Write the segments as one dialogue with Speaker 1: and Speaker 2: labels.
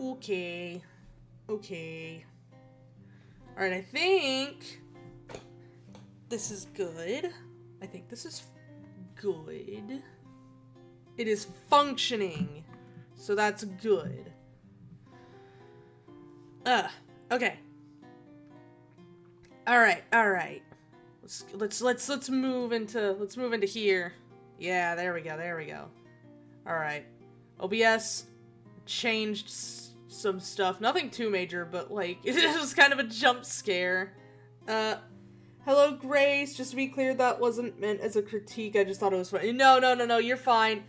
Speaker 1: Okay. Okay. Alright, I think this is good. I think this is good. It is functioning. So that's good. Okay. Alright. Let's move into here. Yeah, there we go. Alright. OBS changed some stuff. Nothing too major, but like it was kind of a jump scare. Hello Grace, just to be clear, that wasn't meant as a critique, I just thought it was funny. No, you're fine.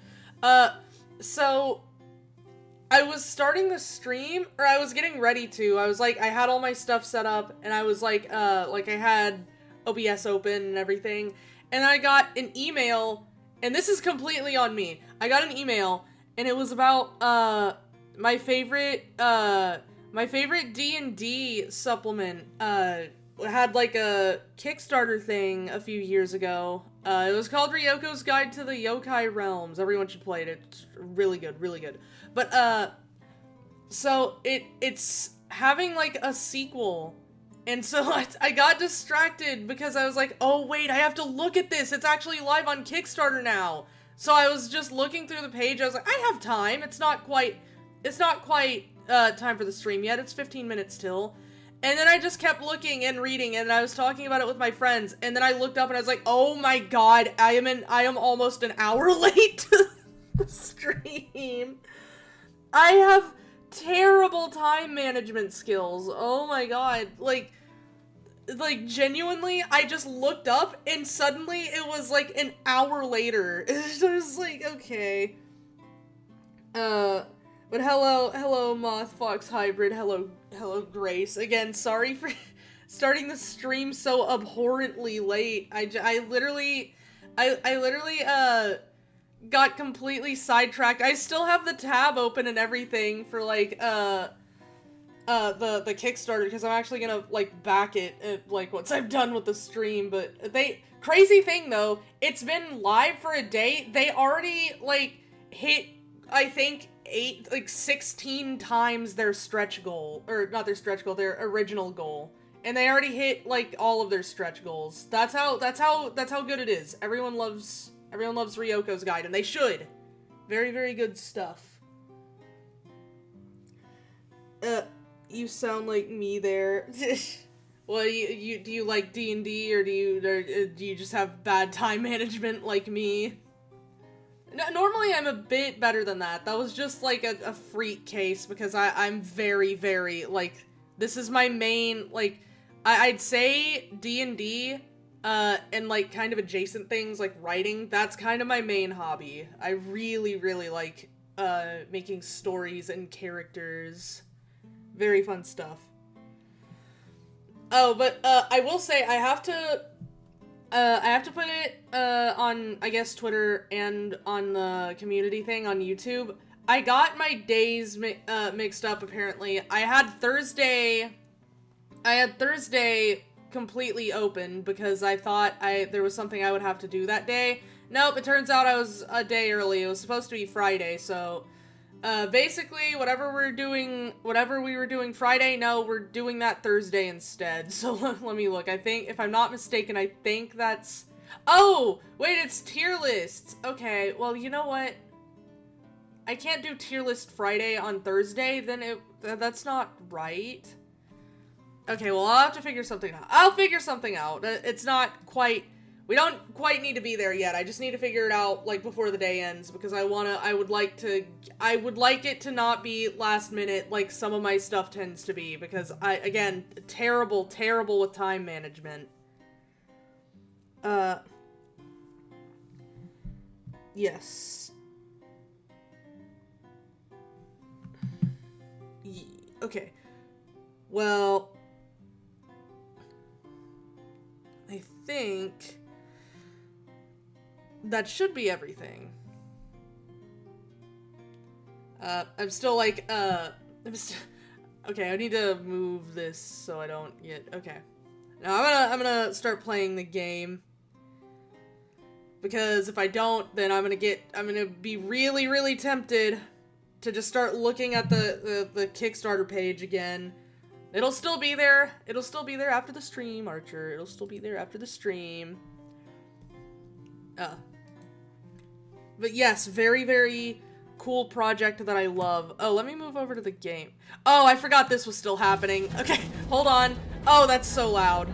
Speaker 1: So I was starting the stream, or I was getting ready to. I was like, I had all my stuff set up, and I was like I had OBS open and everything, and I got an email, and this is completely on me. I got an email, and it was about, my favorite D&D supplement, had like a Kickstarter thing a few years ago. It was called Ryoko's Guide to the Yokai Realms. Everyone should play it. It's really good. But, so it's having like a sequel. And so I got distracted because I was like, oh wait, I have to look at this. It's actually live on Kickstarter now. So I was just looking through the page. I was like, I have time. It's not quite time for the stream yet. It's 15 minutes till. And then I just kept looking and reading, and I was talking about it with my friends, and then I looked up and I was like, oh my god, I am almost an hour late to the stream. I have terrible time management skills. Oh my god. Like genuinely, I just looked up and suddenly it was like an hour later. It was like, okay. But hello, Moth Fox Hybrid. Hello, Grace. Again, sorry for starting the stream so abhorrently late. I literally got completely sidetracked. I still have the tab open and everything for like the Kickstarter, because I'm actually gonna like back it like once I'm done with the stream. But crazy thing though, it's been live for a day. They already like hit, I think, 16 times their stretch goal, or not their stretch goal, their original goal, and they already hit like all of their stretch goals. That's how good it is. Everyone loves Ryoko's Guide, and they should. Very good stuff. You sound like me there. Well, do you like D&D, or do you just have bad time management like me? No, normally I'm a bit better than that. That was just like a freak case, because I'm very, like, this is my main, like, I'd say D&D, and like kind of adjacent things like writing, that's kind of my main hobby. I really like, making stories and characters. Very fun stuff. Oh, but, I will say I have to put it, on, I guess, Twitter and on the community thing on YouTube. I got my days mixed up, apparently. I had Thursday completely open because I thought there was something I would have to do that day. Nope, it turns out I was a day early. It was supposed to be Friday, so basically whatever we were doing Friday, no, we're doing that Thursday instead. So let me look. I think, if I'm not mistaken, I think that's... Oh! Wait, it's tier lists! Okay, well, you know what? I can't do tier list Friday on Thursday, then that's not right. Okay, well, I'll have to figure something out. I'll figure something out. It's not quite... We don't quite need to be there yet. I just need to figure it out, like, before the day ends, because I would like it to not be last minute, like some of my stuff tends to be, because again, terrible with time management. Yes. Okay. Well, I think that should be everything. I'm still like, okay, I need to move this so I don't get, okay. Now I'm gonna start playing the game. Because if I don't, then I'm gonna be really tempted to just start looking at the Kickstarter page again. It'll still be there. It'll still be there after the stream, Archer. It'll still be there after the stream. But yes, very, very cool project that I love. Oh, let me move over to the game. Oh, I forgot this was still happening. Okay, hold on. Oh, that's so loud.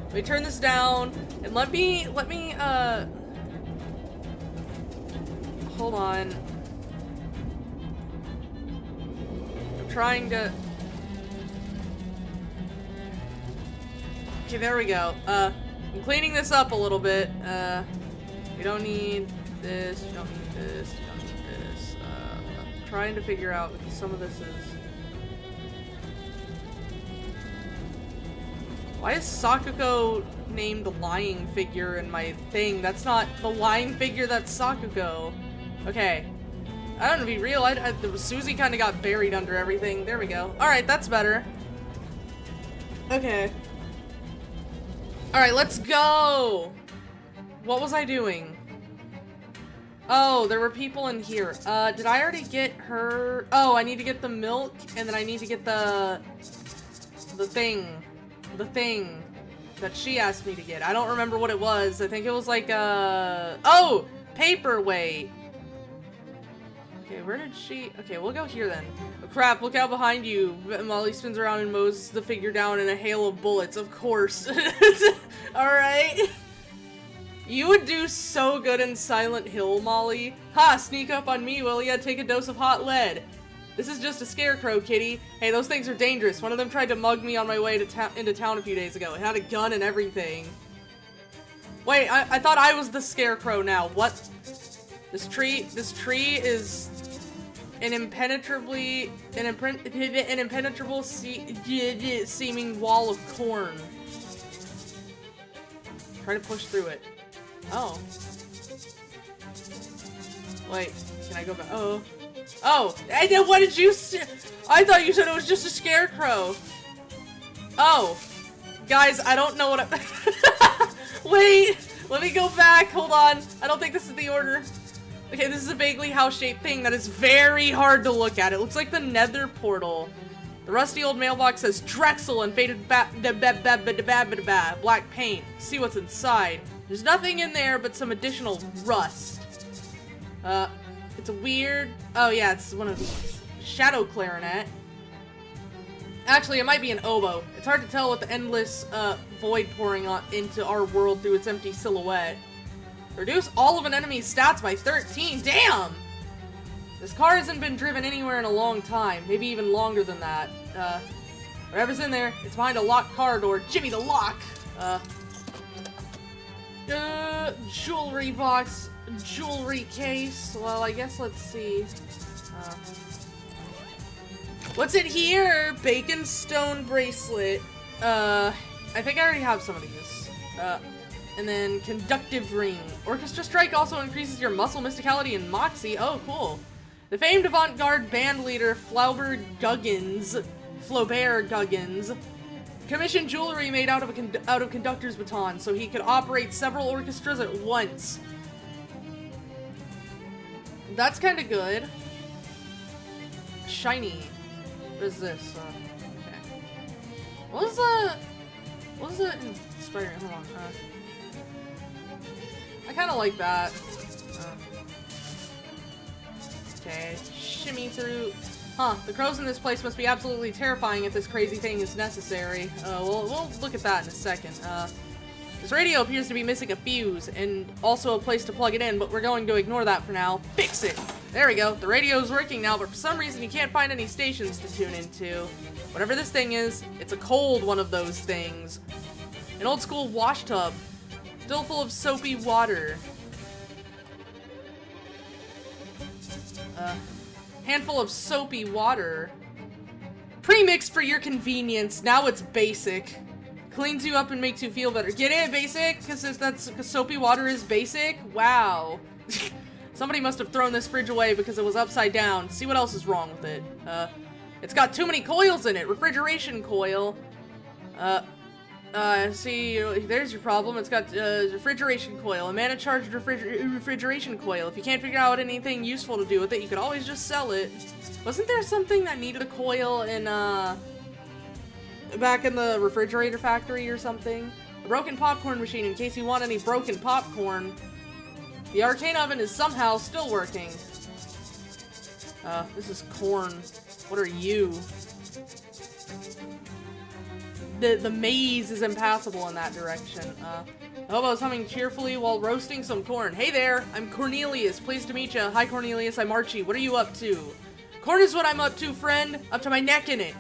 Speaker 1: Let me turn this down, and let me, hold on. I'm trying to... Okay, there we go. I'm cleaning this up a little bit. You don't need this, you don't need this, you don't need this. I'm trying to figure out, because some of this is... Why is Sakuko named lying figure in my thing? That's not the lying figure, that's Sakuko. Okay. I don't know, to be real, Susie kind of got buried under everything. There we go. Alright, that's better. Okay. Alright, let's go! What was I doing? Oh, there were people in here. Did I already get her? Oh, I need to get the milk, and then I need to get the thing that she asked me to get. I don't remember what it was. I think it was like, oh! Paperweight! Okay, where did she... Okay, we'll go here then. Oh crap, look out behind you. Molly spins around and mows the figure down in a hail of bullets, of course. Alright. You would do so good in Silent Hill, Molly. Ha! Sneak up on me, will ya? Take a dose of hot lead. This is just a scarecrow, kitty. Hey, those things are dangerous. One of them tried to mug me on my way to into town a few days ago. It had a gun and everything. Wait, I thought I was the scarecrow now. What? This tree is an impenetrable seeming wall of corn. Try to push through it. Oh. Wait, can I go back? Oh. Oh, and then what did you say? I thought you said it was just a scarecrow. Oh. Guys, I don't know what I... Wait, let me go back. Hold on. I don't think this is the order. Okay, this is a vaguely house-shaped thing that is very hard to look at. It looks like the nether portal. The rusty old mailbox says Drexel and faded black paint. See what's inside. There's nothing in there but some additional rust. It's a weird... Oh yeah, it's one of these. Shadow clarinet. Actually, it might be an oboe. It's hard to tell with the endless void pouring into our world through its empty silhouette. Reduce all of an enemy's stats by 13. Damn! This car hasn't been driven anywhere in a long time. Maybe even longer than that. Whatever's in there, it's behind a locked car door. Jimmy the lock! Jewelry box. Jewelry case. Well, I guess let's see. What's in here? Bacon stone bracelet. I think I already have some of these. And then conductive ring. Orchestra strike also increases your muscle, mysticality, and moxie. Oh, cool. The famed avant-garde band leader Flaubert Guggins commissioned jewelry made out of conductor's baton so he could operate several orchestras at once. That's kind of good. Shiny. What is this? Okay. What was the Spider-Man? Hold on. I kind of like that. Okay, shimmy through. Huh, the crows in this place must be absolutely terrifying if this crazy thing is necessary. We'll look at that in a second. This radio appears to be missing a fuse, and also a place to plug it in, but we're going to ignore that for now. Fix it! There we go, the radio's working now, but for some reason you can't find any stations to tune into. Whatever this thing is, it's a cold one of those things. An old school wash tub. Still full of soapy water. Handful of soapy water. Pre-mixed for your convenience. Now it's basic. Cleans you up and makes you feel better. Get it, basic? Because soapy water is basic? Wow. Somebody must have thrown this fridge away because it was upside down. See what else is wrong with it. It's got too many coils in it. Refrigeration coil. See, there's your problem. It's got refrigeration coil, a mana-charged refrigeration coil. If you can't figure out anything useful to do with it, you could always just sell it. Wasn't there something that needed a coil in, back in the refrigerator factory or something? A broken popcorn machine in case you want any broken popcorn. The arcane oven is somehow still working. This is corn. What are you? The maze is impassable in that direction. Hobo's humming cheerfully while roasting some corn. Hey there, I'm Cornelius. Pleased to meet you. Hi, Cornelius. I'm Archie. What are you up to? Corn is what I'm up to, friend. Up to my neck in it.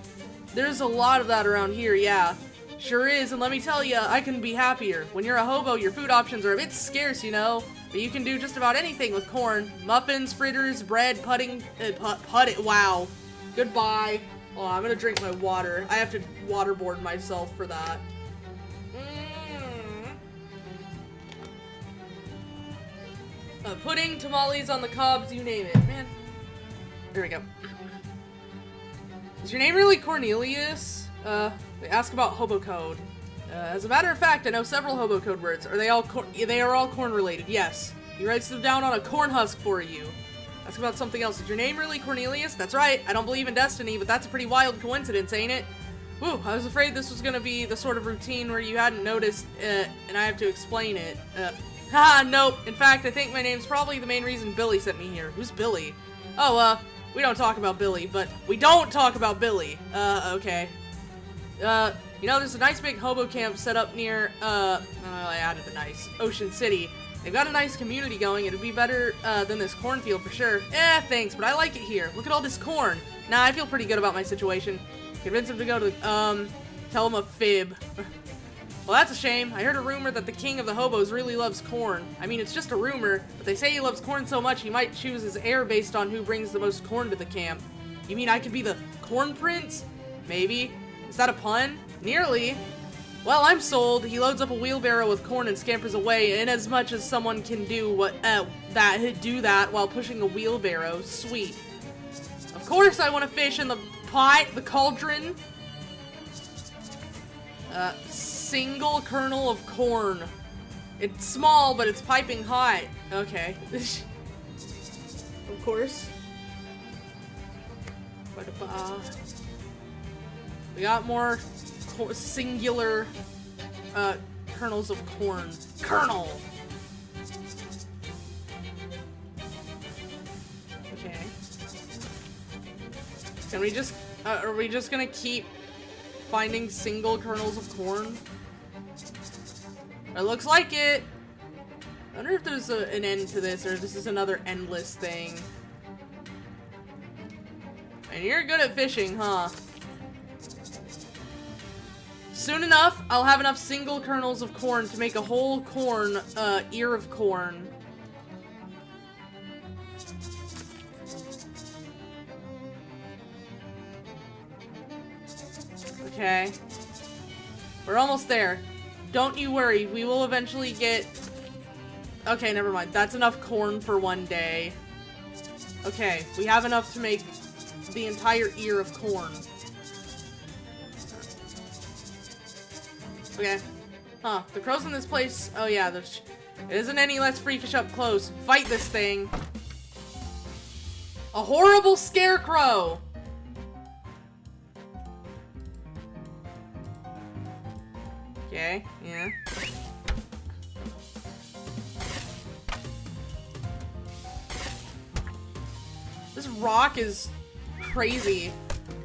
Speaker 1: There's a lot of that around here, yeah. Sure is, and let me tell you, I couldn't be happier. When you're a hobo, your food options are a bit scarce, you know? But you can do just about anything with corn. Muffins, fritters, bread, pudding, wow. Goodbye. Oh, I'm gonna drink my water. I have to waterboard myself for that. Pudding, tamales on the cobs, you name it. Man. There we go. Is your name really Cornelius? They ask about hobo code. As a matter of fact, I know several hobo code words. They are all corn related, yes. He writes them down on a corn husk for you. Ask about something else. Is your name really Cornelius? That's right. I don't believe in destiny, but that's a pretty wild coincidence, ain't it? Whew, I was afraid this was gonna be the sort of routine where you hadn't noticed, and I have to explain it. Haha, nope. In fact, I think my name's probably the main reason Billy sent me here. Who's Billy? Oh, we don't talk about Billy, but we don't talk about Billy. Okay. You know, there's a nice big hobo camp set up near, I added the nice, Ocean City. They've got a nice community going. It'd be better, than this cornfield for sure. Thanks, but I like it here. Look at all this corn. Nah, I feel pretty good about my situation. Convince him to go to, tell him a fib. Well, that's a shame. I heard a rumor that the king of the hobos really loves corn. I mean, it's just a rumor, but they say he loves corn so much he might choose his heir based on who brings the most corn to the camp. You mean I could be the corn prince? Maybe. Is that a pun? Nearly. Well, I'm sold. He loads up a wheelbarrow with corn and scampers away, inasmuch as someone can do that while pushing a wheelbarrow. Sweet. Of course I want to fish in the pot, the cauldron. Single kernel of corn. It's small, but it's piping hot. Okay. Of course. We got more singular kernels of corn. Kernel! Okay. Can we just, are we just gonna keep finding single kernels of corn? It looks like it! I wonder if there's an end to this, or if this is another endless thing. And you're good at fishing, huh? Soon enough, I'll have enough single kernels of corn to make a whole corn, ear of corn. Okay. We're almost there. Don't you worry, we will eventually get... Okay, never mind. That's enough corn for one day. Okay, we have enough to make the entire ear of corn. Okay. Huh. The crows in this place... Oh yeah, it isn't any less freakish up close. Fight this thing. A horrible scarecrow! Okay, yeah. This rock is crazy.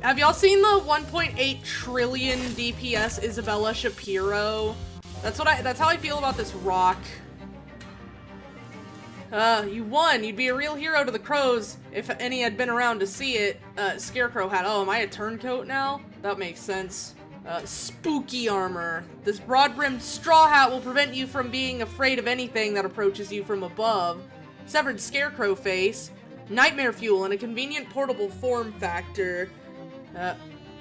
Speaker 1: Have y'all seen the 1.8 trillion DPS Isabella Shapiro? That's how I feel about this rock. You won. You'd be a real hero to the crows if any had been around to see it. Scarecrow hat. Oh, am I a turncoat now? That makes sense. Spooky armor. This broad-brimmed straw hat will prevent you from being afraid of anything that approaches you from above. Severed scarecrow face. Nightmare fuel and a convenient portable form factor.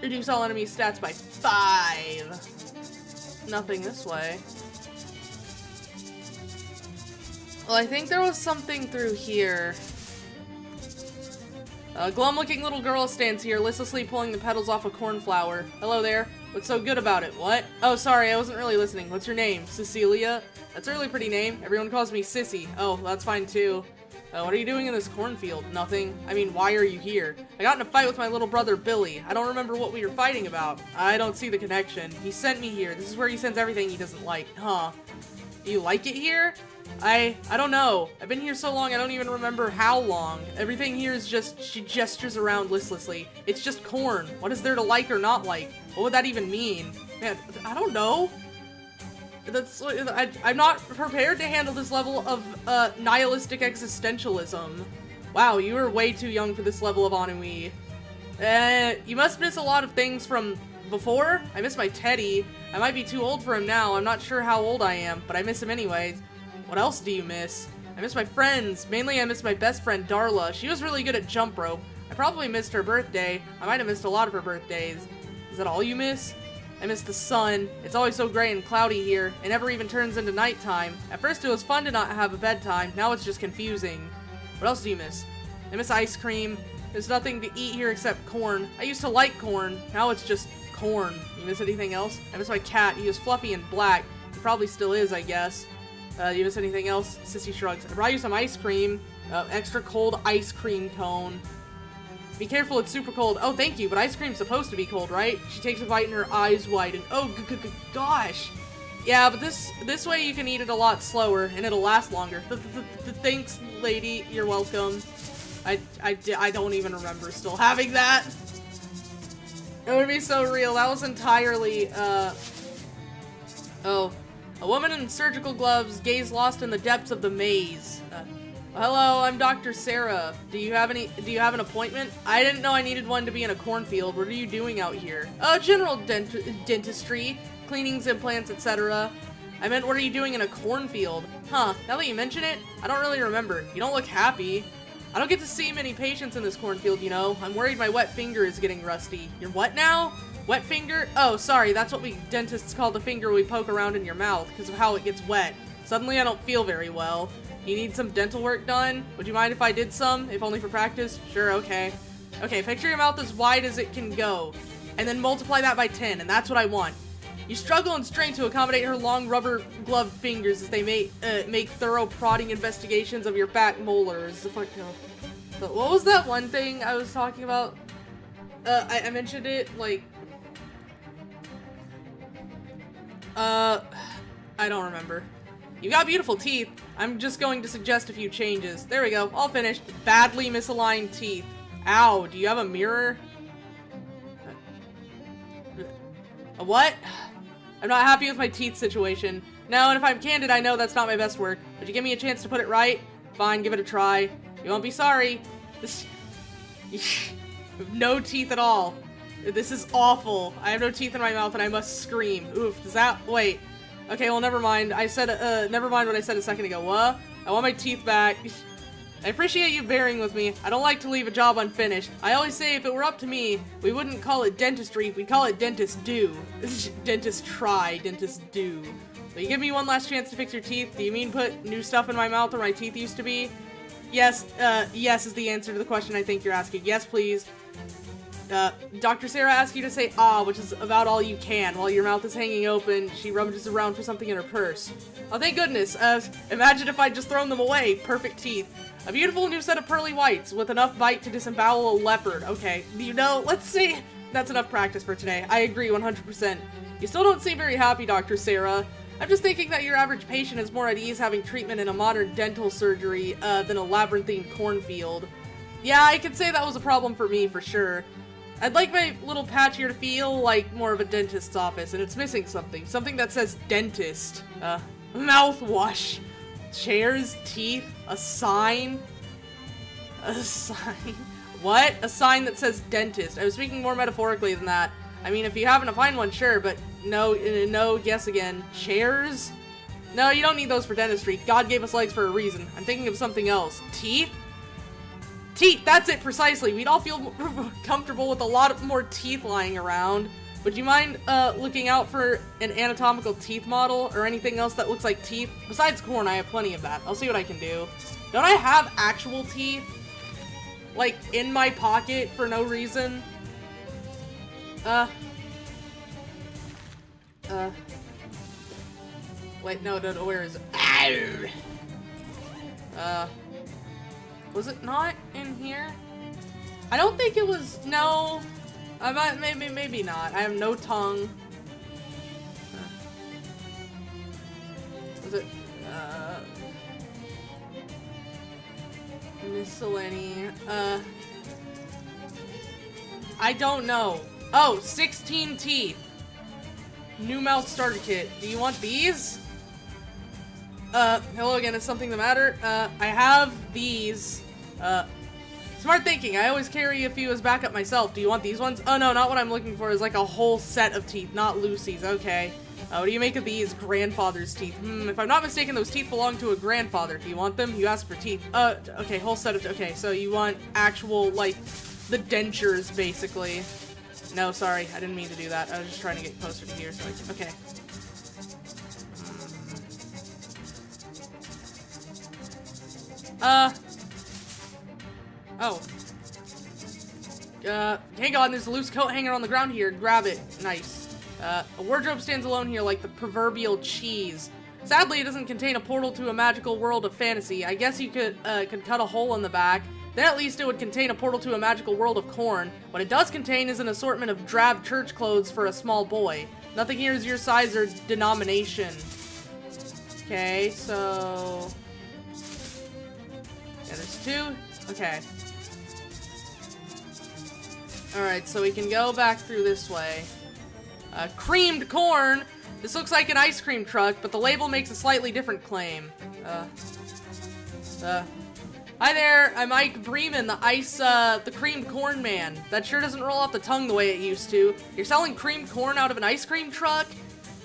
Speaker 1: Reduce all enemy stats by 5. Nothing this way. Well, I think there was something through here. A glum-looking little girl stands here, listlessly pulling the petals off a cornflower. Hello there. What's so good about it? What? Oh, sorry, I wasn't really listening. What's your name? Cecilia? That's a really pretty name. Everyone calls me Sissy. Oh, that's fine too. What are you doing in this cornfield? Nothing. I mean, why are you here? I got in a fight with my little brother, Billy. I don't remember what we were fighting about. I don't see the connection. He sent me here. This is where he sends everything he doesn't like. Huh. Do you like it here? I don't know. I've been here so long I don't even remember how long. Everything here is just, she gestures around listlessly. It's just corn. What is there to like or not like? What would that even mean? Man, I don't know. I'm not prepared to handle this level of nihilistic existentialism. Wow, you are way too young for this level of ennui. You must miss a lot of things from before. I miss my teddy. I might be too old for him now. I'm not sure how old I am, but I miss him anyways. What else do you miss? I miss my friends. Mainly I miss my best friend Darla. She was really good at jump rope. I probably missed her birthday. I might have missed a lot of her birthdays. Is that all you miss? I miss the sun. It's always so gray and cloudy here. It never even turns into nighttime. At first it was fun to not have a bedtime. Now it's just confusing. What else do you miss? I miss ice cream. There's nothing to eat here except corn. I used to like corn. Now it's just corn. You miss anything else? I miss my cat. He was fluffy and black. He probably still is, I guess. You miss anything else? Sissy shrugs. I brought you some ice cream. Extra cold ice cream cone. Be careful, it's super cold. Oh, thank you, but ice cream's supposed to be cold, right? She takes a bite and her eyes widen. Oh, gosh. Yeah, but this way you can eat it a lot slower, and it'll last longer. Thanks, lady. You're welcome. I don't even remember still having that. It would be so real. That was entirely, oh. A woman in surgical gloves, gaze lost in the depths of the maze. Hello, I'm Dr. Sarah. Do you have an appointment? I didn't know I needed one to be in a cornfield. What are you doing out here? General dentistry, cleanings, implants, etc. I meant, what are you doing in a cornfield? Huh, now that you mention it, I don't really remember. You don't look happy. I don't get to see many patients in this cornfield, you know. I'm worried my wet finger is getting rusty. Your what now? Wet finger? Oh, sorry, that's what we dentists call the finger we poke around in your mouth because of how it gets wet. Suddenly I don't feel very well. You need some dental work done? Would you mind if I did some? If only for practice? Sure, okay. Okay, picture your mouth as wide as it can go, and then multiply that by 10, and that's what I want. You struggle and strain to accommodate her long rubber gloved fingers as they make thorough prodding investigations of your back molars. But what was that one thing I was talking about? I mentioned it, like... I don't remember. You got beautiful teeth. I'm just going to suggest a few changes. There we go. All finished. Badly misaligned teeth. Ow. Do you have a mirror? A what? I'm not happy with my teeth situation. No, and if I'm candid, I know that's not my best work. Would you give me a chance to put it right? Fine, give it a try. You won't be sorry. No teeth at all. This is awful. I have no teeth in my mouth and I must scream. Oof. Does that... Wait. Okay, well, never mind. I said, never mind what I said a second ago. What? I want my teeth back. I appreciate you bearing with me. I don't like to leave a job unfinished. I always say if it were up to me, we wouldn't call it dentistry, we'd call it dentist do. Dentist try, dentist do. Will you give me one last chance to fix your teeth? Do you mean put new stuff in my mouth where my teeth used to be? Yes, yes is the answer to the question I think you're asking. Yes, please. Dr. Sarah asks you to say ah, which is about all you can. While your mouth is hanging open, she rummages around for something in her purse. Oh, thank goodness. Imagine if I'd just thrown them away. Perfect teeth. A beautiful new set of pearly whites with enough bite to disembowel a leopard. Okay, you know, let's see. That's enough practice for today. I agree 100%. You still don't seem very happy, Dr. Sarah. I'm just thinking that your average patient is more at ease having treatment in a modern dental surgery than a labyrinthine cornfield. Yeah, I could say that was a problem for me, for sure. I'd like my little patch here to feel like more of a dentist's office, and it's missing something. Something that says dentist. Mouthwash. Chairs, teeth, a sign. A sign? What? A sign that says dentist. I was speaking more metaphorically than that. I mean, if you happen to find one, sure, but no, guess again. Chairs? No, you don't need those for dentistry. God gave us legs for a reason. I'm thinking of something else. Teeth? Teeth, that's it precisely. We'd all feel more comfortable with a lot more teeth lying around. Would you mind looking out for an anatomical teeth model or anything else that looks like teeth? Besides corn, I have plenty of that. I'll see what I can do. Don't I have actual teeth? like, in my pocket for no reason. Wait, no, where is it? Was it not in here? I don't think it was, no. I might, maybe not. I have no tongue. Was it, miscellany, I don't know. Oh, 16 teeth. New mouth starter kit. Do you want these? Hello again, is something the matter? I have these. Smart thinking. I always carry a few as backup myself. Do you want these ones? Oh no, not what I'm looking for. Is like a whole set of teeth, not Lucy's. Okay. What do you make of these? Grandfather's teeth. If I'm not mistaken, those teeth belong to a grandfather. Do you want them? You asked for teeth. Okay, whole set of, okay, so you want actual, like, the dentures, basically. No, sorry, I didn't mean to do that. I was just trying to get closer to here, so I can, okay. Oh. Hang on, there's a loose coat hanging on the ground here. Grab it. Nice. A wardrobe stands alone here like the proverbial cheese. Sadly, it doesn't contain a portal to a magical world of fantasy. I guess you could cut a hole in the back. Then at least it would contain a portal to a magical world of corn. What it does contain is an assortment of drab church clothes for a small boy. Nothing here is your size or denomination. Okay, so... yeah, there's two. Okay. Alright, so we can go back through this way. Creamed corn! This looks like an ice cream truck, but the label makes a slightly different claim. Hi there, I'm Ike Bremen, the creamed corn man. That sure doesn't roll off the tongue the way it used to. You're selling creamed corn out of an ice cream truck?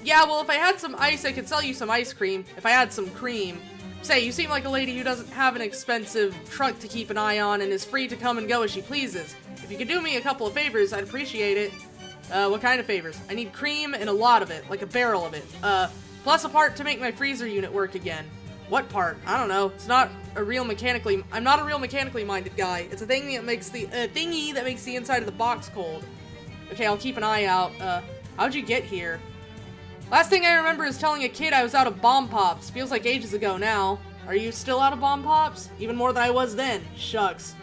Speaker 1: Yeah, well, if I had some ice, I could sell you some ice cream. If I had some cream. Say, you seem like a lady who doesn't have an expensive truck to keep an eye on and is free to come and go as she pleases. If you could do me a couple of favors, I'd appreciate it. What kind of favors? I need cream and a lot of it, like a barrel of it. Plus a part to make my freezer unit work again. What part? I don't know. It's not a real mechanically... I'm not a real mechanically minded guy. It's a thing that makes the... thingy that makes the inside of the box cold. Okay, I'll keep an eye out. How'd you get here? Last thing I remember is telling a kid I was out of bomb pops. Feels like ages ago now. Are you still out of bomb pops? Even more than I was then. Shucks.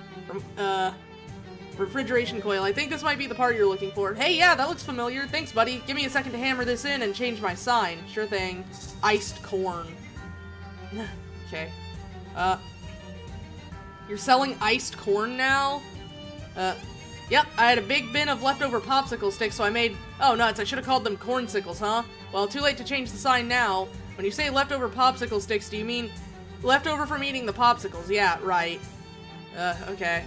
Speaker 1: Refrigeration coil. I think this might be the part you're looking for. Hey, yeah, that looks familiar. Thanks, buddy. Give me a second to hammer this in and change my sign. Sure thing. Iced corn. Okay. You're selling iced corn now? Yep, I had a big bin of leftover popsicle sticks, so I made... oh, nuts, I should have called them cornsicles, huh? Well, too late to change the sign now. When you say leftover popsicle sticks, do you mean leftover from eating the popsicles? Yeah, right. Okay.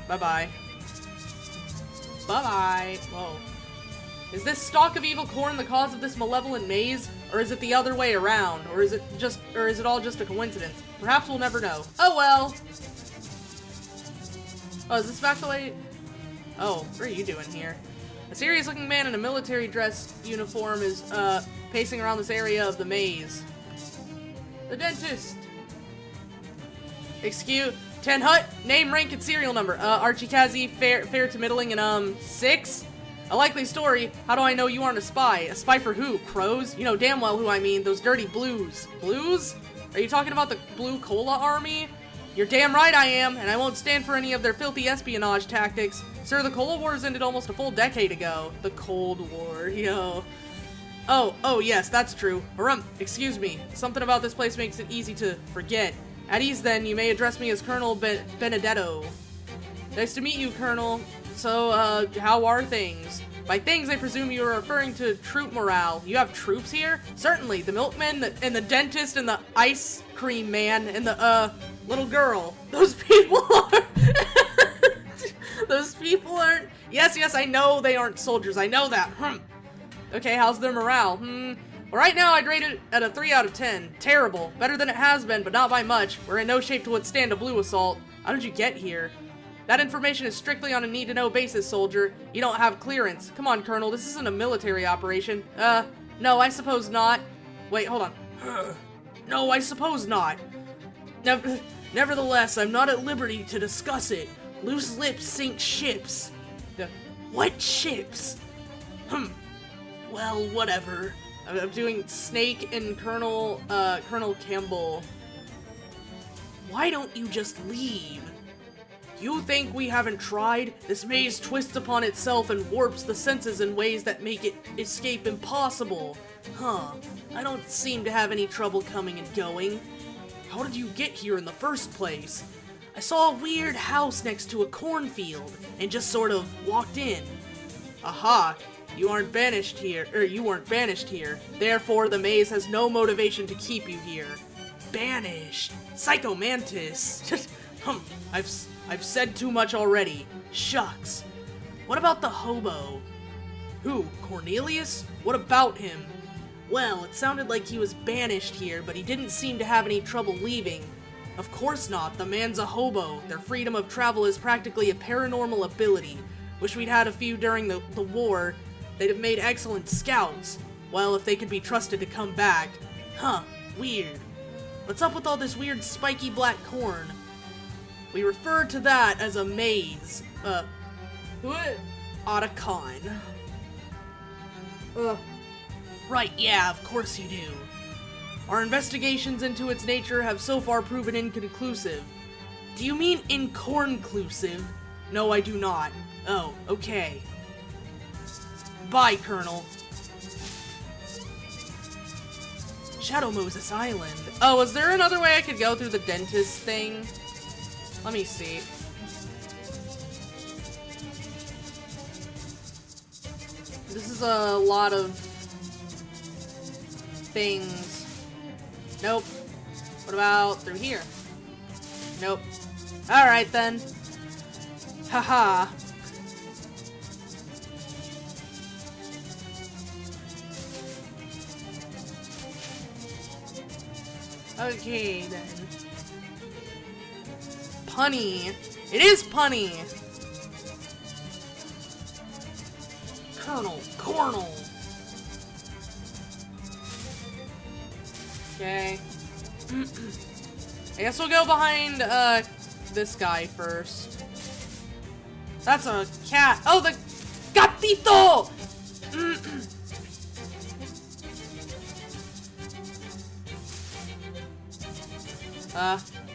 Speaker 1: Bye-bye. Bye-bye. Whoa. Is this stalk of evil corn the cause of this malevolent maze? Or is it the other way around? Or is it all just a coincidence? Perhaps we'll never know. Oh well! Oh, is this back the way? Oh, what are you doing here? A serious-looking man in a military dress uniform is, pacing around this area of the maze. The dentist! Excuse... 10 Hut, name, rank, and serial number. Archie Kazi, fair to middling, and, 6? A likely story. How do I know you aren't a spy? A spy for who? Crows? You know damn well who I mean. Those dirty blues. Blues? Are you talking about the Blue Cola Army? You're damn right I am, and I won't stand for any of their filthy espionage tactics. Sir, the Cold War's ended almost a full decade ago. The Cold War, yo. Oh, yes, that's true. Excuse me. Something about this place makes it easy to forget. At ease, then, you may address me as Colonel Benedetto. Nice to meet you, Colonel. So, how are things? By things, I presume you are referring to troop morale. You have troops here? Certainly. The milkman, and the dentist, and the ice cream man, and the, little girl. Those people are... Those people aren't... Yes, I know they aren't soldiers. I know that. Okay, how's their morale? Well, right now, I'd rate it at a 3 out of 10. Terrible. Better than it has been, but not by much. We're in no shape to withstand a blue assault. How did you get here? That information is strictly on a need-to-know basis, soldier. You don't have clearance. Come on, Colonel, this isn't a military operation. No, I suppose not. Wait, hold on. No, I suppose not. Nevertheless, I'm not at liberty to discuss it. Loose lips sink ships. What ships? Well, whatever. I'm doing Snake and Colonel Campbell. Why don't you just leave? You think we haven't tried? This maze twists upon itself and warps the senses in ways that make escape impossible. Huh. I don't seem to have any trouble coming and going. How did you get here in the first place? I saw a weird house next to a cornfield and just sort of walked in. Aha. You weren't banished here. Therefore, the maze has no motivation to keep you here. Banished. Psychomantis. I've said too much already. Shucks. What about the hobo? Who? Cornelius? What about him? Well, it sounded like he was banished here, but he didn't seem to have any trouble leaving. Of course not. The man's a hobo. Their freedom of travel is practically a paranormal ability. Wish we'd had a few during the war. They'd have made excellent scouts. Well, if they could be trusted to come back. Huh. Weird. What's up with all this weird spiky black corn? We refer to that as a maze. What? Otacon. Right, yeah, of course you do. Our investigations into its nature have so far proven inconclusive. Do you mean incornclusive? No, I do not. Oh, okay. Bye, Colonel. Shadow Moses Island. Oh, is there another way I could go through the dentist thing? Let me see. This is a lot of things. Nope. What about through here? Nope. Alright then. Haha. Okay then. Punny. It is punny. Cornel. Okay. I guess we'll go behind, this guy first. That's a cat. Oh, the gatito!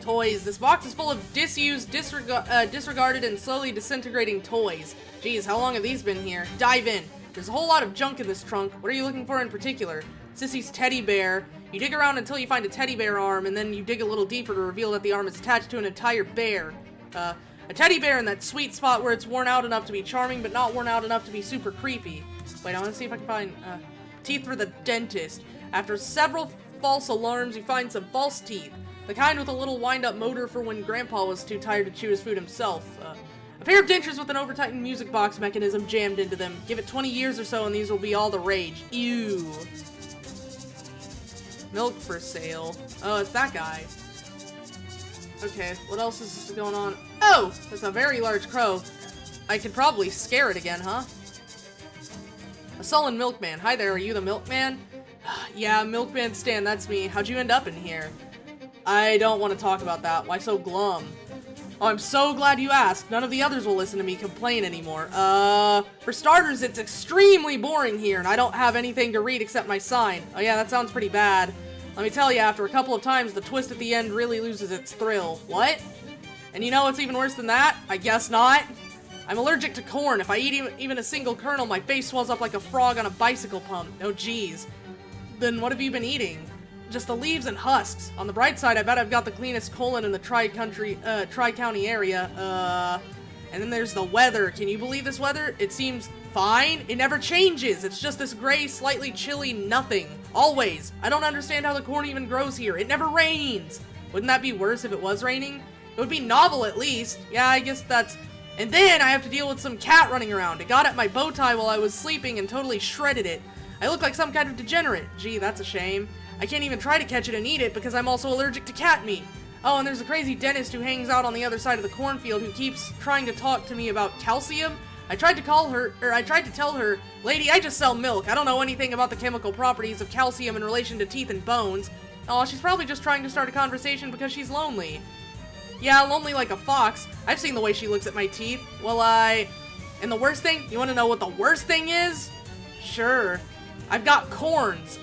Speaker 1: Toys. This box is full of disused, disregarded, and slowly disintegrating toys. Geez, how long have these been here? Dive in. There's a whole lot of junk in this trunk. What are you looking for in particular? Sissy's teddy bear. You dig around until you find a teddy bear arm, and then you dig a little deeper to reveal that the arm is attached to an entire bear. A teddy bear in that sweet spot where it's worn out enough to be charming, but not worn out enough to be super creepy. Wait, I want to see if I can find, teeth for the dentist. After several false alarms, you find some false teeth. The kind with a little wind-up motor for when Grandpa was too tired to chew his food himself. A pair of dentures with an over-tightened music box mechanism jammed into them. Give it 20 years or so and these will be all the rage. Ew. Milk for sale. Oh, it's that guy. Okay, what else is going on? Oh! There's a very large crow. I could probably scare it again, huh? A sullen milkman. Hi there, are you the milkman? Yeah, Milkman Stan, that's me. How'd you end up in here? I don't want to talk about that. Why so glum? Oh, I'm so glad you asked. None of the others will listen to me complain anymore. For starters, it's extremely boring here, and I don't have anything to read except my sign. Oh yeah, that sounds pretty bad. Let me tell you, after a couple of times, the twist at the end really loses its thrill. What? And you know what's even worse than that? I guess not. I'm allergic to corn. If I eat even a single kernel, my face swells up like a frog on a bicycle pump. Oh geez. Then what have you been eating? Just the leaves and husks. On the bright side, I bet I've got the cleanest colon in the Tri-County area. And then there's the weather. Can you believe this weather? It seems fine. It never changes. It's just this gray, slightly chilly nothing. Always. I don't understand how the corn even grows here. It never rains. Wouldn't that be worse if it was raining? It would be novel at least. Yeah, I guess that's... And then I have to deal with some cat running around. It got at my bow tie while I was sleeping and totally shredded it. I look like some kind of degenerate. Gee, that's a shame. I can't even try to catch it and eat it because I'm also allergic to cat meat. Oh, and there's a crazy dentist who hangs out on the other side of the cornfield who keeps trying to talk to me about calcium. I tried to tell her, lady, I just sell milk. I don't know anything about the chemical properties of calcium in relation to teeth and bones. Oh, she's probably just trying to start a conversation because she's lonely. Yeah, lonely like a fox. I've seen the way she looks at my teeth. Well, and the worst thing? You want to know what the worst thing is? Sure. I've got corns.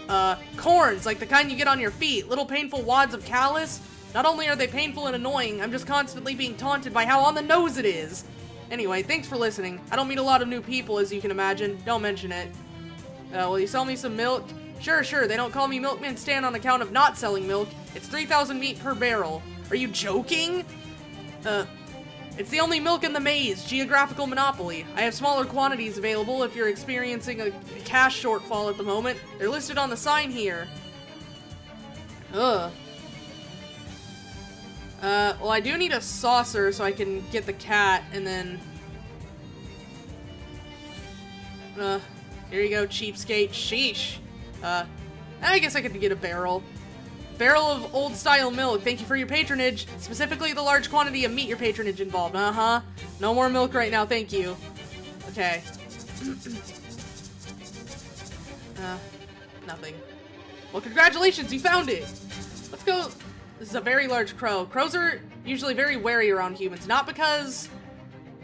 Speaker 1: Corns, like the kind you get on your feet. Little painful wads of callus. Not only are they painful and annoying, I'm just constantly being taunted by how on the nose it is. Anyway, thanks for listening. I don't meet a lot of new people, as you can imagine. Don't mention it. Will you sell me some milk? Sure. They don't call me Milkman Stan on account of not selling milk. It's 3,000 meat per barrel. Are you joking? It's the only milk in the maze. Geographical monopoly. I have smaller quantities available if you're experiencing a cash shortfall at the moment. They're listed on the sign here. Ugh. Well, I do need a saucer so I can get the cat, and then... here you go, cheapskate. Sheesh. I guess I could get a barrel. Barrel of old-style milk. Thank you for your patronage. Specifically, the large quantity of meat your patronage involved. Uh-huh. No more milk right now, thank you. Okay. Nothing. Well, congratulations, you found it! Let's go... This is a very large crow. Crows are usually very wary around humans, not because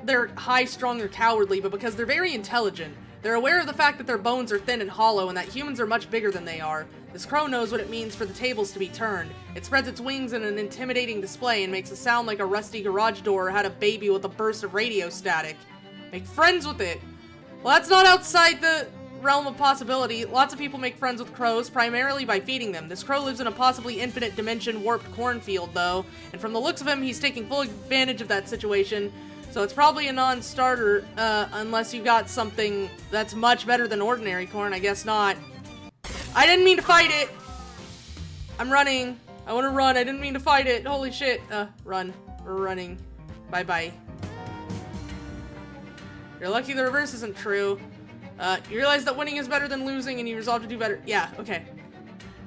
Speaker 1: they're high-strung or cowardly, but because they're very intelligent. They're aware of the fact that their bones are thin and hollow and that humans are much bigger than they are. This crow knows what it means for the tables to be turned. It spreads its wings in an intimidating display and makes a sound like a rusty garage door had a baby with a burst of radio static. Make friends with it! Well, that's not outside the realm of possibility. Lots of people make friends with crows, primarily by feeding them. This crow lives in a possibly infinite dimension warped cornfield, though, and from the looks of him, he's taking full advantage of that situation. So it's probably a non-starter, unless you got something that's much better than ordinary corn. I guess not. I didn't mean to fight it! I'm running. I want to run. I didn't mean to fight it. Holy shit. Run. We're running. Bye-bye. You're lucky the reverse isn't true. You realize that winning is better than losing and you resolve to do better. Yeah, okay.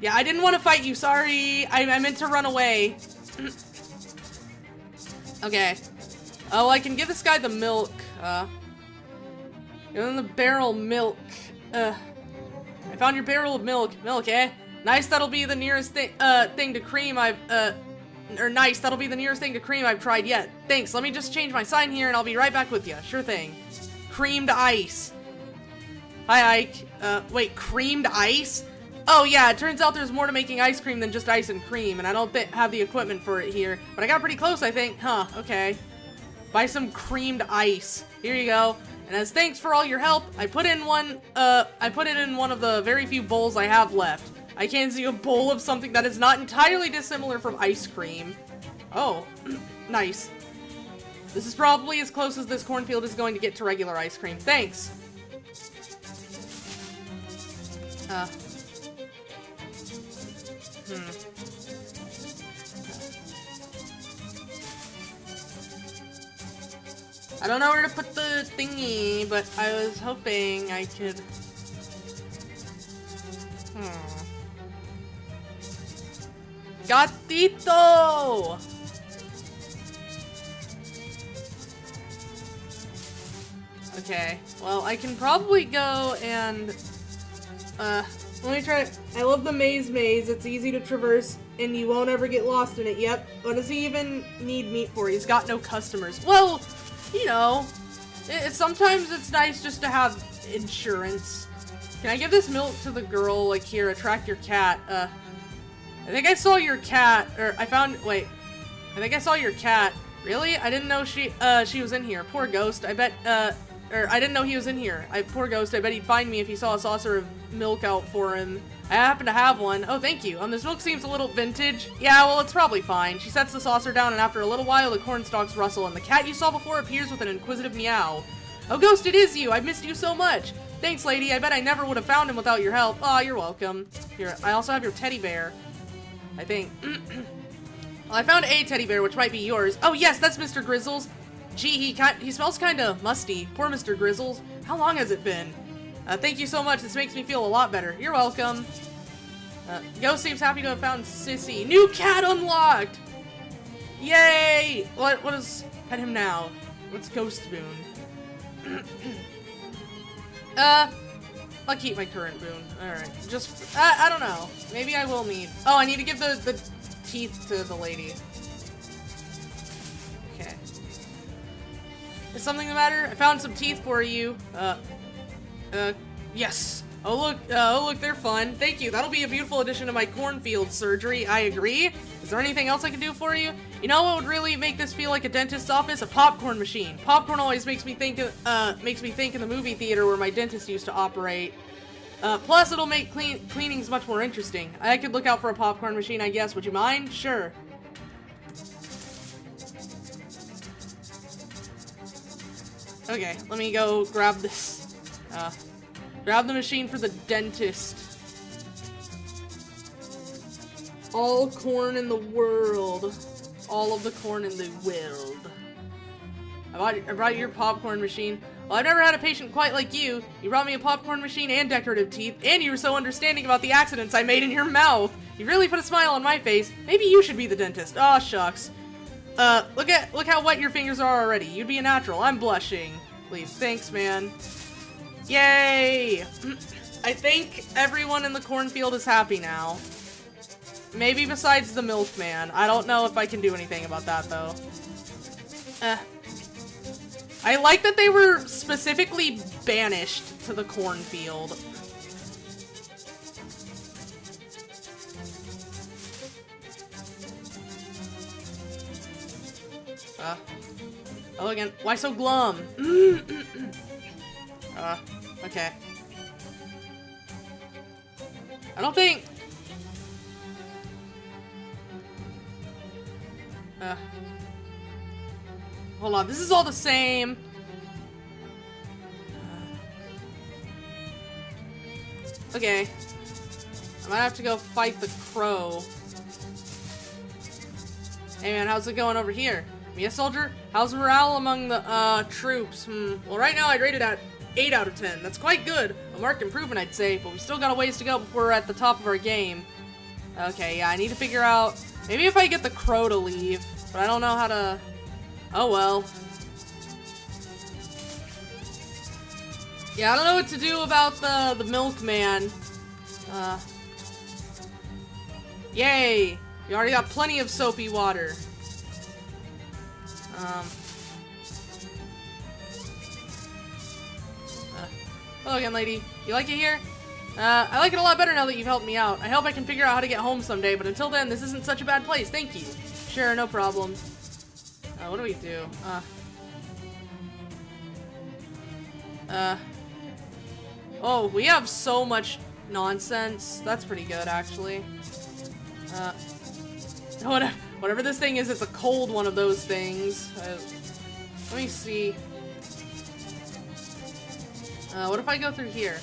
Speaker 1: Yeah, I didn't want to fight you. Sorry. I meant to run away. Okay. Oh, I can give this guy the milk. Give him the barrel milk. I found your barrel of milk. Milk, eh? Nice, that'll be the nearest thing to cream I've, nice, that'll be the nearest thing to cream I've tried yet. Thanks, let me just change my sign here and I'll be right back with you. Sure thing. Creamed ice. Hi, Ike. Wait, creamed ice? Oh yeah, it turns out there's more to making ice cream than just ice and cream, and I don't have the equipment for it here. But I got pretty close, I think. Huh, okay. Buy some creamed ice. Here you go. And as thanks for all your help, I put it in one of the very few bowls I have left. I can see a bowl of something that is not entirely dissimilar from ice cream. Oh, nice. This is probably as close as this cornfield is going to get to regular ice cream. Thanks. I don't know where to put the thingy, but I was hoping I could... Gatito! Okay, well, I can probably go and... let me try. I love the maze. It's easy to traverse, and you won't ever get lost in it. Yep. What does he even need meat for? He's got no customers. Well, you know, sometimes it's nice just to have insurance. Can I give this milk to the girl? Like, here, attract your cat. I think I saw your cat, or I think I saw your cat. Really? I didn't know she was in here. Poor ghost. I bet, I didn't know he was in here. Poor ghost. I bet he'd find me if he saw a saucer of milk out for him. I happen to have one. Oh, thank you. This milk seems a little vintage. Yeah, well, it's probably fine. She sets the saucer down, and after a little while, the corn stalks rustle, and the cat you saw before appears with an inquisitive meow. Oh, ghost, it is you. I've missed you so much. Thanks, lady. I bet I never would have found him without your help. Aw, you're welcome. Here, I also have your teddy bear. I think. Well, I found a teddy bear, which might be yours. Oh, yes, that's Mr. Grizzles. Gee, he smells kind of musty. Poor Mr. Grizzles. How long has it been? Thank you so much. This makes me feel a lot better. You're welcome. Ghost seems happy to have found Sissy. New cat unlocked! Yay! What is... Pet him now. What's Ghost Boon? I'll keep my current boon. Alright. Just... I don't know. Maybe I will need... Oh, I need to give the teeth to the lady. Is something the matter? I found some teeth for you. Yes. Oh look, they're fun. Thank you. That'll be a beautiful addition to my cornfield surgery. I agree. Is there anything else I can do for you? You know what would really make this feel like a dentist's office? A popcorn machine. Popcorn always makes me think in the movie theater where my dentist used to operate. Plus it'll make cleanings much more interesting. I could look out for a popcorn machine, I guess. Would you mind? Sure. Okay, let me go grab this. Grab the machine for the dentist. All corn in the world. All of the corn in the world. I brought your popcorn machine. Well, I've never had a patient quite like you. You brought me a popcorn machine and decorative teeth, and you were so understanding about the accidents I made in your mouth. You really put a smile on my face. Maybe you should be the dentist. Aw, shucks. Look how wet your fingers are already. You'd be a natural. I'm blushing. Please, thanks, man. Yay! I think everyone in the cornfield is happy now. Maybe besides the milkman. I don't know if I can do anything about that, though. I like that they were specifically banished to the cornfield. Hello again. Why so glum? Okay. I don't think... Hold on, this is all the same. Okay. I might have to go fight the crow. Hey man, how's it going over here? Me a soldier? How's morale among the, troops? Well, right now I'd rate it at 8 out of 10. That's quite good. A marked improvement, I'd say, but we still got a ways to go before we're at the top of our game. Okay, yeah, I need to figure out... Maybe if I get the crow to leave, but I don't know how to... Oh well. Yeah, I don't know what to do about the milkman. Yay! You already got plenty of soapy water. Hello again, lady. You like it here? I like it a lot better now that you've helped me out. I hope I can figure out how to get home someday, but until then, this isn't such a bad place. Thank you. Sure, no problem. What do we do? Oh, we have so much nonsense. That's pretty good, actually. Whatever this thing is, it's a cold one of those things. Let me see. What if I go through here?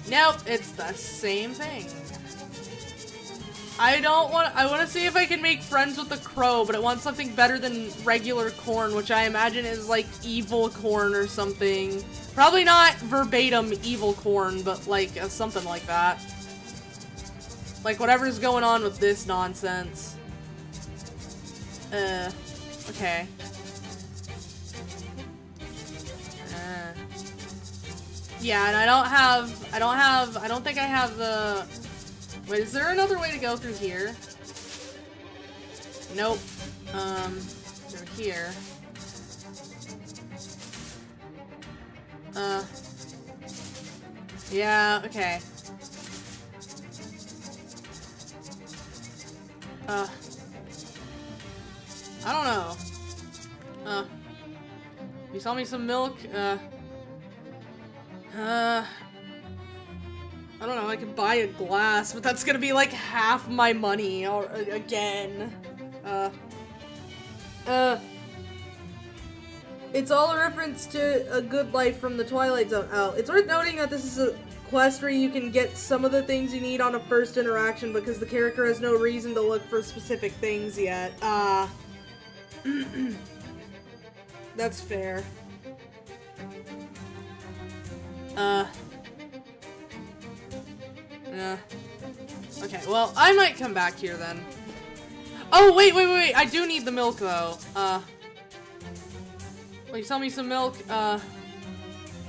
Speaker 1: Nope, it's the same thing. I want to see if I can make friends with the crow, but it wants something better than regular corn, which I imagine is like evil corn or something. Probably not verbatim evil corn, but like something like that. Like whatever's going on with this nonsense. Okay. Yeah, and I don't think I have the... Wait, is there another way to go through here? Nope. Through here. Yeah, okay. I don't know. You saw me some milk? I don't know, I could buy a glass, but that's gonna be like half my money, or again. It's all a reference to A Good Life from the Twilight Zone. Oh, it's worth noting that this is a quest where you can get some of the things you need on a first interaction because the character has no reason to look for specific things yet. That's fair. Okay, well, I might come back here then. Oh, wait, I do need the milk, though. Will you sell me some milk? Buy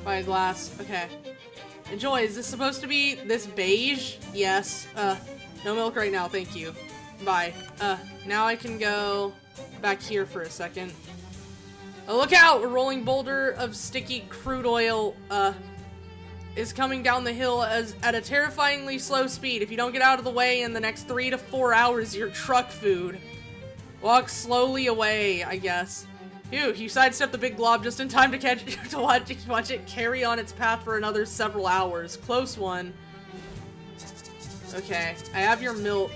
Speaker 1: a glass. Okay. Enjoy. Is this supposed to be this beige? Yes. No milk right now, thank you. Bye. Now I can go back here for a second. Oh, look out! A rolling boulder of sticky crude oil, is coming down the hill at a terrifyingly slow speed. If you don't get out of the way in the next 3 to 4 hours, you're truck food. Walk slowly away, I guess. Phew, you sidestepped the big glob just in time to watch it carry on its path for another several hours. Close one. Okay, I have your milk.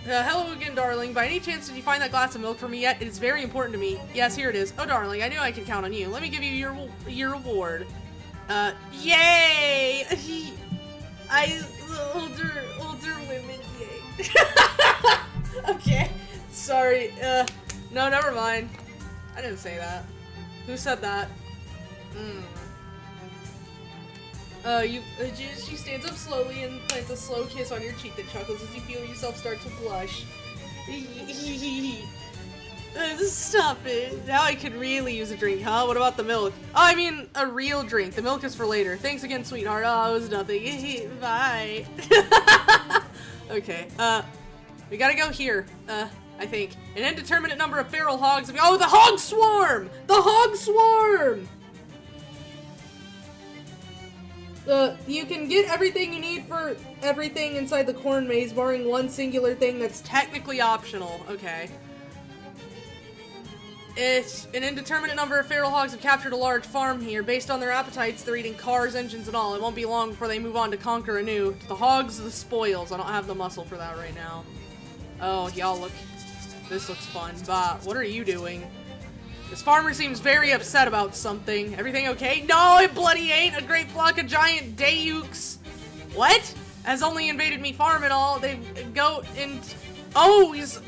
Speaker 1: Hello again, darling. By any chance, did you find that glass of milk for me yet? It is very important to me. Yes, here it is. Oh, darling, I knew I could count on you. Let me give you your reward. Yay! Older women, yay. Okay, sorry. No, never mind. I didn't say that. Who said that? She stands up slowly and plants a slow kiss on your cheek that chuckles as you feel yourself start to blush. Stop it. Now I could really use a drink, huh? What about the milk? Oh, I mean, a real drink. The milk is for later. Thanks again, sweetheart. Oh, it was nothing. Bye. Okay, we gotta go here, I think. An indeterminate number of feral hogs. Oh, the hog swarm! The hog swarm! You can get everything you need for everything inside the corn maze, barring one singular thing that's technically optional. Okay. It's an indeterminate number of feral hogs have captured a large farm here. Based on their appetites, they're eating cars, engines, and all. It won't be long before they move on to conquer anew. The hogs, the spoils. I don't have the muscle for that right now. Oh, y'all look. This looks fun. But what are you doing? This farmer seems very upset about something. Everything okay? No, it bloody ain't! A great flock of giant Dayukes! What? Has only invaded me farm and all. They go and... Oh, he's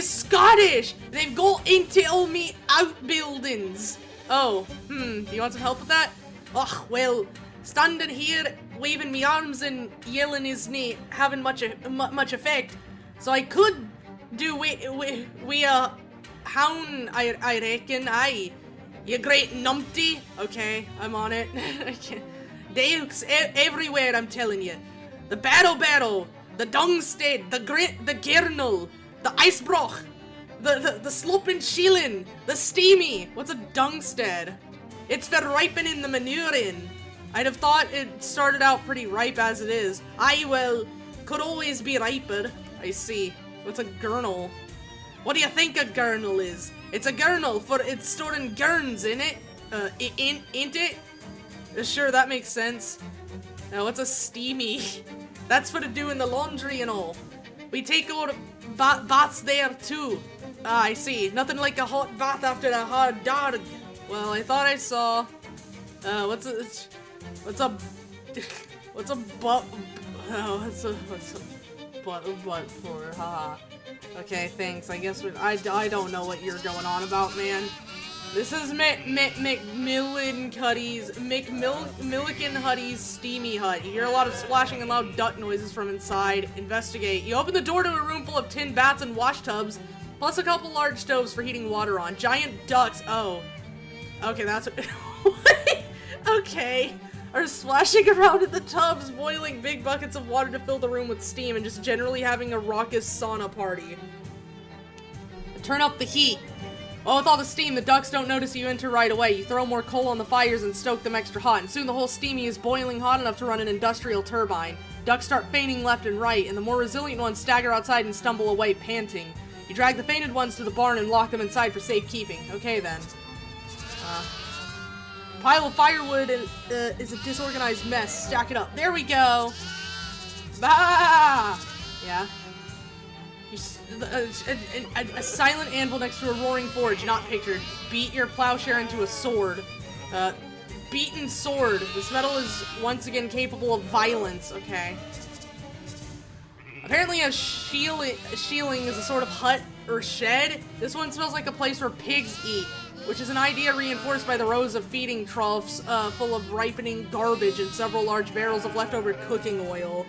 Speaker 1: Scottish! They've go into all me outbuildings. Oh, do you want some help with that? Oh, well, standing here, waving me arms and yelling isn't having much effect. So I could do we hound, I reckon. Aye, you great numpty. Okay, I'm on it. Dukes everywhere, I'm telling you. The barrow, the dungstead, the gernal, the icebroch, the sloping shieling, the steamy. What's a dungstead? It's for ripening the manure in. I'd have thought it started out pretty ripe as it is. Aye, well, could always be riper. I see. What's a gurnal? What do you think a gurnal is? It's a gurnal for it's storing gurns in it. Ain't it? Sure, that makes sense. Now, what's a steamy? That's for doing the laundry and all. We take our baths there too. Ah, I see. Nothing like a hot bath after a hard dog. Well, I thought I saw. What's a butt? Oh, what's a butt for? Haha. Okay, thanks. I guess I don't know what you're going on about, man. This is Milliken Huddy's steamy hut. You hear a lot of splashing and loud duck noises from inside. Investigate. You open the door to a room full of tin bats and wash tubs, plus a couple large stoves for heating water on. Giant ducks. Oh. Okay, that's what... Okay. Are splashing around in the tubs, boiling big buckets of water to fill the room with steam, and just generally having a raucous sauna party. Turn up the heat. Well, with all the steam, the ducks don't notice you enter right away. You throw more coal on the fires and stoke them extra hot, and soon the whole steamy is boiling hot enough to run an industrial turbine. Ducks start fainting left and right, and the more resilient ones stagger outside and stumble away, panting. You drag the fainted ones to the barn and lock them inside for safekeeping. Okay, then. Pile of firewood is a disorganized mess. Stack it up. There we go. Bah! Yeah. A silent anvil next to a roaring forge, not pictured. Beat your plowshare into a sword. Beaten sword. This metal is once again capable of violence. Okay. Apparently a shieling is a sort of hut or shed. This one smells like a place where pigs eat, which is an idea reinforced by the rows of feeding troughs full of ripening garbage and several large barrels of leftover cooking oil.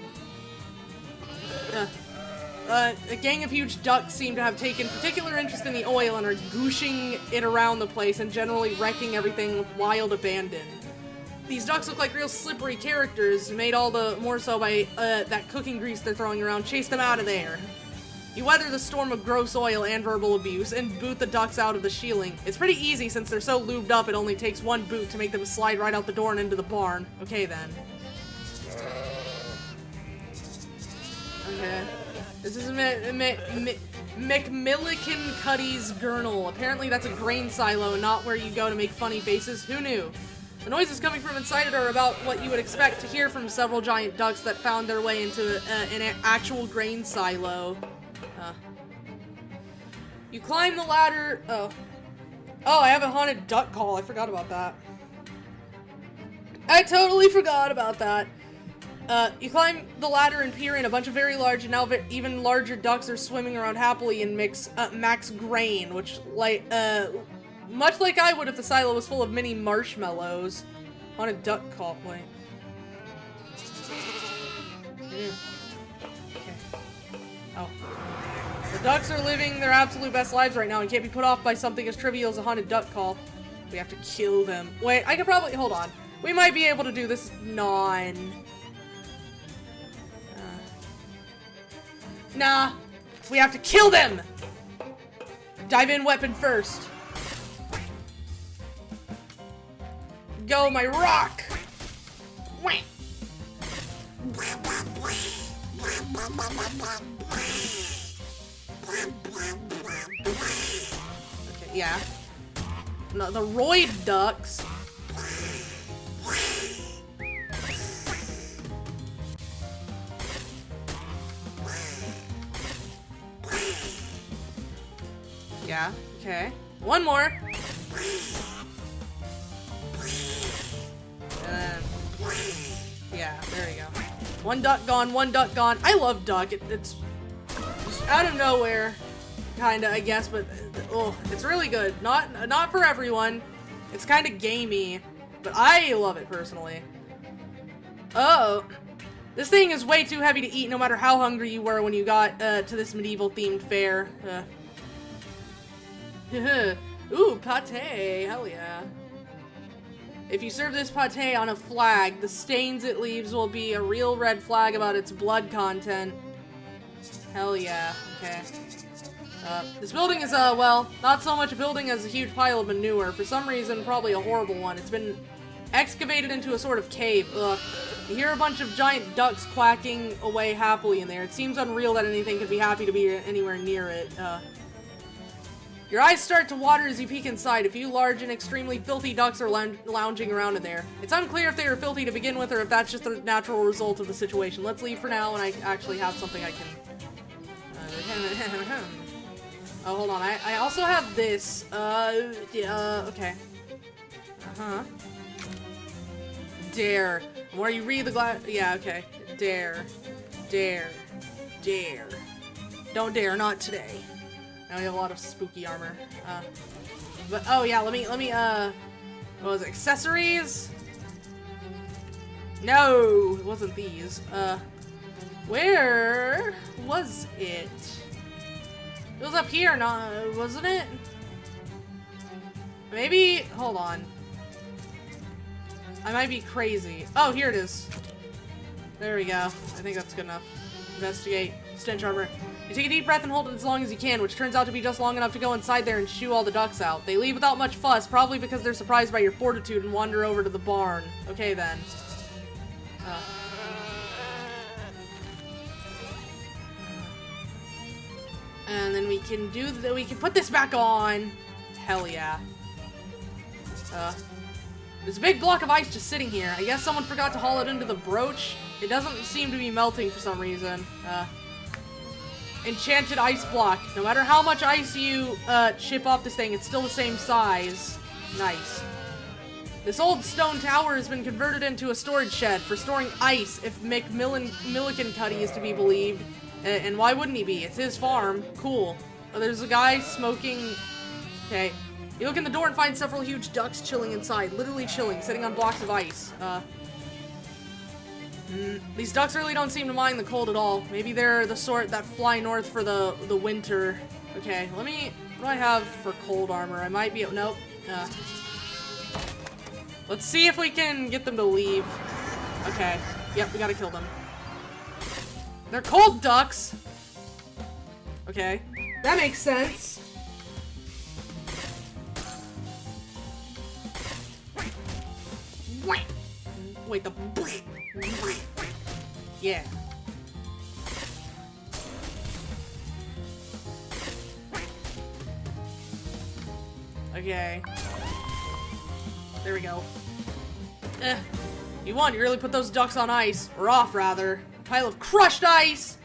Speaker 1: A gang of huge ducks seem to have taken particular interest in the oil and are gooshing it around the place and generally wrecking everything with wild abandon. These ducks look like real slippery characters, made all the more so by that cooking grease they're throwing around. Chase them out of there. You weather the storm of gross oil and verbal abuse and boot the ducks out of the shielding. It's pretty easy since they're so lubed up it only takes one boot to make them slide right out the door and into the barn. Okay then. Okay. This is McMillican-Cuddy's Gurnal. Apparently that's a grain silo and not where you go to make funny faces. Who knew? The noises coming from inside it are about what you would expect to hear from several giant ducks that found their way into an actual grain silo. You climb the ladder. Oh, I have a haunted duck call. I forgot about that. I totally forgot about that. You climb the ladder and peer in. A bunch of very large and now even larger ducks are swimming around happily in max grain, which, like, much like I would if the silo was full of mini marshmallows. Haunted duck call point. Okay. Oh. The ducks are living their absolute best lives right now and can't be put off by something as trivial as a haunted duck call. We have to kill them. Wait, I could probably, hold on. We might be able to do this nah. We have to kill them! Dive in weapon first. Go, my rock! Wham! Okay, yeah. No, the roid ducks. Yeah, okay. One more. Yeah, there we go. One duck gone, one duck gone. I love duck. It's just out of nowhere, kinda, I guess, but oh, it's really good. Not for everyone. It's kind of gamey, but I love it personally. Oh, this thing is way too heavy to eat, no matter how hungry you were when you got to this medieval-themed fair. Ooh, pate, hell yeah. If you serve this pate on a flag, the stains it leaves will be a real red flag about its blood content. Hell yeah, okay. This building is, well, not so much a building as a huge pile of manure. For some reason, probably a horrible one. It's been excavated into a sort of cave. Ugh. You hear a bunch of giant ducks quacking away happily in there. It seems unreal that anything could be happy to be anywhere near it. Your eyes start to water as you peek inside. A few large and extremely filthy ducks are lounging around in there. It's unclear if they are filthy to begin with or if that's just a natural result of the situation. Let's leave for now and I actually have something I can... oh, hold on. I also have this. Okay. Dare. Where you read the glass... Yeah, okay. Dare. Dare. Dare. Don't dare, not today. Now we have a lot of spooky armor. But, oh yeah, let me, what was it? Accessories? No, it wasn't these. Where was it? It was up here, wasn't it? Maybe, hold on. I might be crazy. Oh, here it is. There we go. I think that's good enough. Investigate. Stench armor. You take a deep breath and hold it as long as you can, which turns out to be just long enough to go inside there and shoo all the ducks out. They leave without much fuss, probably because they're surprised by your fortitude and wander over to the barn. Okay then. And then we can we can put this back on. Hell yeah. There's a big block of ice just sitting here. I guess someone forgot to haul it into the brooch. It doesn't seem to be melting for some reason. Enchanted ice block. No matter how much ice you chip off this thing, it's still the same size. Nice. This old stone tower has been converted into a storage shed for storing ice, if McMillican-Cuddy is to be believed. And why wouldn't he be? It's his farm. Cool. Oh, there's a guy smoking... Okay. You look in the door and find several huge ducks chilling inside. Literally chilling, sitting on blocks of ice. These ducks really don't seem to mind the cold at all. Maybe they're the sort that fly north for the winter. Okay, let me... What do I have for cold armor? I might be... Nope. Let's see if we can get them to leave. Okay. Yep, we gotta kill them. They're cold ducks! Okay. That makes sense. Wait, the... Yeah. Okay. There we go. You won. You really put those ducks on ice. Or off, rather. Pile of crushed ice!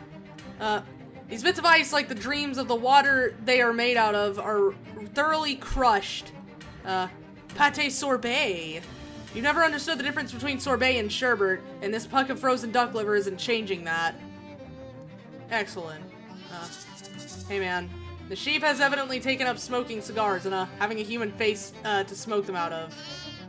Speaker 1: These bits of ice, like the dreams of the water they are made out of, are thoroughly crushed. Pate sorbet. You've never understood the difference between sorbet and sherbet, and this puck of frozen duck liver isn't changing that. Excellent. Hey man. The sheep has evidently taken up smoking cigars and having a human face to smoke them out of.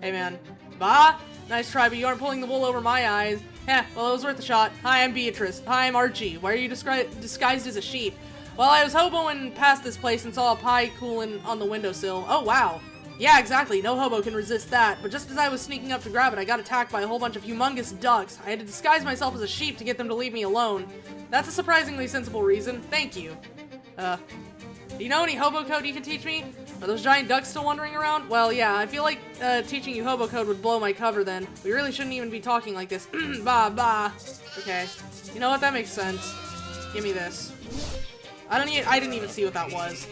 Speaker 1: Hey man. Bah! Nice try, but you aren't pulling the wool over my eyes. Heh, well it was worth a shot. Hi, I'm Beatrice. Hi, I'm Archie. Why are you disguised as a sheep? Well, I was hoboing past this place and saw a pie cooling on the windowsill. Oh, wow. Yeah, exactly. No hobo can resist that. But just as I was sneaking up to grab it, I got attacked by a whole bunch of humongous ducks. I had to disguise myself as a sheep to get them to leave me alone. That's a surprisingly sensible reason. Thank you. Do you know any hobo code you can teach me? Are those giant ducks still wandering around? Well, yeah, I feel like teaching you hobo code would blow my cover then. We really shouldn't even be talking like this. Bah. Okay. You know what? That makes sense. Give me this. I didn't even see what that was.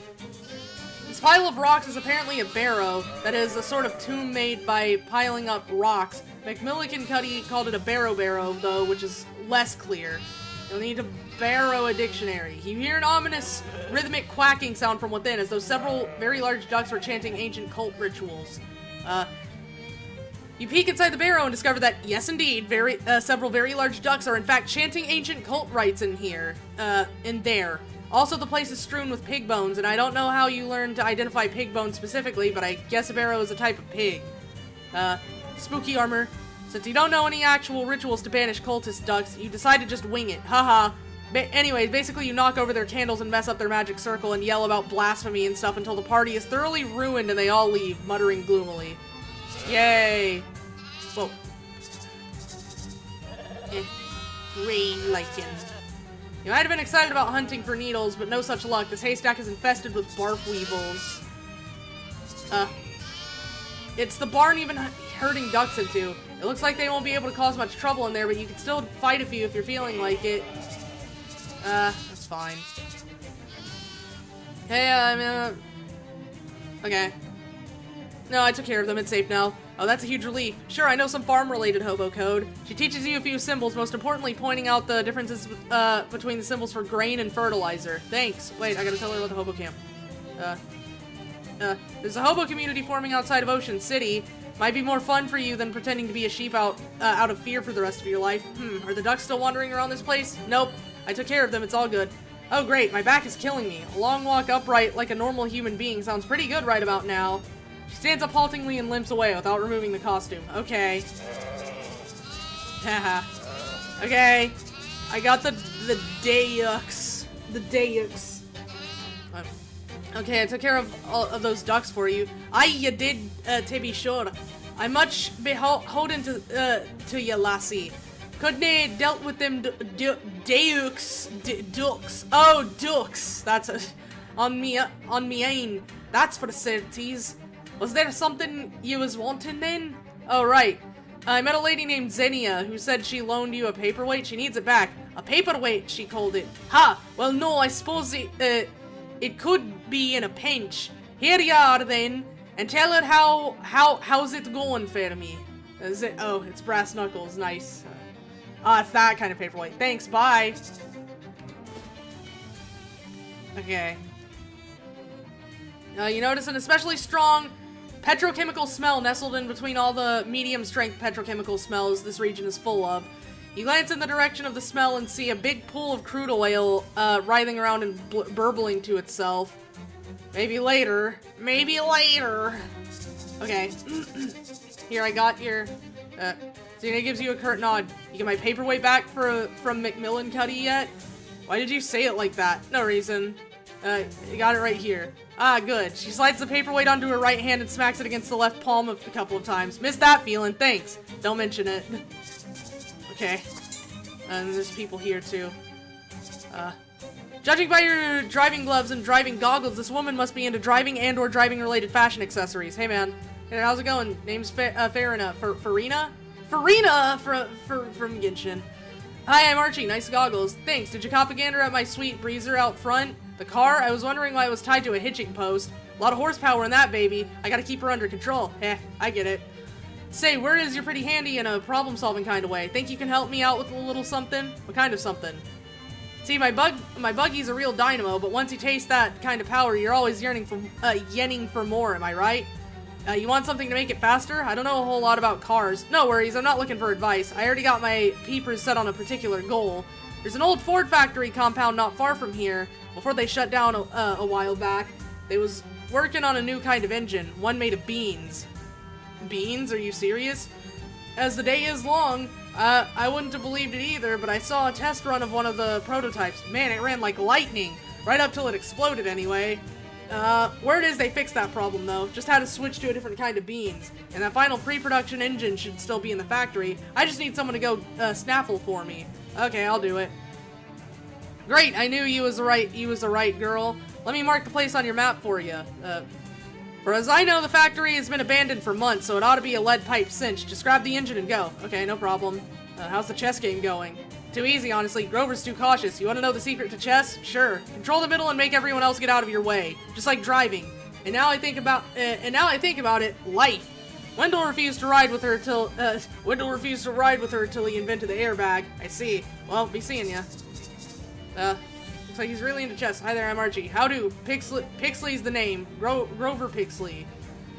Speaker 1: This pile of rocks is apparently a barrow. That is a sort of tomb made by piling up rocks. McMillicuddy called it a barrow, though, which is less clear. You'll need to barrow a dictionary. You hear an ominous, rhythmic quacking sound from within, as though several very large ducks were chanting ancient cult rituals. You peek inside the barrow and discover that, yes indeed, several very large ducks are in fact chanting ancient cult rites in here, in there. Also, the place is strewn with pig bones, and I don't know how you learned to identify pig bones specifically, but I guess a barrow is a type of pig. Spooky armor. Since you don't know any actual rituals to banish cultist ducks, you decide to just wing it. Haha. Anyways, basically you knock over their candles and mess up their magic circle and yell about blasphemy and stuff until the party is thoroughly ruined and they all leave, muttering gloomily. Yay. Whoa. Green lichen. You might have been excited about hunting for needles, but no such luck. This haystack is infested with barf weevils. It's the barn even herding ducks into. It looks like they won't be able to cause much trouble in there, but you can still fight a few if you're feeling like it. That's fine. Hey, okay. No, I took care of them. It's safe now. Oh, that's a huge relief. Sure, I know some farm-related hobo code. She teaches you a few symbols, most importantly pointing out the differences between the symbols for grain and fertilizer. Thanks. Wait, I gotta tell her about the hobo camp. There's a hobo community forming outside of Ocean City. Might be more fun for you than pretending to be a sheep out of fear for the rest of your life. Are the ducks still wandering around this place? Nope. I took care of them. It's all good. Oh, great. My back is killing me. A long walk upright like a normal human being sounds pretty good right about now. She stands up haltingly and limps away without removing the costume. Okay. Haha. Okay. I got the Dayux. The Dayux. Okay, I took care of all of those ducks for you. Aye, you did, to be sure. I'm much beholden to you, lassie. Couldn't they dealt with them ducks? Oh, ducks. That's on me ain. That's for the certies. Was there something you was wanting then? Oh, right. I met a lady named Xenia who said she loaned you a paperweight. She needs it back. A paperweight, she called it. Ha! Well, no, I suppose it could be in a pinch. Here you are then, and tell her how's it going for me. Is it? Oh, it's brass knuckles. Nice. It's that kind of paperweight. Thanks. Bye. Okay. You notice an especially strong petrochemical smell nestled in between all the medium-strength petrochemical smells this region is full of. You glance in the direction of the smell and see a big pool of crude oil writhing around and burbling to itself. Maybe later. Maybe later. Okay. Here, I got your... Xenia gives you a curt nod. You get my paperweight back from McMillicuddy yet? Why did you say it like that? No reason. You got it right here. Ah, good. She slides the paperweight onto her right hand and smacks it against the left palm a couple of times. Missed that feeling. Thanks. Don't mention it. Okay. And there's people here, too. Judging by your driving gloves and driving goggles, this woman must be into driving and or driving-related fashion accessories. Hey, man. Hey, how's it going? Name's Farina. Farina? Farina from Genshin. Hi, I'm Archie. Nice goggles. Thanks. Did you cop a gander at my sweet breezer out front? The car? I was wondering why it was tied to a hitching post. A lot of horsepower in that baby. I gotta keep her under control. I get it. Say, where is your pretty handy in a problem-solving kind of way? Think you can help me out with a little something? What kind of something? See, my buggy's a real dynamo, but once you taste that kind of power, you're always yearning for more, am I right? You want something to make it faster? I don't know a whole lot about cars. No worries, I'm not looking for advice. I already got my peepers set on a particular goal. There's an old Ford factory compound not far from here. Before they shut down a while back, they was working on a new kind of engine, one made of beans. Beans? Are you serious? As the day is long, I wouldn't have believed it either, but I saw a test run of one of the prototypes. Man, it ran like lightning. Right up till it exploded anyway. Word is they fixed that problem though. Just had to switch to a different kind of beans. And that final pre-production engine should still be in the factory. I just need someone to go snaffle for me. Okay, I'll do it. Great, I knew you was the right girl. Let me mark the place on your map for you. For as I know, the factory has been abandoned for months, so it ought to be a lead pipe cinch. Just grab the engine and go. Okay, no problem. How's the chess game going? Too easy, honestly. Grover's too cautious. You want to know the secret to chess? Sure. Control the middle and make everyone else get out of your way. Just like driving. And now I think about it, life. Wendell refused to ride with her till he invented the airbag. I see. Well, be seeing ya. Looks like he's really into chess. Hi there, I'm Archie. How do? Pixley's the name. Grover Pixley.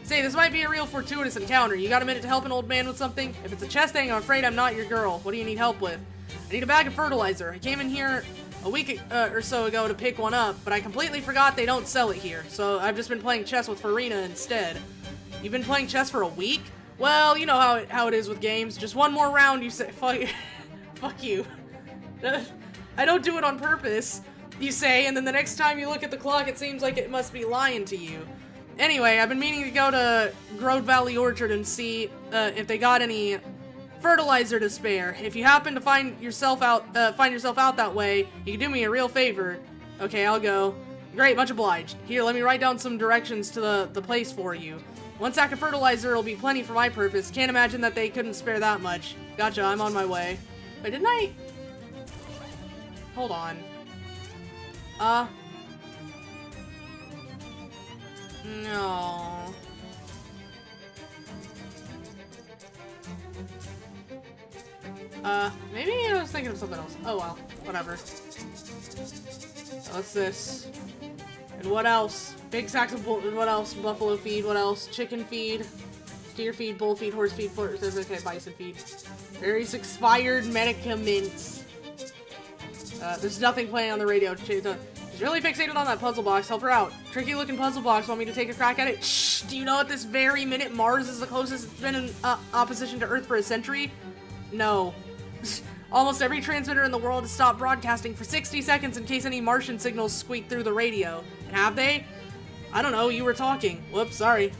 Speaker 1: Say, this might be a real fortuitous encounter. You got a minute to help an old man with something? If it's a chess thing, I'm afraid I'm not your girl. What do you need help with? I need a bag of fertilizer. I came in here a week or so ago to pick one up, but I completely forgot they don't sell it here. So I've just been playing chess with Farina instead. You've been playing chess for a week? Well, you know how it is with games. Just one more round, you say, fuck you. I don't do it on purpose, you say, and then the next time you look at the clock, it seems like it must be lying to you. Anyway, I've been meaning to go to Grode Valley Orchard and see if they got any fertilizer to spare. If you happen to find yourself out that way, you can do me a real favor. Okay, I'll go. Great, much obliged. Here, let me write down some directions to the place for you. One sack of fertilizer will be plenty for my purpose. Can't imagine that they couldn't spare that much. Gotcha, I'm on my way. Wait, didn't I? Hold on. No. Maybe I was thinking of something else. Oh well, whatever. What's this? And what else? Big sacks of what else? Buffalo feed, what else? Chicken feed, steer feed, bull feed, horse feed, okay, bison feed. Various expired medicaments. There's nothing playing on the radio. She's really fixated on that puzzle box. Help her out. Tricky looking puzzle box. Want me to take a crack at it? Shh! Do you know at this very minute Mars is the closest it's been in opposition to Earth for a century? No. Almost every transmitter in the world has stopped broadcasting for 60 seconds in case any Martian signals squeak through the radio. And have they? I don't know, you were talking. Whoops, sorry.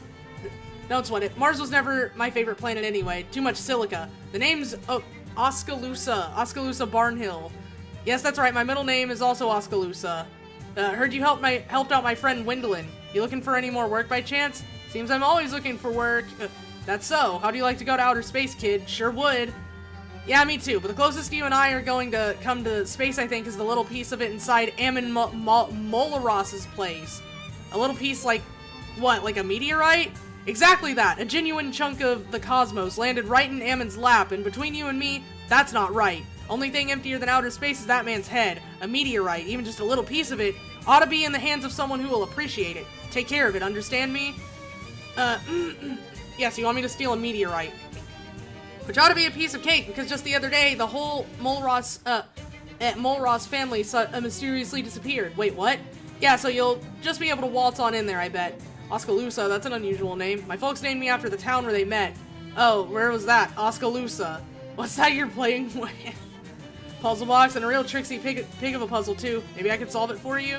Speaker 1: Don't sweat it. Mars was never my favorite planet anyway. Too much silica. The name's Oskaloosa. Oskaloosa Barnhill. Yes, that's right, my middle name is also Oskaloosa. Heard you helped out my friend Wendolyn. You looking for any more work by chance? Seems I'm always looking for work. That's so. How do you like to go to outer space, kid? Sure would. Yeah, me too, but the closest you and I are going to come to space, I think, is the little piece of it inside Ammon Molaros's place. A little piece like, what, like a meteorite? Exactly that. A genuine chunk of the cosmos landed right in Ammon's lap, and between you and me, that's not right. Only thing emptier than outer space is that man's head. A meteorite, even just a little piece of it, ought to be in the hands of someone who will appreciate it. Take care of it, understand me? Yes, you want me to steal a meteorite. Which ought to be a piece of cake, because just the other day, the whole Molros family mysteriously disappeared. Wait, what? Yeah, so you'll just be able to waltz on in there, I bet. Oskaloosa, that's an unusual name. My folks named me after the town where they met. Oh, where was that? Oskaloosa. What's that you're playing with? Puzzle box, and a real tricksy pig of a puzzle, too. Maybe I could solve it for you?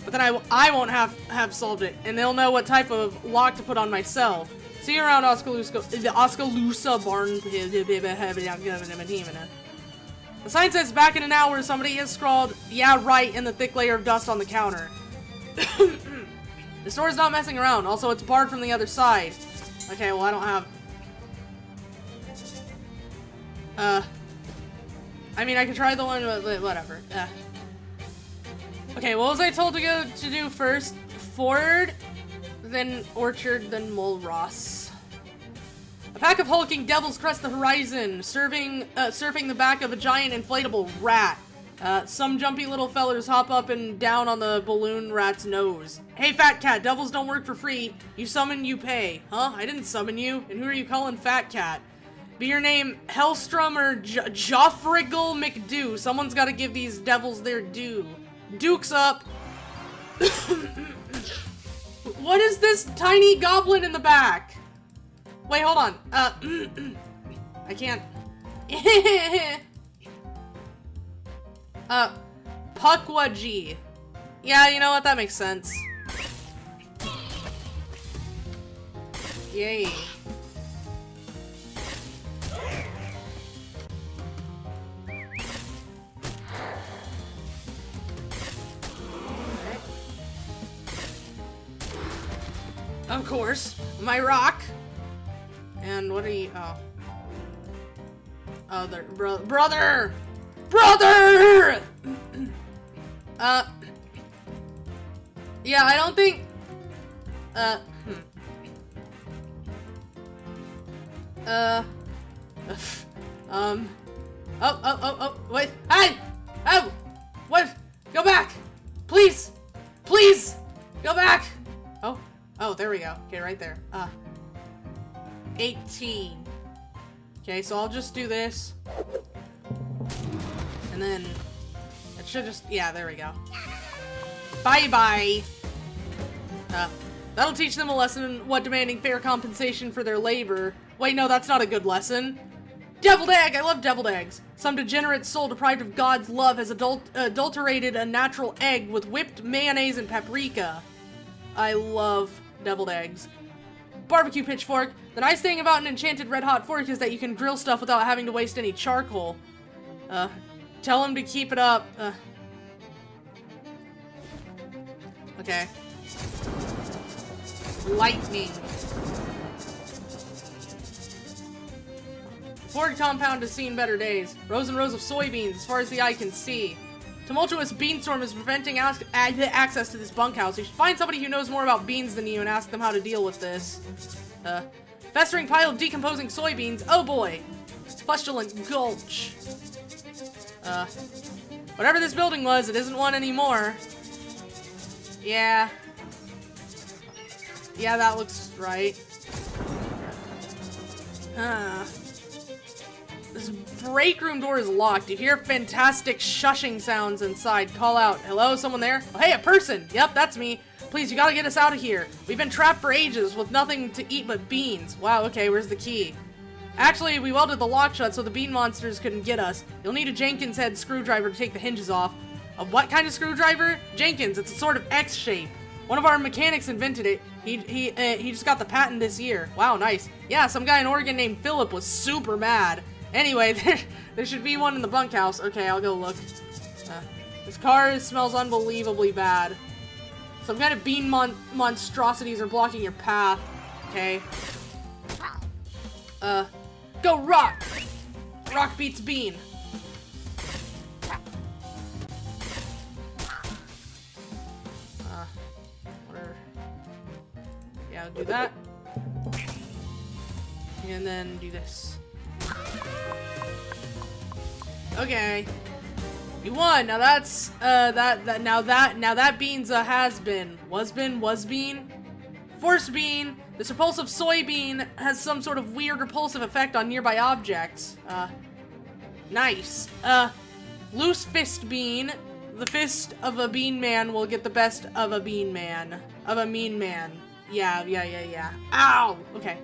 Speaker 1: But then I won't have solved it, and they'll know what type of lock to put on myself. See you around Oskaloosa barn. The sign says back in an hour, somebody has scrawled, yeah, right, in the thick layer of dust on the counter. The store's not messing around. Also, it's barred from the other side. Okay, well, I don't have... I mean, I could try the one, but whatever. Okay, what was I told to go to do first? Ford, then Orchard, then Mulross. A pack of hulking devils crest the horizon, surfing the back of a giant inflatable rat. Some jumpy little fellers hop up and down on the balloon rat's nose. Hey, fat cat, devils don't work for free. You summon, you pay. Huh? I didn't summon you. And who are you calling fat cat? Be your name Hellstrom or Joffriggle McDo. Someone's got to give these devils their due. Duke's up. What is this tiny goblin in the back? Wait, hold on. I can't. Puckwaji. Yeah, you know what? That makes sense. Yay. Of course, my rock. And what are you? Oh. Oh, there, brother! Brother! Yeah, I don't think... Oh, wait. Hey! Oh! What? Go back! Please! Please! Go back! Oh, there we go. Okay, right there. 18. Okay, so I'll just do this. And then it should just, yeah, there we go. Bye-bye. That'll teach them a lesson in what demanding fair compensation for their labor. Wait, no, that's not a good lesson. Deviled egg! I love deviled eggs. Some degenerate soul deprived of God's love has adulterated a natural egg with whipped mayonnaise and paprika. I love deviled eggs. Barbecue pitchfork. The nice thing about an enchanted red hot fork is that you can grill stuff without having to waste any charcoal. Tell him to keep it up. Okay. Lightning. Fork compound has seen better days. Rows and rows of soybeans as far as the eye can see. Tumultuous beanstorm is preventing access to this bunkhouse. You should find somebody who knows more about beans than you and ask them how to deal with this. Festering pile of decomposing soybeans. Oh boy. Fustulent gulch. Whatever this building was, it isn't one anymore. Yeah. Yeah, that looks right. This break room door is locked. You hear fantastic shushing sounds inside. Call out. Hello, someone there? Oh, hey, a person. Yep, that's me. Please, you gotta get us out of here. We've been trapped for ages with nothing to eat but beans. Wow, okay, where's the key? Actually, we welded the lock shut so the bean monsters couldn't get us. You'll need a Jenkins head screwdriver to take the hinges off. A what kind of screwdriver? Jenkins, it's a sort of X shape. One of our mechanics invented it. He just got the patent this year. Wow, nice. Yeah, some guy in Oregon named Philip was super mad. Anyway, there should be one in the bunkhouse. Okay, I'll go look. This car smells unbelievably bad. Some kind of bean monstrosities are blocking your path. Okay. Go rock! Rock beats bean. Whatever. Yeah, I'll do that. And then do this. Okay. You won. Now that's now that bean's a has-been. Was bean. Force bean. This repulsive soybean has some sort of weird repulsive effect on nearby objects. Nice. Loose fist bean. The fist of a bean man will get the best of a bean man. Of a mean man. Yeah. Ow! Okay.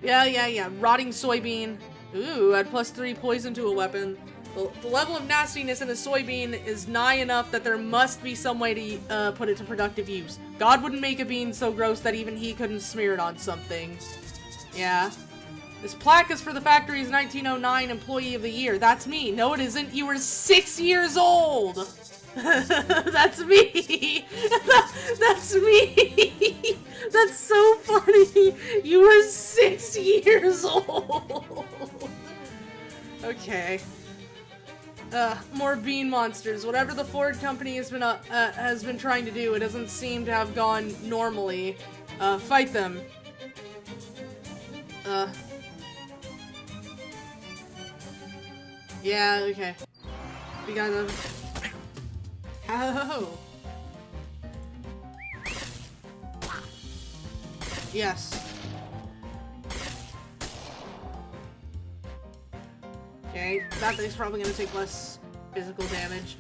Speaker 1: Yeah. Rotting soybean. Ooh, add +3 poison to a weapon. The level of nastiness in a soybean is nigh enough that there must be some way to put it to productive use. God wouldn't make a bean so gross that even he couldn't smear it on something. Yeah. This plaque is for the factory's 1909 Employee of the Year. That's me. No, it isn't. You were 6 years old. That's me. That's me. That's so funny. You were 6 years old. Okay. More bean monsters. Whatever the Ford company has been trying to do, it doesn't seem to have gone normally. Fight them. Yeah, okay. We got them. Oh. Yes. Okay, that thing's probably gonna take less physical damage.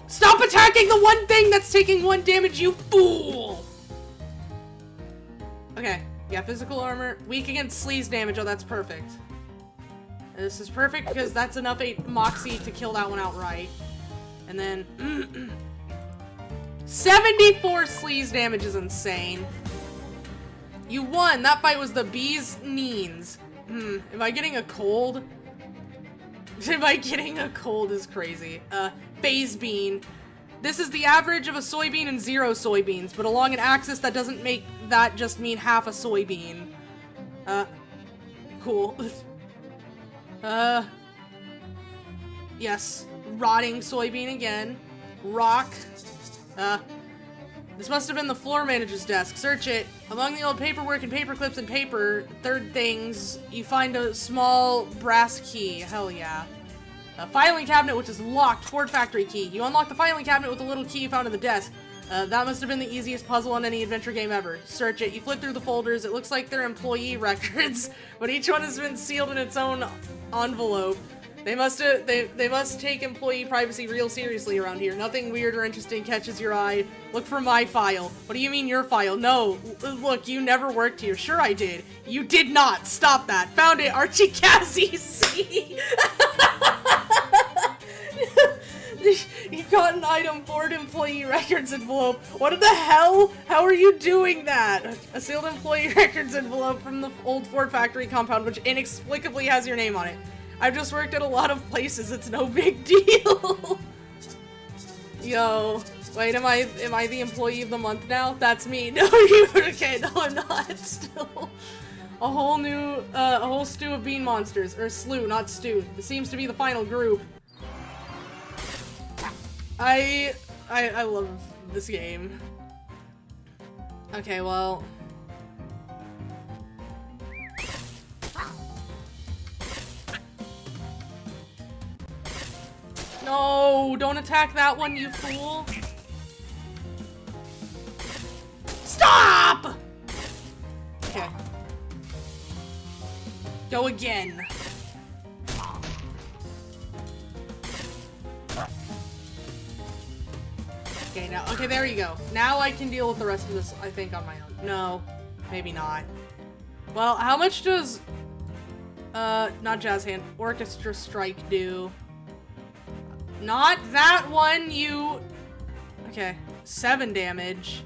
Speaker 1: Stop attacking the one thing that's taking 1 damage, you fool! Okay, yeah, physical armor. Weak against sleaze damage. Oh, that's perfect. And this is perfect because that's enough moxie to kill that one outright. And then 74 sleaze damage is insane. You won. That fight was the bee's knees. Am I getting a cold? Am I getting a cold is crazy. Phase bean. This is the average of a soybean and 0 soybeans, but along an axis that doesn't make that just mean half a soybean. Cool. Yes. Rotting soybean again. Rock. This must have been the floor manager's desk. Search it. Among the old paperwork and paper clips and paper, third things, you find a small brass key. Hell yeah. A filing cabinet which is locked. Ford factory key. You unlock the filing cabinet with the little key you found on the desk. That must have been the easiest puzzle in any adventure game ever. Search it. You flip through the folders. It looks like they're employee records, but each one has been sealed in its own envelope. They must take employee privacy real seriously around here. Nothing weird or interesting catches your eye. Look for my file. What do you mean your file? No, look, you never worked here. Sure I did. You did not. Stop that. Found it. Archie Cassie. See? You got an item, Ford employee records envelope. What the hell? How are you doing that? A sealed employee records envelope from the old Ford factory compound, which inexplicably has your name on it. I've just worked at a lot of places. It's no big deal. Yo, wait, am I the employee of the month now? That's me. No, you okay? No, I'm not. Still, a whole stew of bean monsters, or slew, not stew. It seems to be the final group. I love this game. Okay, well. No, don't attack that one, you fool. Stop! Okay. Go again. Okay, now, okay, there you go. Now I can deal with the rest of this, I think, on my own. No, maybe not. Well, how much does, not jazz hand, orchestra strike do? Not that one, you... Okay, 7 damage.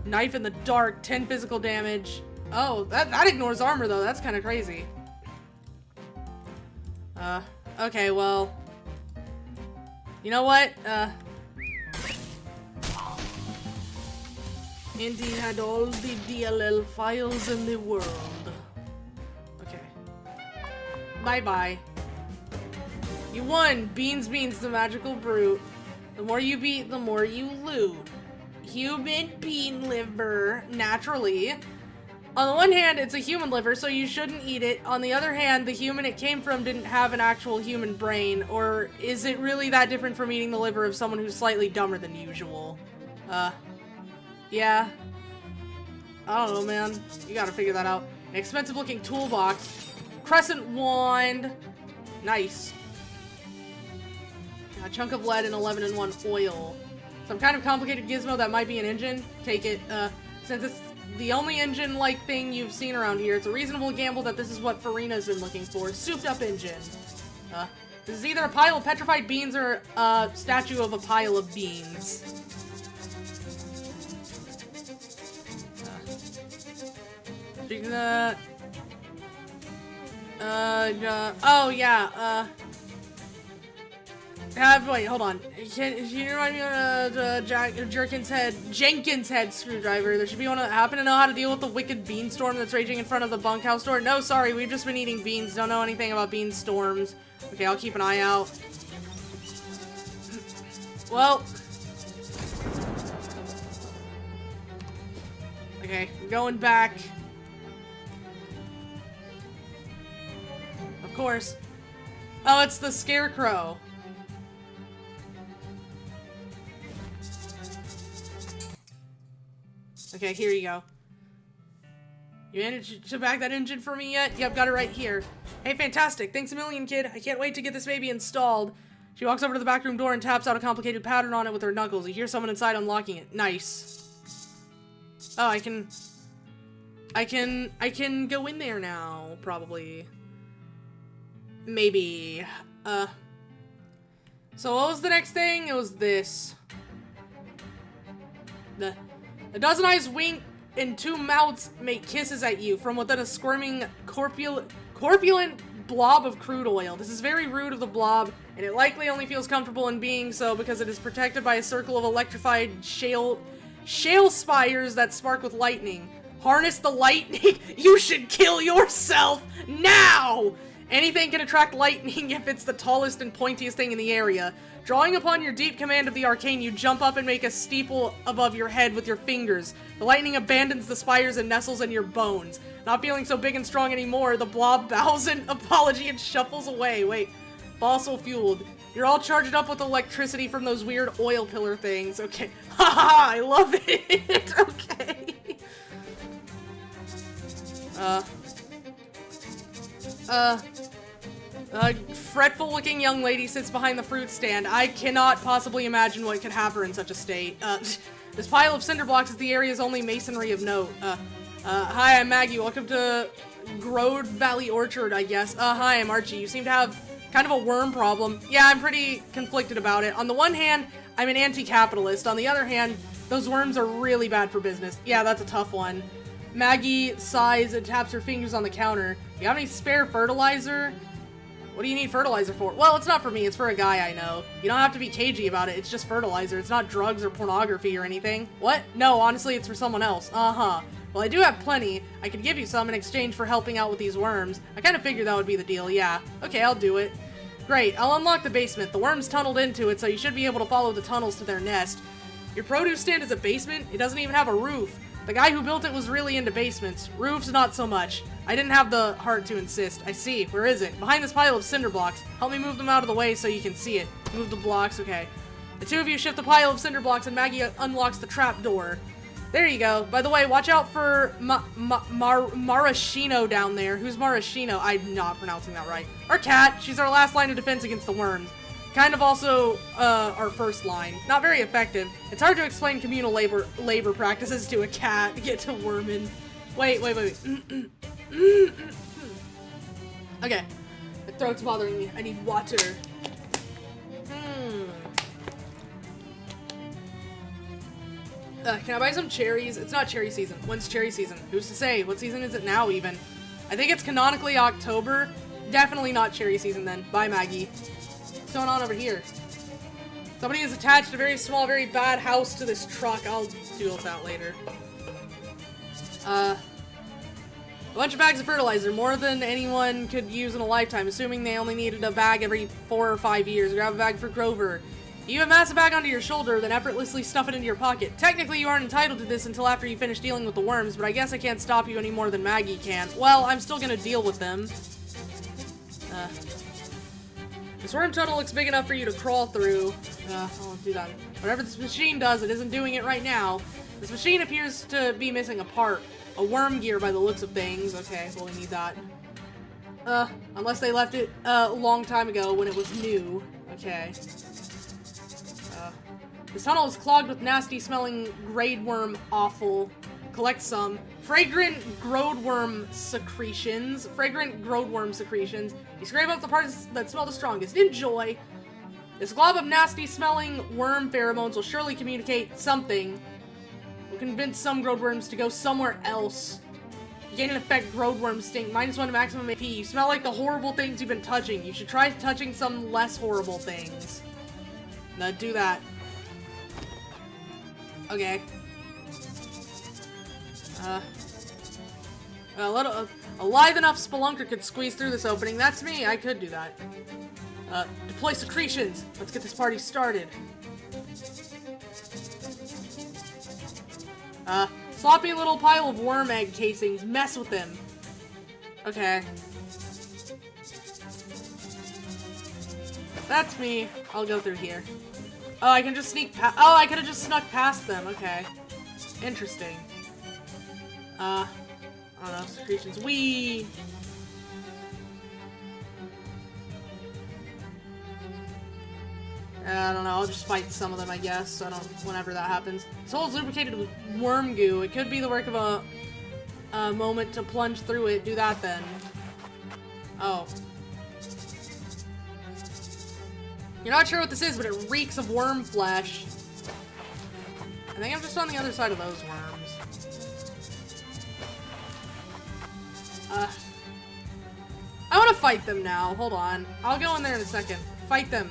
Speaker 1: Knife in the dark, 10 physical damage. Oh, that ignores armor, though. That's kind of crazy. Okay, well... You know what? Indy had all the DLL files in the world. Okay. Bye-bye. You won! Beans, the magical brute. The more you beat, the more you loot. Human bean liver. Naturally. On the one hand, it's a human liver, so you shouldn't eat it. On the other hand, the human it came from didn't have an actual human brain. Or is it really that different from eating the liver of someone who's slightly dumber than usual? Yeah. I don't know, man. You gotta figure that out. An expensive looking toolbox. Crescent wand. Nice. A chunk of lead and 11-in-1 oil. Some kind of complicated gizmo that might be an engine. Take it. Since it's the only engine-like thing you've seen around here, it's a reasonable gamble that this is what Farina's been looking for. Souped-up engine. This is either a pile of petrified beans or a statue of a pile of beans. Oh, yeah, wait, hold on. Can you remind me on Jenkins head screwdriver? There should be one that happen to know how to deal with the wicked bean storm that's raging in front of the bunkhouse door. No, sorry, we've just been eating beans. Don't know anything about bean storms. Okay, I'll keep an eye out. Well. Okay, I'm going back. Of course. Oh, it's the scarecrow. Okay, here you go. You managed to back that engine for me yet? Yep, got it right here. Hey, fantastic. Thanks a million, kid. I can't wait to get this baby installed. She walks over to the back room door and taps out a complicated pattern on it with her knuckles. You hear someone inside unlocking it. Nice. Oh, I can go in there now, probably. Maybe. So what was the next thing? It was this. A dozen eyes wink and two mouths make kisses at you from within a squirming, corpulent blob of crude oil. This is very rude of the blob, and it likely only feels comfortable in being so because it is protected by a circle of electrified shale spires that spark with lightning. Harness the lightning. You should kill yourself now! Anything can attract lightning if it's the tallest and pointiest thing in the area. Drawing upon your deep command of the arcane, you jump up and make a steeple above your head with your fingers. The lightning abandons the spires and nestles in your bones. Not feeling so big and strong anymore, the blob bows in apology and shuffles away. Wait, fossil fueled. You're all charged up with electricity from those weird oil pillar things. Okay. Haha, I love it. Okay. A fretful-looking young lady sits behind the fruit stand. I cannot possibly imagine what could have her in such a state. This pile of cinder blocks is the area's only masonry of note. Hi, I'm Maggie. Welcome to Grode Valley Orchard, I guess. Hi, I'm Archie. You seem to have kind of a worm problem. Yeah, I'm pretty conflicted about it. On the one hand, I'm an anti-capitalist. On the other hand, those worms are really bad for business. Yeah, that's a tough one. Maggie sighs and taps her fingers on the counter. You have any spare fertilizer? What do you need fertilizer for? Well, it's not for me, it's for a guy I know. You don't have to be cagey about it, it's just fertilizer. It's not drugs or pornography or anything. What? No, honestly, it's for someone else. Uh-huh. Well, I do have plenty. I could give you some in exchange for helping out with these worms. I kind of figured that would be the deal, yeah. Okay, I'll do it. Great, I'll unlock the basement. The worms tunneled into it, so you should be able to follow the tunnels to their nest. Your produce stand is a basement? It doesn't even have a roof. The guy who built it was really into basements. Roofs, not so much. I didn't have the heart to insist. I see. Where is it? Behind this pile of cinder blocks. Help me move them out of the way so you can see it. Move the blocks. Okay. The two of you shift the pile of cinder blocks and Maggie unlocks the trap door. There you go. By the way, watch out for Maraschino down there. Who's Maraschino? I'm not pronouncing that right. Our cat. She's our last line of defense against the worms. Kind of also our first line. Not very effective. It's hard to explain communal labor practices to a cat. Get to worming. Wait. Okay. My throat's bothering me. I need water. Can I buy some cherries? It's not cherry season. When's cherry season? Who's to say? What season is it now, even? I think it's canonically October. Definitely not cherry season, then. Bye, Maggie. What's going on over here? Somebody has attached a very small, very bad house to this truck. I'll deal with that later. A bunch of bags of fertilizer. More than anyone could use in a lifetime, assuming they only needed a bag every 4 or 5 years. Grab a bag for Grover. You have a massive bag onto your shoulder, then effortlessly stuff it into your pocket. Technically, you aren't entitled to this until after you finish dealing with the worms, but I guess I can't stop you any more than Maggie can. Well, I'm still gonna deal with them. This worm tunnel looks big enough for you to crawl through. I won't do that. Whatever this machine does, it isn't doing it right now. This machine appears to be missing a part. A worm gear by the looks of things. Okay, well, we need that. Unless they left it a long time ago when it was new. Okay. This tunnel is clogged with nasty-smelling grade worm offal. Collect some. Fragrant grode worm secretions. You scrape up the parts that smell the strongest. Enjoy! This glob of nasty-smelling worm pheromones will surely communicate something. Will convince some grode worms to go somewhere else. Gain an effect, Groadworm Stink, -1 to maximum AP. You smell like the horrible things you've been touching. You should try touching some less horrible things. Now do that. Okay. A lithe enough spelunker could squeeze through this opening. That's me, I could do that. Deploy secretions. Let's get this party started. Sloppy little pile of worm egg casings. Mess with them. Okay. That's me. I'll go through here. Oh, I can just sneak past. Oh, I could have just snuck past them. Okay. Interesting. I don't know. Secretions. Wee! I don't know, I'll just fight some of them, I guess. Whenever that happens. This hole's lubricated with worm goo. It could be the work of a moment to plunge through it. Do that then. Oh. You're not sure what this is, but it reeks of worm flesh. I think I'm just on the other side of those worms. I want to fight them now. Hold on. I'll go in there in a second. Fight them.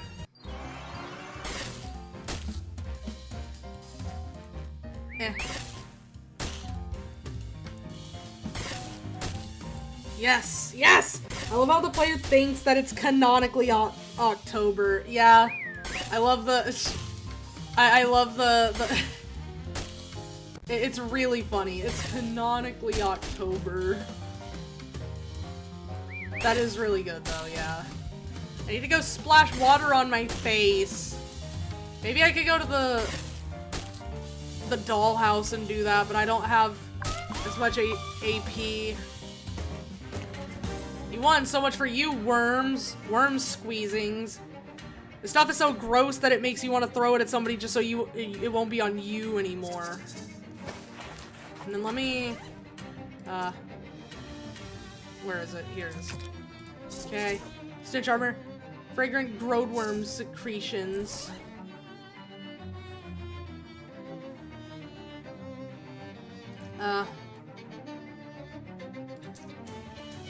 Speaker 1: Yes! Yes! I love how the player thinks that it's canonically October. Yeah. I love the... I love the... It's really funny. It's canonically October. That is really good though, yeah. I need to go splash water on my face. Maybe I could go to the dollhouse and do that, but I don't have as much AP. You won, so much for you, worms. Worm squeezings. This stuff is so gross that it makes you want to throw it at somebody just so it won't be on you anymore. And then let me... where is it? Here it is. Okay. Stitch armor. Fragrant Groadworm secretions.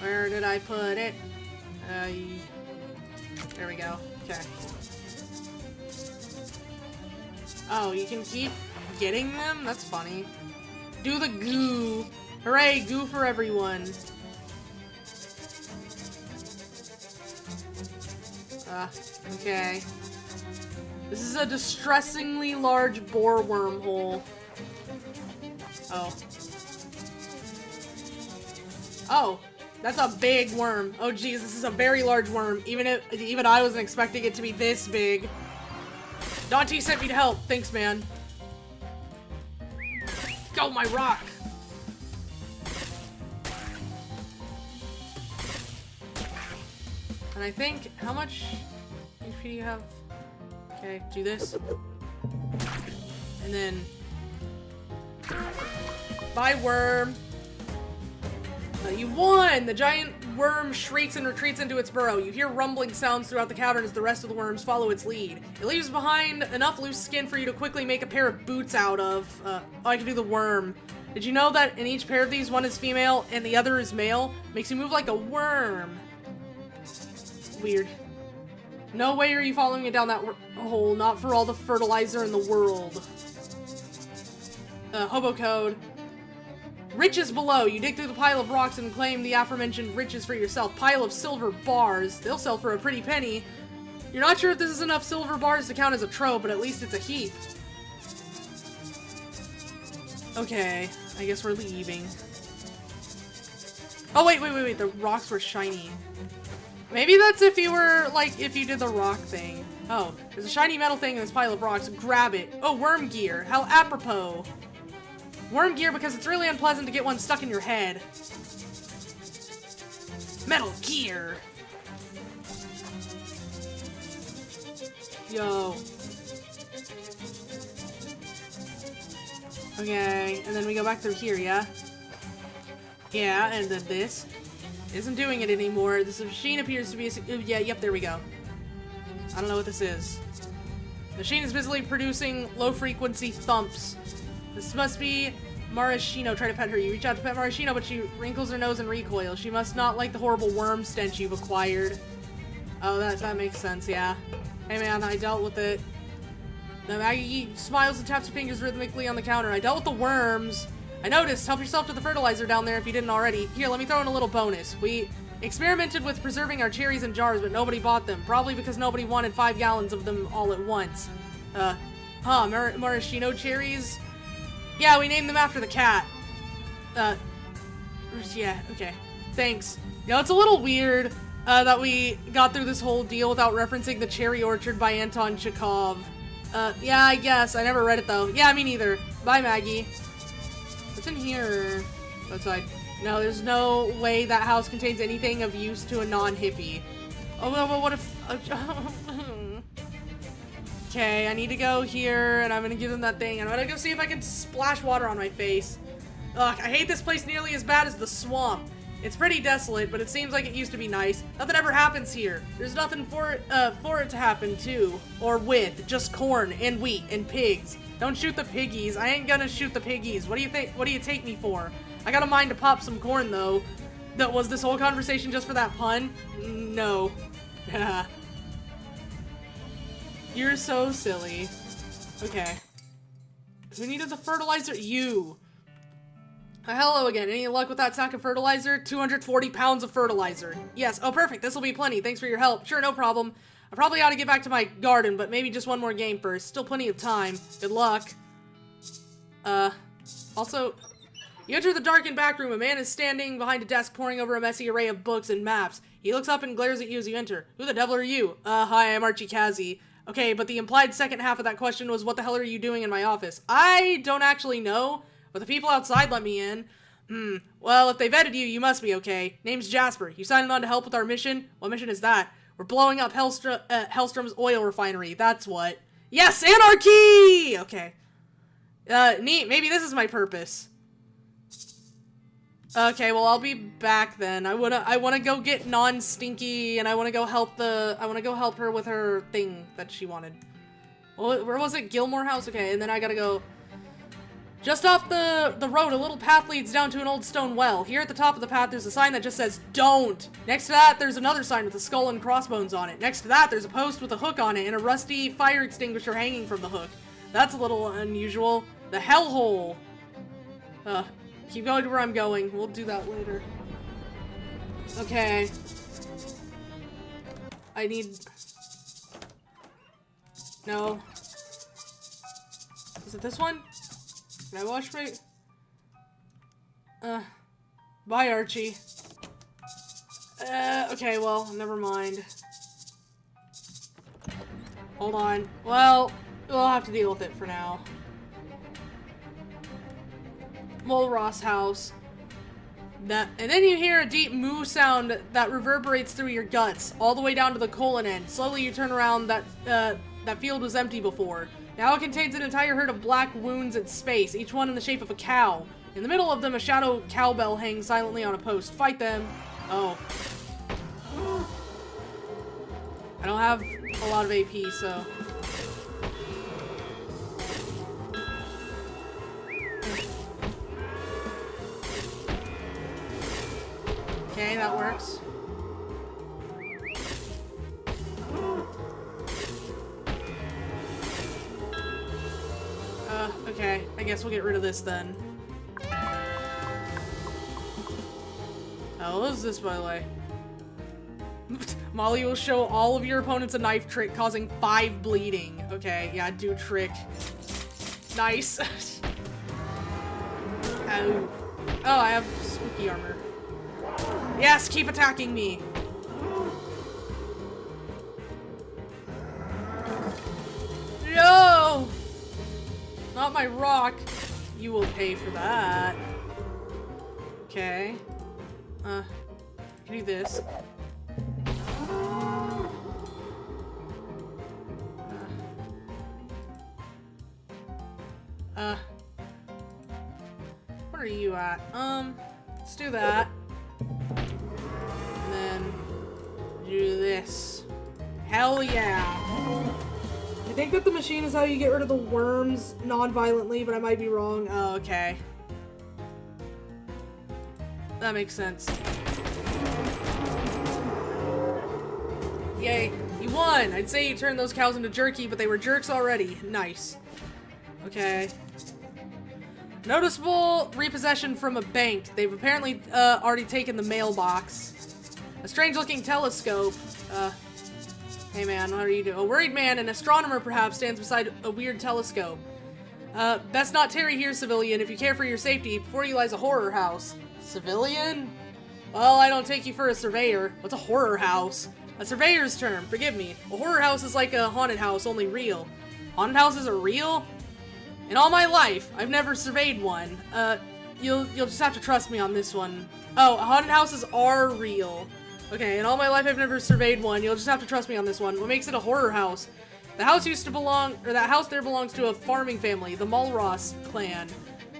Speaker 1: Where did I put it? There we go. Okay. Oh, you can keep getting them? That's funny. Do the goo. Hooray, goo for everyone. Okay. This is a distressingly large boar wormhole. Oh. Oh, that's a big worm. Oh geez, this is a very large worm. Even I wasn't expecting it to be this big. Dante sent me to help. Thanks, man. Go, my rock. And I think, how much HP do you have? Okay, do this. And then... Bye, worm. You won! The giant worm shrieks and retreats into its burrow. You hear rumbling sounds throughout the cavern as the rest of the worms follow its lead. It leaves behind enough loose skin for you to quickly make a pair of boots out of. Oh, I can do the worm. Did you know that in each pair of these, one is female and the other is male? Makes you move like a worm. Weird. No way are you following it down that hole, not for all the fertilizer in the world. Hobo code. Riches below. You dig through the pile of rocks and claim the aforementioned riches for yourself. Pile of silver bars. They'll sell for a pretty penny. You're not sure if this is enough silver bars to count as a trove, but at least it's a heap. Okay, I guess we're leaving. Oh, wait. The rocks were shiny. Maybe that's if you were, like, if you did the rock thing. Oh, there's a shiny metal thing in this pile of rocks. Grab it. Oh, worm gear. How apropos. Worm gear because it's really unpleasant to get one stuck in your head. Metal gear. Yo. Okay, and then we go back through here, yeah? Yeah, and then this isn't doing it anymore. This machine appears to be yep, there we go. I don't know what this is. The machine is busily producing low-frequency thumps. This must be Maraschino try to pet her. You reach out to pet Maraschino, but she wrinkles her nose and recoils. She must not like the horrible worm stench you've acquired. Oh, that makes sense, yeah. Hey man, I dealt with it. Now Maggie smiles and taps her fingers rhythmically on the counter. I dealt with the worms. I noticed. Help yourself to the fertilizer down there if you didn't already. Here, let me throw in a little bonus. We experimented with preserving our cherries in jars, but nobody bought them. Probably because nobody wanted 5 gallons of them all at once. Maraschino cherries? Yeah, we named them after the cat. Yeah, okay. Thanks. You know, it's a little weird that we got through this whole deal without referencing The Cherry Orchard by Anton Chekhov. Yeah, I guess. I never read it, though. Yeah, me neither. Bye, Maggie. What's in here? Outside. No, there's no way that house contains anything of use to a non-hippie. Oh, well, what if... Okay, I need to go here, and I'm gonna give them that thing. I'm gonna go see if I can splash water on my face. Ugh, I hate this place nearly as bad as the swamp. It's pretty desolate, but it seems like it used to be nice. Nothing ever happens here. There's nothing for it to happen to, or with. Just corn, and wheat, and pigs. Don't shoot the piggies. I ain't gonna shoot the piggies. What do you think? What do you take me for? I got a mind to pop some corn, though. Was this whole conversation just for that pun? No. You're so silly. Okay. Who needed the fertilizer? You. Hello again. Any luck with that sack of fertilizer? 240 pounds of fertilizer. Yes. Oh, perfect. This will be plenty. Thanks for your help. Sure, no problem. I probably ought to get back to my garden, but maybe just one more game first. Still plenty of time. Good luck. Also, you enter the darkened back room. A man is standing behind a desk poring over a messy array of books and maps. He looks up and glares at you as you enter. Who the devil are you? Hi, I'm Archie Kazi. Okay, but the implied second half of that question was, what the hell are you doing in my office? I don't actually know, but the people outside let me in. Well, if they vetted you, you must be okay. Name's Jasper. You signed on to help with our mission? What mission is that? We're blowing up Hellstrom's oil refinery, that's what. Yes, anarchy! Okay. Neat, maybe this is my purpose. Okay, well, I'll be back then. I wanna go get non-stinky, and I wanna go help her with her thing that she wanted. Well, where was it? Gilmore House? Okay, and then I gotta go... Just off the road, a little path leads down to an old stone well. Here at the top of the path, there's a sign that just says, "Don't!" Next to that, there's another sign with a skull and crossbones on it. Next to that, there's a post with a hook on it and a rusty fire extinguisher hanging from the hook. That's a little unusual. The hellhole! Keep going to where I'm going. We'll do that later. Okay. I need... No. Is it this one? Can I wash my... Bye, Archie. Okay, well, never mind. Hold on. Well, we'll have to deal with it for now. Mole Ross house. And then you hear a deep moo sound that reverberates through your guts, all the way down to the colon end. Slowly you turn around, that field was empty before. Now it contains an entire herd of black wounds in space, each one in the shape of a cow. In the middle of them, a shadow cowbell hangs silently on a post. Fight them. Oh. I don't have a lot of AP, so... Okay, that works. Okay. I guess we'll get rid of this then. Oh, what is this, by the way? Molly will show all of your opponents a knife trick, causing 5 bleeding. Okay, yeah, do trick. Nice. Oh. Oh, I have spooky armor. Yes, keep attacking me. No! Not my rock. You will pay for that. Okay. Do this. What are you at? Let's do that. And then do this. Hell yeah. I think that the machine is how you get rid of the worms non-violently, but I might be wrong. Oh, okay. that makes sense. Yay, you won! I'd say you turned those cows into jerky, but they were jerks already. Nice. Okay. Noticeable repossession from a bank. They've apparently already taken the mailbox. A strange-looking telescope. Hey man, what are you doing? A worried man, an astronomer perhaps, stands beside a weird telescope. Best not tarry here, civilian. If you care for your safety, before you lies a horror house. Civilian? Well, I don't take you for a surveyor. What's a horror house? A surveyor's term, forgive me. A horror house is like a haunted house, only real. Haunted houses are real? In all my life, I've never surveyed one. You'll just have to trust me on this one. Oh, haunted houses are real. Okay, in all my life I've never surveyed one. You'll just have to trust me on this one. What makes it a horror house? The house used to belong, or that house there belongs to a farming family, the Molross clan.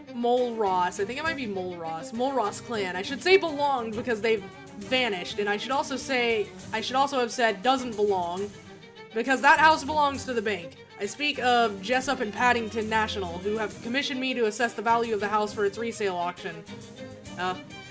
Speaker 1: Molross, I think it might be Molross. Molross clan. I should say belonged because they've vanished, and I should also have said doesn't belong, because that house belongs to the bank. I speak of Jessup and Paddington National, who have commissioned me to assess the value of the house for its resale auction.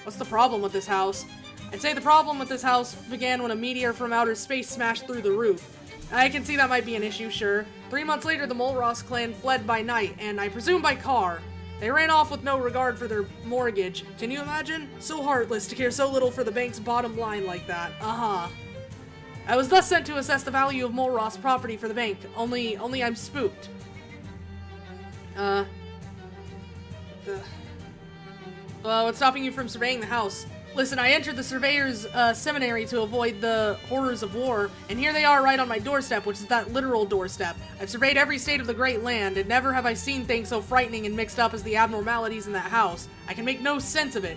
Speaker 1: What's the problem with this house? I'd say the problem with this house began when a meteor from outer space smashed through the roof. I can see that might be an issue, sure. 3 months later, the Molross clan fled by night, and I presume by car. They ran off with no regard for their mortgage. Can you imagine? So heartless to care so little for the bank's bottom line like that. Uh-huh. I was thus sent to assess the value of Molross property for the bank, only I'm spooked. Well, what's stopping you from surveying the house? Listen, I entered the surveyor's seminary to avoid the horrors of war, and here they are right on my doorstep, which is that literal doorstep. I've surveyed every state of the great land, and never have I seen things so frightening and mixed up as the abnormalities in that house. I can make no sense of it.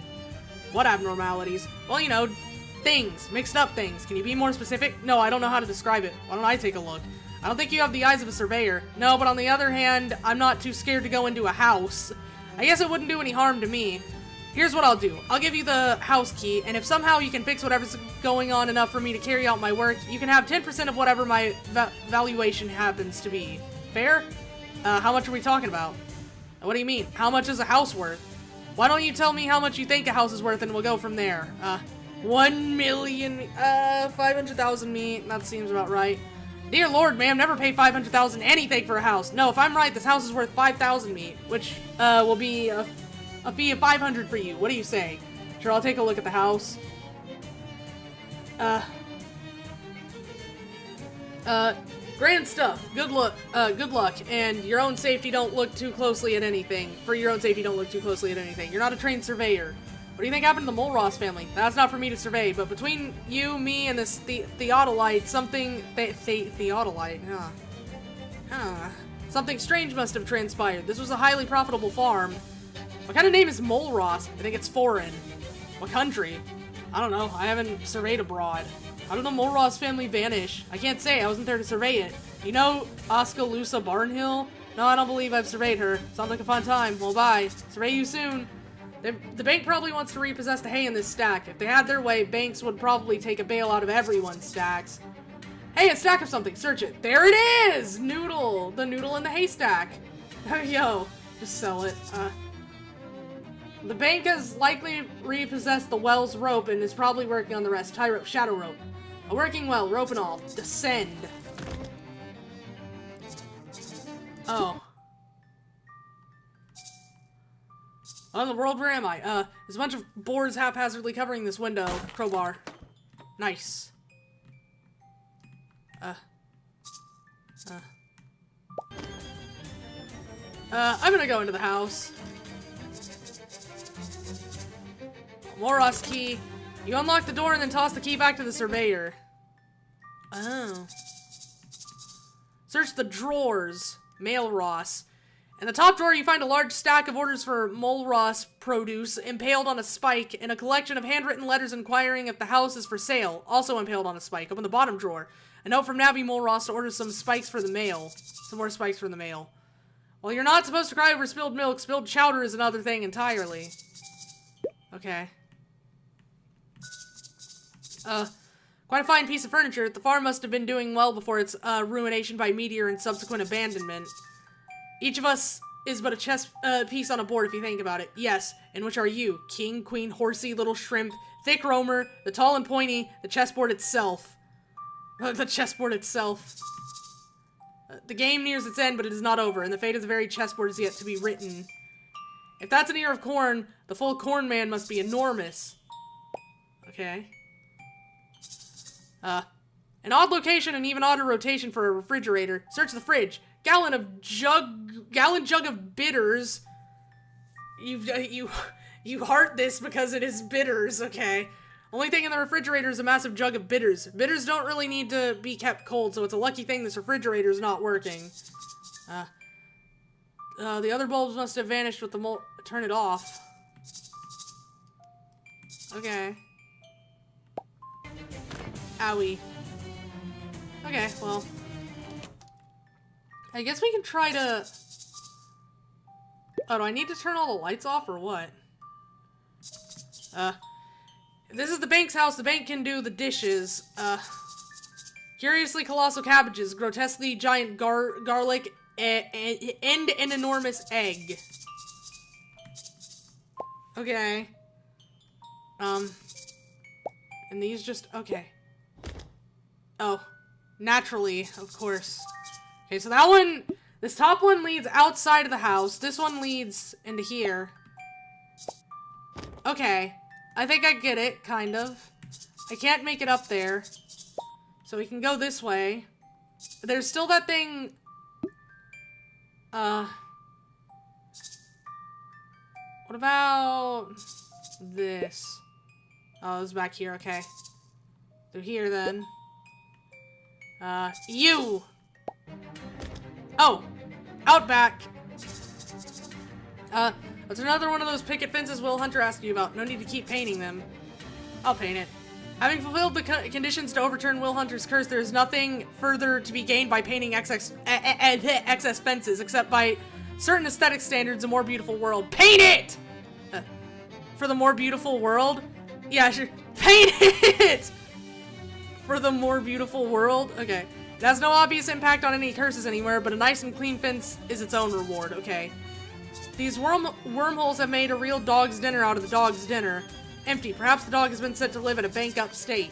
Speaker 1: What abnormalities? Well, you know, things. Mixed up things. Can you be more specific? No, I don't know how to describe it. Why don't I take a look? I don't think you have the eyes of a surveyor. No, but on the other hand, I'm not too scared to go into a house. I guess it wouldn't do any harm to me. Here's what I'll do. I'll give you the house key, and if somehow you can fix whatever's going on enough for me to carry out my work, you can have 10% of whatever my valuation happens to be. Fair? How much are we talking about? What do you mean? How much is a house worth? Why don't you tell me how much you think a house is worth, and we'll go from there. 500,000 me. That seems about right. Dear Lord, ma'am, never pay 500,000 anything for a house. No, if I'm right, this house is worth 5,000 me, which will be a fee of 500 for you. What do you say? Sure, I'll take a look at the house. Grand stuff. Good luck, and your own safety, don't look too closely at anything. For your own safety, don't look too closely at anything. You're not a trained surveyor. What do you think happened to the Molross family? That's not for me to survey, but between you, me, and this Theodolite, Theodolite, something strange must have transpired. This was a highly profitable farm. What kind of name is Molross? I think it's foreign. What country? I don't know. I haven't surveyed abroad. How did the Molross family vanish? I can't say. I wasn't there to survey it. You know Oskaloosa Barnhill? No, I don't believe I've surveyed her. Sounds like a fun time. Well, bye. Survey you soon. The bank probably wants to repossess the hay in this stack. If they had their way, banks would probably take a bail out of everyone's stacks. Hey, a stack of something. Search it. There it is! Noodle. The noodle in the haystack. Yo. Just sell it. The bank has likely repossessed the well's rope and is probably working on the rest. Tie rope, shadow rope. A working well, rope and all. Descend. Oh. What in the world, where am I? There's a bunch of boards haphazardly covering this window. Crowbar. Nice. I'm gonna go into the house. Molross key. You unlock the door and then toss the key back to the surveyor. Oh. Search the drawers. Molross. In the top drawer, you find a large stack of orders for Molross produce impaled on a spike and a collection of handwritten letters inquiring if the house is for sale, also impaled on a spike. Open the bottom drawer. A note from Nabby Molross to order some spikes for the mail. Some more spikes for the mail. Well, you're not supposed to cry over spilled milk. Spilled chowder is another thing entirely. Okay. Quite a fine piece of furniture. The farm must have been doing well before its ruination by meteor and subsequent abandonment. Each of us is but a chess piece on a board if you think about it. Yes, and which are you? King, queen, horsey, little shrimp, thick roamer, the tall and pointy, the chessboard itself. The chessboard itself. The game nears its end, but it is not over, and the fate of the very chessboard is yet to be written. If that's an ear of corn, the full corn man must be enormous. Okay. An odd location and even odder rotation for a refrigerator. Search the fridge. Gallon jug of bitters. You heart this because it is bitters, okay. Only thing in the refrigerator is a massive jug of bitters. Bitters don't really need to be kept cold, so it's a lucky thing this refrigerator is not working. The other bulbs must have vanished with the turn it off. Okay. Owie. Okay, well. I guess we can try to... Oh, do I need to turn all the lights off or what? This is the bank's house. The bank can do the dishes. Curiously colossal cabbages, grotesquely giant garlic, and an enormous egg. Okay. And these just... Okay. Oh. Naturally, of course. Okay, so that one... This top one leads outside of the house. This one leads into here. Okay. I think I get it, kind of. I can't make it up there. So we can go this way. There's still that thing... What about... this? Oh, it's back here, okay. Through here, then. You! Oh! Out back! That's another one of those picket fences Will Hunter asked you about. No need to keep painting them. I'll paint it. Having fulfilled the conditions to overturn Will Hunter's curse, there is nothing further to be gained by painting excess fences, except by certain aesthetic standards, a more beautiful world. Paint it! For the more beautiful world? Yeah, sure. Paint it! For the more beautiful world? Okay. It has no obvious impact on any curses anywhere, but a nice and clean fence is its own reward. Okay. These wormholes have made a real dog's dinner out of the dog's dinner. Empty. Perhaps the dog has been sent to live at a bank upstate.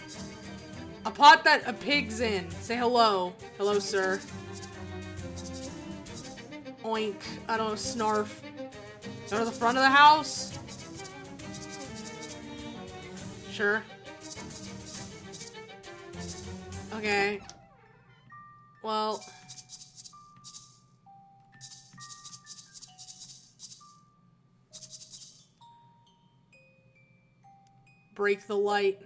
Speaker 1: A pot that a pig's in. Say hello. Hello, sir. Oink. I don't know, snarf. Go to the front of the house? Sure. Okay. Well... break the light.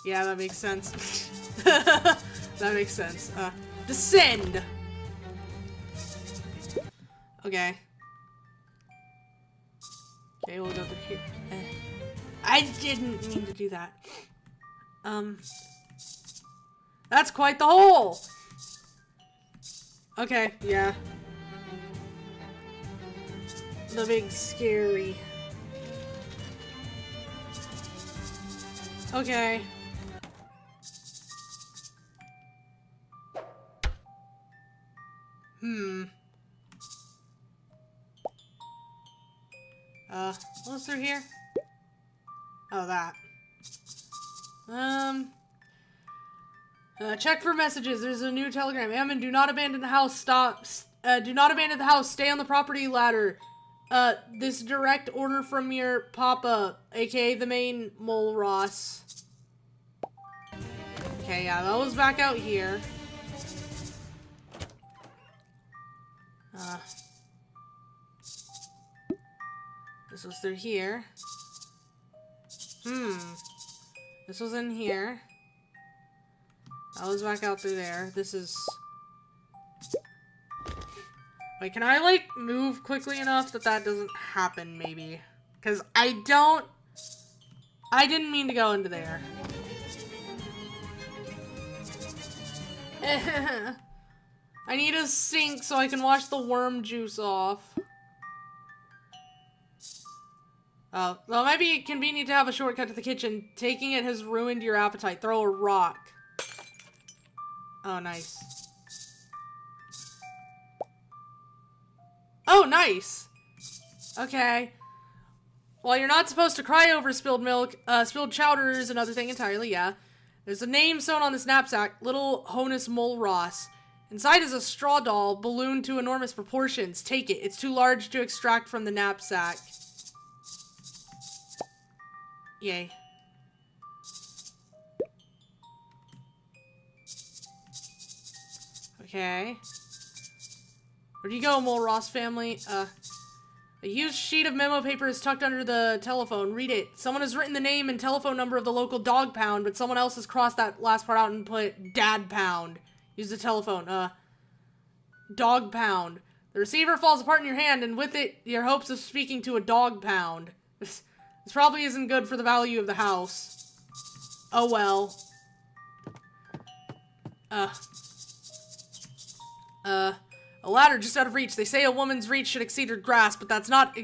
Speaker 1: Yeah, that makes sense. That makes sense. Descend! Okay. Okay, we'll go through here. I didn't mean to do that. That's quite the hole! Okay, yeah. The big scary... Okay. What's through here? Oh, that. Check for messages. There's a new telegram. Ammon, do not abandon the house. Stop. Do not abandon the house. Stay on the property ladder. This direct order from your papa, aka the main Mole Ross. Okay, yeah, that was back out here. This was through here. This was in here. That was back out through there. This is... Wait, can I, like, move quickly enough that that doesn't happen, maybe? Because I didn't mean to go into there. I need a sink so I can wash the worm juice off. Oh, well, it might be convenient to have a shortcut to the kitchen. Taking it has ruined your appetite. Throw a rock. Oh, nice. Oh, nice. Okay. Well, you're not supposed to cry over spilled milk. Spilled chowder is another thing entirely, yeah. There's a name sewn on this knapsack, Little Honus Mole Ross. Inside is a straw doll, ballooned to enormous proportions. Take it. It's too large to extract from the knapsack. Yay. Okay. Where'd you go, Mole Ross family? A used sheet of memo paper is tucked under the telephone. Read it. Someone has written the name and telephone number of the local dog pound, but someone else has crossed that last part out and put dad pound. Use the telephone. Dog pound. The receiver falls apart in your hand, and with it, your hopes of speaking to a dog pound. This probably isn't good for the value of the house. Oh well. A ladder just out of reach. They say a woman's reach should exceed her grasp, but that's not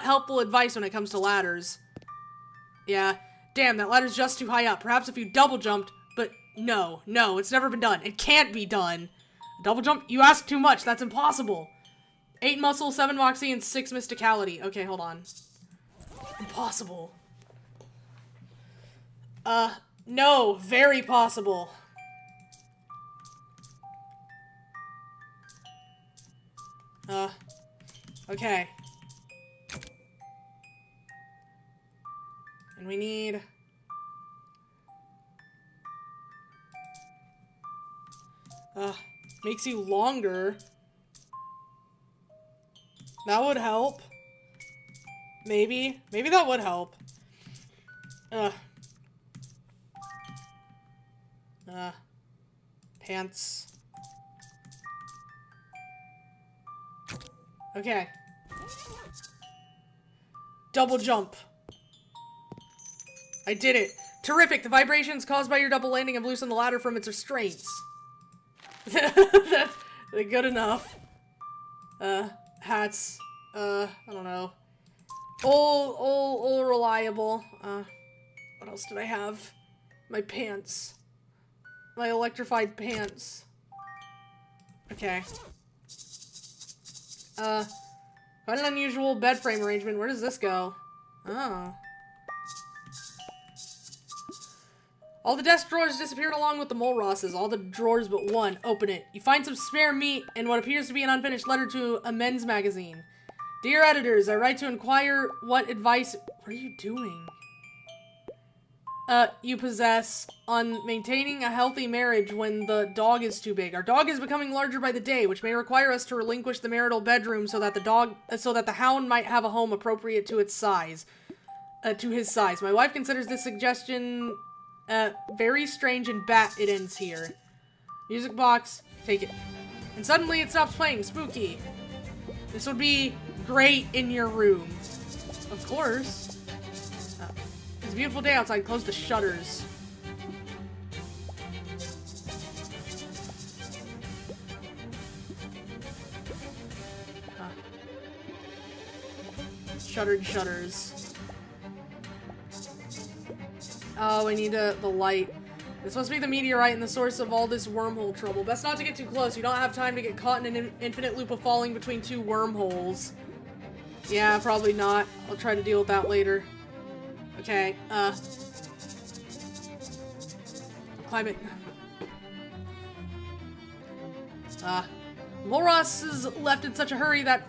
Speaker 1: helpful advice when it comes to ladders. Yeah. Damn, that ladder's just too high up. Perhaps if you double jumped, but no, it's never been done. It can't be done. Double jump? You ask too much. That's impossible. 8 muscle, 7 moxie, and 6 mysticality. Okay, hold on. Impossible. No, very possible. Okay. And we need... makes you longer. That would help. Maybe. Maybe that would help. Pants. Okay. Double jump. I did it. Terrific. The vibrations caused by your double landing have loosened the ladder from its restraints. That's good enough. Hats. I don't know. All reliable. What else did I have? My pants. My electrified pants. Okay. Quite an unusual bed frame arrangement. Where does this go? Oh. All the desk drawers disappeared along with the mole rosses. All the drawers but one. Open it. You find some spare meat and what appears to be an unfinished letter to a men's magazine. Dear editors, I write to inquire what advice... What are you doing? You possess on maintaining a healthy marriage when the dog is too big. Our dog is becoming larger by the day, which may require us to relinquish the marital bedroom so that the hound might have a home appropriate to its size. To his size. My wife considers this suggestion... very strange and it ends here. Music box, take it. And suddenly it stops playing. Spooky. This would be great in your room. Of course. It's a beautiful day outside. Close the shutters. Shuttered shutters. Oh, I need the light. This must be the meteorite and the source of all this wormhole trouble. Best not to get too close. You don't have time to get caught in an infinite loop of falling between 2 wormholes. Yeah, probably not. I'll try to deal with that later. Okay, climb it. Molros is left in such a hurry that,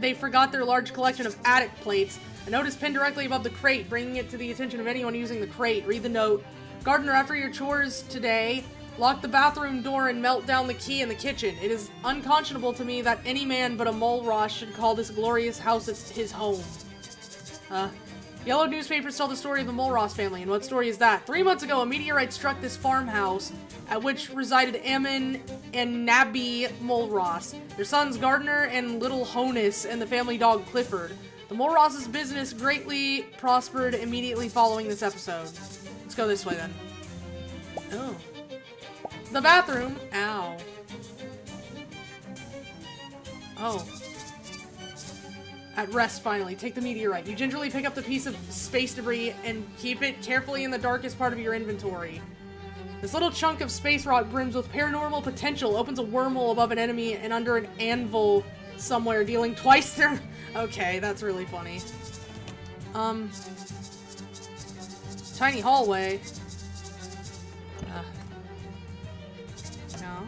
Speaker 1: they forgot their large collection of attic plates. A note is pinned directly above the crate, bringing it to the attention of anyone using the crate. Read the note. Gardener, after your chores today, lock the bathroom door and melt down the key in the kitchen. It is unconscionable to me that any man but a mole ross should call this glorious house his home. Yellow newspapers tell the story of the Mole Ross family, and what story is that? 3 months ago, a meteorite struck this farmhouse, at which resided Ammon and Nabby Mole Ross, their sons Gardner and Little Honus, and the family dog Clifford. The Mole Ross's business greatly prospered immediately following this episode. Let's go this way then. Oh. The bathroom. Ow. Oh. At rest, finally. Take the meteorite. You gingerly pick up the piece of space debris and keep it carefully in the darkest part of your inventory. This little chunk of space rock brims with paranormal potential, opens a wormhole above an enemy and under an anvil somewhere, dealing twice their... Okay, that's really funny. Tiny hallway. No.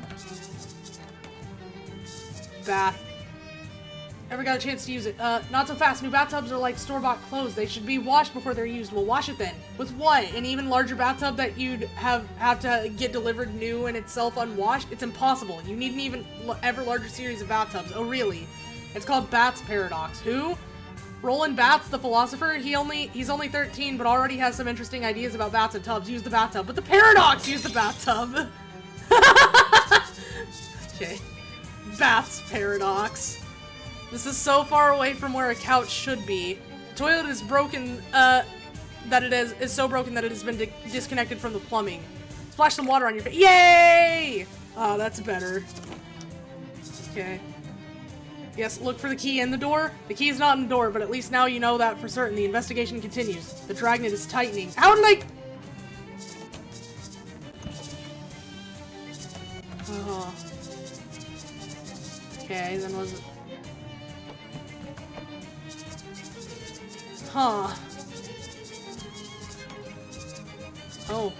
Speaker 1: Bath. Never got a chance to use it. Not so fast. New bathtubs are like store-bought clothes. They should be washed before they're used. Well, wash it then. With what? An even larger bathtub that you'd have to get delivered new and itself unwashed? It's impossible. You need an even ever larger series of bathtubs. Oh, really? It's called Bat's Paradox. Who? Roland Batts, the philosopher? He's only 13, but already has some interesting ideas about bats and tubs. Use the bathtub. But the paradox! Use the bathtub. Okay. Bat's Paradox. This is so far away from where a couch should be. The toilet is broken, that it is so broken that it has been disconnected from the plumbing. Splash some water on your face. Yay! Oh, that's better. Okay. Yes, look for the key in the door. The key is not in the door, but at least now you know that for certain. The investigation continues. The dragnet is tightening. How did I... Oh. Okay, then was it... Huh. Oh.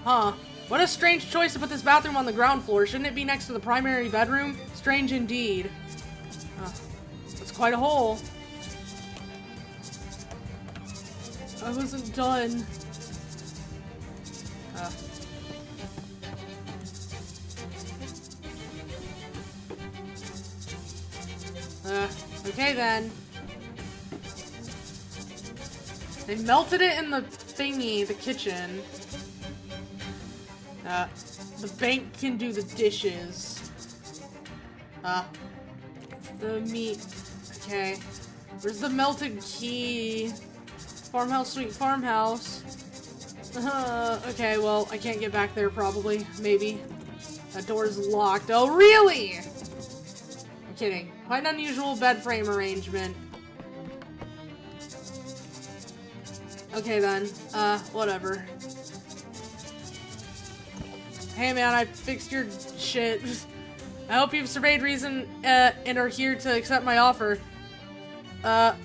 Speaker 1: Huh. What a strange choice to put this bathroom on the ground floor. Shouldn't it be next to the primary bedroom? Strange indeed. That's quite a hole. I wasn't done. Okay then. They melted it in the thingy, the kitchen. The bank can do the dishes. The meat. Okay. Where's the melted key? Farmhouse, sweet farmhouse. Okay, well, I can't get back there probably. Maybe. That door's locked. Oh, really? I'm kidding. Quite an unusual bed frame arrangement. Okay then. Whatever. Hey man, I fixed your shit. I hope you've surveyed reason and are here to accept my offer. The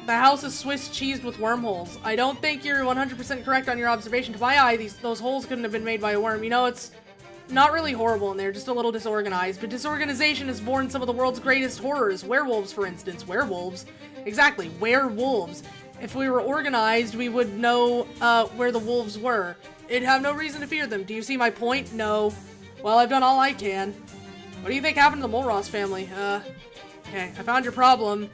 Speaker 1: house is Swiss cheesed with wormholes. I don't think you're 100% correct on your observation. To my eye, those holes couldn't have been made by a worm. You know, it's not really horrible in there, just a little disorganized. But disorganization has born some of the world's greatest horrors. Werewolves, for instance. Werewolves? Exactly, werewolves. If we were organized, we would know where the wolves were. It'd have no reason to fear them. Do you see my point? No. Well, I've done all I can. What do you think happened to the Mulross family? Okay, I found your problem.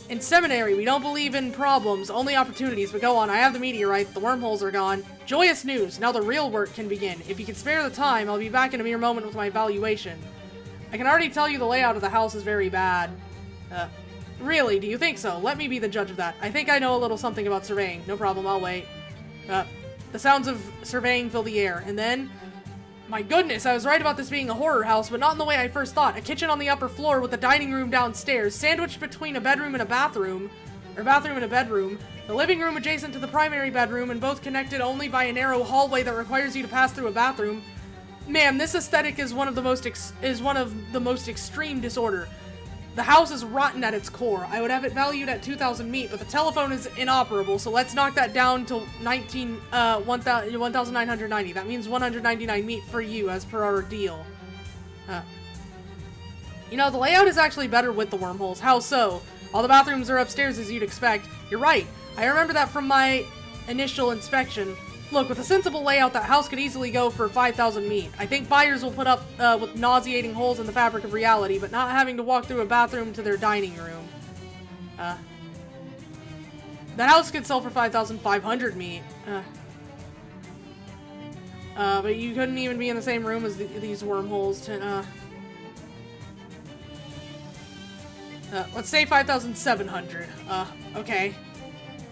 Speaker 1: In seminary, we don't believe in problems, only opportunities, but go on, I have the meteorite, the wormholes are gone. Joyous news, now the real work can begin. If you can spare the time, I'll be back in a mere moment with my evaluation. I can already tell you the layout of the house is very bad. Really, do you think so? Let me be the judge of that. I think I know a little something about surveying. No problem, I'll wait. The sounds of surveying fill the air, and then... My goodness, I was right about this being a horror house, but not in the way I first thought. A kitchen on the upper floor with a dining room downstairs, sandwiched between a bedroom and a bathroom, or bathroom and a bedroom. The living room adjacent to the primary bedroom, and both connected only by a narrow hallway that requires you to pass through a bathroom. Man, this aesthetic is one of the most extreme disorder. The house is rotten at its core. I would have it valued at 2,000 meat, but the telephone is inoperable, so let's knock that down to 1,990. That means 199 meat for you, as per our deal. You know, the layout is actually better with the wormholes. How so? All the bathrooms are upstairs, as you'd expect. You're right. I remember that from my initial inspection. Look, with a sensible layout, that house could easily go for 5,000 meat. I think buyers will put up with nauseating holes in the fabric of reality, but not having to walk through a bathroom to their dining room. The house could sell for 5,500 meat. But you couldn't even be in the same room as these wormholes. Let's say 5,700. Okay.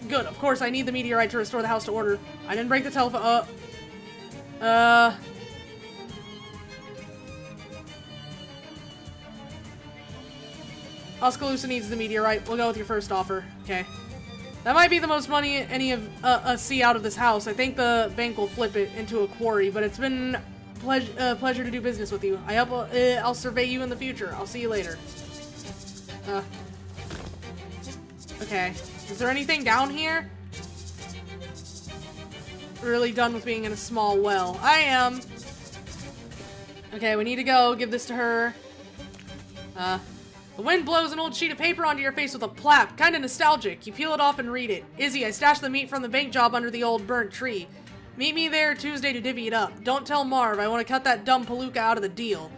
Speaker 1: Good, of course, I need the meteorite to restore the house to order. I didn't break the telephone. Oskaloosa needs the meteorite. We'll go with your first offer. Okay. That might be the most money any of us see out of this house. I think the bank will flip it into a quarry, but it's been pleasure to do business with you. I hope I'll survey you in the future. I'll see you later. Okay. Is there anything down here? Really done with being in a small well. I am. Okay, we need to go. Give this to her. The wind blows an old sheet of paper onto your face with a plap. Kinda nostalgic. You peel it off and read it. Izzy, I stashed the meat from the bank job under the old burnt tree. Meet me there Tuesday to divvy it up. Don't tell Marv. I want to cut that dumb palooka out of the deal.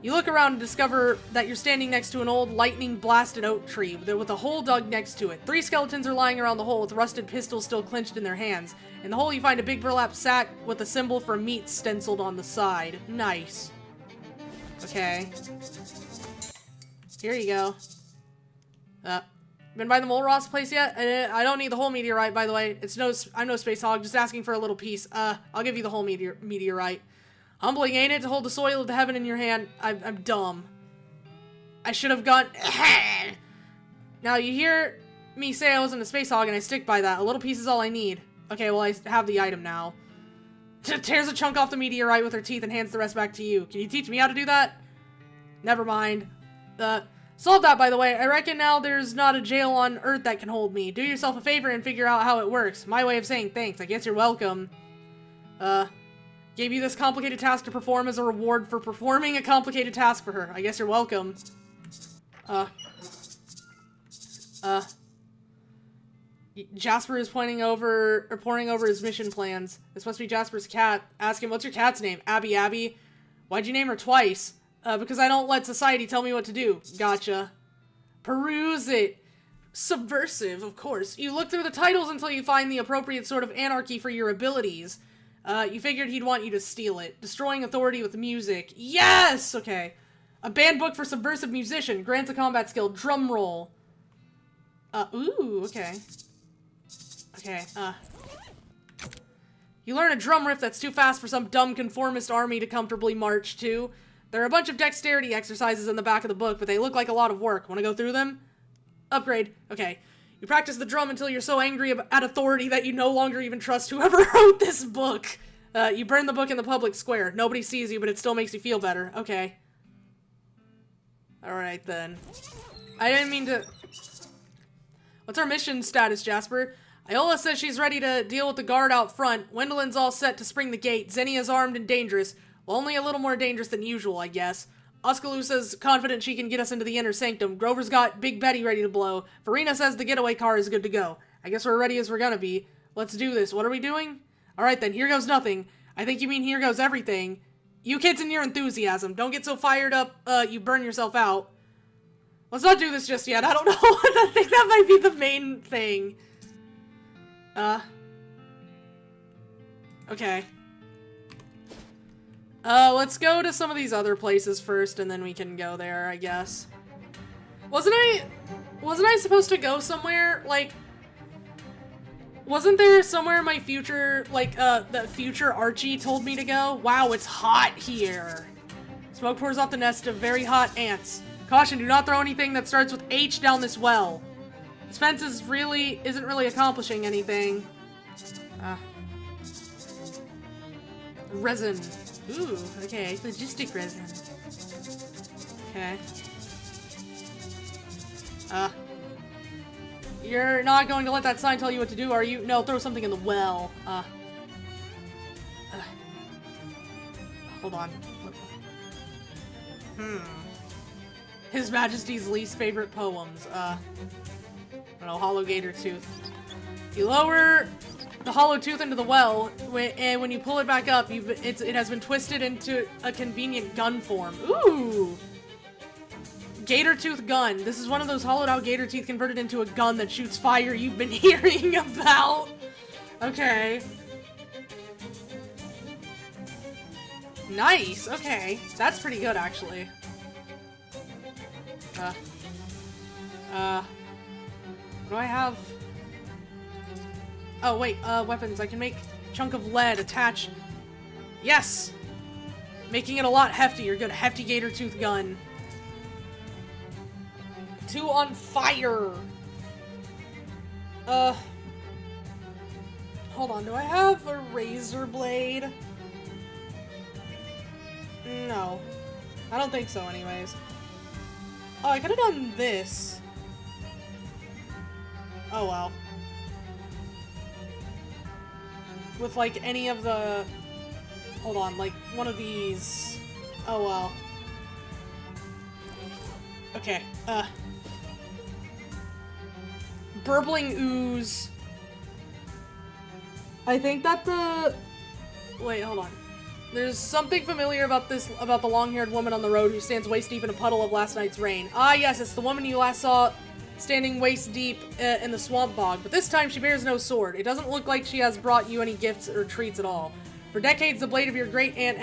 Speaker 1: You look around and discover that you're standing next to an old lightning-blasted oak tree with a hole dug next to it. 3 skeletons are lying around the hole with rusted pistols still clenched in their hands. In the hole you find a big burlap sack with a symbol for meat stenciled on the side. Nice. Okay. Here you go. Been by the Mole Ross place yet? I don't need the whole meteorite, by the way. I'm no space hog, just asking for a little piece. I'll give you the whole meteorite. Humbling, ain't it, to hold the soil of the heaven in your hand? I'm dumb. I should have gone. Now, you hear me say I wasn't a space hog, and I stick by that. A little piece is all I need. Okay, well, I have the item now. Tears a chunk off the meteorite with her teeth and hands the rest back to you. Can you teach me how to do that? Never mind. Solve that, by the way. I reckon now there's not a jail on Earth that can hold me. Do yourself a favor and figure out how it works. My way of saying thanks. I guess you're welcome. Gave you this complicated task to perform as a reward for performing a complicated task for her. I guess you're welcome. Jasper is poring over his mission plans. This must be Jasper's cat. Ask him, what's your cat's name? Abby. Why'd you name her twice? Because I don't let society tell me what to do. Gotcha. Peruse it. Subversive, of course. You look through the titles until you find the appropriate sort of anarchy for your abilities. You figured he'd want you to steal it. Destroying authority with music. Yes! Okay. A band book for subversive musician. Grants a combat skill. Drum roll. Ooh, okay. Okay, You learn a drum riff that's too fast for some dumb conformist army to comfortably march to. There are a bunch of dexterity exercises in the back of the book, but they look like a lot of work. Want to go through them? Upgrade. Okay. You practice the drum until you're so angry at authority that you no longer even trust whoever wrote this book. You burn the book in the public square. Nobody sees you, but it still makes you feel better. Okay. Alright, then. I didn't mean to... What's our mission status, Jasper? Iola says she's ready to deal with the guard out front. Wendelin's all set to spring the gate. Xenia's armed and dangerous. Well, only a little more dangerous than usual, I guess. Oskaloosa's confident she can get us into the inner sanctum. Grover's got Big Betty ready to blow. Farina says the getaway car is good to go. I guess we're ready as we're gonna be. Let's do this. What are we doing? Alright then, here goes nothing. I think you mean here goes everything. You kids and your enthusiasm. Don't get so fired up, you burn yourself out. Let's not do this just yet. I don't know. I think that might be the main thing. Okay. Let's go to some of these other places first, and then we can go there, I guess. Wasn't I supposed to go somewhere, like... Wasn't there somewhere in my future, like, the future Archie told me to go? Wow, it's hot here. Smoke pours off the nest of very hot ants. Caution, do not throw anything that starts with H down this well. This fence isn't really accomplishing anything. Resin. Ooh, okay, logistic resin. Okay. You're not going to let that sign tell you what to do, are you? No, throw something in the well. Hold on. His Majesty's least favorite poems. I don't know, Hollow Gator Tooth. You lower the hollow tooth into the well, and when you pull it back up, it has been twisted into a convenient gun form. Ooh! Gator tooth gun. This is one of those hollowed out gator teeth converted into a gun that shoots fire you've been hearing about. Okay. Nice, okay. That's pretty good, actually. What do I have? Oh, wait, weapons. I can make chunk of lead attach. Yes! Making it a lot heftier. Good, hefty gator tooth gun. 2 on fire. Hold on, do I have a razor blade? No. I don't think so, anyways. Oh, I could have done this. Oh, well. With, like, any of the... Hold on, like, one of these... Oh, well. Okay, Burbling ooze. I think that the... Wait, hold on. There's something familiar about about the long-haired woman on the road who stands waist-deep in a puddle of last night's rain. Ah, yes, it's the woman you last saw standing waist-deep in the swamp bog, but this time she bears no sword. It doesn't look like she has brought you any gifts or treats at all. For decades, the blade of your great-aunt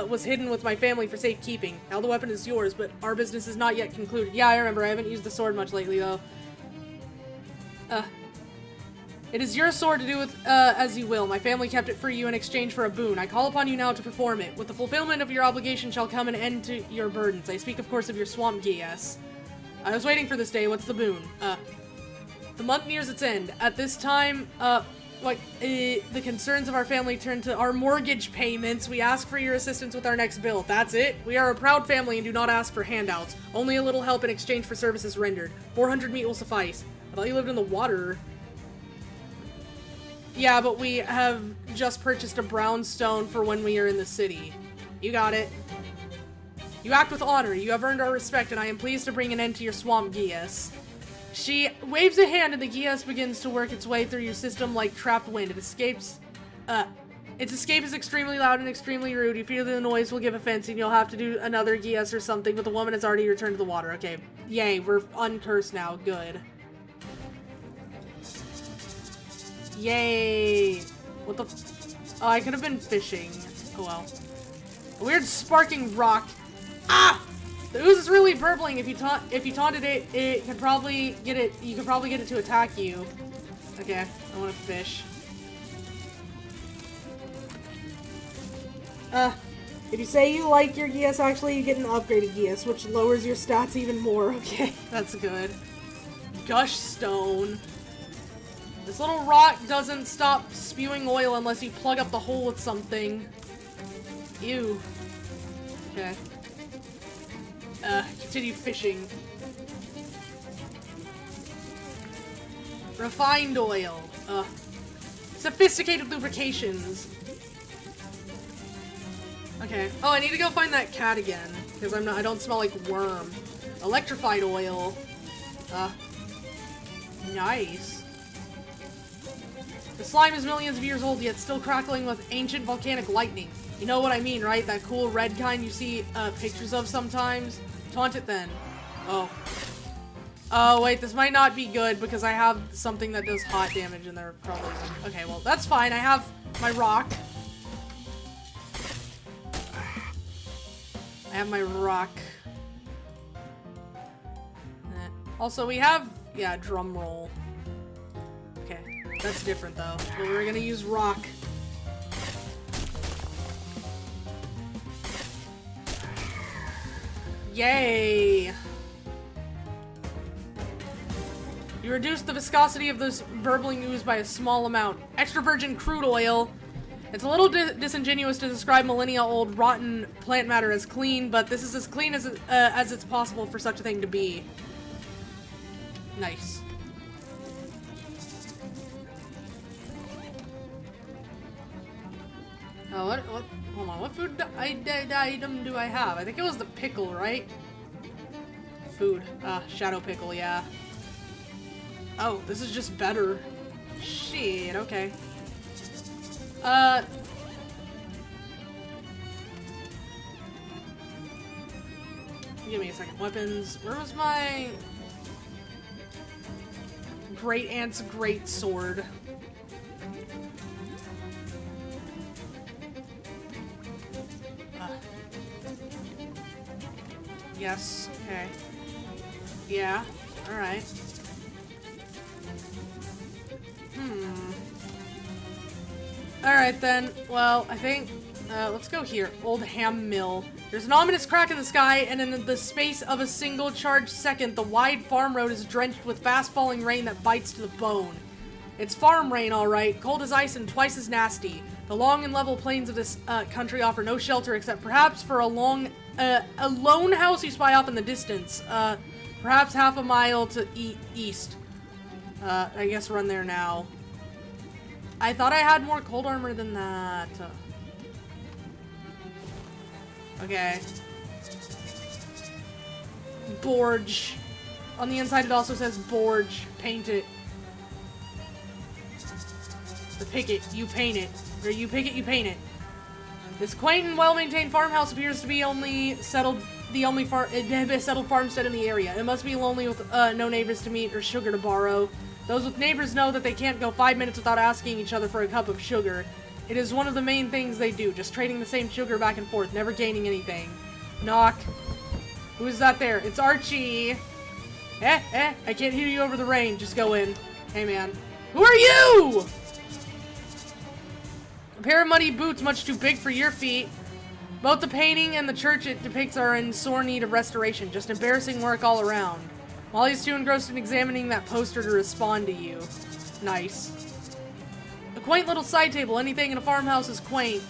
Speaker 1: was hidden with my family for safekeeping. Now the weapon is yours, but our business is not yet concluded. Yeah, I remember. I haven't used the sword much lately, though. It is your sword to do with as you will. My family kept it for you in exchange for a boon. I call upon you now to perform it. With the fulfillment of your obligation shall come an end to your burdens. I speak, of course, of your swamp GS. I was waiting for this day. What's the boon? The month nears its end. At this time, the concerns of our family turn to our mortgage payments. We ask for your assistance with our next bill. That's it. We are a proud family and do not ask for handouts. Only a little help in exchange for services rendered. 400 meat will suffice. I thought you lived in the water. Yeah, but we have just purchased a brownstone for when we are in the city. You got it. You act with honor. You have earned our respect, and I am pleased to bring an end to your swamp Gias. She waves a hand, and the Gias begins to work its way through your system like trapped wind. Its escape is extremely loud and extremely rude. You fear the noise will give offense, and you'll have to do another Gias or something, but the woman has already returned to the water. Okay. Yay, we're uncursed now. Good. Yay! What the oh, I could have been fishing. Oh well. A weird sparking rock. Ah! The ooze is really burbling. If you taunted it, you could probably get it to attack you. Okay, I want to fish. If you say you like your Gias, actually you get an upgraded Gias, which lowers your stats even more. Okay, that's good. Gush stone. This little rock doesn't stop spewing oil unless you plug up the hole with something. Ew. Okay. Continue fishing. Refined oil. Sophisticated lubrications. Okay. Oh, I need to go find that cat again. Because I don't smell like worm. Electrified oil. Nice. The slime is millions of years old, yet still crackling with ancient volcanic lightning. You know what I mean, right? That cool red kind you see pictures of sometimes? Taunt it then. Oh. Oh, wait, this might not be good because I have something that does hot damage and there probably isn't. Okay, well, that's fine. I have my rock. I have my rock. Also, we have, yeah, drum roll. Okay. That's different, though. But we're gonna use rock. Yay! You reduce the viscosity of this burbling ooze by a small amount. Extra virgin crude oil. It's a little disingenuous to describe millennia-old rotten plant matter as clean, but this is as clean as it's possible for such a thing to be. Nice. Oh, what, hold on, what food item do I have? I think it was the pickle, right? Food. Shadow pickle, yeah. Oh, this is just better. Shit, okay. Give me a second. Weapons. Where was my great aunt's great sword? Yes, okay. Yeah, alright. Alright then, well, I think, let's go here. Old ham mill. There's an ominous crack in the sky, and in the space of a single charged second, the wide farm road is drenched with fast falling rain that bites to the bone. It's farm rain, alright. Cold as ice and twice as nasty. The long and level plains of this country offer no shelter except perhaps for a lone house you spy off in the distance. Perhaps half a mile to east. I guess run there now. I thought I had more cold armor than that. Okay. Borge. On the inside it also says Borge. Paint it. The picket, you paint it. Or you pick it, you paint it. This quaint and well-maintained farmhouse appears to be settled farmstead in the area. It must be lonely with no neighbors to meet or sugar to borrow. Those with neighbors know that they can't go 5 minutes without asking each other for a cup of sugar. It is one of the main things they do, just trading the same sugar back and forth, never gaining anything. Knock. Who is that there? It's Archie. I can't hear you over the rain. Just go in. Hey, man. Who are you? A pair of muddy boots much too big for your feet. Both the painting and the church it depicts are in sore need of restoration. Just embarrassing work all around. Molly's too engrossed in examining that poster to respond to you. Nice. A quaint little side table. Anything in a farmhouse is quaint.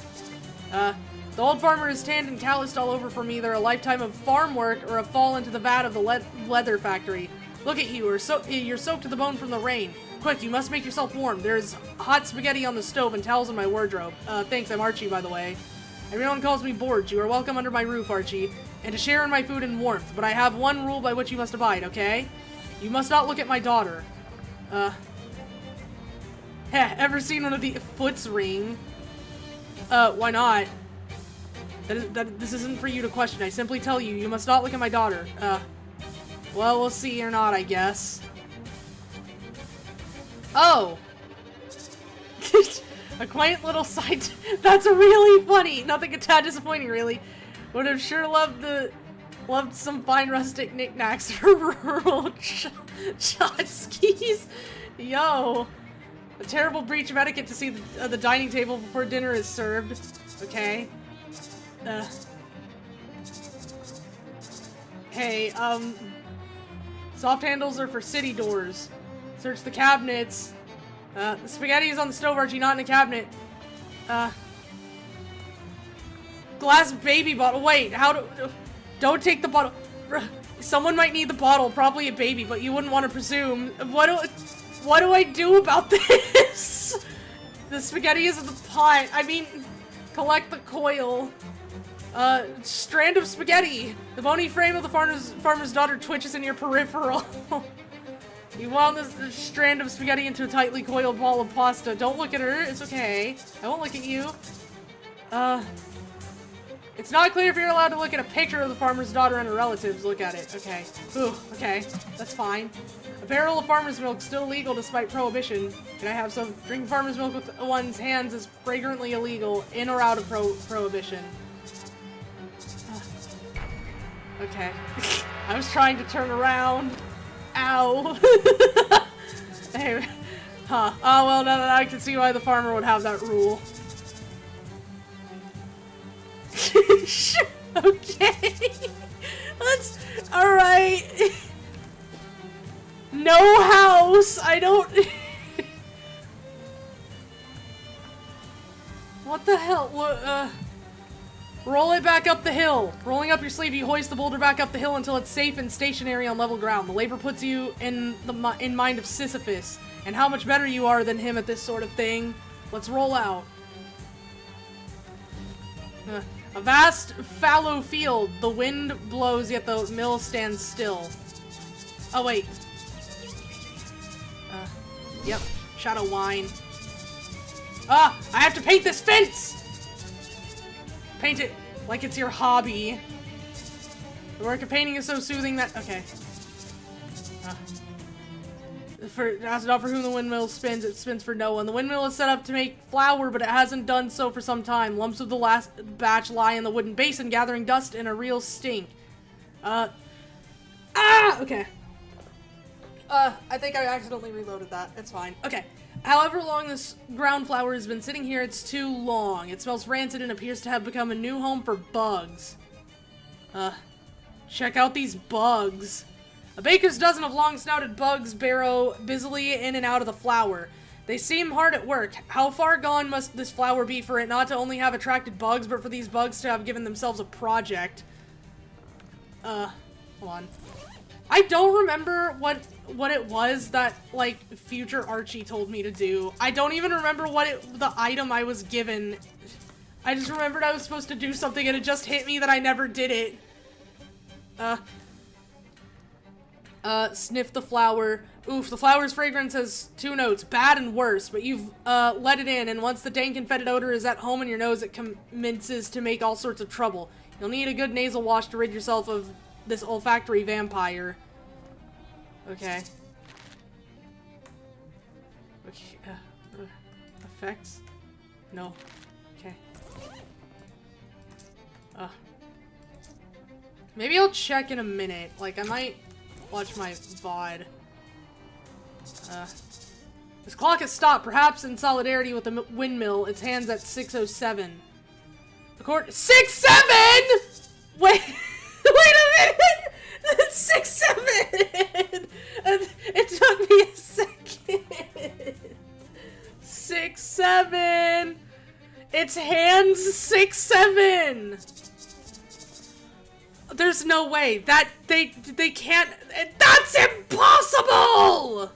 Speaker 1: The old farmer is tanned and calloused all over from either a lifetime of farm work or a fall into the vat of the leather factory. Look at you. You're soaked to the bone from the rain. Quick, you must make yourself warm. There's hot spaghetti on the stove and towels in my wardrobe. Thanks, I'm Archie, by the way. Everyone calls me Borge. You are welcome under my roof, Archie, and to share in my food and warmth, but I have one rule by which you must abide, okay? You must not look at my daughter. Ever seen one of the Foot's ring? Why not? This isn't for you to question. I simply tell you, you must not look at my daughter. Well, we'll see or not, I guess. Oh! A quaint little sight. That's really funny. Nothing a tad disappointing, really. Would have sure loved some fine rustic knickknacks for rural chotskis. Yo. A terrible breach of etiquette to see the dining table before dinner is served. Okay. Hey, soft handles are for city doors. Search the cabinets. The spaghetti is on the stove, Archie, not in a cabinet. Glass baby bottle. Wait, don't take the bottle. Someone might need the bottle, probably a baby, but you wouldn't want to presume. What do I do about this? The spaghetti is in the pot. I mean, collect the coil. Strand of spaghetti. The bony frame of the farmer's daughter twitches in your peripheral. You wound this strand of spaghetti into a tightly coiled ball of pasta. Don't look at her. It's okay. I won't look at you. It's not clear if you're allowed to look at a picture of the farmer's daughter and her relatives. Look at it. Okay. Ooh, okay. That's fine. A barrel of farmer's milk still legal despite prohibition. Can I have some? Drinking farmer's milk with one's hands is flagrantly illegal, in or out of prohibition. Okay. I was trying to turn around. Ow. Hey. Huh. Oh, well, now that I can see why the farmer would have that rule. Okay. Let's... Alright. No house. I don't... What the hell? Roll it back up the hill. Rolling up your sleeve, you hoist the boulder back up the hill until it's safe and stationary on level ground. The labor puts you in mind of Sisyphus, and how much better you are than him at this sort of thing. Let's roll out. A vast, fallow field. The wind blows, yet the mill stands still. Oh, wait. Yep. Shadow wine. Ah! I have to paint this fence! Paint it like it's your hobby. The work of painting is so soothing that... Okay. Ask not for whom the windmill spins, it spins for no one. The windmill is set up to make flour, but it hasn't done so for some time. Lumps of the last batch lie in the wooden basin, gathering dust and a real stink. Okay. I think I accidentally reloaded that. It's fine. Okay. However long this ground flower has been sitting here, it's too long. It smells rancid and appears to have become a new home for bugs. Check out these bugs. A baker's dozen of long-snouted bugs burrow busily in and out of the flour. They seem hard at work. How far gone must this flower be for it not to only have attracted bugs, but for these bugs to have given themselves a project? Hold on. I don't remember what it was that, like, future Archie told me to do. I don't even remember the item I was given. I just remembered I was supposed to do something and it just hit me that I never did it. Sniff the flower. Oof, the flower's fragrance has 2 notes, bad and worse, but you've, let it in, and once the dank and fetid odor is at home in your nose, it commences to make all sorts of trouble. You'll need a good nasal wash to rid yourself of this olfactory vampire. Okay. Okay, effects? No. Okay. Maybe I'll check in a minute. Like, I might watch my VOD. This clock has stopped, perhaps in solidarity with the windmill. Its hands at 6:07. The court— 6:07?! Wait, wait a minute! 6:07! It took me a second. 6:07! Its hands 6:07! There's no way that they can't— that's impossible!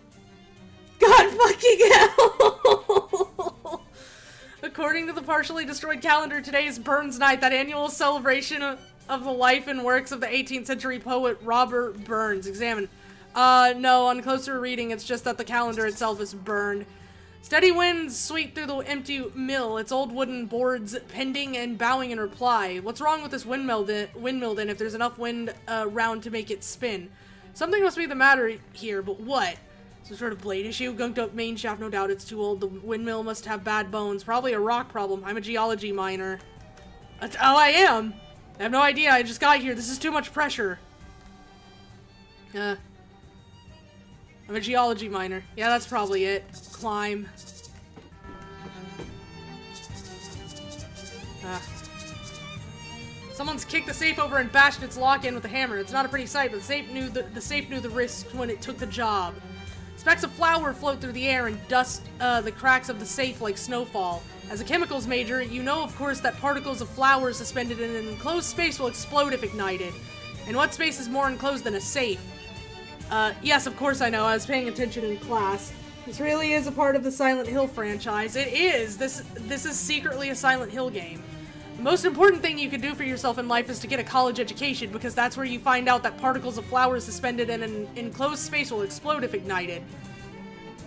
Speaker 1: God fucking hell! According to the partially destroyed calendar, today is Burns Night, that annual celebration of the life and works of the 18th century poet Robert Burns. Examine. No, on closer reading, it's just that the calendar itself is burned. Steady winds sweep through the empty mill, its old wooden boards pending and bowing in reply. What's wrong with this windmill then if there's enough wind around to make it spin? Something must be the matter here, but what? Some sort of blade issue? Gunked up main shaft, no doubt it's too old. The windmill must have bad bones. Probably a rock problem. I'm a geology minor. Oh, I am! I have no idea, I just got here. This is too much pressure. I'm a geology minor. Yeah, that's probably it. Climb. Someone's kicked the safe over and bashed its lock in with a hammer. It's not a pretty sight, but the safe knew the risk when it took the job. Specks of flour float through the air and dust the cracks of the safe like snowfall. As a chemicals major, you know, of course, that particles of flour suspended in an enclosed space will explode if ignited. And what space is more enclosed than a safe? Yes, of course I know. I was paying attention in class. This really is a part of the Silent Hill franchise. It is! This is secretly a Silent Hill game. The most important thing you can do for yourself in life is to get a college education, because that's where you find out that particles of flour suspended in an enclosed space will explode if ignited.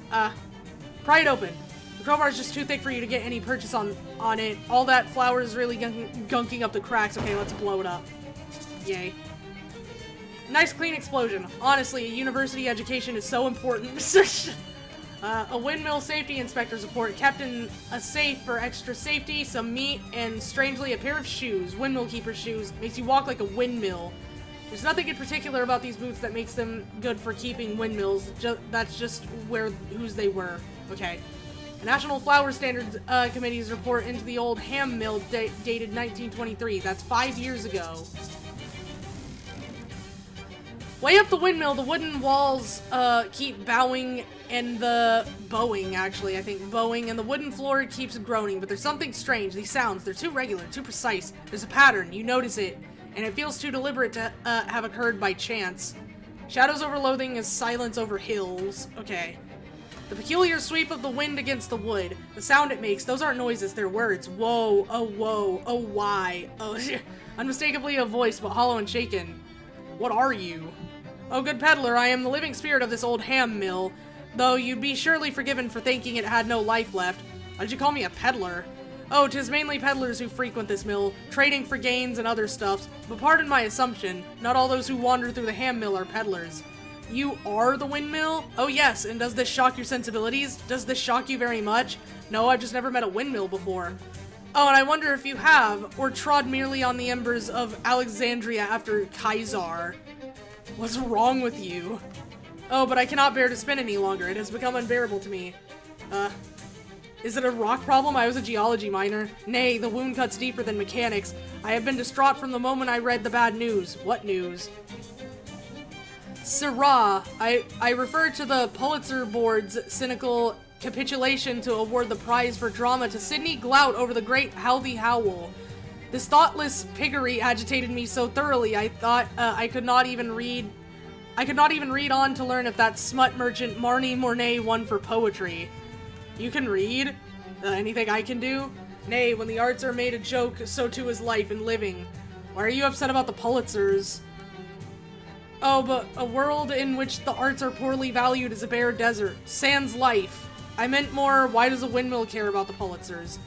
Speaker 1: Pry it open. The crowbar is just too thick for you to get any purchase on it. All that flour is really gunking up the cracks. Okay, let's blow it up. Yay. Nice clean explosion. Honestly, a university education is so important. A windmill safety inspector's report kept in a safe for extra safety, some meat, and strangely a pair of shoes. Windmill keeper's shoes. Makes you walk like a windmill. There's nothing in particular about these boots that makes them good for keeping windmills. That's just whose they were. Okay. The National Flour Standards Committee's report into the old ham mill dated 1923. That's 5 years ago. Way up the windmill, the wooden walls keep bowing and bowing, actually, I think. Bowing, and the wooden floor keeps groaning, but there's something strange. These sounds, they're too regular, too precise. There's a pattern, you notice it, and it feels too deliberate to have occurred by chance. Shadows over Loathing is silence over hills. Okay. The peculiar sweep of the wind against the wood. The sound it makes, those aren't noises, they're words. Whoa, oh why. Oh, unmistakably a voice, but hollow and shaken. What are you? Oh, good peddler, I am the living spirit of this old ham mill, though you'd be surely forgiven for thinking it had no life left. Why did you call me a peddler? Oh, 'tis mainly peddlers who frequent this mill, trading for gains and other stuffs, but pardon my assumption, not all those who wander through the ham mill are peddlers. You are the windmill? Oh yes, and does this shock your sensibilities? Does this shock you very much? No, I've just never met a windmill before. Oh, and I wonder if you have, or trod merely on the embers of Alexandria after Kaisar. What's wrong with you? Oh, but I cannot bear to spin any longer. It has become unbearable to me. Is it a rock problem? I was a geology minor. Nay, the wound cuts deeper than mechanics. I have been distraught from the moment I read the bad news. What news? Syrah. I refer to the Pulitzer Board's cynical capitulation to award the prize for drama to Sydney Glout over the great Howdy Howl. This thoughtless piggery agitated me so thoroughly I thought I could not even read on to learn if that smut merchant Marnie Mornay won for poetry. You can read? Anything I can do? Nay, when the arts are made a joke, so too is life and living. Why are you upset about the Pulitzers? Oh, but a world in which the arts are poorly valued is a bare desert. Sans life. I meant more, why does a windmill care about the Pulitzers?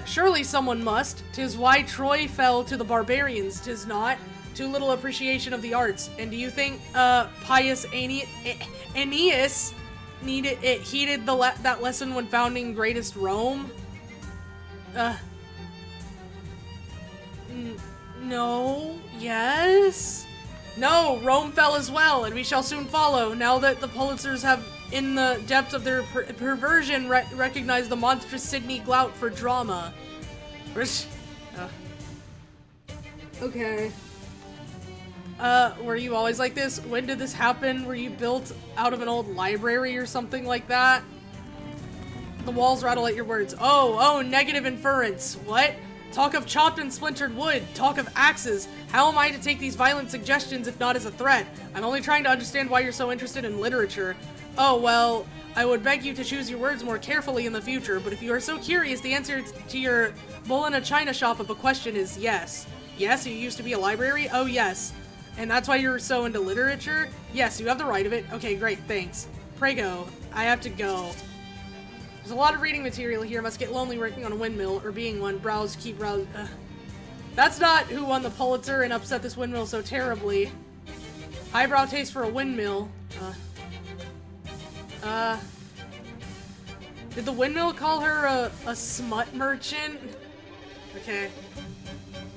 Speaker 1: Surely someone must. 'Tis why Troy fell to the barbarians, 'tis not. Too little appreciation of the arts. And do you think, pious Aeneas heeded that lesson when founding greatest Rome? No. Yes? No, Rome fell as well, and we shall soon follow, now that the Pulitzers have, in the depths of their perversion, recognized the monstrous Sydney Glout for drama. Okay. Were you always like this? When did this happen? Were you built out of an old library or something like that? The walls rattle at your words. Oh, negative inference. What? Talk of chopped and splintered wood. Talk of axes. How am I to take these violent suggestions if not as a threat? I'm only trying to understand why you're so interested in literature. Oh, well, I would beg you to choose your words more carefully in the future, but if you are so curious, the answer to your bull in a china shop of a question is yes. Yes, you used to be a library? Oh, yes. And that's why you're so into literature? Yes, you have the right of it. Okay, great, thanks. Pray go. I have to go. There's a lot of reading material here. Must get lonely working on a windmill, or being one. Browse, keep browse. That's not who won the Pulitzer and upset this windmill so terribly. Highbrow taste for a windmill. Did the windmill call her a smut merchant? Okay.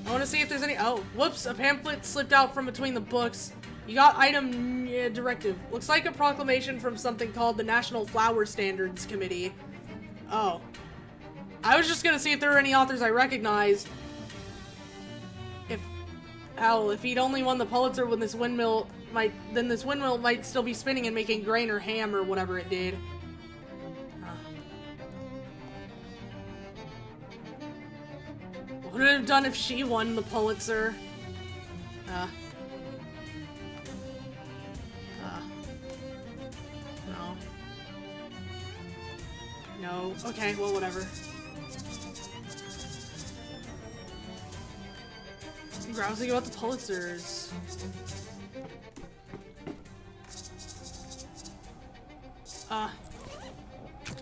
Speaker 1: I want to see if there's any- oh, whoops, a pamphlet slipped out from between the books. You got item directive. Looks like a proclamation from something called the National Flower Standards Committee. Oh. I was just gonna see if there were any authors I recognized. If he'd only won the Pulitzer when this windmill might still be spinning and making grain or ham or whatever it did. What would it have done if she won the Pulitzer? No. No. Okay, well, whatever. I'm grousing about the Pulitzers.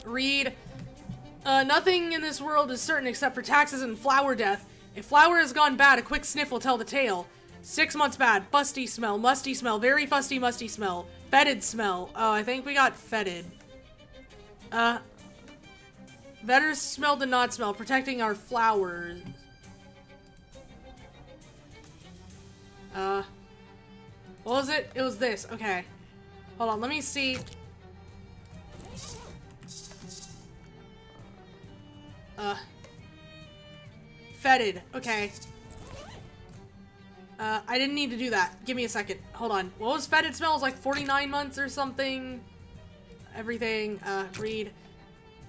Speaker 1: Read. Nothing in this world is certain except for taxes and flower death. If flour has gone bad, a quick sniff will tell the tale. 6 months bad. Fusty smell. Musty smell. Very fusty, musty smell. Fetid smell. Oh, I think we got fetid. Better smell than not smell. Protecting our flowers. What was it? It was this. Okay. Hold on, let me see. Fetid. Okay. I didn't need to do that. Give me a second. Hold on. What was fetid smell? It was like 49 months or something. Everything. Read.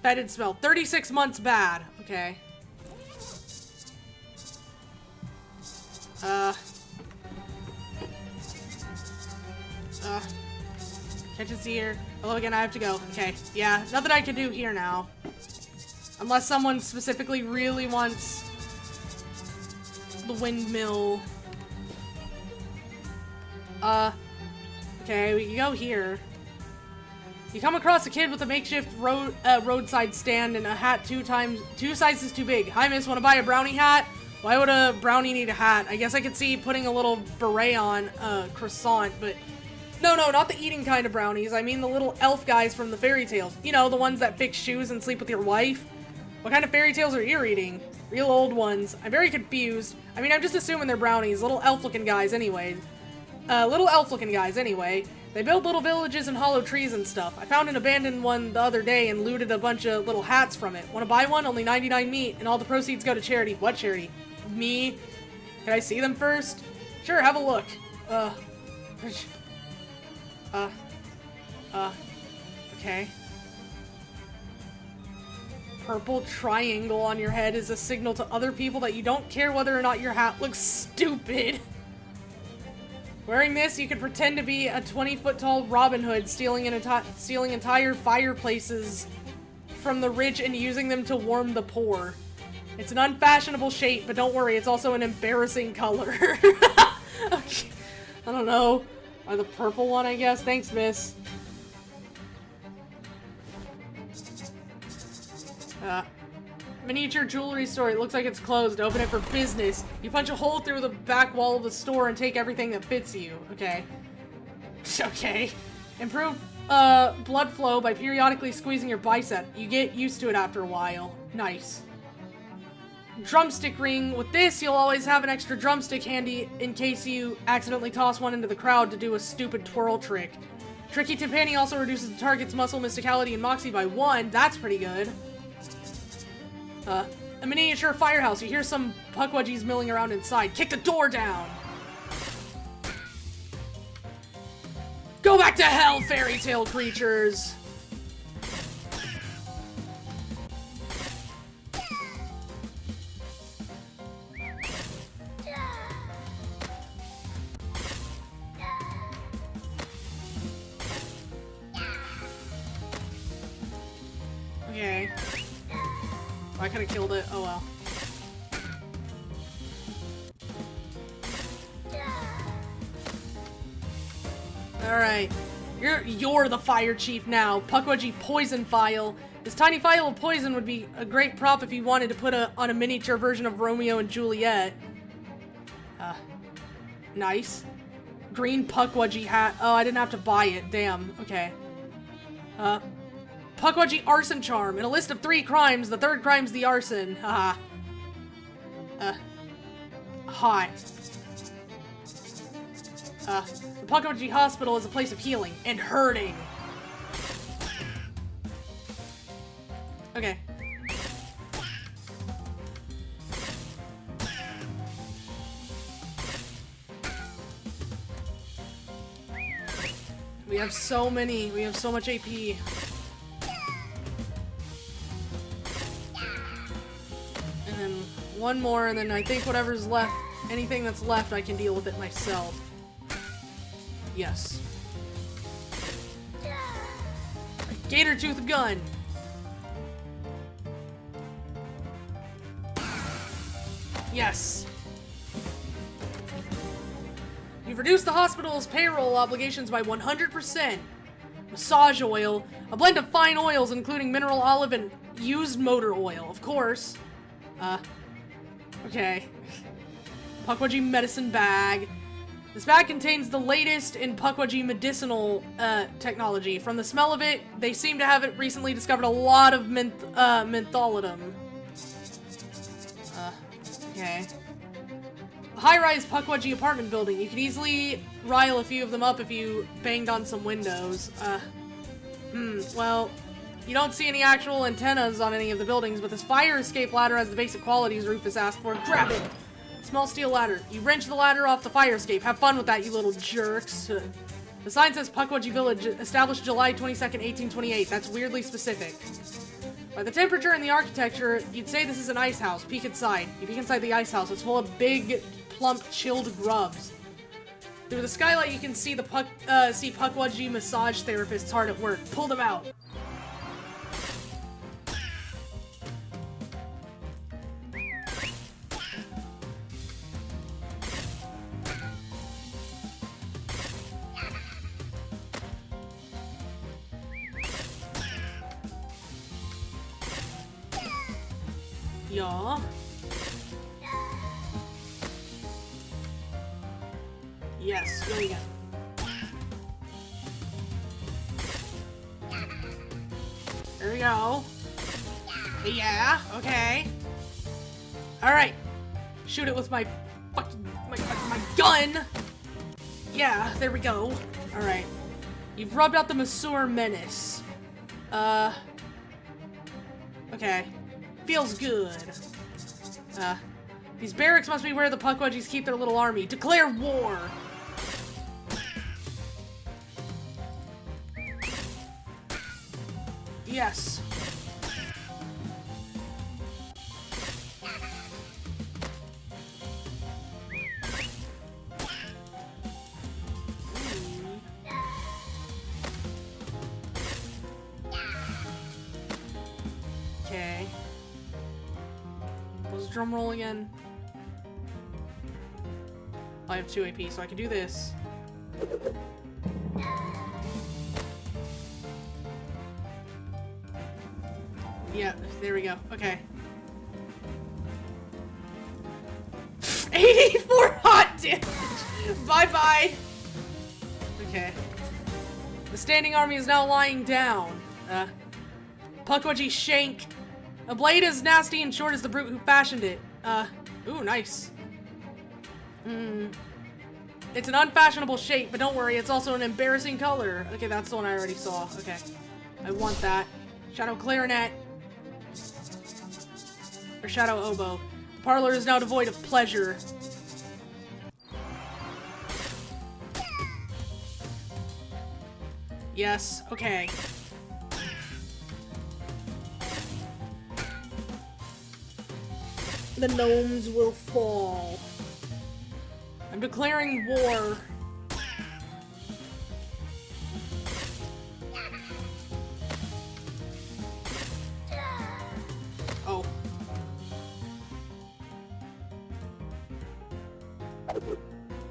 Speaker 1: Fetid smell. 36 months bad. Okay. Catches here. Hello again, I have to go. Okay. Yeah, nothing I can do here now. Unless someone specifically really wants the windmill. Okay, we can go here. You come across a kid with a makeshift roadside stand and a hat two sizes too big. Hi, miss, want to buy a brownie hat? Why would a brownie need a hat? I guess I could see putting a little beret on a croissant, but no, not the eating kind of brownies. I mean the little elf guys from the fairy tales. You know, the ones that fix shoes and sleep with your wife. What kind of fairy tales are you reading? Real old ones. I'm very confused. I mean, I'm just assuming they're brownies. Little elf-looking guys anyway. They build little villages and hollow trees and stuff. I found an abandoned one the other day and looted a bunch of little hats from it. Want to buy one? Only 99 meat, and all the proceeds go to charity. What charity? Me? Can I see them first? Sure, have a look. Okay. purple triangle on your head is a signal to other people that you don't care whether or not your hat looks stupid. Wearing this, you could pretend to be a 20-foot-tall Robin Hood stealing entire fireplaces from the rich and using them to warm the poor. It's an unfashionable shape, but don't worry, it's also an embarrassing color. Okay. I don't know. Or the purple one, I guess. Thanks, miss. Miniature jewelry store. It looks like it's closed. Open it for business. You punch a hole through the back wall of the store and take everything that fits you. Okay. Okay. Improve blood flow by periodically squeezing your bicep. You get used to it after a while. Nice. Drumstick ring. With this, you'll always have an extra drumstick handy in case you accidentally toss one into the crowd to do a stupid twirl trick. Tricky Timpani also reduces the target's muscle mysticality and moxie by 1. That's pretty good. A miniature firehouse. You hear some puckwudgies milling around inside. Kick the door down! Go back to hell, fairy tale creatures! Okay. I could have killed it. Oh well. Alright. You're the fire chief now. Puckwudgie poison phial. This tiny phial of poison would be a great prop if you wanted to put on a miniature version of Romeo and Juliet. Nice. Green Puckwudgie hat. Oh, I didn't have to buy it. Damn. Okay. Puckwudgie arson charm. In a list of 3 crimes, the 3rd crime's the arson. Haha. Hot. The Puckwudgie Hospital is a place of healing and hurting. Okay. We have so much AP. And then one more, and then I think whatever's left, anything that's left, I can deal with it myself. Yes. Gator tooth gun. Yes. You've reduced the hospital's payroll obligations by 100%. Massage oil. A blend of fine oils including mineral olive and used motor oil, of course. Okay. Puckwudgie medicine bag. This bag contains the latest in Puckwudgie medicinal technology. From the smell of it, they seem to have recently discovered a lot of mentholidum. Okay. A high-rise Puckwudgie apartment building. You could easily rile a few of them up if you banged on some windows. Well, you don't see any actual antennas on any of the buildings, but this fire escape ladder has the basic qualities Rufus asked for. Grab it! Small steel ladder. You wrench the ladder off the fire escape. Have fun with that, you little jerks. The sign says Puckwudgie Village, established July 22nd, 1828. That's weirdly specific. By the temperature and the architecture, you'd say this is an ice house. Peek inside. You peek inside the ice house. It's full of big, plump, chilled grubs. Through the skylight, you can see the Puckwudgie massage therapists hard at work. Pull them out. Yeah. Yes, there we go. There we go. Yeah, okay. Alright. Shoot it with my fucking my gun. Yeah, there we go. Alright. You've rubbed out the Masseur Menace. Okay. Feels good. These barracks must be where the Puckwudgies keep their little army. Declare war! Yes. Okay. What was the drum roll again? I have 2 AP, so I can do this. Yeah, there we go. Okay. 84 hot damage! Bye-bye! Okay. The standing army is now lying down. Puckwudgie shank. A blade as nasty and short as the brute who fashioned it. Ooh, nice. It's an unfashionable shape, but don't worry, it's also an embarrassing color. Okay, that's the one I already saw. Okay. I want that. Shadow clarinet. Or shadow oboe. The parlor is now devoid of pleasure. Yes, okay. The gnomes will fall. I'm declaring war. Oh.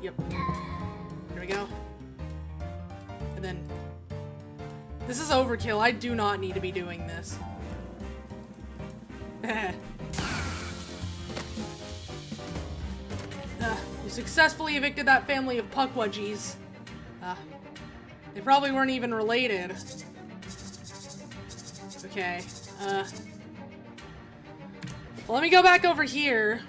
Speaker 1: Yep. Here we go. And then... This is overkill. I do not need to be doing this. You successfully evicted that family of Puckwudgies. They probably weren't even related. Okay. Well, let me go back over here.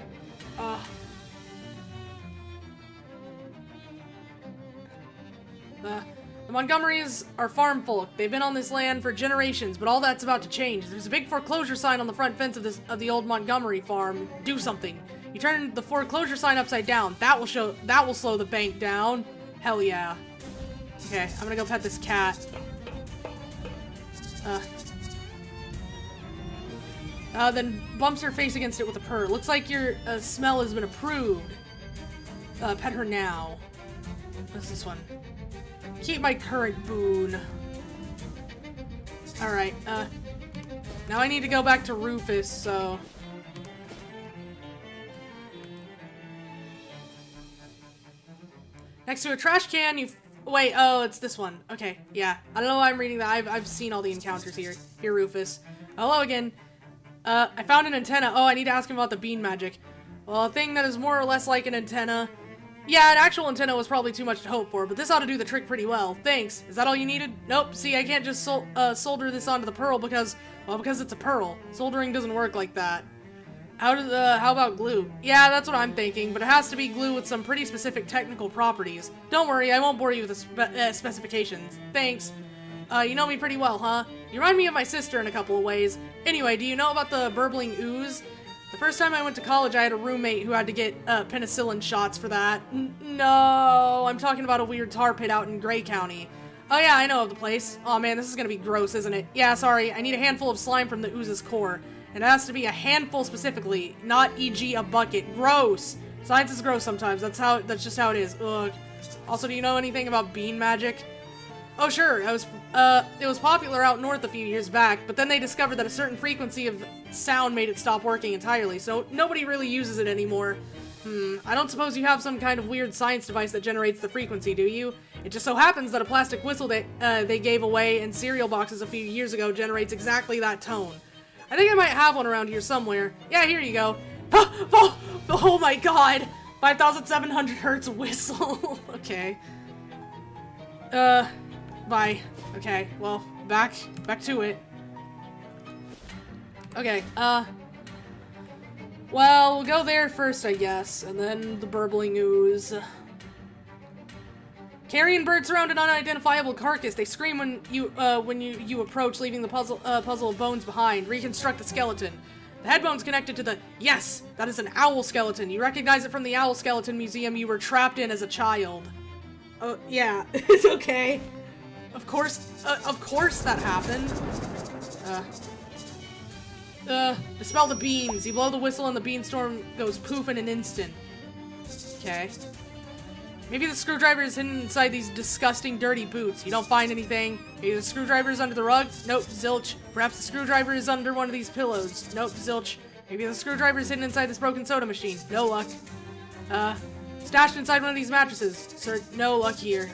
Speaker 1: The Montgomerys are farm folk. They've been on this land for generations, but all that's about to change. There's a big foreclosure sign on the front fence of the old Montgomery farm. Do something. You turn the foreclosure sign upside down. That will slow the bank down. Hell yeah. Okay, I'm gonna go pet this cat. Then bumps her face against it with a purr. Looks like your smell has been approved. Pet her now. What's this one? Keep my current boon. Alright, now I need to go back to Rufus, so... Next to a trash can, you... Wait, oh, it's this one. Okay, yeah. I don't know why I'm reading that. I've seen all the encounters here. Here, Rufus. Hello again. I found an antenna. Oh, I need to ask him about the bean magic. Well, a thing that is more or less like an antenna. Yeah, an actual antenna was probably too much to hope for, but this ought to do the trick pretty well. Thanks. Is that all you needed? Nope. See, I can't just solder this onto the pearl because it's a pearl. Soldering doesn't work like that. How about glue? Yeah, that's what I'm thinking, but it has to be glue with some pretty specific technical properties. Don't worry, I won't bore you with the specifications. Thanks. You know me pretty well, huh? You remind me of my sister in a couple of ways. Anyway, do you know about the burbling ooze? The first time I went to college, I had a roommate who had to get penicillin shots for that. No, I'm talking about a weird tar pit out in Gray County. Oh yeah, I know of the place. Oh man, this is gonna be gross, isn't it? Yeah, sorry, I need a handful of slime from the ooze's core. And it has to be a handful specifically, not e.g. a bucket. Gross! Science is gross sometimes, that's just how it is. Ugh. Also, do you know anything about bean magic? Oh sure, it was popular out north a few years back, but then they discovered that a certain frequency of sound made it stop working entirely, so nobody really uses it anymore. I don't suppose you have some kind of weird science device that generates the frequency, do you? It just so happens that a plastic whistle that they gave away in cereal boxes a few years ago generates exactly that tone. I think I might have one around here somewhere. Yeah, here you go. Oh my god! 5,700 hertz whistle. Okay. Bye. Okay, well, back to it. Okay, well, we'll go there first, I guess, and then the burbling ooze. Carrion birds surround an unidentifiable carcass. They scream when you approach, leaving the puzzle of bones behind. Reconstruct the skeleton. The head bone's connected to the... Yes! That is an owl skeleton. You recognize it from the Owl Skeleton Museum you were trapped in as a child. Oh, yeah. It's okay. Of course that happened. Dispel the beans. You blow the whistle and the beanstorm goes poof in an instant. Okay. Maybe the screwdriver is hidden inside these disgusting, dirty boots. You don't find anything. Maybe the screwdriver is under the rug. Nope, zilch. Perhaps the screwdriver is under one of these pillows. Nope, zilch. Maybe the screwdriver is hidden inside this broken soda machine. No luck. Stashed inside one of these mattresses. Sir, no luck here.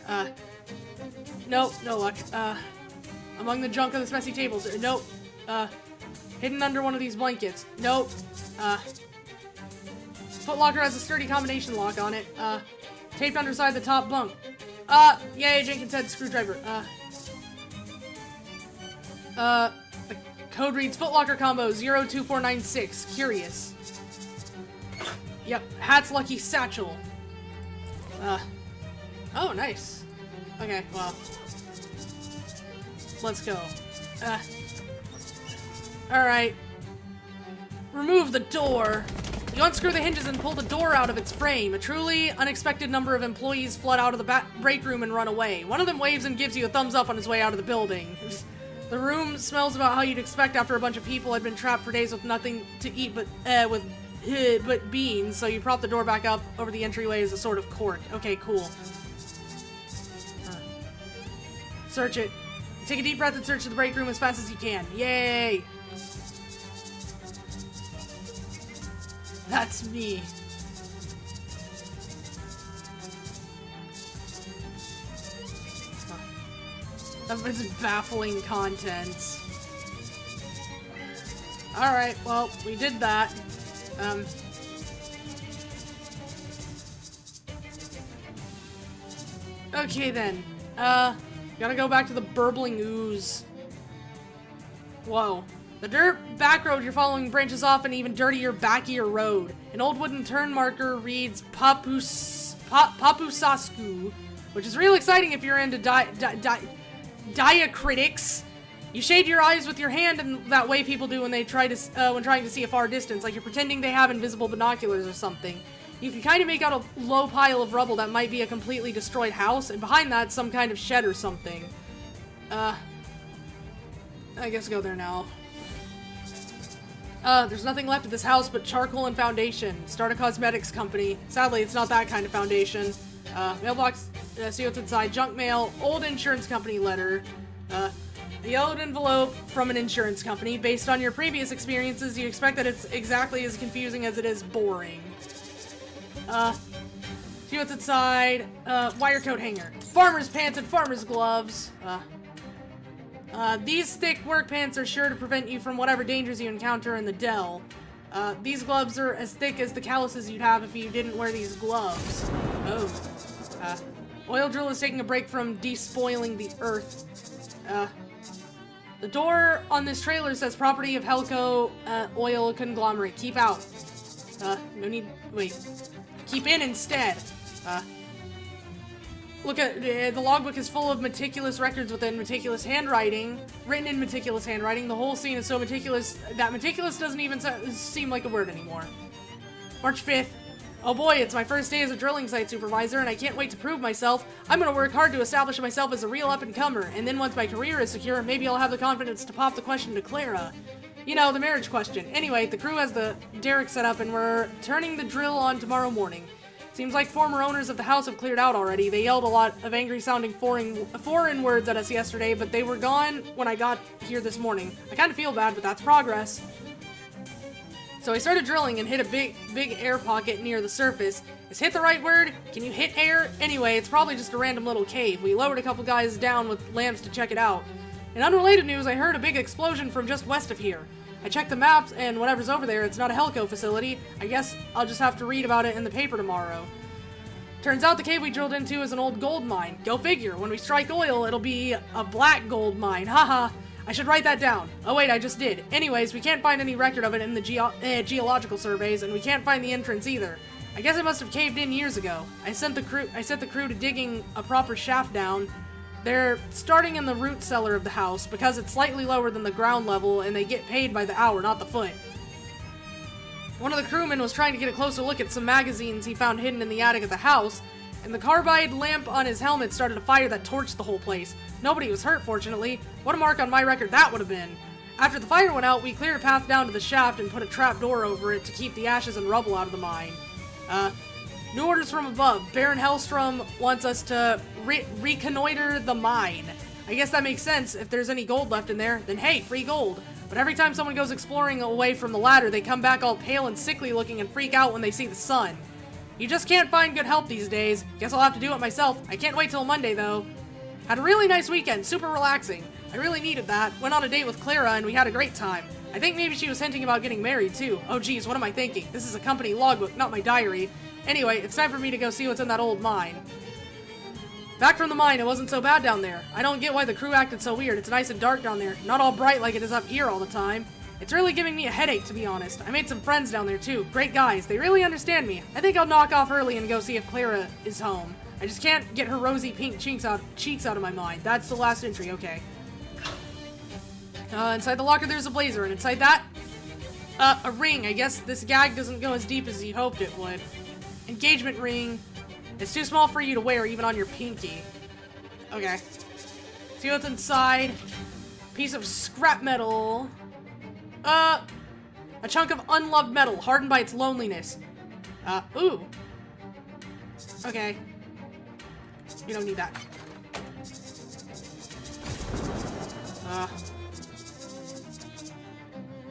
Speaker 1: Nope, no luck. Among the junk on this messy table. Nope. Hidden under one of these blankets. Nope. Footlocker has a sturdy combination lock on it. Taped underside the top bunk. Yay, Jenkins head screwdriver. The code reads Footlocker combo 02496. Curious. Yep, Hat's lucky satchel. Oh, nice. Okay, well. Let's go. Alright. Remove the door. You unscrew the hinges and pull the door out of its frame. A truly unexpected number of employees flood out of the break room and run away. One of them waves and gives you a thumbs up on his way out of the building. The room smells about how you'd expect after a bunch of people had been trapped for days with nothing to eat but beans, so you prop the door back up over the entryway as a sort of cork. Okay, cool. Search it. Take a deep breath and search the break room as fast as you can. Yay! That's me. That was baffling content. Alright, well, we did that. Okay then. Gotta go back to the burbling ooze. Whoa. The dirt back road you're following branches off an even dirtier, backier road. An old wooden turn marker reads Papusasku, which is real exciting if you're into diacritics. You shade your eyes with your hand in that way people do when they trying to see a far distance, like you're pretending they have invisible binoculars or something. You can kind of make out a low pile of rubble that might be a completely destroyed house, and behind that, some kind of shed or something. I guess go there now. There's nothing left of this house but charcoal and foundation. Start a cosmetics company. Sadly, it's not that kind of foundation. Mailbox, see what's inside. Junk mail, old insurance company letter. A yellowed envelope from an insurance company. Based on your previous experiences, you expect that it's exactly as confusing as it is boring. See what's inside. Wire coat hanger. Farmer's pants and farmer's gloves. These thick work pants are sure to prevent you from whatever dangers you encounter in the dell. These gloves are as thick as the calluses you'd have if you didn't wear these gloves. Oh. Oil drill is taking a break from despoiling the earth. The door on this trailer says property of Helco Oil Conglomerate. Keep out. No need. Wait. Keep in instead. Look at the logbook is full of meticulous records within meticulous handwriting, written in meticulous handwriting. The whole scene is so meticulous that meticulous doesn't even seem like a word anymore. March 5th. Oh boy, it's my first day as a drilling site supervisor, and I can't wait to prove myself. I'm gonna work hard to establish myself as a real up-and-comer, and then once my career is secure, maybe I'll have the confidence to pop the question to Clara. You know, the marriage question. Anyway, the crew has the derrick set up, and we're turning the drill on tomorrow morning. Seems like former owners of the house have cleared out already. They yelled a lot of angry-sounding foreign words at us yesterday, but they were gone when I got here this morning. I kind of feel bad, but that's progress. So I started drilling and hit a big air pocket near the surface. Is hit the right word? Can you hit air? Anyway, it's probably just a random little cave. We lowered a couple guys down with lamps to check it out. In unrelated news, I heard a big explosion from just west of here. I checked the maps, and whatever's over there, it's not a Helco facility. I guess I'll just have to read about it in the paper tomorrow. Turns out the cave we drilled into is an old gold mine. Go figure. When we strike oil, it'll be a black gold mine. Haha. I should write that down. Oh wait, I just did. Anyways, we can't find any record of it in the geological surveys, and we can't find the entrance either. I guess it must have caved in years ago. I sent the crew to digging a proper shaft down. They're starting in the root cellar of the house because it's slightly lower than the ground level, and they get paid by the hour, not the foot. One of the crewmen was trying to get a closer look at some magazines he found hidden in the attic of the house, and the carbide lamp on his helmet started a fire that torched the whole place. Nobody was hurt, fortunately. What a mark on my record that would have been. After the fire went out, we cleared a path down to the shaft and put a trap door over it to keep the ashes and rubble out of the mine. New orders from above. Baron Hellstrom wants us to reconnoiter the mine. I guess that makes sense. If there's any gold left in there, then hey, free gold. But every time someone goes exploring away from the ladder, they come back all pale and sickly looking and freak out when they see the sun. You just can't find good help these days. Guess I'll have to do it myself. I can't wait till Monday, though. Had a really nice weekend, super relaxing. I really needed that. Went on a date with Clara and we had a great time. I think maybe she was hinting about getting married, too. Oh geez, what am I thinking? This is a company logbook, not my diary. Anyway, it's time for me to go see what's in that old mine. Back from the mine, it wasn't so bad down there. I don't get why the crew acted so weird. It's nice and dark down there, not all bright like it is up here all the time. It's really giving me a headache, to be honest. I made some friends down there, too. Great guys. They really understand me. I think I'll knock off early and go see if Clara is home. I just can't get her rosy pink cheeks out of my mind. That's the last entry, okay. Inside the locker, there's a blazer, and inside that, a ring. I guess this gag doesn't go as deep as you hoped it would. Engagement ring. It's too small for you to wear, even on your pinky. Okay. See what's inside. Piece of scrap metal. A chunk of unloved metal, hardened by its loneliness. Ooh. Okay. You don't need that.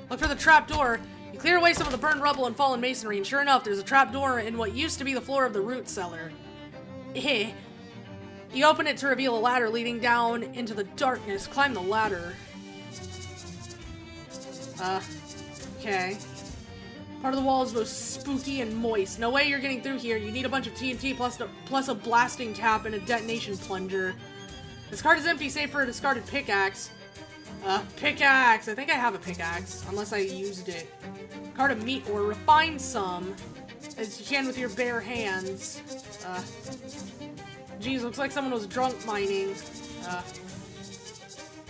Speaker 1: Look for the trap door. You clear away some of the burned rubble and fallen masonry, and sure enough, there's a trap door in what used to be the floor of the root cellar. You open it to reveal a ladder leading down into the darkness. Climb the ladder. Okay. Part of the wall is both spooky and moist. No way you're getting through here. You need a bunch of TNT plus a blasting cap and a detonation plunger. This card is empty, save for a discarded pickaxe. Pickaxe! I think I have a pickaxe, unless I used it. Card of meat ore. Refine some, as you can with your bare hands. Geez, looks like someone was drunk mining.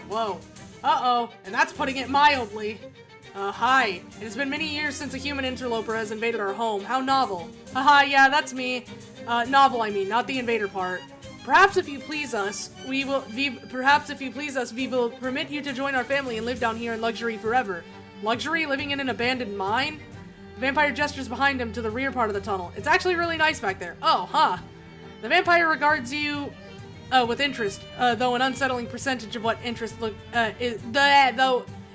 Speaker 1: Whoa. Uh-oh. And that's putting it mildly. Hi. It has been many years since a human interloper has invaded our home. How novel. Haha, yeah, that's me. Novel, I mean, not the invader part. Perhaps if you please us, we will permit you to join our family and live down here in luxury forever. Luxury? Living in an abandoned mine? The vampire gestures behind him to the rear part of the tunnel. It's actually really nice back there. Oh, huh. The vampire regards you with interest, though an unsettling percentage of what interest an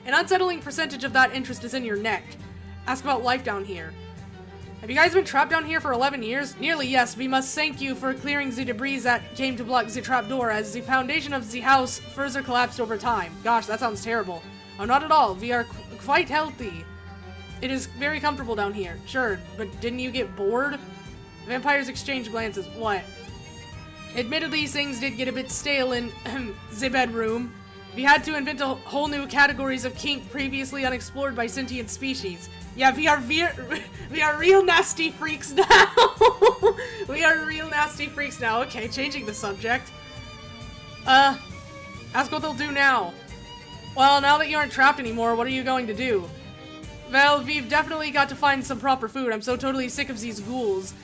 Speaker 1: unsettling percentage of that interest is in your neck. Ask about life down here. Have you guys been trapped down here for 11 years? Nearly, yes. We must thank you for clearing the debris that came to block the trapdoor, as the foundation of the house further collapsed over time. Gosh, that sounds terrible. Oh, not at all. We are quite healthy. It is very comfortable down here. Sure, but didn't you get bored? The vampires exchange glances. What? Admittedly, things did get a bit stale in the bedroom. We had to invent a whole new categories of kink previously unexplored by sentient species. Yeah, we are real nasty freaks now. We are real nasty freaks now. Okay, changing the subject. Ask what they'll do now. Well, now that you aren't trapped anymore, what are you going to do? Well, we've definitely got to find some proper food. I'm so totally sick of these ghouls.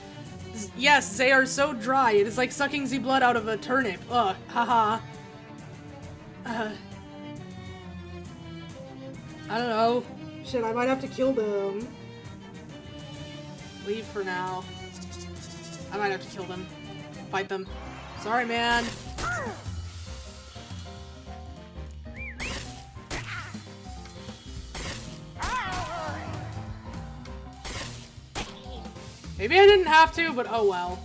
Speaker 1: Yes, they are so dry. It is like sucking the blood out of a turnip. Ugh, haha. I don't know. Shit, I might have to kill them. Leave for now. I might have to kill them. Fight them. Sorry, man. Maybe I didn't have to, but oh well.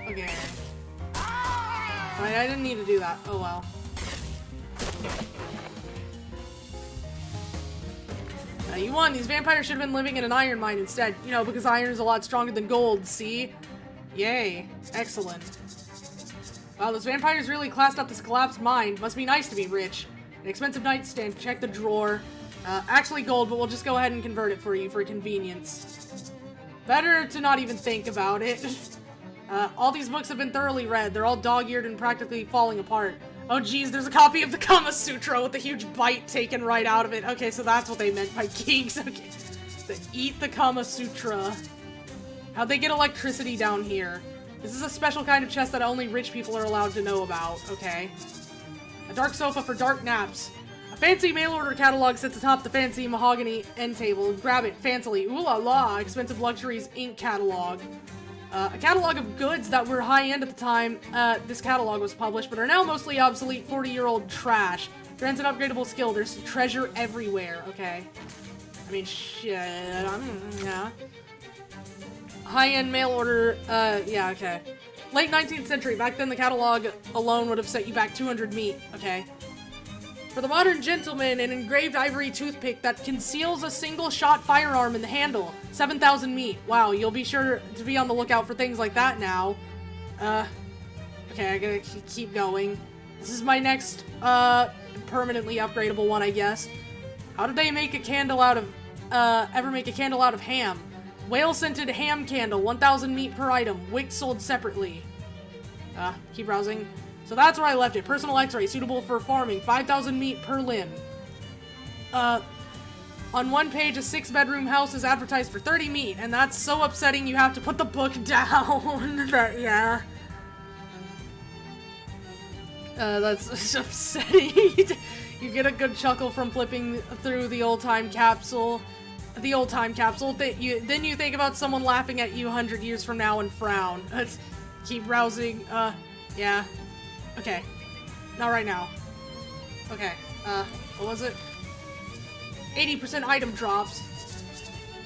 Speaker 1: Okay. I didn't need to do that. Oh well. You won. These vampires should have been living in an iron mine instead. You know, because iron is a lot stronger than gold, see? Yay. Excellent. Wow, those vampires really classed up this collapsed mine. Must be nice to be rich. An expensive nightstand. Check the drawer. Actually gold, but we'll just go ahead and convert it for you for convenience. Better to not even think about it. All these books have been thoroughly read. They're all dog-eared and practically falling apart. Oh geez, there's a copy of the Kama Sutra with a huge bite taken right out of it. Okay, so that's what they meant by geeks. Okay. So eat the Kama Sutra. How'd they get electricity down here? This is a special kind of chest that only rich people are allowed to know about, okay? A dark sofa for dark naps. A fancy mail-order catalog sits atop the fancy mahogany end table. Grab it, fancily. Ooh la la, Expensive Luxuries Inc. catalog. A catalog of goods that were high-end at the time this catalog was published, but are now mostly obsolete 40-year-old trash. Grants an upgradable skill. There's treasure everywhere. Okay. I mean, shit. Yeah. High-end mail order. Yeah, okay. Late 19th century. Back then, the catalog alone would have set you back 200 meat. Okay. For the modern gentleman, an engraved ivory toothpick that conceals a single-shot firearm in the handle. 7,000 meat. Wow, you'll be sure to be on the lookout for things like that now. Okay, I gotta keep going. This is my next, permanently upgradable one, I guess. How did they make a candle out of, ever make a candle out of ham? Whale-scented ham candle, 1,000 meat per item. Wicks sold separately. Keep browsing. So that's where I left it. Personal x-ray, suitable for farming. 5,000 meat per limb. On one page, a 6-bedroom house is advertised for 30 meat, and that's so upsetting you have to put the book down. Yeah. That's upsetting. You get a good chuckle from flipping through the old-time capsule. Then you think about someone laughing at you 100 years from now and frown. Keep browsing. Yeah. Okay. Not right now. Okay. What was it? 80% item drops.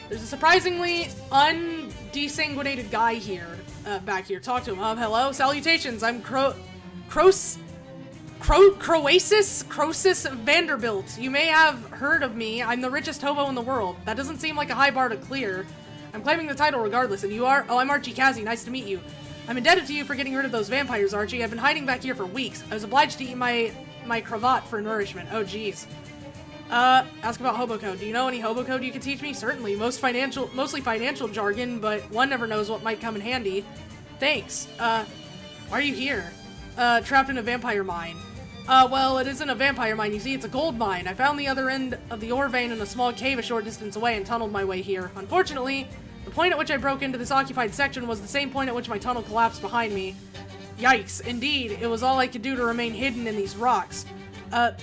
Speaker 1: There's a surprisingly undesanguinated guy here, back here. Talk to him. Hello? Salutations. I'm Croesus Vanderbilt. You may have heard of me. I'm the richest hobo in the world. That doesn't seem like a high bar to clear. I'm claiming the title regardless, and you are? Oh, I'm Archie Cassie. Nice to meet you. I'm indebted to you for getting rid of those vampires, Archie. I've been hiding back here for weeks. I was obliged to eat my cravat for nourishment. Oh, jeez. Ask about hobo code. Do you know any hobo code you could teach me? Certainly. Mostly financial jargon, but one never knows what might come in handy. Thanks. Why are you here? Trapped in a vampire mine. Well, it isn't a vampire mine, you see, it's a gold mine. I found the other end of the ore vein in a small cave a short distance away and tunneled my way here. Unfortunately, the point at which I broke into this occupied section was the same point at which my tunnel collapsed behind me. Yikes, indeed, it was all I could do to remain hidden in these rocks.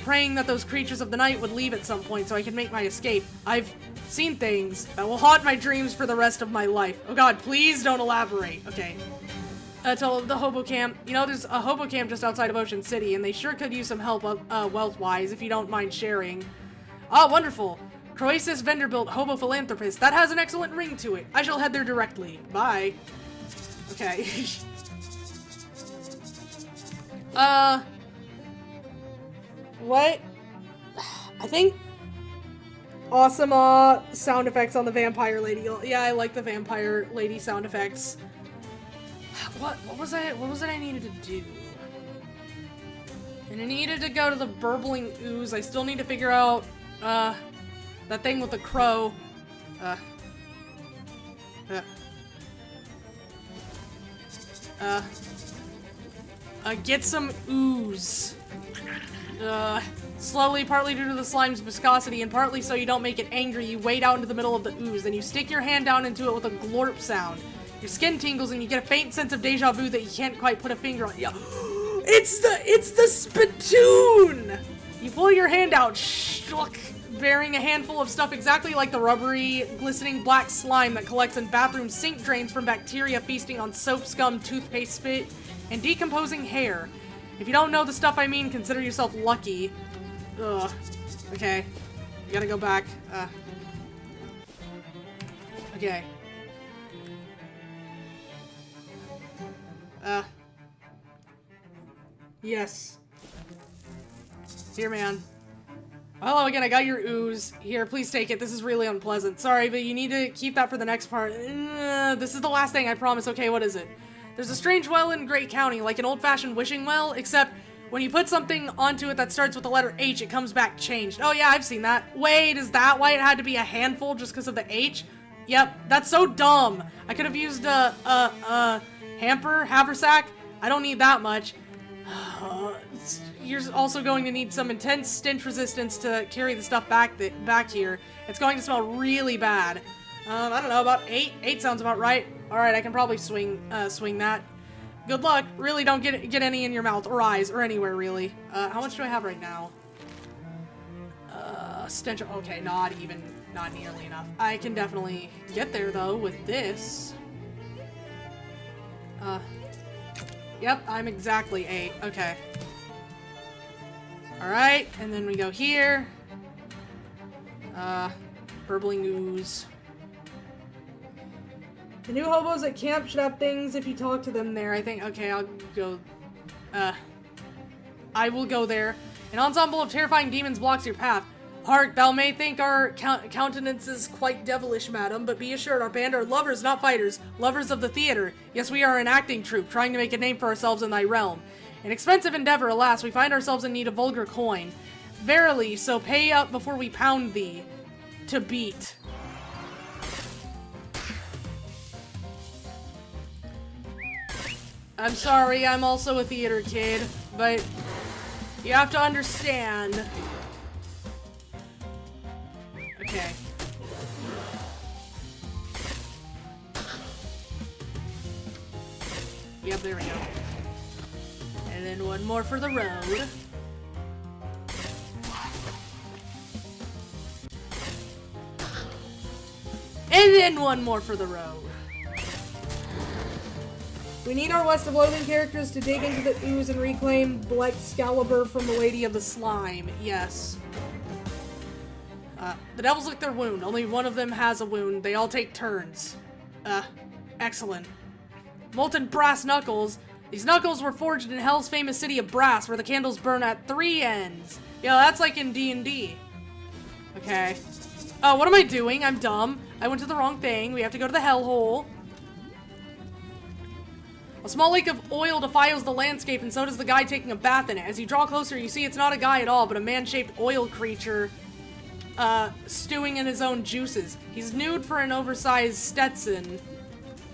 Speaker 1: Praying that those creatures of the night would leave at some point so I could make my escape. I've seen things that will haunt my dreams for the rest of my life. Oh god, please don't elaborate. Okay. Tell the hobo camp. You know, there's a hobo camp just outside of Ocean City, and they sure could use some help, wealth-wise, if you don't mind sharing. Ah, wonderful. Croesus Vanderbilt, hobo philanthropist. That has an excellent ring to it. I shall head there directly. Bye. Okay. What? I think awesome, sound effects on the vampire lady. Yeah, I like the vampire lady sound effects. What was it I needed to do? And I needed to go to the burbling ooze. I still need to figure out, that thing with the crow. Get some ooze. Slowly, partly due to the slime's viscosity, and partly so you don't make it angry, you wade out into the middle of the ooze, then you stick your hand down into it with a glorp sound. Your skin tingles and you get a faint sense of deja vu that you can't quite put a finger on. Yeah. It's the spittoon! You pull your hand out, look, bearing a handful of stuff exactly like the rubbery, glistening black slime that collects in bathroom sink drains from bacteria feasting on soap scum, toothpaste spit, and decomposing hair. If you don't know the stuff I mean, consider yourself lucky. Ugh. Okay. You gotta go back. Okay. Yes. Here, man. Hello again, I got your ooze. Here, please take it. This is really unpleasant. Sorry, but you need to keep that for the next part. This is the last thing, I promise. Okay, what is it? There's a strange well in Great County, like an old-fashioned wishing well, except when you put something onto it that starts with the letter H, it comes back changed. Oh yeah, I've seen that. Wait, is that why it had to be a handful just because of the H? Yep, that's so dumb. I could have used a haversack. I don't need that much. You're also going to need some intense stench resistance to carry the stuff back here. It's going to smell really bad. I don't know, about 8? 8 sounds about right. Alright, I can probably swing that. good luck. Really don't get any in your mouth or eyes or anywhere, really. How much do I have right now? Stench. Okay, not nearly enough. I can definitely get there, though, with this. Yep, I'm exactly 8. Okay. Alright, and then we go here. Burbling ooze. The new hobos at camp should have things if you talk to them there. I think, okay, I'll go, I will go there. An ensemble of terrifying demons blocks your path. Hark, thou may think our countenance is quite devilish, madam, but be assured our band are lovers, not fighters. Lovers of the theater. Yes, we are an acting troupe, trying to make a name for ourselves in thy realm. An expensive endeavor, alas, we find ourselves in need of vulgar coin. Verily, so pay up before we pound thee. To beat. I'm sorry, I'm also a theater kid, but you have to understand. Okay. Yep, there we go. And then one more for the road. And then one more for the road. We need our West of Loathing characters to dig into the ooze and reclaim Excalibur from the Lady of the Slime. Yes. The devils lick their wound. Only one of them has a wound. They all take turns. Excellent. Molten brass knuckles. These knuckles were forged in Hell's famous city of Brass, where the candles burn at 3 ends. Yeah, that's like in D&D. Okay. Oh, what am I doing? I'm dumb. I went to the wrong thing. We have to go to the hellhole. A small lake of oil defiles the landscape, and so does the guy taking a bath in it. As you draw closer, you see it's not a guy at all, but a man-shaped oil creature, stewing in his own juices. He's nude for an oversized Stetson.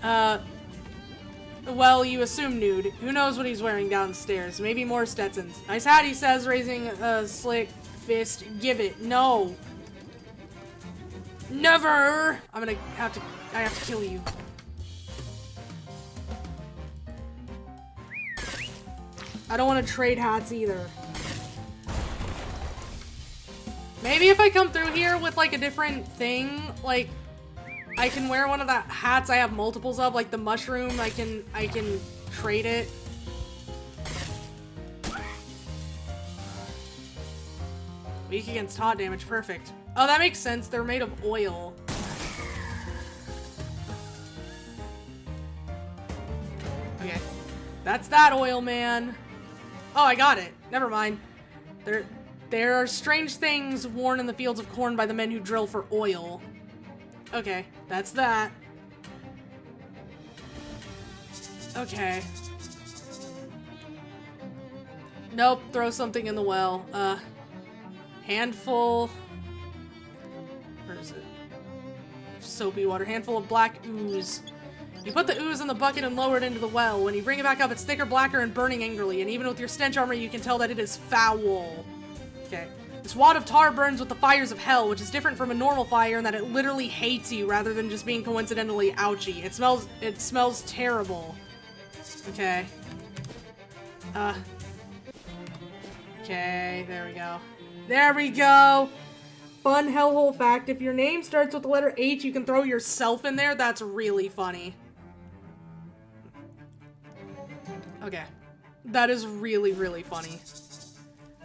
Speaker 1: Well, you assume nude. Who knows what he's wearing downstairs? Maybe more Stetsons. Nice hat, he says, raising a slick fist. Give it. No. Never! I have to kill you. I don't want to trade hats either. Maybe if I come through here with like a different thing, like I can wear one of the hats I have multiples of, like the mushroom, I can trade it. Weak against hot damage, perfect. Oh, that makes sense. They're made of oil. Okay. That's that oil, man. Oh, I got it. Never mind. There are strange things worn in the fields of corn by the men who drill for oil. Okay, that's that. Okay. Nope, throw something in the well. Handful. Where is it? Soapy water. Handful of black ooze. You put the ooze in the bucket and lower it into the well. When you bring it back up, it's thicker, blacker, and burning angrily. And even with your stench armor, you can tell that it is foul. Okay. This wad of tar burns with the fires of hell, which is different from a normal fire in that it literally hates you rather than just being coincidentally ouchy. It smells terrible. Okay. Okay, there we go. There we go! Fun hellhole fact, if your name starts with the letter H, you can throw yourself in there. That's really funny. Okay. That is really, really funny.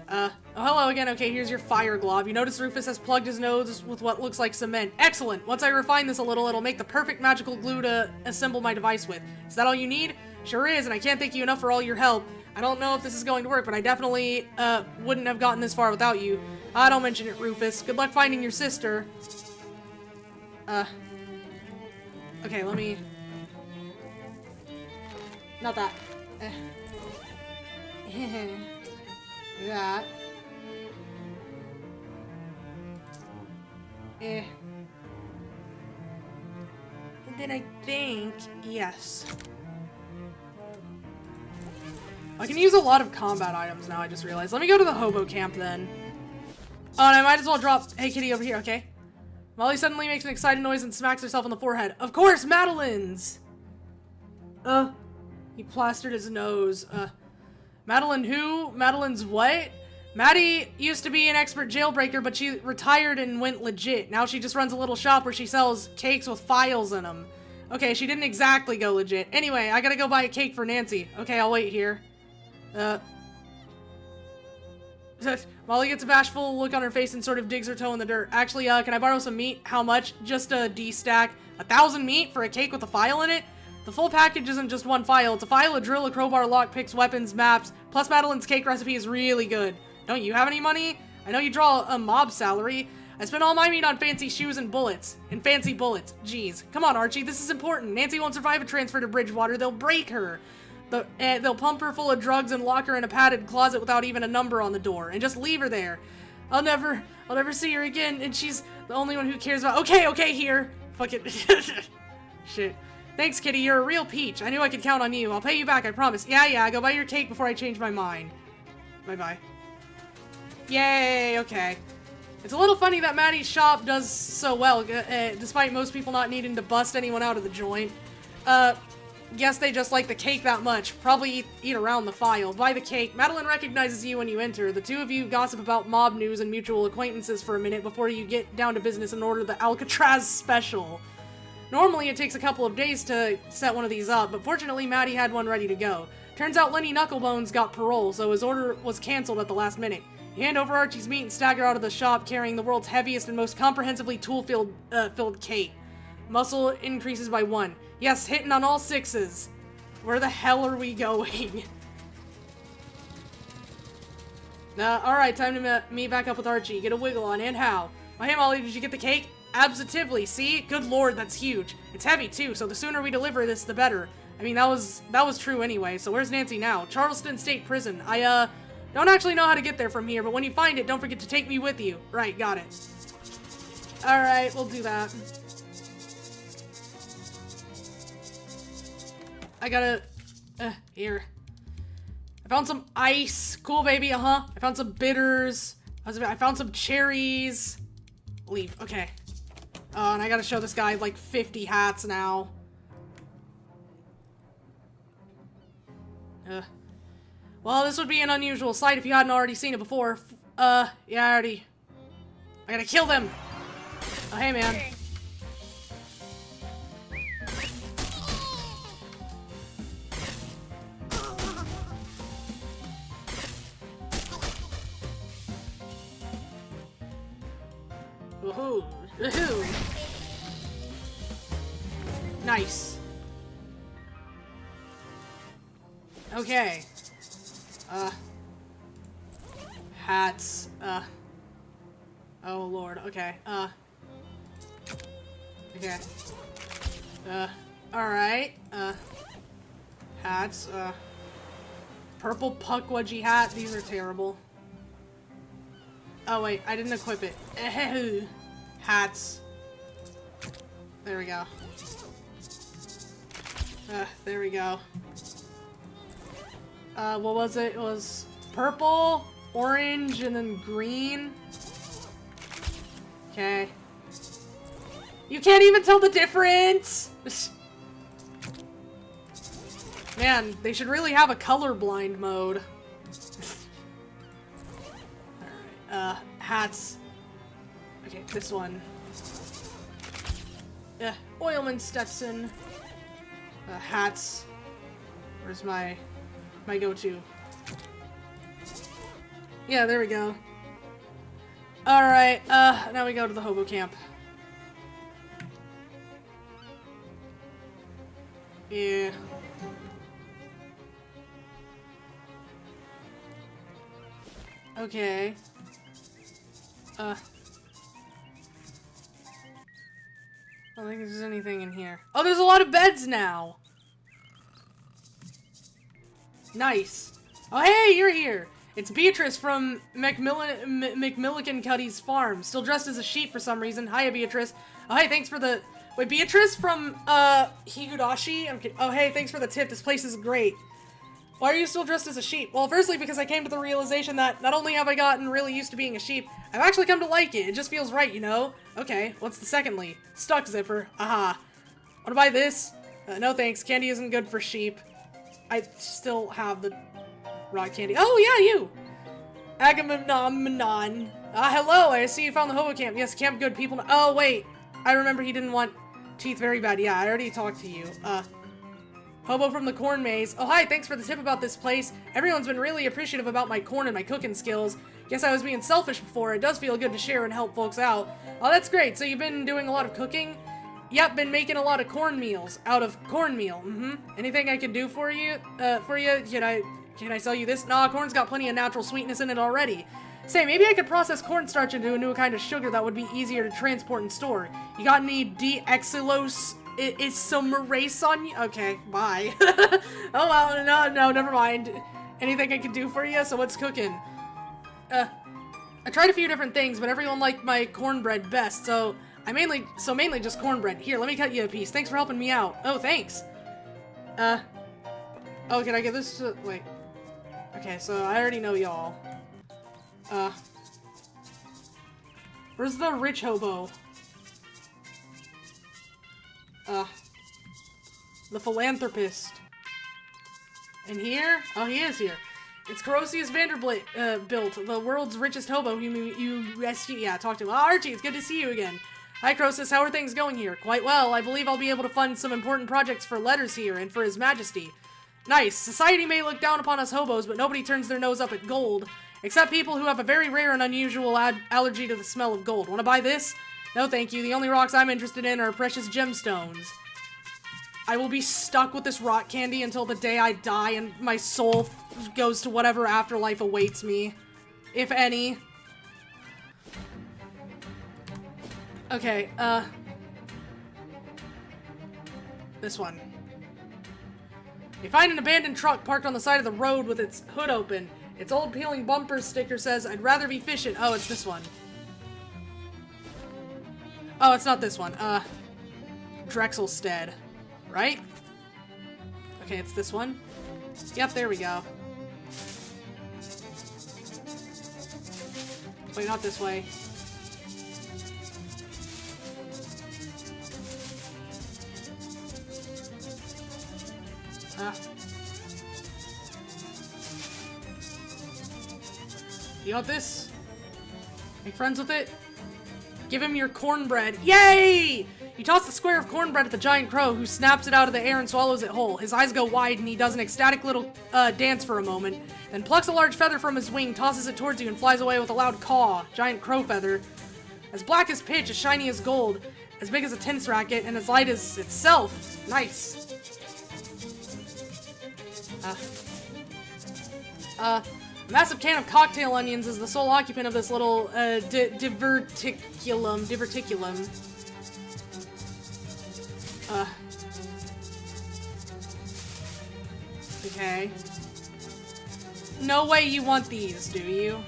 Speaker 1: Oh, hello again. Okay, here's your fire glob. You notice Rufus has plugged his nose with what looks like cement. Excellent! Once I refine this a little, it'll make the perfect magical glue to assemble my device with. Is that all you need? Sure is, and I can't thank you enough for all your help. I don't know if this is going to work, but I definitely, wouldn't have gotten this far without you. Don't mention it, Rufus. Good luck finding your sister. Okay, let me... Not that. That. And then I think... Yes. I can use a lot of combat items now, I just realized. Let me go to the hobo camp, then. Oh, and I might as well drop... Hey, kitty, over here, okay? Molly suddenly makes an excited noise and smacks herself on the forehead. Of course, Madeline's! He plastered his nose. Madeline who? Madeline's what? Maddie used to be an expert jailbreaker, but she retired and went legit. Now she just runs a little shop where she sells cakes with files in them. Okay, she didn't exactly go legit. Anyway, I gotta go buy a cake for Nancy. Okay, I'll wait here. Molly gets a bashful look on her face and sort of digs her toe in the dirt. Actually, can I borrow some meat? How much? Just a D-stack. 1,000 meat for a cake with a file in it? The full package isn't just one file. It's a file, a drill, a crowbar, lockpicks, weapons, maps. Plus Madeline's cake recipe is really good. Don't you have any money? I know you draw a mob salary. I spent all my meat on fancy shoes and bullets. And fancy bullets. Jeez. Come on, Archie. This is important. Nancy won't survive a transfer to Bridgewater. They'll break her. They'll pump her full of drugs and lock her in a padded closet without even a number on the door. And just leave her there. I'll never see her again. And she's the only one who cares about— Okay, here. Fuck it. Shit. Thanks, Kitty. You're a real peach. I knew I could count on you. I'll pay you back, I promise. Yeah. Go buy your cake before I change my mind. Bye-bye. Yay, okay. It's a little funny that Maddie's shop does so well, despite most people not needing to bust anyone out of the joint. Guess they just like the cake that much. Probably eat around the file. Buy the cake. Madeline recognizes you when you enter. The two of you gossip about mob news and mutual acquaintances for a minute before you get down to business and order the Alcatraz special. Normally, it takes a couple of days to set one of these up, but fortunately, Maddie had one ready to go. Turns out Lenny Knucklebones got parole, so his order was canceled at the last minute. You hand over Archie's meat and stagger out of the shop carrying the world's heaviest and most comprehensively tool-filled cake. Muscle increases by 1. Yes, hitting on all 6s. Where the hell are we going? Alright, time to meet back up with Archie. Get a wiggle on, and how? Oh, hey Molly, did you get the cake? Absolutely, see? Good lord, that's huge. It's heavy too, so the sooner we deliver this, the better. I mean, that was true anyway, so where's Nancy now? Charleston State Prison. I, don't actually know how to get there from here, but when you find it, don't forget to take me with you. Right, got it. Alright, we'll do that. I gotta... here. I found some ice. Cool, baby, I found some bitters. I found some cherries. Leave, okay. And I gotta show this guy, like, 50 hats now. Well, this would be an unusual sight if you hadn't already seen it before. Yeah, I gotta kill them! Oh, hey, man. Woohoo! Woohoo! Nice. Okay. Hats. Oh lord. Okay. Okay. Alright. Hats. Purple puckwudgie hat. These are terrible. Oh wait, I didn't equip it. Hats. There we go. There we go. What was it? It was purple, orange, and then green. Okay. You can't even tell the difference! Man, they should really have a colorblind mode. Alright, hats. Okay, this one. Oilman Stetson. Hats. Where's my go-to? Yeah, there we go. Alright, now we go to the hobo camp. Yeah. Okay. I don't think there's anything in here. Oh, there's a lot of beds now! Nice. Oh, hey, you're here! It's Beatrice from McMillican Cuddy's farm. Still dressed as a sheep for some reason. Hiya, Beatrice. Oh, hey, thanks for the... Wait, Beatrice from, Higudashi? I'm kidding. Oh, hey, thanks for the tip. This place is great. Why are you still dressed as a sheep? Well, firstly, because I came to the realization that not only have I gotten really used to being a sheep, I've actually come to like it. It just feels right, you know? Okay, what's the secondly? Stuck zipper. Aha. Wanna buy this? No thanks. Candy isn't good for sheep. I still have the rock candy. Oh, yeah, you! Agamemnon. Hello, I see you found the hobo camp. Yes, camp good people. Oh, wait. I remember he didn't want teeth very bad. Yeah, I already talked to you. Hobo from the corn maze. Oh, hi, thanks for the tip about this place. Everyone's been really appreciative about my corn and my cooking skills. Guess I was being selfish before. It does feel good to share and help folks out. Oh, that's great. So you've been doing a lot of cooking? Yep, been making a lot of corn meals out of cornmeal. Anything I can do for you? Can I sell you this? Nah, corn's got plenty of natural sweetness in it already. Say, maybe I could process cornstarch into a new kind of sugar that would be easier to transport and store. You got any D-exylose isomerase on you? Okay, bye. Oh well, no, never mind. Anything I can do for you? So what's cooking? I tried a few different things, but everyone liked my cornbread best, so mainly just cornbread. Here, let me cut you a piece. Thanks for helping me out. Oh, thanks. Oh, can I get this to, wait. Okay, so I already know y'all. Where's the rich hobo? The philanthropist. In here? Oh, he is here. It's Corosius Vanderbilt, the world's richest hobo whom you rescue. Yeah, talk to him. Oh, Archie, it's good to see you again. Hi, Croesus, how are things going here? Quite well. I believe I'll be able to fund some important projects for Letters here and for His Majesty. Nice. Society may look down upon us hobos, but nobody turns their nose up at gold. Except people who have a very rare and unusual allergy to the smell of gold. Want to buy this? No, thank you. The only rocks I'm interested in are precious gemstones. I will be stuck with this rock candy until the day I die and my soul goes to whatever afterlife awaits me. If any. Okay, this one. You find an abandoned truck parked on the side of the road with its hood open. Its old peeling bumper sticker says, "I'd rather be fishing." Oh, it's this one. Oh, it's not this one. Drexelstead. Right? Okay, it's this one. Yep, there we go. Wait, not this way. You want this? Make friends with it? Give him your cornbread. Yay! You toss the square of cornbread at the giant crow, who snaps it out of the air and swallows it whole. His eyes go wide, and he does an ecstatic little dance for a moment, then plucks a large feather from his wing, tosses it towards you, and flies away with a loud caw. Giant crow feather. As black as pitch, as shiny as gold, as big as a tennis racket, and as light as itself. Nice. A massive can of cocktail onions is the sole occupant of this little, diverticulum. Okay. No way you want these, do you?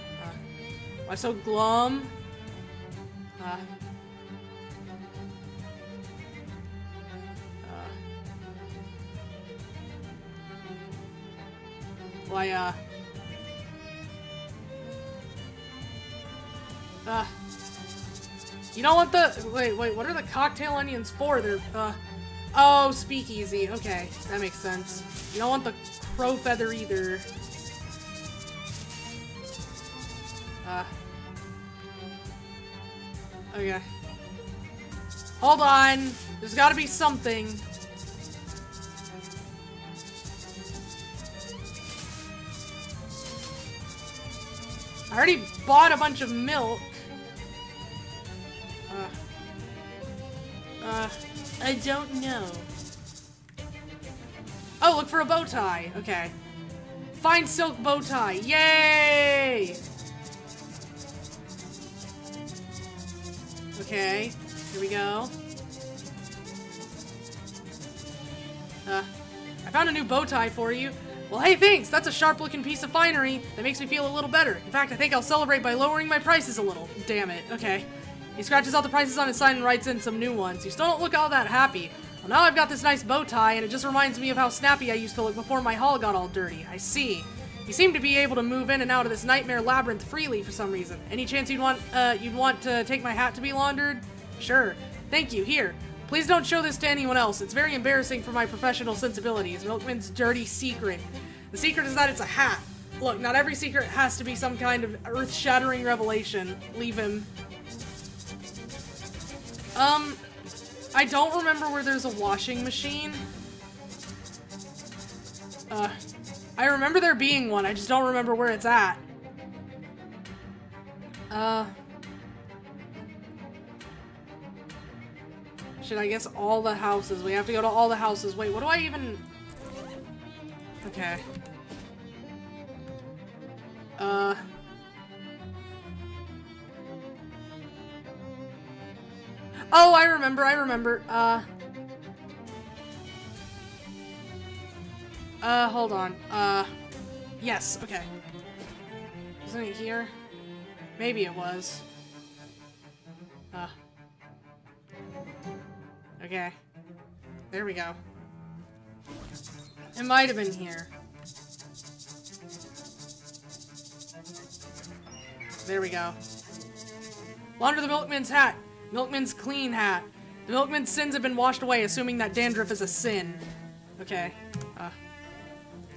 Speaker 1: Why so glum? Why, you don't want the- wait, what are the cocktail onions for? They're, oh, speakeasy. Okay, that makes sense. You don't want the crow feather either. Okay. Hold on. There's gotta be something. I already bought a bunch of milk. I don't know. Oh, look for a bow tie. Okay. Fine silk bow tie. Yay! Okay. Here we go. I found a new bow tie for you. Well, hey, thanks! That's a sharp-looking piece of finery that makes me feel a little better. In fact, I think I'll celebrate by lowering my prices a little. Damn it. Okay. He scratches out the prices on his sign and writes in some new ones. You still don't look all that happy. Well, now I've got this nice bow tie, and it just reminds me of how snappy I used to look before my hall got all dirty. I see. You seem to be able to move in and out of this nightmare labyrinth freely for some reason. Any chance you'd want to take my hat to be laundered? Sure. Thank you. Here. Please don't show this to anyone else. It's very embarrassing for my professional sensibilities. Milkman's dirty secret. The secret is that it's a hat. Look, not every secret has to be some kind of earth-shattering revelation. Leave him. I don't remember where there's a washing machine. I remember there being one. I just don't remember where it's at. Should I guess all the houses? We have to go to all the houses. Wait, what do I even... Okay. Oh, I remember. Hold on. Yes, okay. Isn't it here? Maybe it was. Okay. There we go. It might have been here. There we go. Launder the milkman's hat. Milkman's clean hat. The milkman's sins have been washed away, assuming that dandruff is a sin. Okay.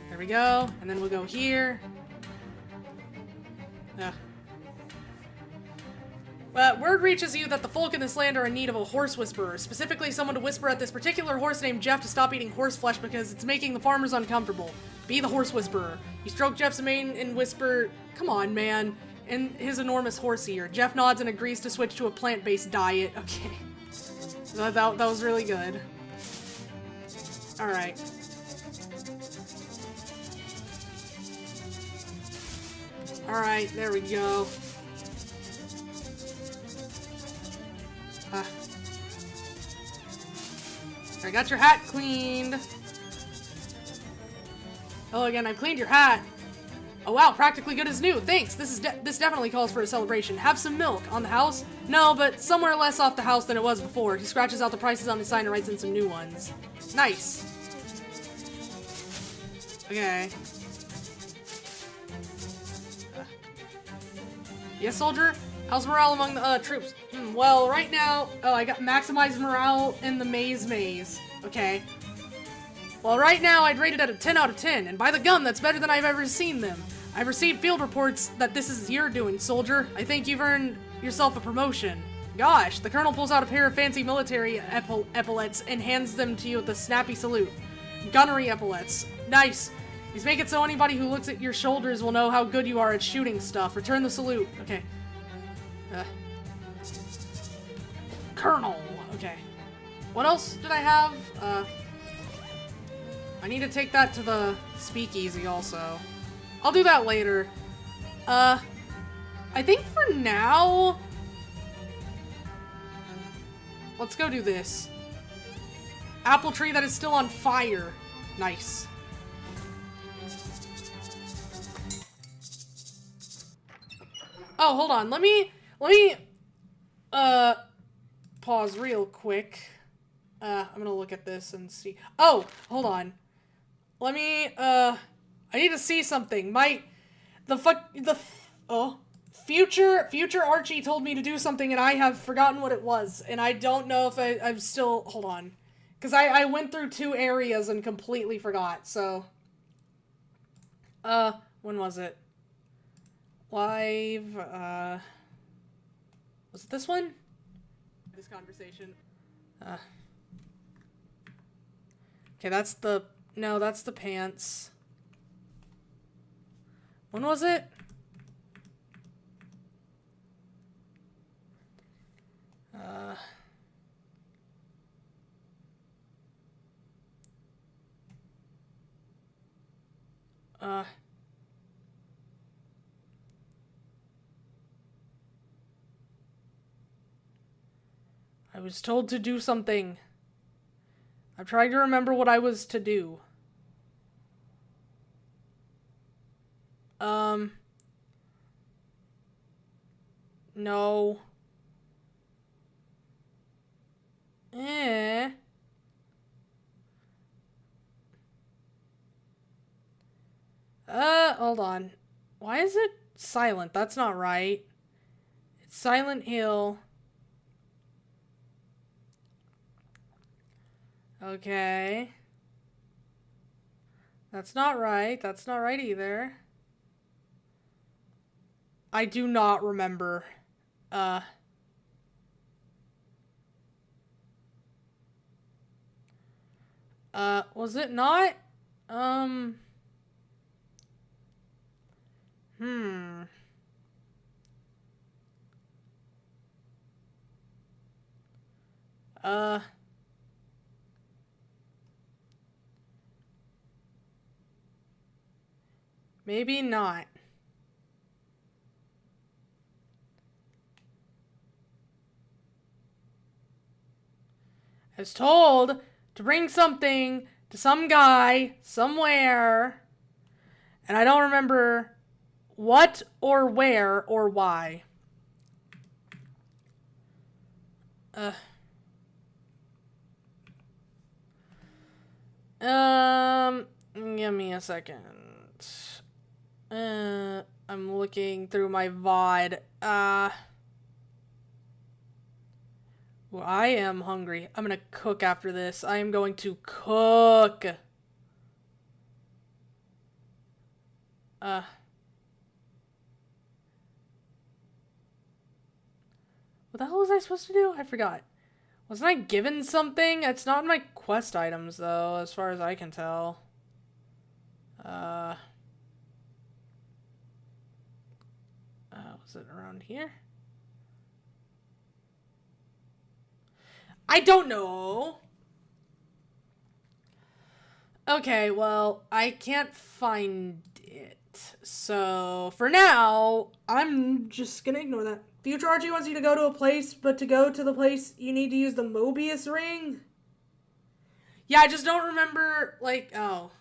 Speaker 1: There we go. And then we'll go here. Word reaches you that the folk in this land are in need of a horse whisperer, specifically someone to whisper at this particular horse named Jeff to stop eating horse flesh because it's making the farmers uncomfortable. Be the horse whisperer. You stroke Jeff's mane and whisper, "Come on, man," in his enormous horse ear. Jeff nods and agrees to switch to a plant-based diet. Okay. That was really good. Alright. Alright, there we go. I got your hat cleaned. Hello again, I've cleaned your hat. Oh wow, practically good as new. Thanks. This definitely calls for a celebration. Have some milk on the house? No, but somewhere less off the house than it was before. He scratches out the prices on his sign and writes in some new ones. Nice. Okay. Yes, soldier? How's morale among the troops? Well, right now, I got maximized morale in the maze. Okay. Well, right now, I'd rate it at a 10 out of 10, and by the gun, that's better than I've ever seen them. I've received field reports that this is your doing, soldier. I think you've earned yourself a promotion. Gosh, the colonel pulls out a pair of fancy military epaulets and hands them to you with a snappy salute. Gunnery epaulets. Nice. These make it so anybody who looks at your shoulders will know how good you are at shooting stuff. Return the salute. Okay. Colonel. Okay. What else did I have? I need to take that to the speakeasy also. I'll do that later. I think for now... Let's go do this. Apple tree that is still on fire. Nice. Oh, hold on. Let me pause real quick. I'm gonna look at this and see. Oh, hold on. Let me, I need to see something. Future Archie told me to do something and I have forgotten what it was. And I don't know if I'm still, hold on. Because I went through 2 areas and completely forgot, so. When was it? Live, was it this one? This conversation. Okay, that's the pants. When was it? I was told to do something. I'm trying to remember what I was to do. No. Hold on. Why is it silent? That's not right. It's Silent Hill. Okay. That's not right. That's not right either. I do not remember. Was it not? Hmm. Maybe not. I was told to bring something to some guy somewhere, and I don't remember what or where or why. Give me a second. I'm looking through my VOD. Well, I am hungry. I'm gonna cook after this. I am going to cook. What the hell was I supposed to do? I forgot. Wasn't I given something? It's not in my quest items, though, as far as I can tell. Was it around here? I don't know. Okay, well, I can't find it. So, for now, I'm just gonna ignore that. Future Archie wants you to go to a place, but to go to the place, you need to use the Mobius ring? Yeah, I just don't remember, like, oh.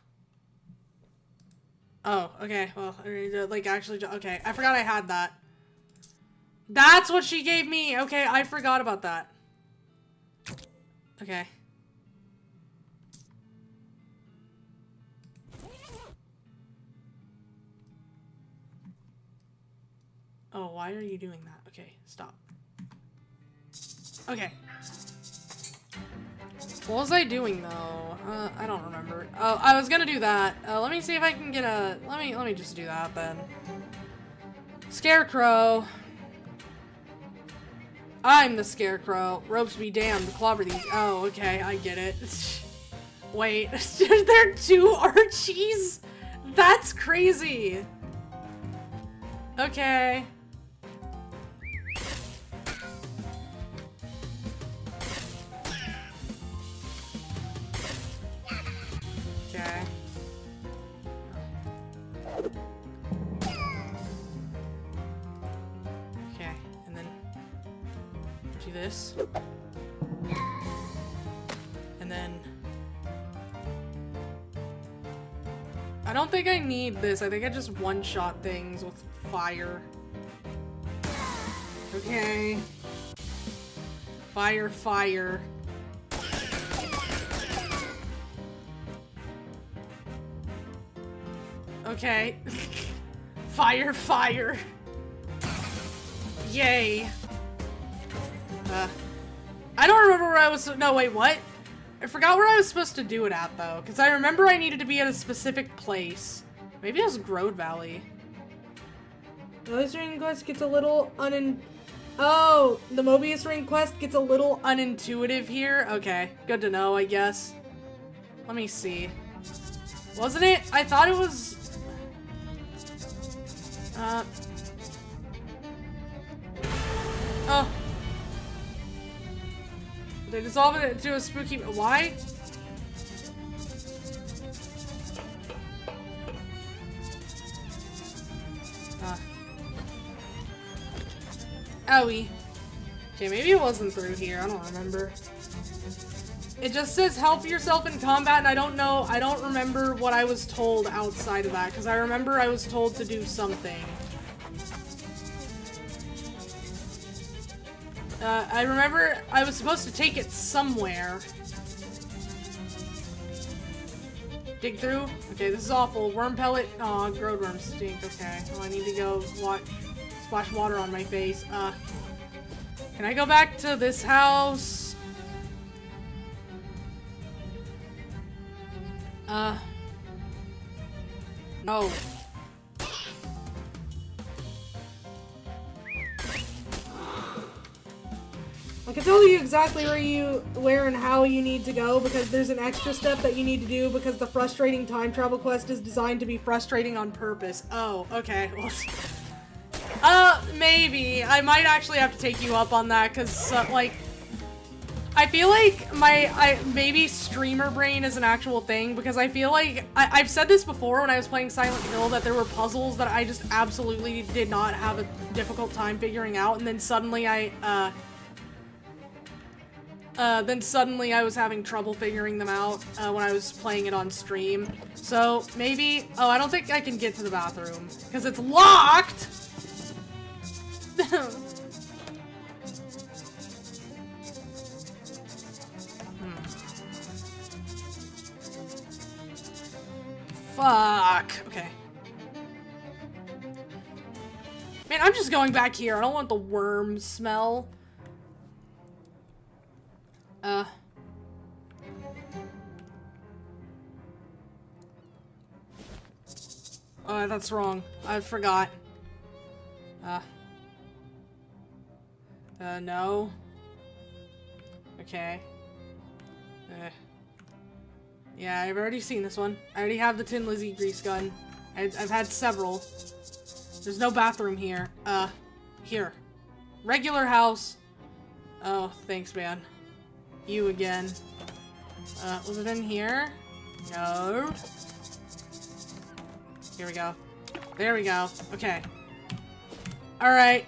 Speaker 1: Oh, okay, well, like, actually, okay, I forgot I had that. That's what she gave me! Okay, I forgot about that. Okay. Oh, why are you doing that? Okay, stop. Okay. What was I doing though? I don't remember. Oh, I was gonna do that. Let me see if I can get a. Let me just do that then. Scarecrow. I'm the Scarecrow. Ropes be damned. Clobber these. Oh, okay, I get it. Wait, there are two Archies? That's crazy. Okay. Okay. Okay, and then do this. And then I don't think I need this. I think I just one-shot things with fire. Okay. Fire, fire. Okay. Fire, fire. Yay. I don't remember where I was. No, wait, what? I forgot where I was supposed to do it at, though. Because I remember I needed to be at a specific place. Maybe it was Grode Valley. The Mobius Ring quest gets a little Oh, the Mobius Ring quest gets a little unintuitive here. Okay, good to know, I guess. Let me see. Wasn't it? I thought it was... Oh. They dissolve it into a spooky... Why? Owie. Okay, maybe it wasn't through here. I don't remember. It just says help yourself in combat, and I don't know. I don't remember what I was told outside of that, because I remember I was told to do something. I remember I was supposed to take it somewhere. Dig through? Okay, this is awful. Worm pellet. Aw, grode worms stink. Okay, well, I need to go splash water on my face. Can I go back to this house? No.
Speaker 2: I can tell you exactly where and how you need to go, because there's an extra step that you need to do, because the frustrating time travel quest is designed to be
Speaker 1: Frustrating on purpose. Oh, okay. Maybe. I might actually have to take you up on that, because, like, I feel like maybe streamer brain is an actual thing, because I feel like, I've said this before when I was playing Silent Hill, that there were puzzles that I just absolutely did not have a difficult time figuring out, and then suddenly I was having trouble figuring them out when I was playing it on stream. So maybe, oh, I don't think I can get to the bathroom because it's locked. Fuck. Okay. Man, I'm just going back here. I don't want the worm smell. Oh, that's wrong. I forgot. No. Okay. Yeah, I've already seen this one. I already have the Tin Lizzie grease gun. I've had several. There's no bathroom here. Here. Regular house. Oh, thanks, man. You again. Was it in here? No. Here we go. There we go. Okay. Alright,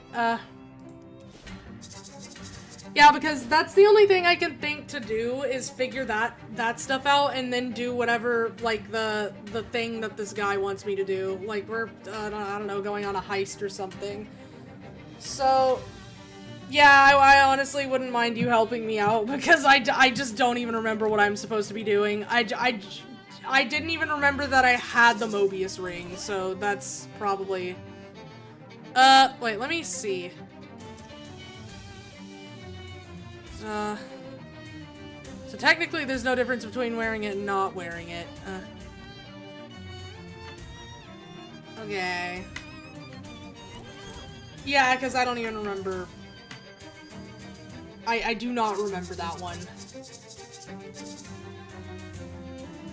Speaker 1: yeah, because that's the only thing I can think to do is figure that stuff out and then do whatever, like, the thing that this guy wants me to do. Like, we're, I don't know, going on a heist or something. So, yeah, I honestly wouldn't mind you helping me out because I just don't even remember what I'm supposed to be doing. I didn't even remember that I had the Mobius ring, so that's probably... wait, let me see. So technically there's no difference between wearing it and not wearing it. Okay. Yeah, because I don't even remember... I do not remember that one.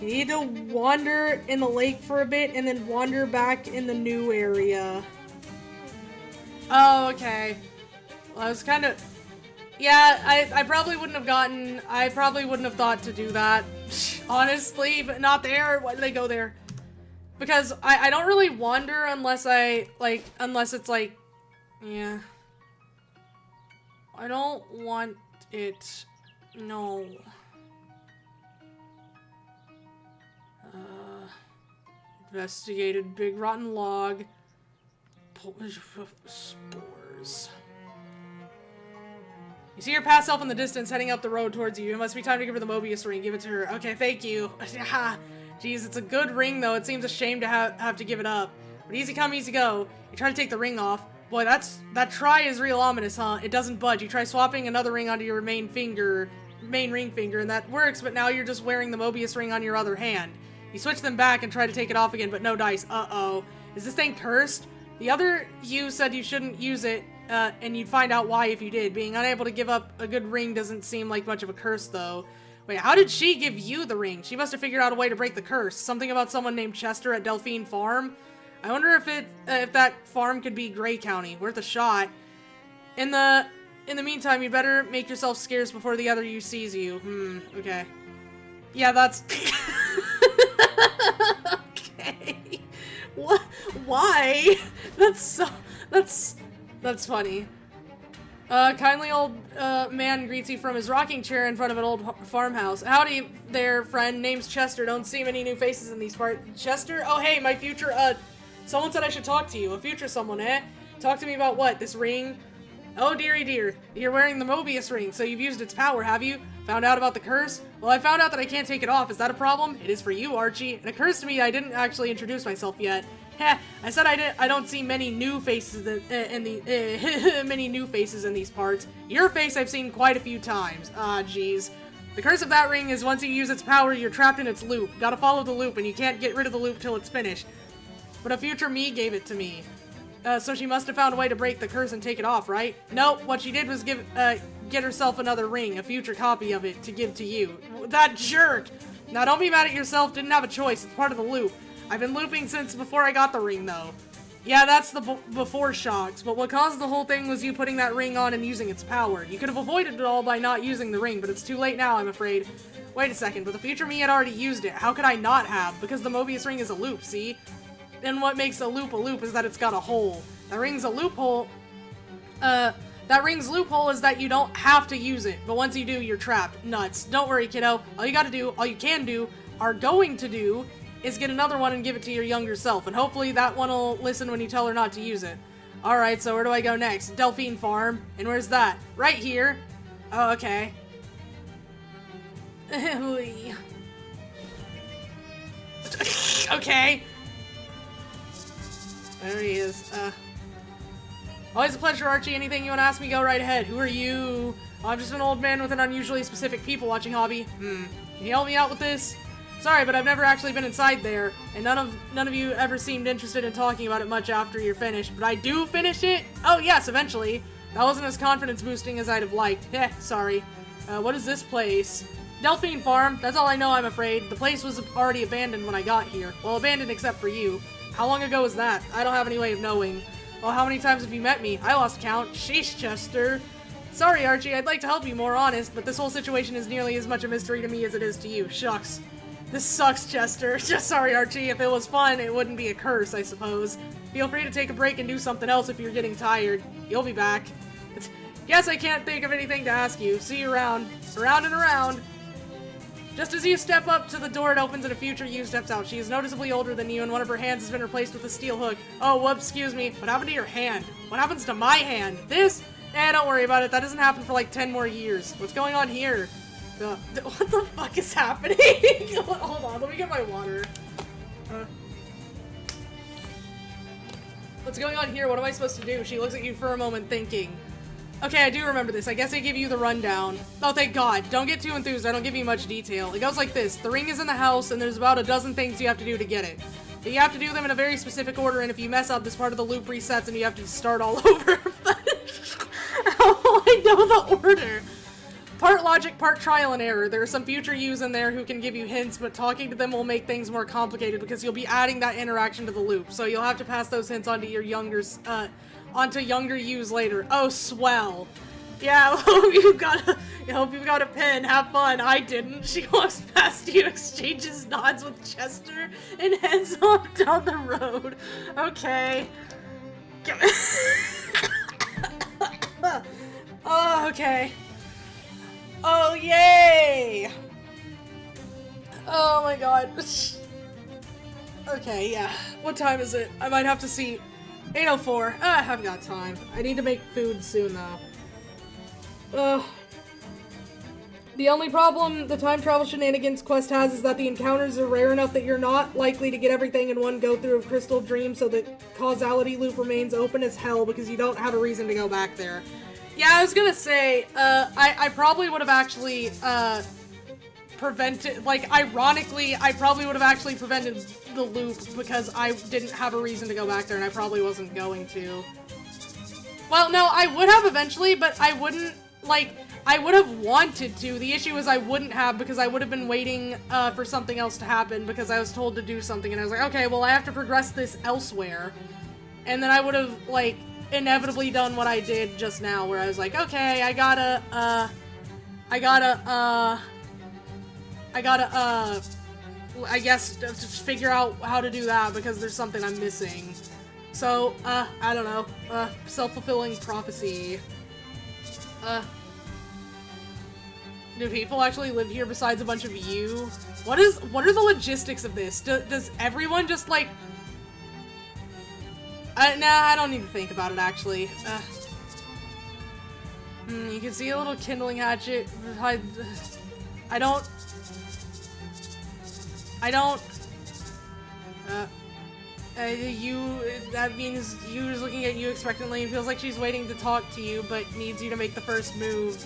Speaker 1: You need to wander in the lake for a bit and then wander back in the new area. Oh, okay. Well, I was kind of... Yeah, I probably wouldn't have gotten... I probably wouldn't have thought to do that. Honestly, but not there. Why did I go there? Because I don't really wander unless unless it's like... Yeah. I don't want it. No. Investigated big rotten log. Spores. You see her past self in the distance heading up the road towards you. It must be time to give her the Mobius ring. Give it to her. Okay, thank you. Jeez, it's a good ring though. It seems a shame to have to give it up. But easy come, easy go. You try to take the ring off. Boy, that try is real ominous, huh? It doesn't budge. You try swapping another ring onto your main ring finger, and that works, but now you're just wearing the Mobius ring on your other hand. You switch them back and try to take it off again, but no dice. Uh-oh. Is this thing cursed? The other you said you shouldn't use it, and you'd find out why if you did. Being unable to give up a good ring doesn't seem like much of a curse, though. Wait, how did she give you the ring? She must have figured out a way to break the curse. Something about someone named Chester at Delphine Farm? I wonder if that farm could be Gray County. Worth a shot. In the meantime, you better make yourself scarce before the other you sees you. Okay. Yeah, that's... Okay. What? Why? That's funny. Kindly old man greets you from his rocking chair in front of an old farmhouse. Howdy there, friend. Name's Chester. Don't see many new faces in these parts. Chester? Oh, hey, my future, someone said I should talk to you. A future someone, eh? Talk to me about what? This ring? Oh, dearie dear. You're wearing the Mobius ring, so you've used its power, have you? Found out about the curse? Well, I found out that I can't take it off. Is that a problem? It is for you, Archie. It occurs to me I didn't actually introduce myself yet. Heh, I said I don't see many new faces many new faces in these parts. Your face I've seen quite a few times. Ah, jeez. The curse of that ring is once you use its power, you're trapped in its loop. Gotta follow the loop, and you can't get rid of the loop till it's finished. But a future me gave it to me. So she must have found a way to break the curse and take it off, right? Nope, what she did was get herself another ring, a future copy of it, to give to you. That jerk! Now don't be mad at yourself, didn't have a choice, it's part of the loop. I've been looping since before I got the ring, though. Yeah, that's the before shocks, but what caused the whole thing was you putting that ring on and using its power. You could have avoided it all by not using the ring, but it's too late now, I'm afraid. Wait a second, but the future me had already used it. How could I not have? Because the Mobius ring is a loop, see? And what makes a loop is that it's got a hole. That ring's a loophole. That ring's loophole is that you don't have to use it, but once you do, you're trapped. Nuts. Don't worry, kiddo. All you can do, are going to do, is get another one and give it to your younger self, and hopefully that one will listen when you tell her not to use it. Alright, so where do I go next? Delphine Farm. And where's that? Right here. Oh, okay. Okay. There he is. Always a pleasure, Archie. Anything you want to ask me, go right ahead. Who are you? Oh, I'm just an old man with an unusually specific people-watching hobby. Can you help me out with this? Sorry, but I've never actually been inside there, and none of you ever seemed interested in talking about it much after you're finished. But I do finish it? Oh, yes, eventually. That wasn't as confidence-boosting as I'd have liked. Sorry. What is this place? Delphine Farm. That's all I know, I'm afraid. The place was already abandoned when I got here. Well, abandoned except for you. How long ago was that? I don't have any way of knowing. Well, how many times have you met me? I lost count. Sheesh, Chester. Sorry, Archie, I'd like to help you, more honest, but this whole situation is nearly as much a mystery to me as it is to you. Shucks. This sucks, Chester. Just sorry, Archie. If it was fun, it wouldn't be a curse, I suppose. Feel free to take a break and do something else if you're getting tired. You'll be back. Guess I can't think of anything to ask you. See you around. Around and around. Just as you step up to the door, it opens and a future you steps out. She is noticeably older than you, and one of her hands has been replaced with a steel hook. Oh, whoops, excuse me. What happened to your hand? What happens to my hand? This? Don't worry about it. That doesn't happen for like 10 more years. What's going on here? What the fuck is happening? Hold on, let me get my water. What's going on here? What am I supposed to do? She looks at you for a moment thinking. Okay, I do remember this. I guess I give you the rundown. Oh, thank God. Don't get too enthused. I don't give you much detail. It goes like this. The ring is in the house, and there's about a dozen things you have to do to get it. But you have to do them in a very specific order, and if you mess up, this part of the loop resets, and you have to start all over. How will I know the order? Part logic, part trial and error. There are some future yous in there who can give you hints, but talking to them will make things more complicated because you'll be adding that interaction to the loop. So you'll have to pass those hints on to your onto younger yous later. Oh, swell. Yeah, I hope you've got a pen. Have fun. I didn't. She walks past you, exchanges nods with Chester, and heads off down the road. Okay. Oh, okay. Oh, yay! Oh my God. Okay, yeah. What time is it? I might have to see. 8:04. I've got time. I need to make food soon, though. The only problem the time travel shenanigans quest has is that the encounters are rare enough that you're not likely to get everything in one go-through of Crystal Dream, so the causality loop remains open as hell because you don't have a reason to go back there. Yeah, I was gonna say, I probably would have actually, prevented, like, ironically, I probably would have actually prevented the loop because I didn't have a reason to go back there and I probably wasn't going to. Well, no, I would have eventually, but I wouldn't, like, I would have wanted to. The issue is I wouldn't have because I would have been waiting, for something else to happen because I was told to do something and I was like, okay, well, I have to progress this elsewhere. And then I would have, like, inevitably done what I did just now, where I was like, okay, I gotta, I guess just figure out how to do that because there's something I'm missing. So, I don't know, self-fulfilling prophecy. Do people actually live here besides a bunch of you? What are the logistics of this? Does everyone just, like... nah, I don't need to think about it, actually. You can see a little kindling hatchet. I don't... that means you is looking at you expectantly and feels like she's waiting to talk to you, but needs you to make the first move.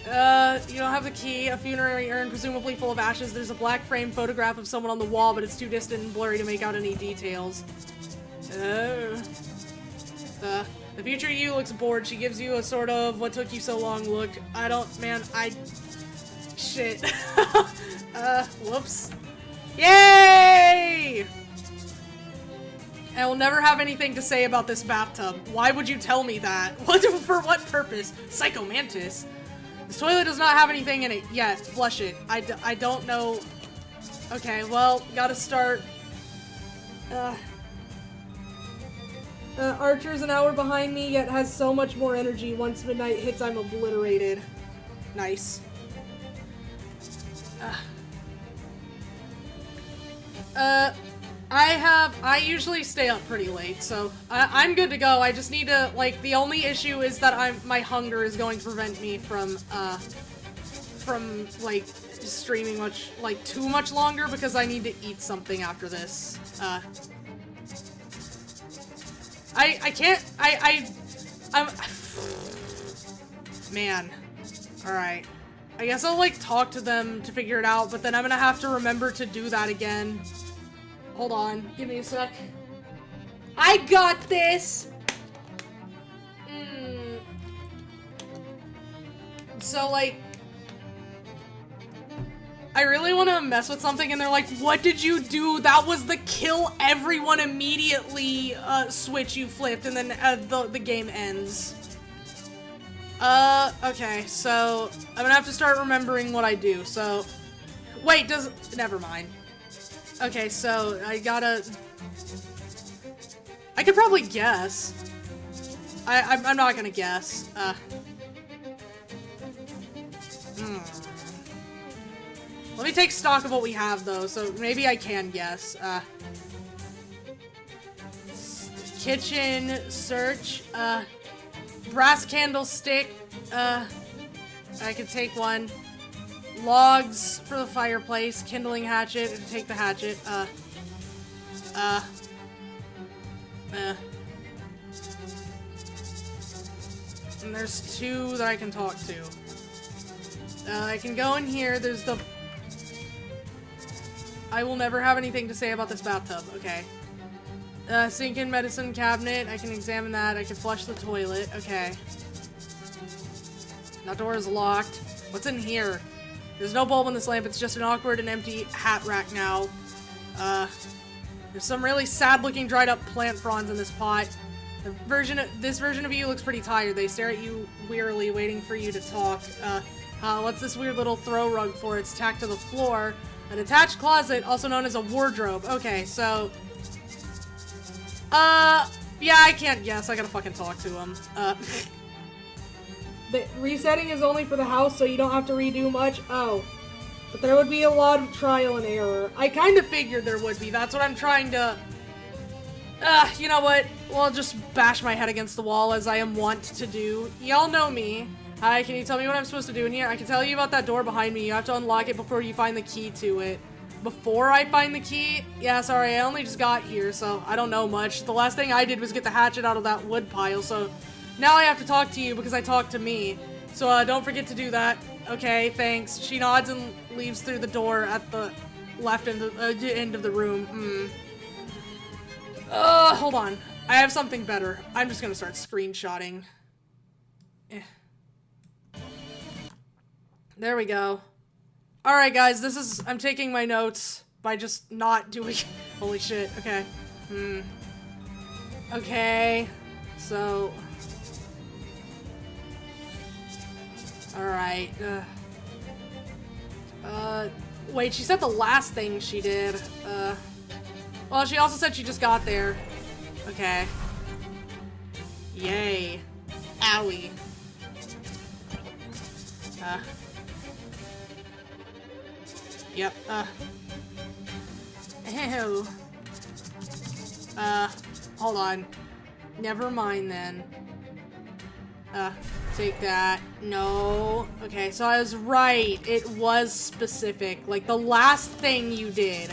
Speaker 1: You don't have the key. A funerary urn, presumably full of ashes. There's a black frame photograph of someone on the wall, but it's too distant and blurry to make out any details. The future you looks bored. She gives you a sort of what took you so long look. Shit. Whoops. Yay! I will never have anything to say about this bathtub. Why would you tell me that? For what purpose? Psychomantis. This toilet does not have anything in it yet. Flush it. I don't know. Okay, well, gotta start.
Speaker 2: Archer's an hour behind me, yet has so much more energy. Once midnight hits, I'm obliterated.
Speaker 1: Nice. I usually stay up pretty late, so I'm good to go. I just need to, like, the only issue is that my hunger is going to prevent me from, like, streaming too much longer because I need to eat something after this. Man. Alright. I guess I'll, like, talk to them to figure it out, but then I'm gonna have to remember to do that again. Hold on. Give me a sec. I got this! So, like, I really want to mess with something, and they're like, what did you do? That was the kill everyone immediately switch you flipped, and then the game ends. Okay, so I'm gonna have to start remembering what I do, so... Wait, never mind. Okay, so I could probably guess. I'm not gonna guess. Let me take stock of what we have, though, so maybe I can guess. Kitchen search, brass candlestick, I could take one. Logs for the fireplace, kindling hatchet, take the hatchet, and there's two that I can talk to. I can go in here, there's the... I will never have anything to say about this bathtub, okay. Sink and medicine cabinet, I can examine that, I can flush the toilet, okay. That door is locked. What's in here? There's no bulb in this lamp, it's just an awkward and empty hat rack now. There's some really sad-looking dried-up plant fronds in this pot. This version of you looks pretty tired. They stare at you wearily, waiting for you to talk. What's this weird little throw rug for? It's tacked to the floor. An attached closet, also known as a wardrobe. Okay, so... yeah, I can't guess. I gotta fucking talk to him.
Speaker 2: The resetting is only for the house, so you don't have to redo much. Oh. But there would be a lot of trial and error.
Speaker 1: I kind of figured there would be. That's what I'm trying to... you know what? Well, I'll just bash my head against the wall as I am wont to do. Y'all know me. Hi, can you tell me what I'm supposed to do in here? I can tell you about that door behind me. You have to unlock it before you find the key to it. Before I find the key? Yeah, sorry, I only just got here, so I don't know much. The last thing I did was get the hatchet out of that wood pile, so... Now I have to talk to you because I talked to me. So, don't forget to do that. Okay, thanks. She nods and leaves through the door at the left end of the room. Hold on. I have something better. I'm just gonna start screenshotting. There we go. Alright, guys, I'm taking my notes by just not doing... Holy shit, okay. Okay, so... Alright, wait, she said the last thing she did. Well, she also said she just got there. Okay. Yay. Owie. Yep, ew. Hold on. Never mind then. Take that. No. Okay, so I was right. It was specific. Like, the last thing you did.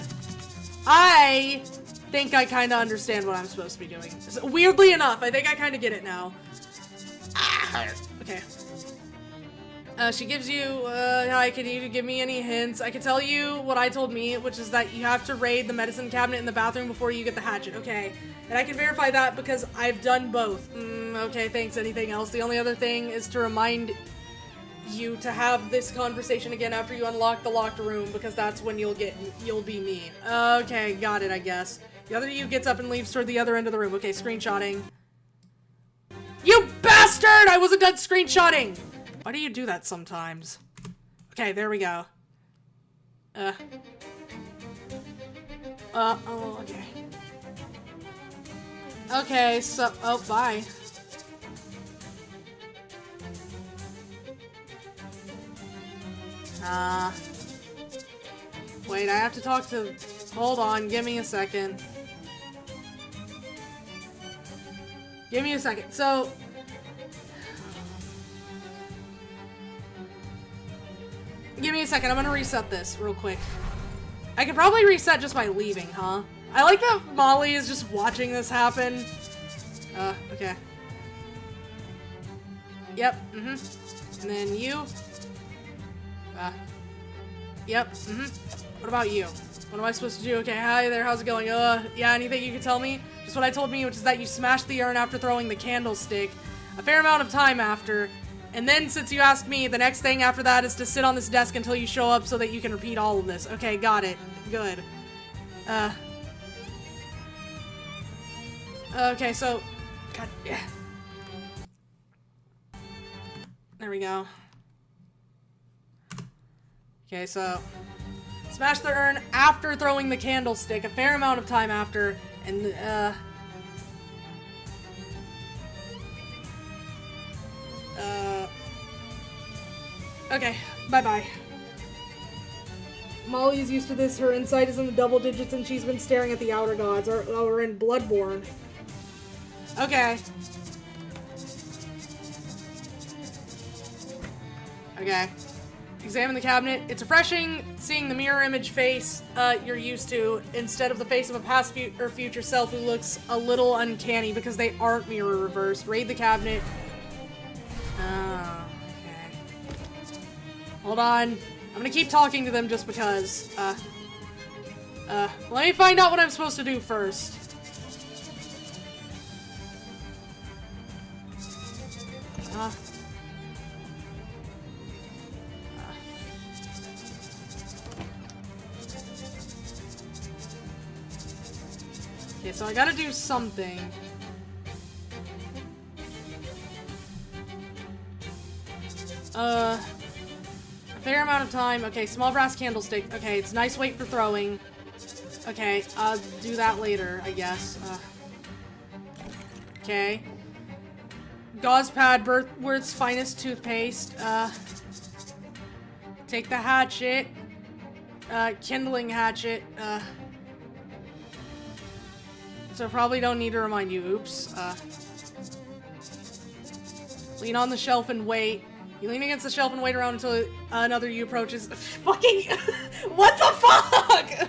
Speaker 1: I think I kind of understand what I'm supposed to be doing. So, weirdly enough, I think I kind of get it now. Okay. She gives you, hi, can you give me any hints? I can tell you what I told me, which is that you have to raid the medicine cabinet in the bathroom before you get the hatchet. Okay. And I can verify that because I've done both. Okay, thanks. Anything else? The only other thing is to remind you to have this conversation again after you unlock the locked room, because that's when you'll be me. Okay, got it, I guess. The other you gets up and leaves toward the other end of the room. Okay, screenshotting. You bastard! I wasn't done screenshotting! Why do you do that sometimes? Okay, there we go. Oh, okay. Okay, so, oh, bye. Wait, I have to talk to, hold on, give me a second. Give me a second, so, give me a second, I'm gonna reset this real quick. I could probably reset just by leaving, huh? I like that Molly is just watching this happen. Okay. Yep, and then you. Yep, What about you? What am I supposed to do? Okay, hi there, how's it going? Yeah, anything you can tell me? Just what I told me, which is that you smashed the urn after throwing the candlestick, a fair amount of time after, and then since you asked me, the next thing after that is to sit on this desk until you show up so that you can repeat all of this. Okay, got it. Good. Okay, so, God, yeah. There we go. Okay, so, smash the urn after throwing the candlestick, a fair amount of time after, and, okay, bye-bye.
Speaker 2: Molly is used to this. Her insight is in the double digits, and she's been staring at the outer gods, or in Bloodborne.
Speaker 1: Okay. Okay. Examine the cabinet. It's refreshing seeing the mirror image face you're used to instead of the face of a past or future self who looks a little uncanny because they aren't mirror reversed. Raid the cabinet. Oh, okay. Hold on. I'm gonna keep talking to them just because. Let me find out what I'm supposed to do first. Okay, so I gotta do something. A fair amount of time. Okay, small brass candlestick. Okay, it's nice weight for throwing. Okay, I'll do that later, I guess. Okay. Gauze pad, Worth's finest toothpaste. Take the hatchet. Kindling hatchet. So probably don't need to remind you. Oops. Lean on the shelf and wait. You lean against the shelf and wait around until another you approaches. Fucking... What the fuck?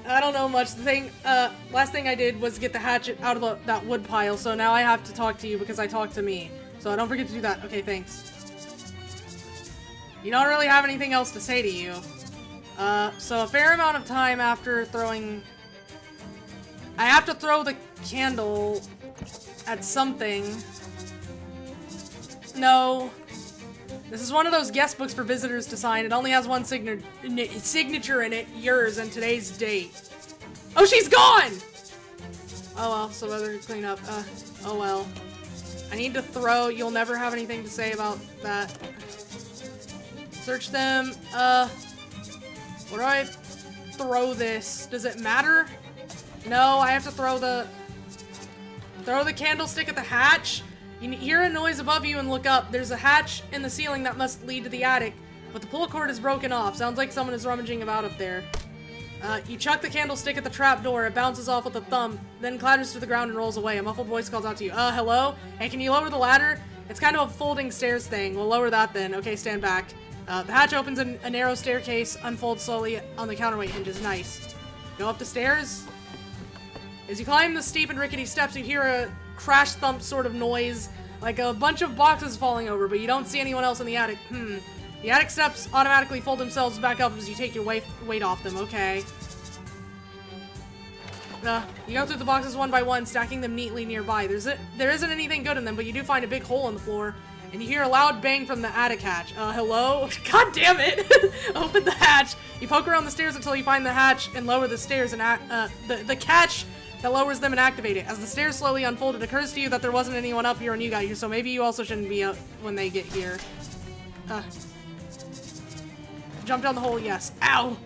Speaker 1: I don't know much. The thing, last thing I did was get the hatchet out of that wood pile, so now I have to talk to you because I talked to me. So don't forget to do that. Okay, thanks. You don't really have anything else to say to you. So a fair amount of time after throwing... I have to throw the candle at something. No. This is one of those guest books for visitors to sign. It only has one signature in it, yours, and today's date. Oh, she's gone! Oh well, so better clean up. Oh well. I need to throw. You'll never have anything to say about that. Search them. Where do I throw this? Does it matter? No, I have to throw the candlestick at the hatch. You hear a noise above you and look up. There's a hatch in the ceiling that must lead to the attic, but the pull cord is broken off. Sounds like someone is rummaging about up there. You chuck the candlestick at the trap door. It bounces off with a thump, then clatters to the ground and rolls away. A muffled voice calls out to you. Hello? Hey, can you lower the ladder? It's kind of a folding stairs thing. We'll lower that then. Okay, stand back. The hatch opens and a narrow staircase unfolds slowly on the counterweight hinges. Nice. Go up the stairs. As you climb the steep and rickety steps, you hear a crash thump sort of noise Like a bunch of boxes falling over, but you don't see anyone else in the attic. The attic steps automatically fold themselves back up as you take your weight off them. Okay. You go through the boxes one by one, stacking them neatly nearby. There isn't anything good in them, but you do find a big hole in the floor, and you hear a loud bang from the attic hatch. Hello? God damn it! Open the hatch. You poke around the stairs until you find the hatch and lower the stairs and the catch that lowers them and activate it. As the stairs slowly unfold, it occurs to you that there wasn't anyone up here and you got here, so maybe you also shouldn't be up when they get here. Jump down the hole, yes. Ow!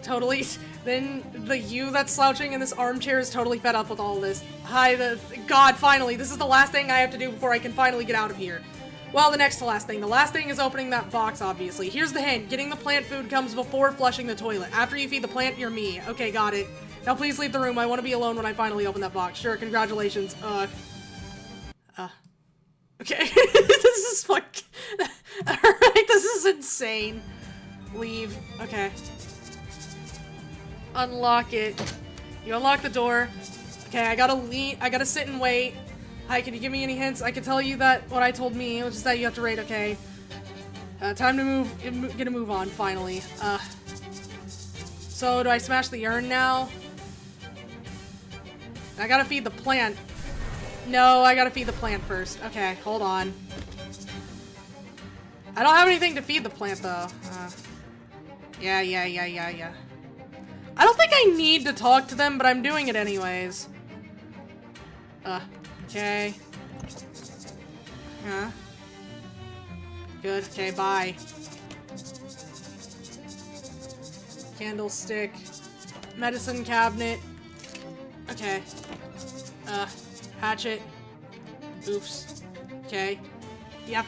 Speaker 1: Totally. Then the you that's slouching in this armchair is totally fed up with all this. God, finally, this is the last thing I have to do before I can finally get out of here. Well, the next to last thing. The last thing is opening that box, obviously. Here's the hint. Getting the plant food comes before flushing the toilet. After you feed the plant, you're me. Okay, got it. Now please leave the room. I want to be alone when I finally open that box. Sure, congratulations. Okay. This is Alright, this is insane. Leave. Okay. Unlock it. You unlock the door. Okay, I gotta sit and wait. Hi, can you give me any hints? I can tell you that what I told me, which is that you have to rate, okay. Time to get a move on, finally. So, do I smash the urn now? I gotta feed the plant. No, I gotta feed the plant first. Okay, hold on. I don't have anything to feed the plant, though. Yeah. I don't think I need to talk to them, but I'm doing it anyways. Okay. Huh? Good, okay, bye. Candlestick. Medicine cabinet. Okay. Hatchet. Oops. Okay. Yep.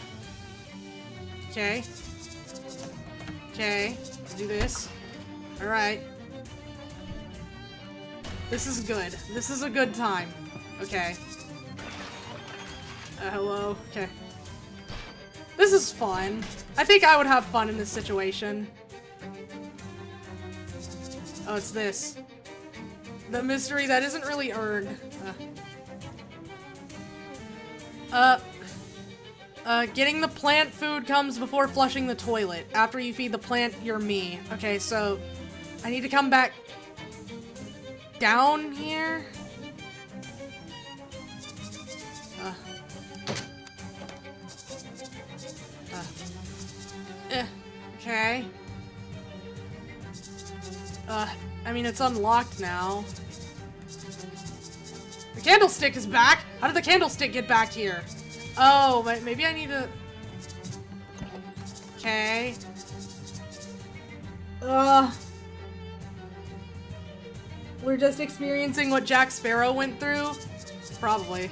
Speaker 1: Okay. Okay. Do this. Alright. This is good. This is a good time. Okay. Hello? Okay. This is fun. I think I would have fun in this situation. Oh, it's this. The mystery that isn't really earned. Getting the plant food comes before flushing the toilet. After you feed the plant, you're me. Okay, so I need to come back down here. Okay. I mean, it's unlocked now. The candlestick is back? How did the candlestick get back here? Oh, but maybe I need to... Okay. We're just experiencing what Jack Sparrow went through? Probably.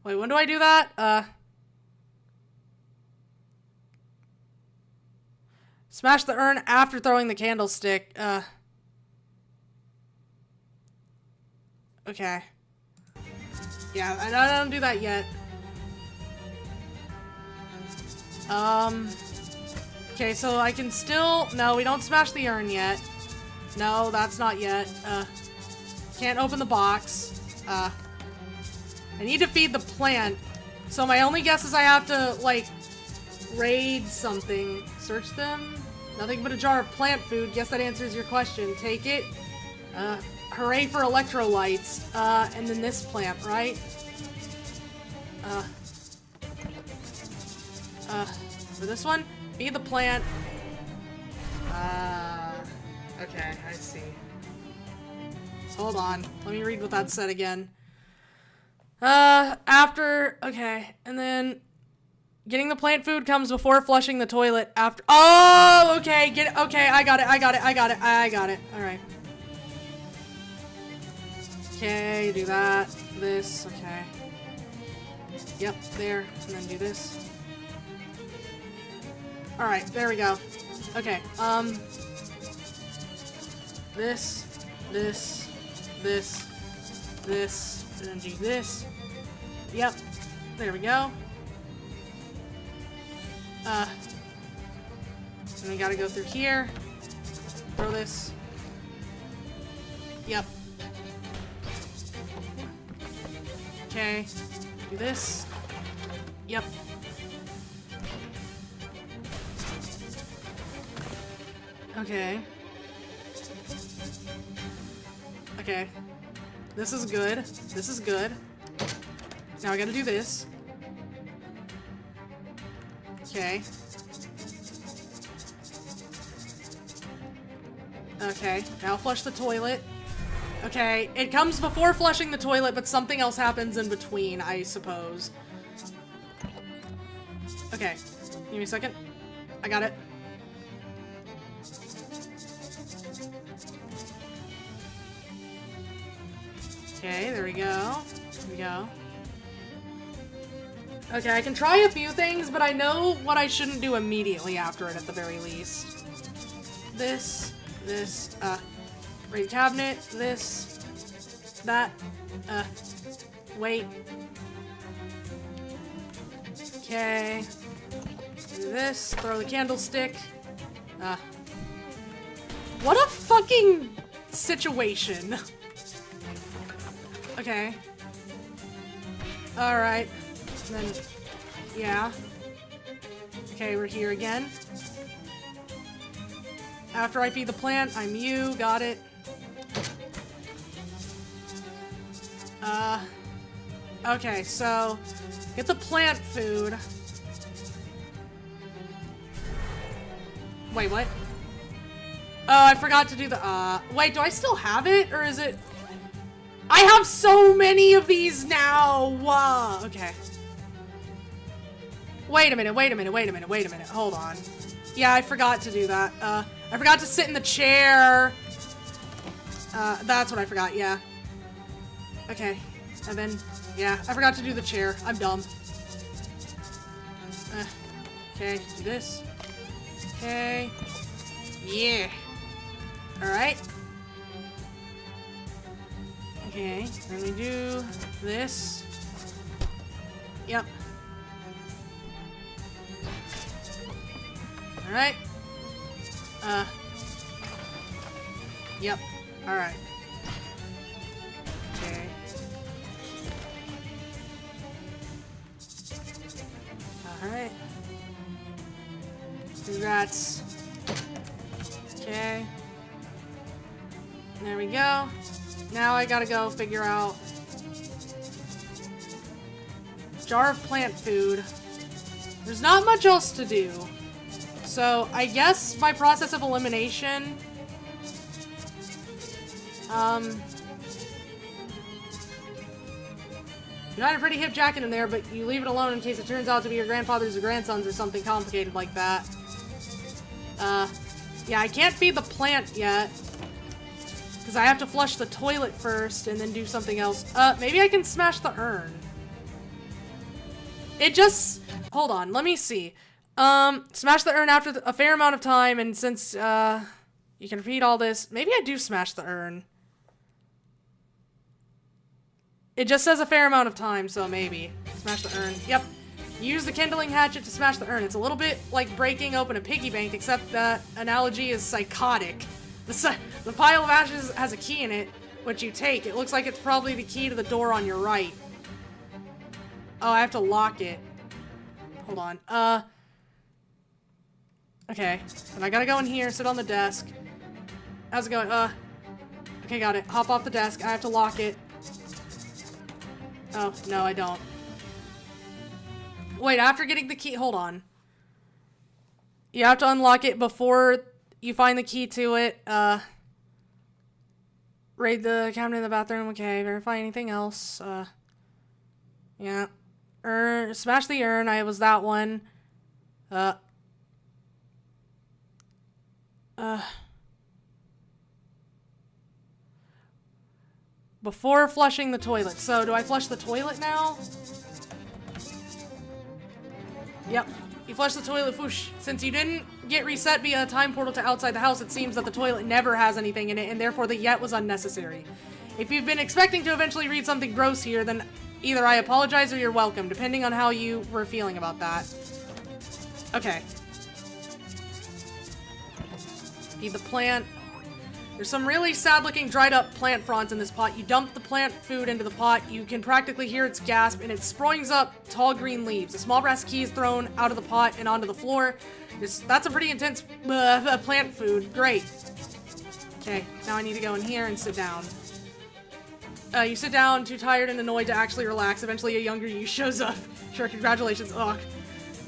Speaker 1: Wait, when do I do that? Smash the urn after throwing the candlestick. Okay. Yeah, I don't do that yet. Okay, so I can still... No, we don't smash the urn yet. No, that's not yet. Can't open the box. I need to feed the plant. So my only guess is I have to, like, raid something. Search them? Nothing but a jar of plant food. Guess that answers your question. Take it. Hooray for electrolytes. And then this plant, right? For this one, feed the plant. Okay, I see. Hold on. Let me read what that said again. Okay, and then getting the plant food comes before flushing the toilet after. Oh, okay, okay, I got it. Alright. Okay, do that. This, okay. Yep, there, and then do this. Alright, there we go. Okay, this, and then do this. Yep, there we go. And we gotta go through here. Throw this. Yep. Okay. Do this. Yep. Okay. Okay. This is good. This is good. Now I gotta do this. Okay. Okay, now flush the toilet. Okay, it comes before flushing the toilet, but something else happens in between, I suppose. Okay, give me a second. I got it. Okay, there we go. There we go. Okay, I can try a few things, but I know what I shouldn't do immediately after it at the very least. This, raid cabinet, this, that, wait. Okay. Do this, throw the candlestick. What a fucking situation. Okay. Alright. Then, yeah. Okay, we're here again. After I feed the plant, I'm you. Got it. Okay, so get the plant food. Wait, what? Oh, I forgot to do the, wait, do I still have it? Or is it... I have so many of these now! Okay. Wait a minute, wait a minute, wait a minute, wait a minute. Hold on. Yeah, I forgot to do that. I forgot to sit in the chair. That's what I forgot, yeah. Okay. And then, yeah, I forgot to do the chair. I'm dumb. Okay, do this. Okay. Yeah. Alright. Okay, then we do this. Yep. Alright. Yep. Alright. Okay. Alright. Congrats. Okay. There we go. Now I gotta go figure out... Jar of plant food. There's not much else to do. So, I guess by process of elimination... You had a pretty hip jacket in there, but you leave it alone in case it turns out to be your grandfather's or grandson's or something complicated like that. Yeah, I can't feed the plant yet. Because I have to flush the toilet first and then do something else. Maybe I can smash the urn. It just... Hold on, let me see. Smash the urn after a fair amount of time, and since, you can repeat all this, maybe I do smash the urn. It just says a fair amount of time, so maybe. Smash the urn. Yep. Use the kindling hatchet to smash the urn. It's a little bit like breaking open a piggy bank, except that analogy is psychotic. The pile of ashes has a key in it, which you take. It looks like it's probably the key to the door on your right. Oh, I have to lock it. Hold on. Okay. And I gotta go in here, sit on the desk. How's it going? Okay, got it. Hop off the desk. I have to lock it. Oh, no, I don't. Wait, after getting the key... Hold on. You have to unlock it before you find the key to it. Raid the cabinet in the bathroom. Okay, verify anything else. Yeah. Urn. Smash the urn. I was that one. Before flushing the toilet. So, do I flush the toilet now? Yep. You flush the toilet, whoosh. Since you didn't get reset via a time portal to outside the house, it seems that the toilet never has anything in it, and therefore the yet was unnecessary. If you've been expecting to eventually read something gross here, then either I apologize or you're welcome, depending on how you were feeling about that. Okay. Feed the plant. There's some really sad-looking dried-up plant fronds in this pot. You dump the plant food into the pot, you can practically hear its gasp, and it springs up tall green leaves. A small brass key is thrown out of the pot and onto the floor. That's a pretty intense plant food. Great. Okay, now I need to go in here and sit down. You sit down, too tired and annoyed to actually relax. Eventually a younger you shows up. Sure, congratulations. Ugh.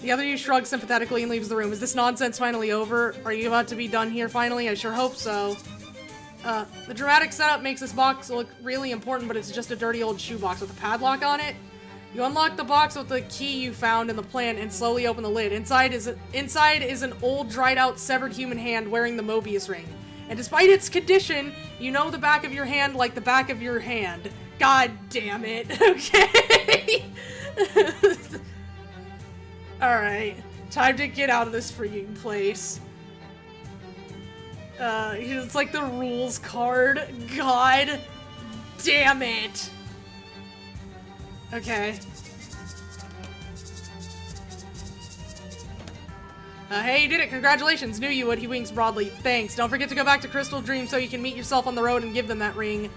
Speaker 1: The other you shrugs sympathetically and leaves the room. Is this nonsense finally over? Are you about to be done here finally? I sure hope so. The dramatic setup makes this box look really important, but it's just a dirty old shoebox with a padlock on it. You unlock the box with the key you found in the plant and slowly open the lid. Inside is an old, dried-out, severed human hand wearing the Mobius ring. And despite its condition, you know the back of your hand like the back of your hand. God damn it. Okay. Alright. Time to get out of this freaking place. It's like the rules card. God damn it. Okay. Hey, you did it. Congratulations. Knew you would. He winks broadly. Thanks. Don't forget to go back to Crystal Dream so you can meet yourself on the road and give them that ring.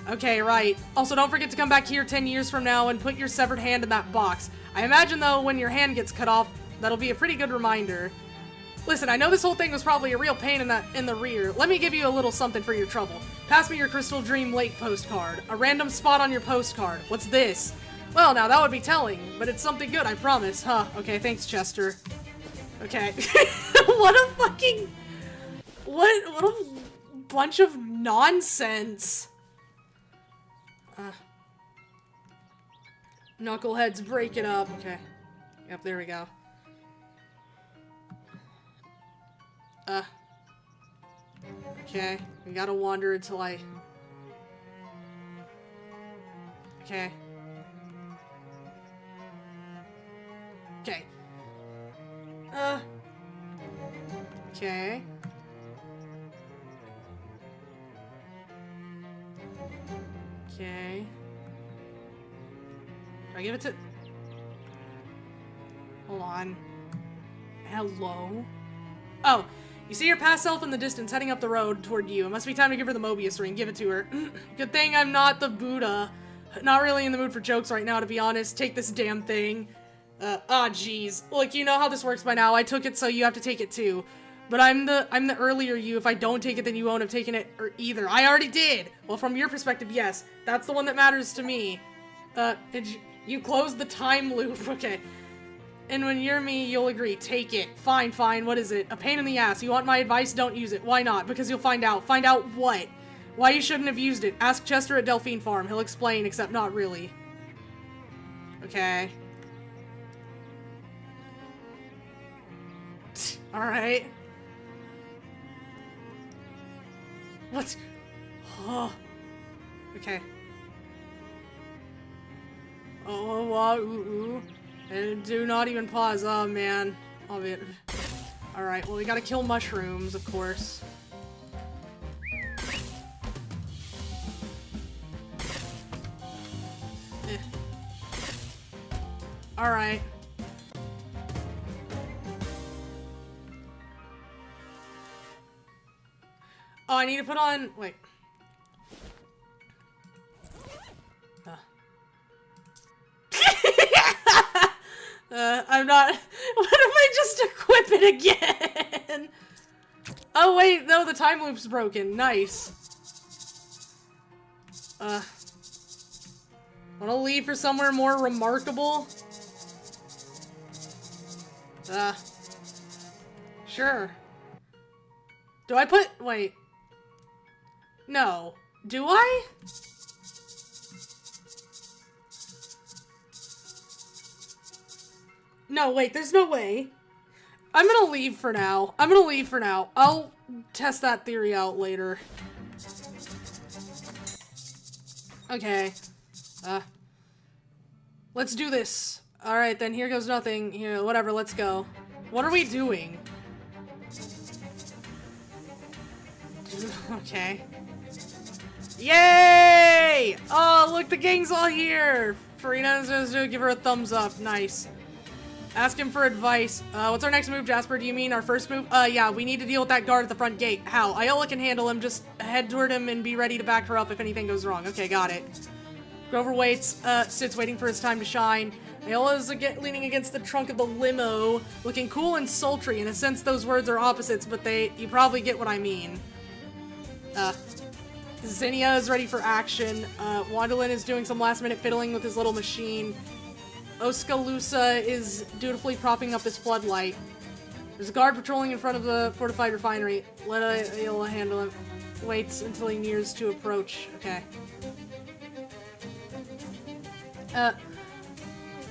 Speaker 1: Okay, right. Also, don't forget to come back here 10 years from now and put your severed hand in that box. I imagine, though, when your hand gets cut off, that'll be a pretty good reminder. Listen, I know this whole thing was probably a real pain in the rear. Let me give you a little something for your trouble. Pass me your Crystal Dream Lake postcard. A random spot on your postcard. What's this? Well, now, that would be telling, but it's something good, I promise. Huh, okay, thanks, Chester. Okay. What a fucking... What a bunch of nonsense. Knuckleheads, break it up. Okay. Yep, there we go. Okay. We gotta wander until I... Okay. Okay. Okay. Okay. Do I give it to... Hold on. Hello? Oh, you see your past self in the distance heading up the road toward you. It must be time to give her the Mobius ring. Give it to her. Good thing I'm not the Buddha. Not really in the mood for jokes right now, to be honest. Take this damn thing. Jeez. Look, you know how this works by now. I took it, so you have to take it too. But I'm the earlier you. If I don't take it, then you won't have taken it either. I already did. Well, from your perspective, yes. That's the one that matters to me. You closed the time loop. Okay. And when you're me, you'll agree. Take it. Fine, fine. What is it? A pain in the ass. You want my advice? Don't use it. Why not? Because you'll find out. Find out what? Why you shouldn't have used it. Ask Chester at Delphine Farm. He'll explain, except not really. Okay. Alright. What? Oh. Okay. Oh, ooh. And do not even pause. Oh, man. Alright, well, we gotta kill mushrooms, of course. Alright. Oh, I need to put on... Wait. I'm not... What if I just equip it again? Oh, wait. No, the time loop's broken. Nice. Wanna leave for somewhere more remarkable? Sure. Do I put... Wait. No. Do I? No, wait, there's no way. I'm gonna leave for now. I'll test that theory out later. Okay. Let's do this. Alright, then here goes nothing. Here, whatever, let's go. What are we doing? Okay. Yay! Oh, look, the gang's all here! Farina's gonna give her a thumbs up. Nice. Ask him for advice. What's our next move, Jasper? Do you mean our first move? Yeah, we need to deal with that guard at the front gate. How? Iola can handle him. Just head toward him and be ready to back her up if anything goes wrong. Okay, got it. Grover waits, sits waiting for his time to shine. Iola's leaning against the trunk of the limo, looking cool and sultry. In a sense, those words are opposites, but you probably get what I mean. Zinnia is ready for action. Wandalin is doing some last-minute fiddling with his little machine. Oskaloosa is dutifully propping up his floodlight. There's a guard patrolling in front of the fortified refinery. Let Iola handle him. Waits until he nears to approach. Okay.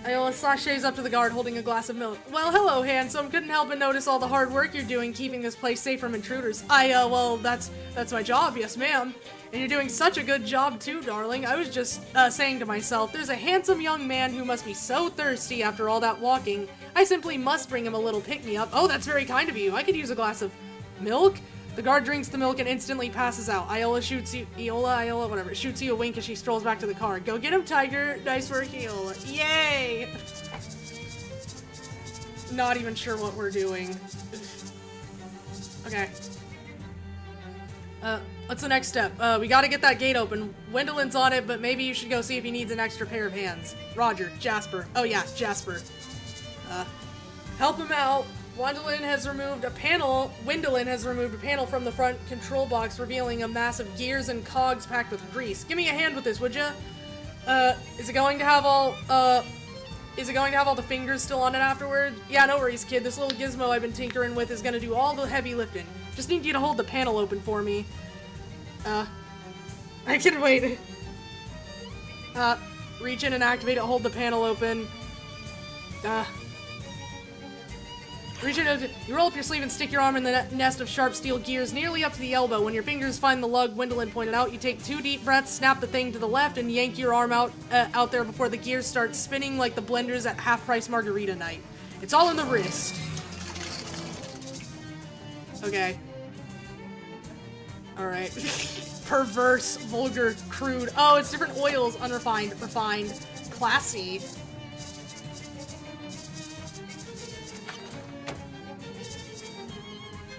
Speaker 1: Iola sashays up to the guard holding a glass of milk. Well, hello, handsome. Couldn't help but notice all the hard work you're doing keeping this place safe from intruders. Well, that's my job, yes ma'am. And you're doing such a good job too, darling. I was just, saying to myself, there's a handsome young man who must be so thirsty after all that walking. I simply must bring him a little pick-me-up. Oh, that's very kind of you. I could use a glass of milk? The guard drinks the milk and instantly passes out. Iola shoots you, Iola, whatever, shoots you a wink as she strolls back to the car. Go get him, Tiger. Nice work, Iola. Yay! Not even sure what we're doing. Okay. What's the next step? We gotta get that gate open. Wendelin's on it, but maybe you should go see if he needs an extra pair of hands. Roger. Jasper. Oh yeah, Jasper. Help him out. Wendelin has removed a panel from the front control box, revealing a mass of gears and cogs packed with grease. Give me a hand with this, would ya? Is it going to have all the fingers still on it afterward? Yeah, no worries, kid. This little gizmo I've been tinkering with is gonna do all the heavy lifting. Just need you to hold the panel open for me. I can wait. Reach in and activate it, hold the panel open. Reach in, you roll up your sleeve and stick your arm in the nest of sharp steel gears nearly up to the elbow. When your fingers find the lug Wendelin pointed out, you take 2 deep breaths, snap the thing to the left, and yank your arm out there before the gears start spinning like the blenders at half-price margarita night. It's all in the wrist. Okay. Alright. Perverse, vulgar, crude. Oh, it's different oils. Unrefined, refined, classy.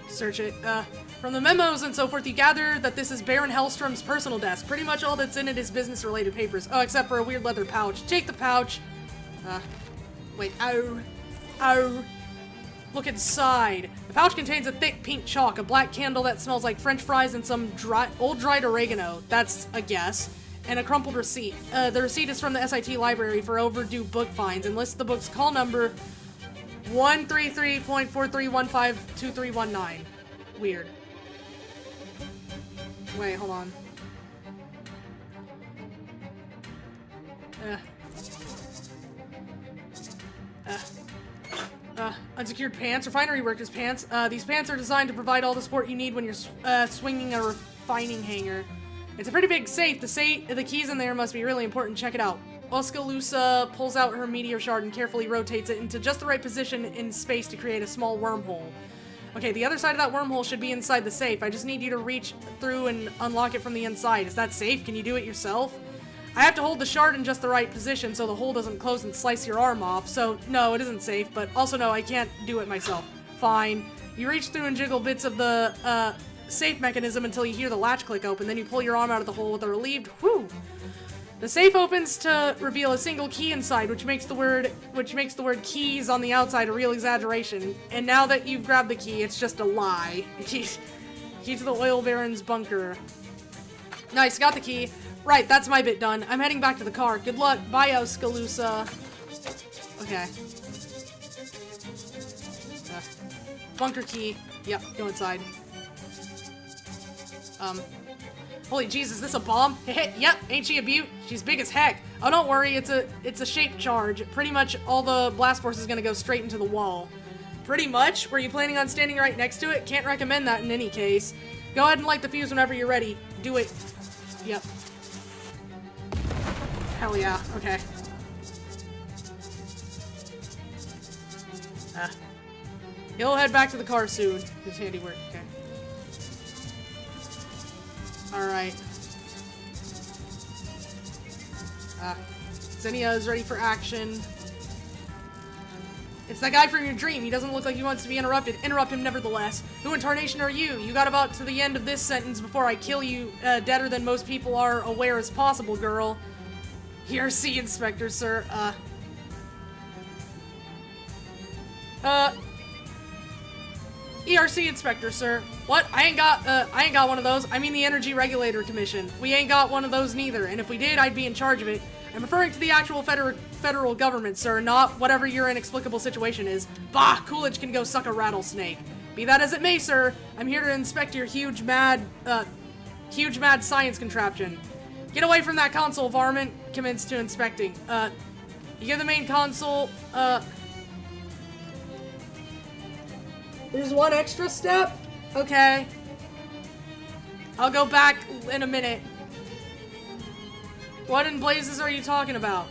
Speaker 1: Search it. From the memos and so forth, you gather that this is Baron Hellstrom's personal desk. Pretty much all that's in it is business-related papers. Oh, except for a weird leather pouch. Take the pouch. Wait. Ow. Ow. Look inside. The pouch contains a thick pink chalk, a black candle that smells like French fries, and some old dried oregano. That's a guess. And a crumpled receipt. The receipt is from the SIT library for overdue book fines and lists the book's call number 133.43152319. Weird. Wait, hold on. Unsecured pants, refinery workers' pants. These pants are designed to provide all the support you need when you're swinging a refining hanger. It's a pretty big safe. The keys in there must be really important. Check it out. Oskaloosa pulls out her meteor shard and carefully rotates it into just the right position in space to create a small wormhole. Okay, the other side of that wormhole should be inside the safe. I just need you to reach through and unlock it from the inside. Is that safe? Can you do it yourself? I have to hold the shard in just the right position so the hole doesn't close and slice your arm off. So, no, it isn't safe, but also no, I can't do it myself. Fine. You reach through and jiggle bits of the, safe mechanism until you hear the latch click open, then you pull your arm out of the hole with a relieved whew. The safe opens to reveal a single key inside, which makes the word keys on the outside a real exaggeration. And now that you've grabbed the key, it's just a lie. Key to the oil baron's bunker. Nice, got the key. Right, that's my bit done. I'm heading back to the car. Good luck. Bye, Oskaloosa. Okay. Bunker key. Yep, go inside. Holy jeez, is this a bomb? Yep, ain't she a beaut? She's big as heck. Oh, don't worry, it's a shaped charge. Pretty much all the blast force is gonna go straight into the wall. Pretty much? Were you planning on standing right next to it? Can't recommend that in any case. Go ahead and light the fuse whenever you're ready. Do it. Yep. Hell yeah, okay. He'll head back to the car soon. His handiwork, okay. Alright. Zinnia is ready for action. It's that guy from your dream. He doesn't look like he wants to be interrupted. Interrupt him nevertheless. Who in tarnation are you? You got about to the end of this sentence before I kill you deader than most people are aware as possible, girl. ERC Inspector, sir. ERC Inspector, sir. What? I ain't got one of those. I mean the Energy Regulator Commission. We ain't got one of those neither, and if we did, I'd be in charge of it. I'm referring to the actual federal government, sir, not whatever your inexplicable situation is. Bah! Coolidge can go suck a rattlesnake. Be that as it may, sir, I'm here to inspect your huge mad science contraption. Get away from that console, varmint. Commence to inspecting. You give the main console,
Speaker 2: There's one extra step.
Speaker 1: Okay. I'll go back in a minute. What in blazes are you talking about?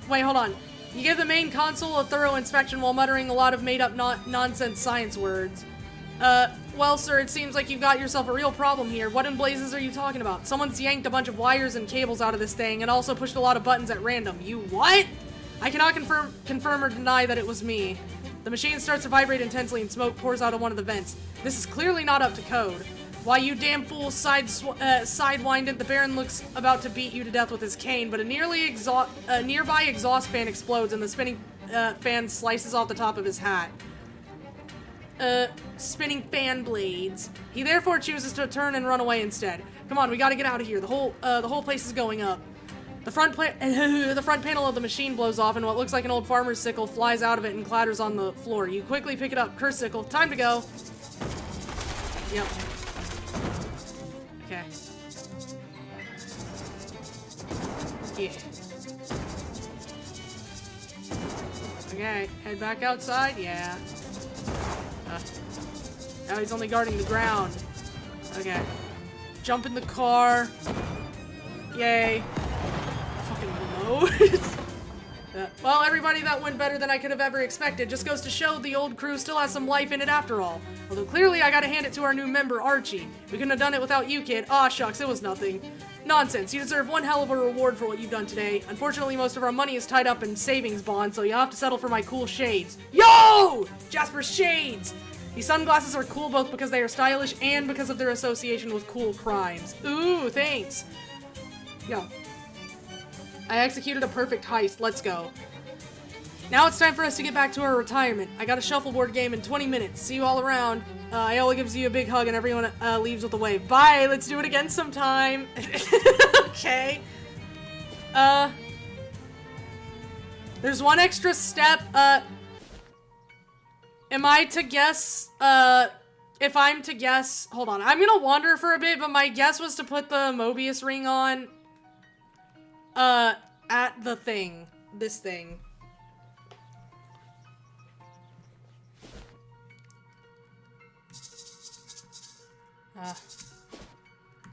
Speaker 1: Wait, hold on. You give the main console a thorough inspection while muttering a lot of made-up nonsense science words. Well, sir, it seems like you've got yourself a real problem here. What in blazes are you talking about? Someone's yanked a bunch of wires and cables out of this thing and also pushed a lot of buttons at random. You what? I cannot confirm or deny that it was me. The machine starts to vibrate intensely and smoke pours out of one of the vents. This is clearly not up to code. Why, you damn fool sidewinded, the Baron looks about to beat you to death with his cane, but a nearby exhaust fan explodes and the spinning fan slices off the top of his hat. Spinning fan blades. He therefore chooses to turn and run away instead. Come on, we gotta get out of here. The whole place is going up. The front panel of the machine blows off, and what looks like an old farmer's sickle flies out of it and clatters on the floor. You quickly pick it up. Curse sickle. Time to go. Yep. Okay. Yeah. Okay, head back outside. Yeah. Now he's only guarding the ground. Okay. Jump in the car. Yay. Well, everybody, that went better than I could have ever expected. Just goes to show the old crew still has some life in it after all. Although clearly I gotta hand it to our new member, Archie. We couldn't have done it without you, kid. Aw, shucks, it was nothing. Nonsense, you deserve one hell of a reward for what you've done today. Unfortunately, most of our money is tied up in savings bonds, so you'll have to settle for my cool shades. Yo! Jasper's shades! These sunglasses are cool both because they are stylish and because of their association with cool crimes. Ooh, thanks. Yo. I executed a perfect heist. Let's go. Now it's time for us to get back to our retirement. I got a shuffleboard game in 20 minutes. See you all around. Aola gives you a big hug and everyone leaves with a wave. Bye! Let's do it again sometime. Okay. There's one extra step. Am I to guess, if I'm to guess... Hold on. I'm gonna wander for a bit, but my guess was to put the Mobius ring on... at the thing. This thing.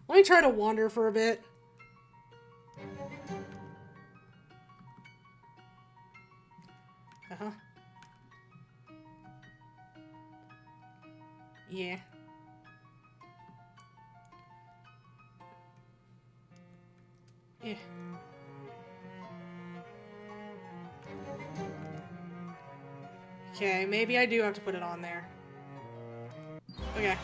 Speaker 1: Let me try to wander for a bit. Uh-huh. Yeah. Yeah. Okay, maybe I do have to put it on there. Okay.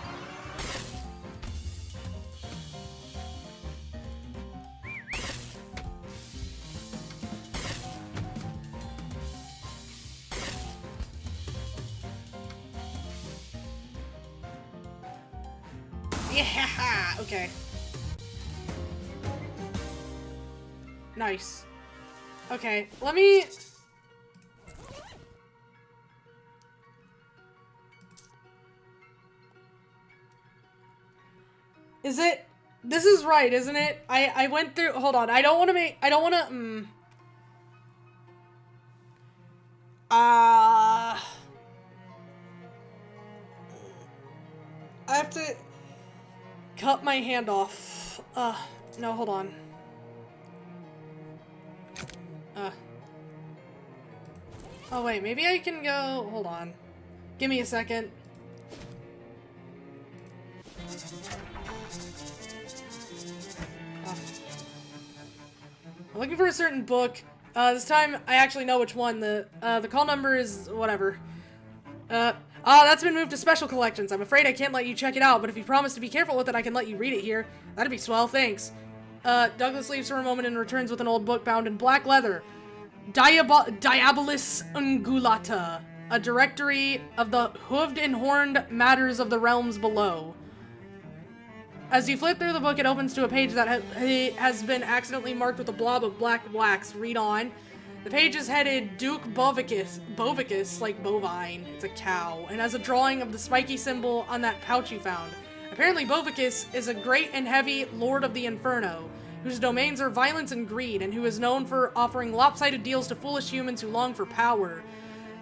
Speaker 1: Yeah! Okay. Nice. Okay, let me... Is it? This is right, isn't it? I went through... Hold on, I don't want to make... I don't want to... I have to... cut my hand off. No, hold on. Oh, wait, maybe I can go... Hold on. Give me a second. I'm looking for a certain book. This time I actually know which one. The call number is whatever. That's been moved to special collections. I'm afraid I can't let you check it out, but if you promise to be careful with it, I can let you read it here. That'd be swell, thanks. Douglas leaves for a moment and returns with an old book bound in black leather. Diabolis Ungulata, a directory of the hooved and horned matters of the realms below. As you flip through the book, it opens to a page that has been accidentally marked with a blob of black wax. Read on. The page is headed Duke Bovicus, like bovine, it's a cow, and has a drawing of the spiky symbol on that pouch you found. Apparently Bovicus is a great and heavy lord of the Inferno, whose domains are violence and greed, and who is known for offering lopsided deals to foolish humans who long for power.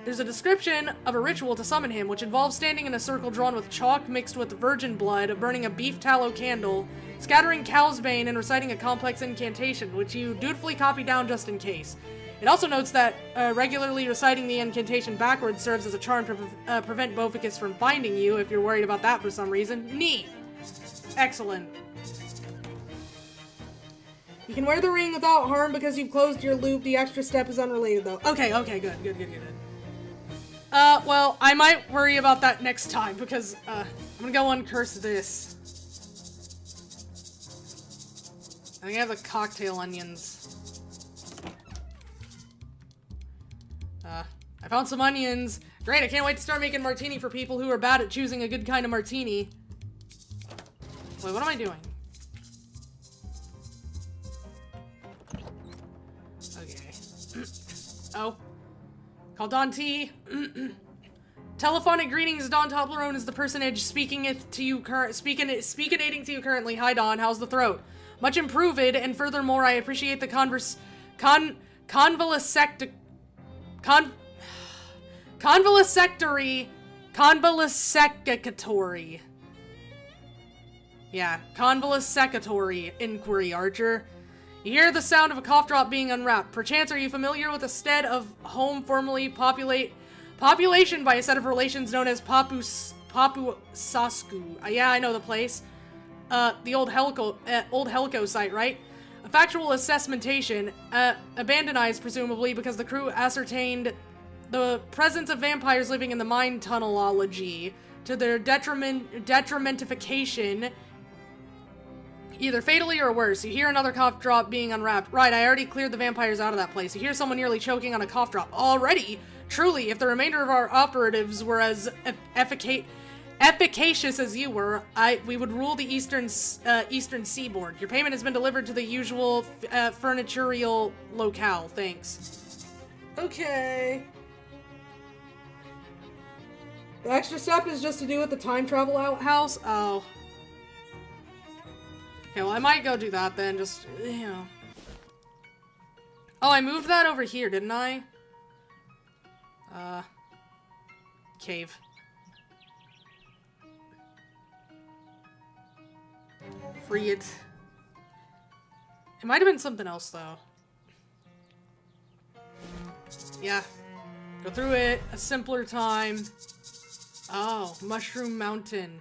Speaker 1: There's a description of a ritual to summon him, which involves standing in a circle drawn with chalk mixed with virgin blood, burning a beef tallow candle, scattering cow's bane, and reciting a complex incantation, which you dutifully copy down just in case. It also notes that regularly reciting the incantation backwards serves as a charm to prevent Bovicus from finding you, if you're worried about that for some reason. Neat! Excellent.
Speaker 2: You can wear the ring without harm because you've closed your loop. The extra step is unrelated, though.
Speaker 1: Okay, good. Well, I might worry about that next time, because, I'm gonna go uncurse this. I think I have the cocktail onions. I found some onions. Great, I can't wait to start making martini for people who are bad at choosing a good kind of martini. Wait, what am I doing? Okay. Oh. Call Don T. Telephonic greetings, Don Toblerone is the personage speakinating to you currently. Hi Don, how's the throat? Much improved, and furthermore, I appreciate the convalescatory. Yeah, convalescatory inquiry, Archer. You hear the sound of a cough drop being unwrapped. Perchance, are you familiar with a stead of home formerly population by a set of relations known as Papu Sasku? Yeah, I know the place. The old Helco site, right? A factual assessmentation, abandonized presumably because the crew ascertained the presence of vampires living in the mine tunnelology to their detrimentification, either fatally or worse. You hear another cough drop being unwrapped. Right, I already cleared the vampires out of that place. You hear someone nearly choking on a cough drop. Already? Truly, if the remainder of our operatives were as efficacious as you were, we would rule the eastern seaboard. Your payment has been delivered to the usual furniturial locale. Thanks.
Speaker 2: Okay. The extra step is just to do with the time travel outhouse.
Speaker 1: Oh. Okay, well, I might go do that then, just, you know. Oh, I moved that over here, didn't I? Cave. Free it. It might have been something else, though. Yeah. Go through it, a simpler time. Oh, Mushroom Mountain.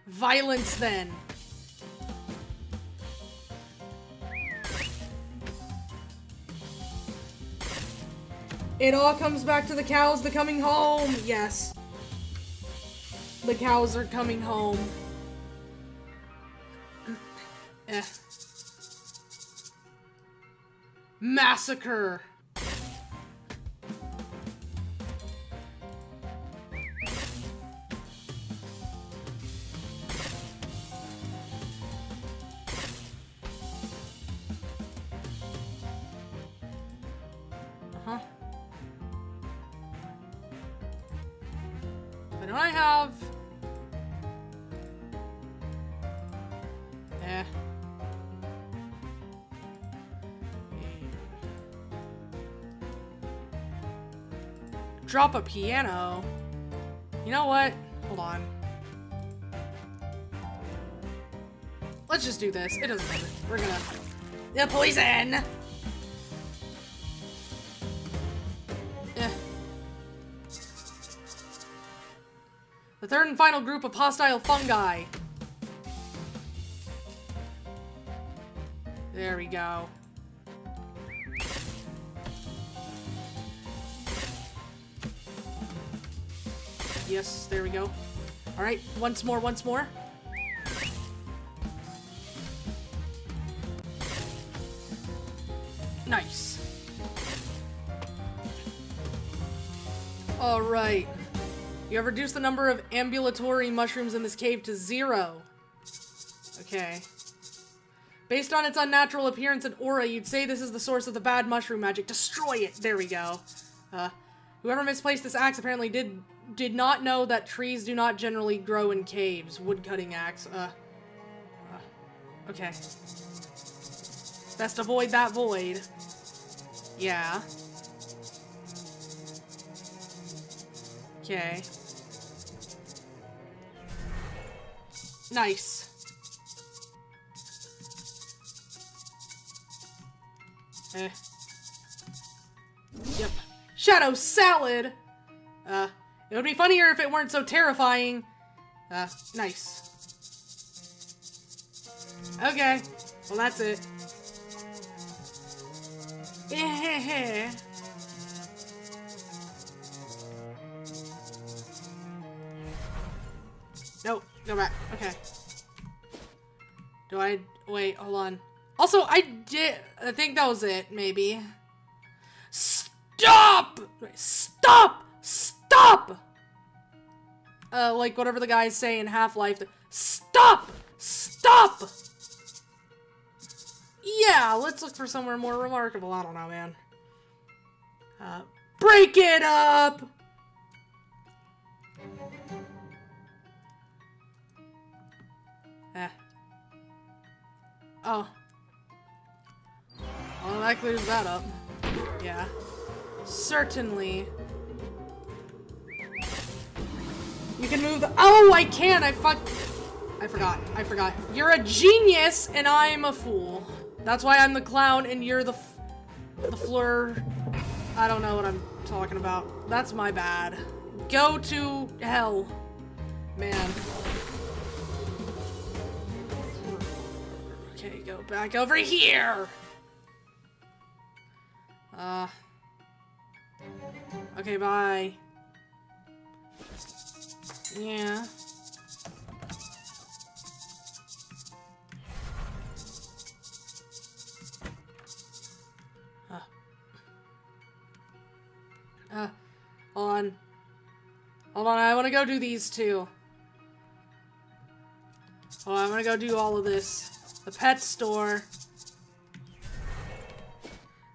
Speaker 1: Violence, then.
Speaker 2: It all comes back to the cows, the coming home. Yes.
Speaker 1: The cows are coming home. Massacre. But don't I have... Drop a piano. You know what? Hold on. Let's just do this. It doesn't matter. We're gonna... The poison! The third and final group of hostile fungi. There we go. Yes, there we go. Alright, once more, once more. Nice. Alright. You have reduced the number of ambulatory mushrooms in this cave to 0. Okay. Based on its unnatural appearance and aura, you'd say this is the source of the bad mushroom magic. Destroy it! There we go. Whoever misplaced this axe apparently did not know that trees do not generally grow in caves. Woodcutting axe. Okay. Best avoid that void. Yeah. Okay. Nice. Yep. Shadow salad! It would be funnier if it weren't so terrifying. Nice. Okay. Well, that's it. Nope. Go back. Okay. Do I... Wait, hold on. Also, I think that was it, maybe. Stop! Stop! Stop! Like whatever the guys say in Half-Life. Stop! Stop! Yeah, let's look for somewhere more remarkable. I don't know, man. Break it up! Oh. Well, that clears that up. Yeah. Certainly. You can move the— Oh, I can! I forgot. I forgot. You're a genius, and I'm a fool. That's why I'm the clown, and you're the fleur. I don't know what I'm talking about. That's my bad. Go to hell. Man. Okay, go back over here! Okay, bye. Yeah. Hold on. Hold on, I want to go do these two. Oh, I'm gonna go do all of this. The pet store.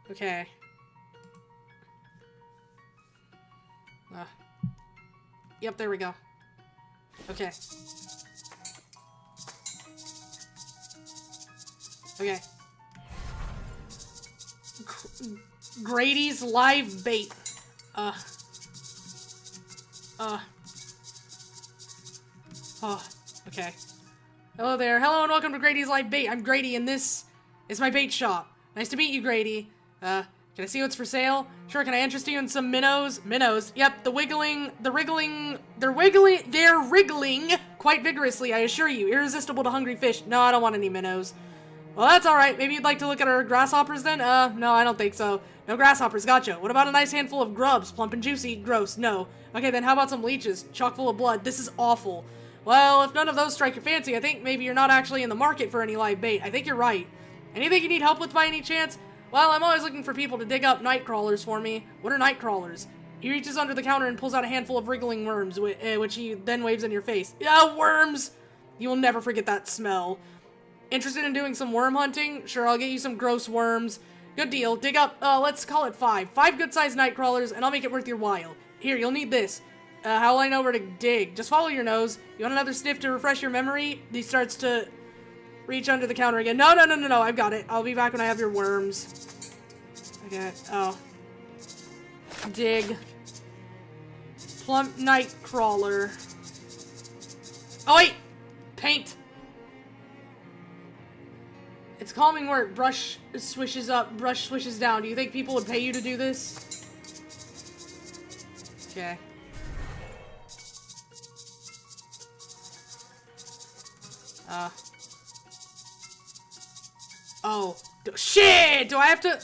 Speaker 1: Okay. Yep, there we go. Okay. Okay. Grady's live bait. Oh, okay. Hello there. Hello and welcome to Grady's Live Bait. I'm Grady and this is my bait shop. Nice to meet you, Grady. Can I see what's for sale? Sure, can I interest you in some minnows? Minnows. Yep, they're wriggling quite vigorously, I assure you. Irresistible to hungry fish. No, I don't want any minnows. Well, that's alright. Maybe you'd like to look at our grasshoppers then? No, I don't think so. No grasshoppers, gotcha. What about a nice handful of grubs? Plump and juicy? Gross, no. Okay, then how about some leeches? Chock full of blood? This is awful. Well, if none of those strike your fancy, I think maybe you're not actually in the market for any live bait. I think you're right. Anything you need help with by any chance? Well, I'm always looking for people to dig up night crawlers for me. What are night crawlers? He reaches under the counter and pulls out a handful of wriggling worms, which he then waves in your face. Yeah, worms! You will never forget that smell. Interested in doing some worm hunting? Sure, I'll get you some gross worms. Good deal. Dig up, let's call it 5. 5 good-sized night crawlers, and I'll make it worth your while. Here, you'll need this. How will I know where to dig? Just follow your nose. You want another sniff to refresh your memory? He starts to reach under the counter again. No, I've got it. I'll be back when I have your worms. Okay, oh. Dig. Plump night crawler. Oh, wait! Paint! It's calming work. Brush swishes up, brush swishes down. Do you think people would pay you to do this? Okay. Oh. Shit! Do I have to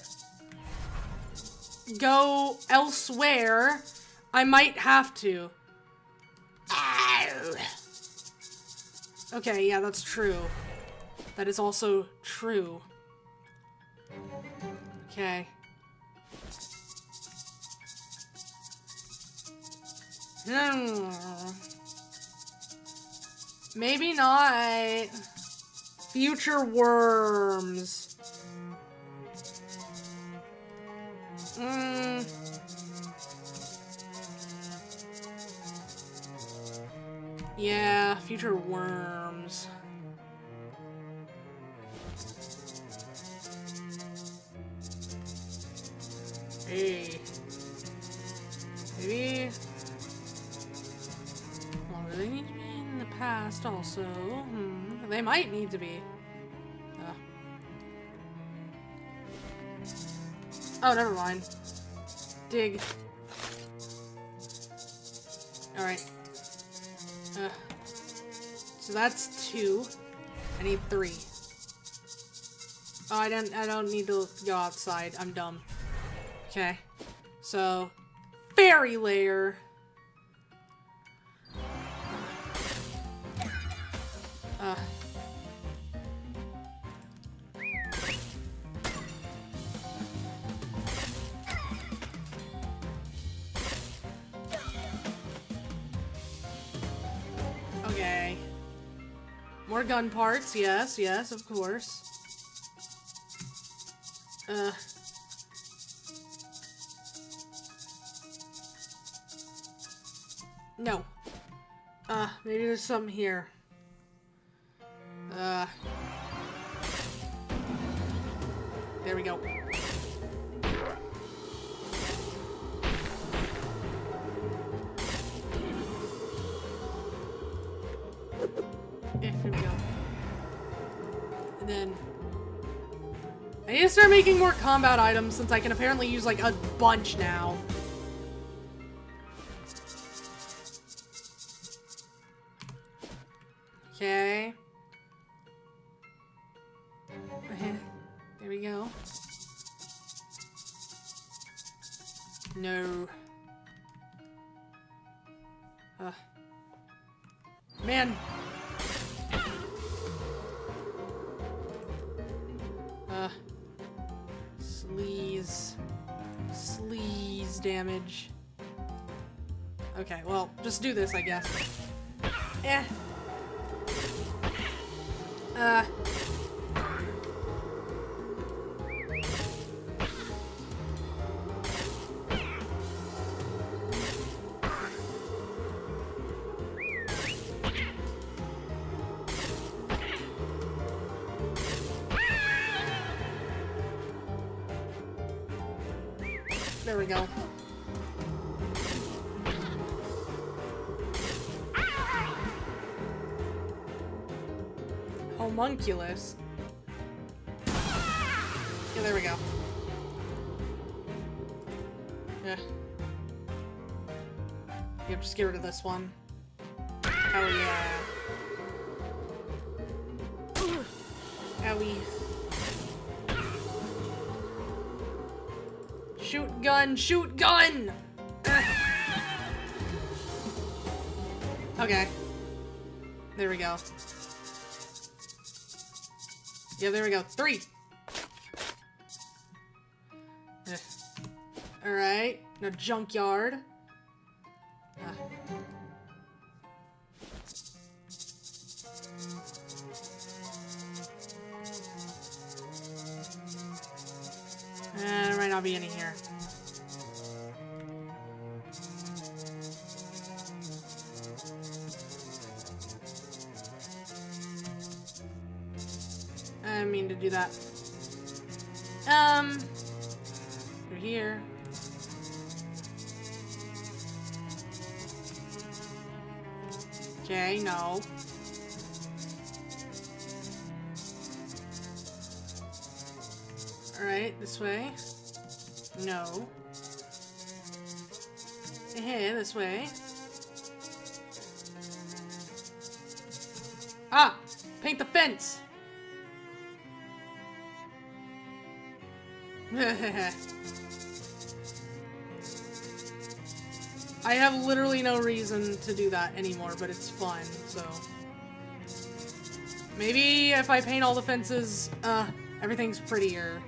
Speaker 1: go elsewhere? I might have to. Ow. Okay, yeah, that's true. That is also true. Okay. Maybe not. Future worms. Yeah, future worms. Hey. Maybe. Well, do they need to be in the past also? They might need to be. Oh, never mind. Dig. Alright. So that's 2. I need 3. Oh, I don't need to go outside. I'm dumb. Okay. So, fairy layer. Okay. More gun parts, yes, yes, of course. No. Maybe there's something here. There we go. Yeah, here we go. And then I need to start making more combat items since I can apparently use like a bunch now. Okay. There we go. No. Man. Sleaze damage. Okay, well, just do this, I guess. Eh. There we go. Homunculus. Yeah, there we go. Yeah. Yep, just get rid of this one. Hell yeah. Owie. Shoot gun! Shoot gun! Okay. There we go. Yeah, there we go. 3! Alright. No junkyard. There might not be any here. I didn't mean to do that. Through here. Okay, no. Alright, this way. No. Hey, this way. Ah! Paint the fence! I have literally no reason to do that anymore, but it's fun, so. Maybe if I paint all the fences, everything's prettier.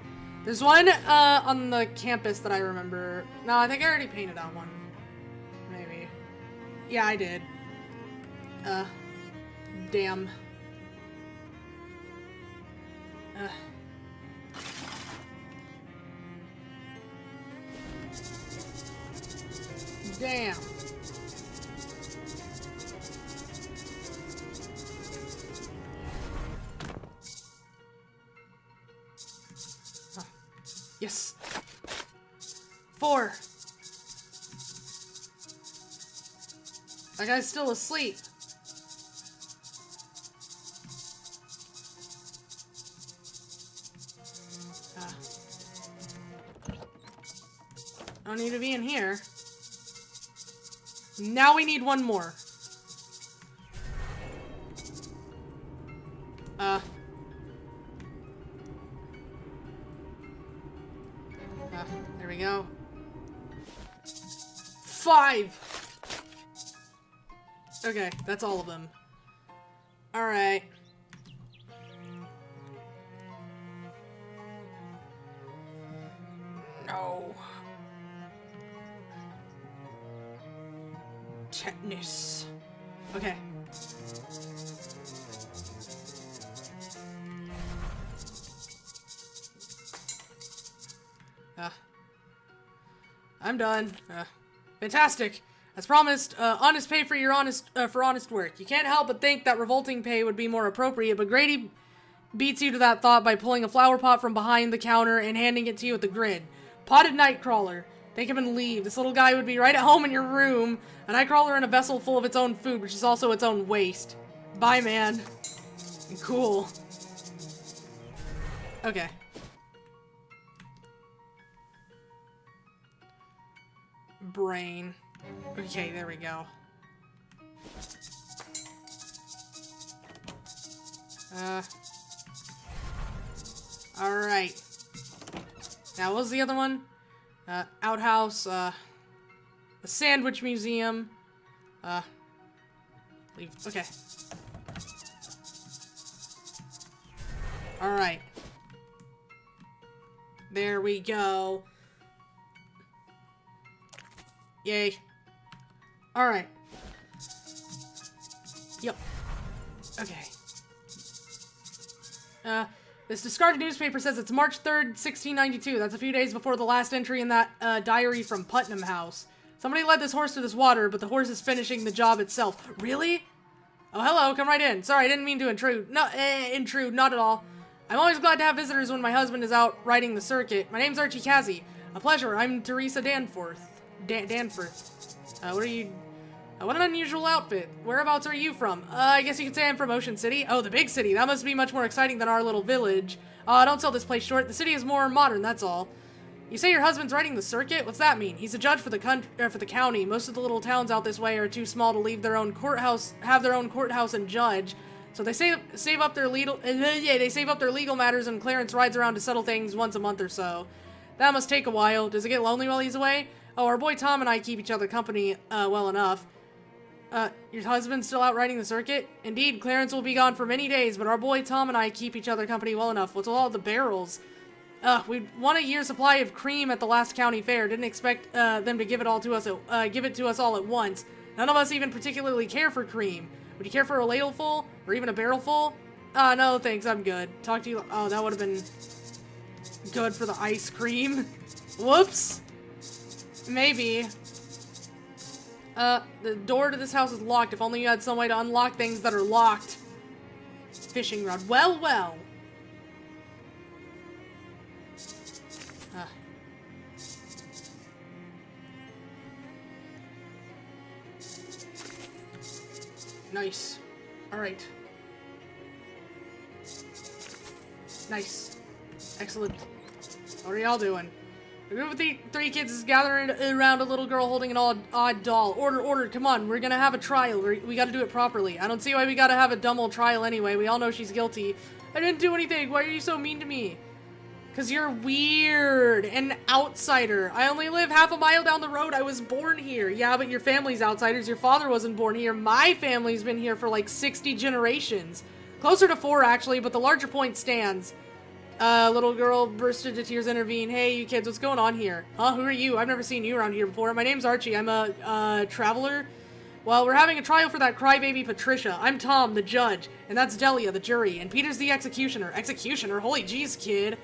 Speaker 1: There's one, on the campus that I remember. No, I think I already painted that one. Maybe. Yeah, I did. Damn. Damn. Yes. 4. That guy's still asleep. I don't need to be in here. Now we need one more. There we go. 5! Okay, that's all of them. Alright. No. Tetanus. Okay. I'm done. Fantastic. As promised, honest pay for your honest work. You can't help but think that revolting pay would be more appropriate, but Grady beats you to that thought by pulling a flower pot from behind the counter and handing it to you with a grin. Potted Nightcrawler. Take him and leave. This little guy would be right at home in your room. A Nightcrawler in a vessel full of its own food, which is also its own waste. Bye, man. Cool. Okay. Brain. Okay, there we go. Alright. Now, what was the other one? Outhouse, the Sandwich Museum. Leave. Okay. Alright. There we go. Yay. Alright. Yep. Okay. This discarded newspaper says it's March 3rd, 1692. That's a few days before the last entry in that, diary from Putnam House. Somebody led this horse to this water, but the horse is finishing the job itself. Really? Oh, hello. Come right in. Sorry, I didn't mean to intrude. No, intrude. Not at all. I'm always glad to have visitors when my husband is out riding the circuit. My name's Archie Kazi. A pleasure. I'm Teresa Danforth. Danforth. What are you... what an unusual outfit. Whereabouts are you from? I guess you could say I'm from Ocean City. Oh, the big city. That must be much more exciting than our little village. Don't sell this place short. The city is more modern, that's all. You say your husband's riding the circuit? What's that mean? He's a judge for the county. Most of the little towns out this way are too small to leave their own courthouse, have their own courthouse and judge. So they save up their legal matters, and Clarence rides around to settle things once a month or so. That must take a while. Does it get lonely while he's away? Oh, our boy Tom and I keep each other company, well enough. Your husband's still out riding the circuit? Indeed, Clarence will be gone for many days, but our boy Tom and I keep each other company well enough. What's all the barrels? We won a year's supply of cream at the last county fair. Didn't expect, them to give it to us all at once. None of us even particularly care for cream. Would you care for a ladleful? Or even a barrelful? No, thanks, I'm good. Talk to you. Oh, that would have been good for the ice cream. Whoops. Maybe. The door to this house is locked. If only you had some way to unlock things that are locked. Fishing rod. Well, well. Nice. Alright. Nice. Excellent. What are y'all doing? A group of three kids is gathering around a little girl holding an odd doll. Order, come on. We're gonna have a trial. We gotta do it properly. I don't see why we gotta have a dumb old trial anyway. We all know she's guilty. I didn't do anything. Why are you so mean to me? Because you're weird. An outsider. I only live half a mile down the road. I was born here. Yeah, but your family's outsiders. Your father wasn't born here. My family's been here for like 60 generations. Closer to 4, actually, but the larger point stands. Little girl burst into tears, intervene. Hey, you kids, what's going on here? Huh? Who are you? I've never seen you around here before. My name's Archie. I'm a, traveler. Well, we're having a trial for that crybaby Patricia. I'm Tom, the judge. And that's Delia, the jury. And Peter's the executioner. Executioner? Holy jeez, kid.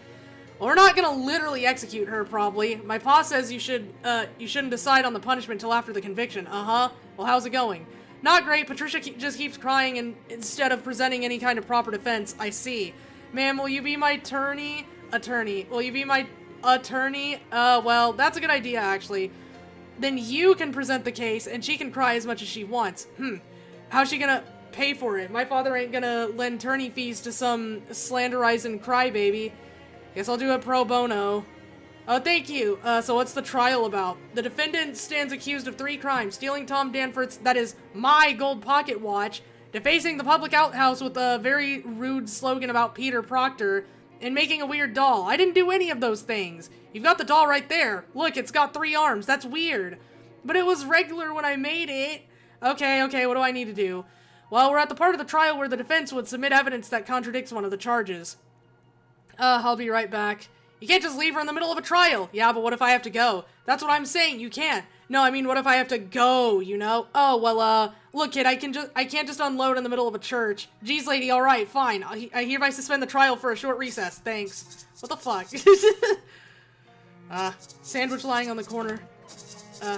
Speaker 1: Well, we're not gonna literally execute her, probably. My pa says you shouldn't decide on the punishment till after the conviction. Uh-huh. Well, how's it going? Not great. Patricia just keeps crying and instead of presenting any kind of proper defense. I see. Ma'am, will you be my attorney? Attorney. Will you be my attorney? Well, that's a good idea, actually. Then you can present the case, and she can cry as much as she wants. How's she gonna pay for it? My father ain't gonna lend attorney fees to some slanderizing crybaby. Guess I'll do it pro bono. Oh, thank you. So what's the trial about? The defendant stands accused of 3 crimes. Stealing Tom Danforth's, that is, my gold pocket watch, defacing the public outhouse with a very rude slogan about Peter Proctor, and making a weird doll. I didn't do any of those things. You've got the doll right there. Look, it's got 3 arms. That's weird. But it was regular when I made it. Okay, what do I need to do? Well, we're at the part of the trial where the defense would submit evidence that contradicts one of the charges. I'll be right back. You can't just leave her in the middle of a trial. Yeah, but what if I have to go? That's what I'm saying, you can't. No, I mean, what if I have to go, you know? Oh, well, look, kid, I can't just unload in the middle of a church. Geez, lady, alright, fine. I hereby suspend the trial for a short recess. Thanks. What the fuck? Sandwich lying on the corner.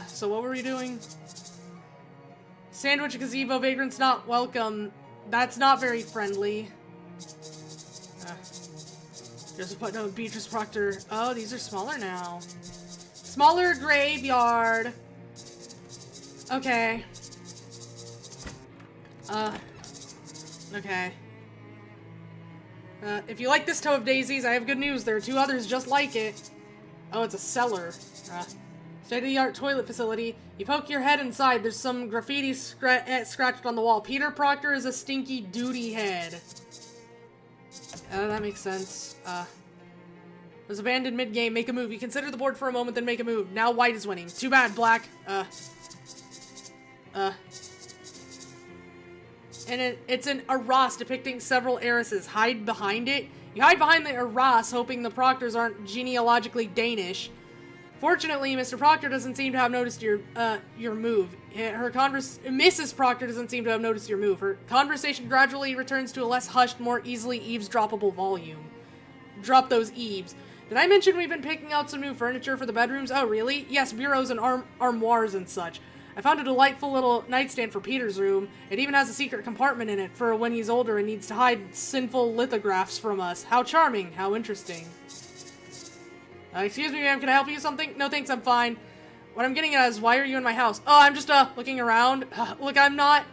Speaker 1: So what were we doing? Sandwich, gazebo, vagrants not welcome. That's not very friendly. Just put no Beatrice Proctor. Oh, these are smaller now. Smaller graveyard. Okay. Okay. If you like this toe of daisies, I have good news. There are 2 others just like it. Oh, it's a cellar. State-of-the-art toilet facility. You poke your head inside. There's some graffiti scratched on the wall. Peter Proctor is a stinky duty head. That makes sense. Was abandoned mid-game. Make a move. You consider the board for a moment, then make a move. Now white is winning. Too bad, black. And it's an arras depicting several heiresses. Hide behind it. You hide behind the arras, hoping the Proctors aren't genealogically Danish. Fortunately, Mr. Proctor doesn't seem to have noticed your move. Mrs. Proctor doesn't seem to have noticed your move. Her conversation gradually returns to a less hushed, more easily eavesdroppable volume. Drop those eaves. Did I mention we've been picking out some new furniture for the bedrooms? Oh, really? Yes, bureaus and armoires and such. I found a delightful little nightstand for Peter's room. It even has a secret compartment in it for when he's older and needs to hide sinful lithographs from us. How charming. How interesting. Excuse me, ma'am, can I help you with something? No, thanks, I'm fine. What I'm getting at is, why are you in my house? Oh, I'm just, looking around. Look, I'm not,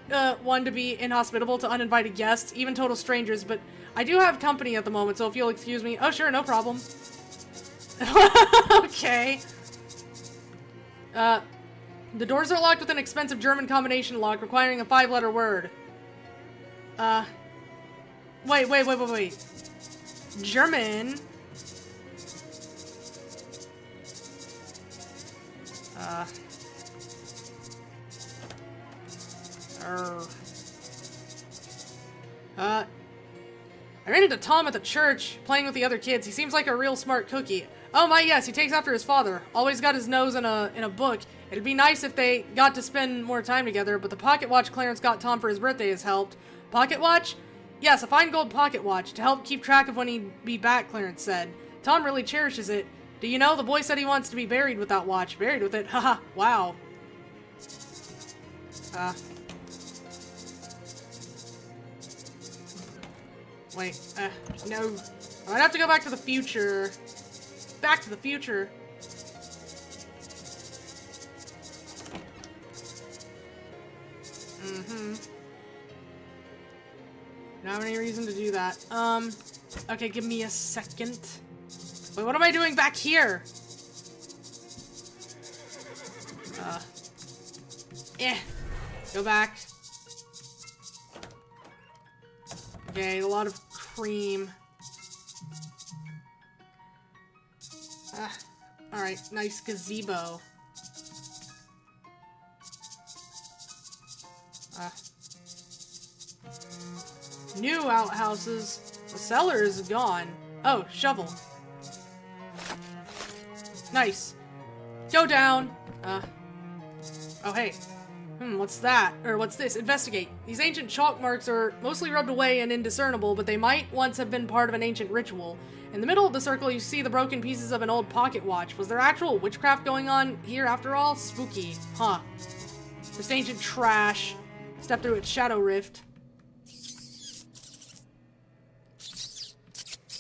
Speaker 1: one to be inhospitable to uninvited guests, even total strangers, but I do have company at the moment, so if you'll excuse me. Oh, sure, no problem. Okay. The doors are locked with an expensive German combination lock requiring a 5-letter word. Wait. German? I ran into Tom at the church, playing with the other kids. He seems like a real smart cookie. Oh my, yes, he takes after his father. Always got his nose in a book. It'd be nice if they got to spend more time together, but the pocket watch Clarence got Tom for his birthday has helped. Pocket watch? Yes, a fine gold pocket watch, to help keep track of when he'd be back, Clarence said. Tom really cherishes it. Do you know, the boy said he wants to be buried with that watch. Buried with it? Haha, wow. Wait, no. I'd have to go back to the future. Back to the future. Don't have any reason to do that. Okay, give me a second. Wait, what am I doing back here? Go back. Okay, a lot of cream. nice gazebo. New outhouses. The cellar is gone. Oh, shovel. Nice. Go down. Oh, hey. What's that? Or what's this? Investigate. These ancient chalk marks are mostly rubbed away and indiscernible, but they might once have been part of an ancient ritual. In the middle of the circle, you see the broken pieces of an old pocket watch. Was there actual witchcraft going on here after all? Spooky. Huh. This ancient trash. Step through its shadow rift.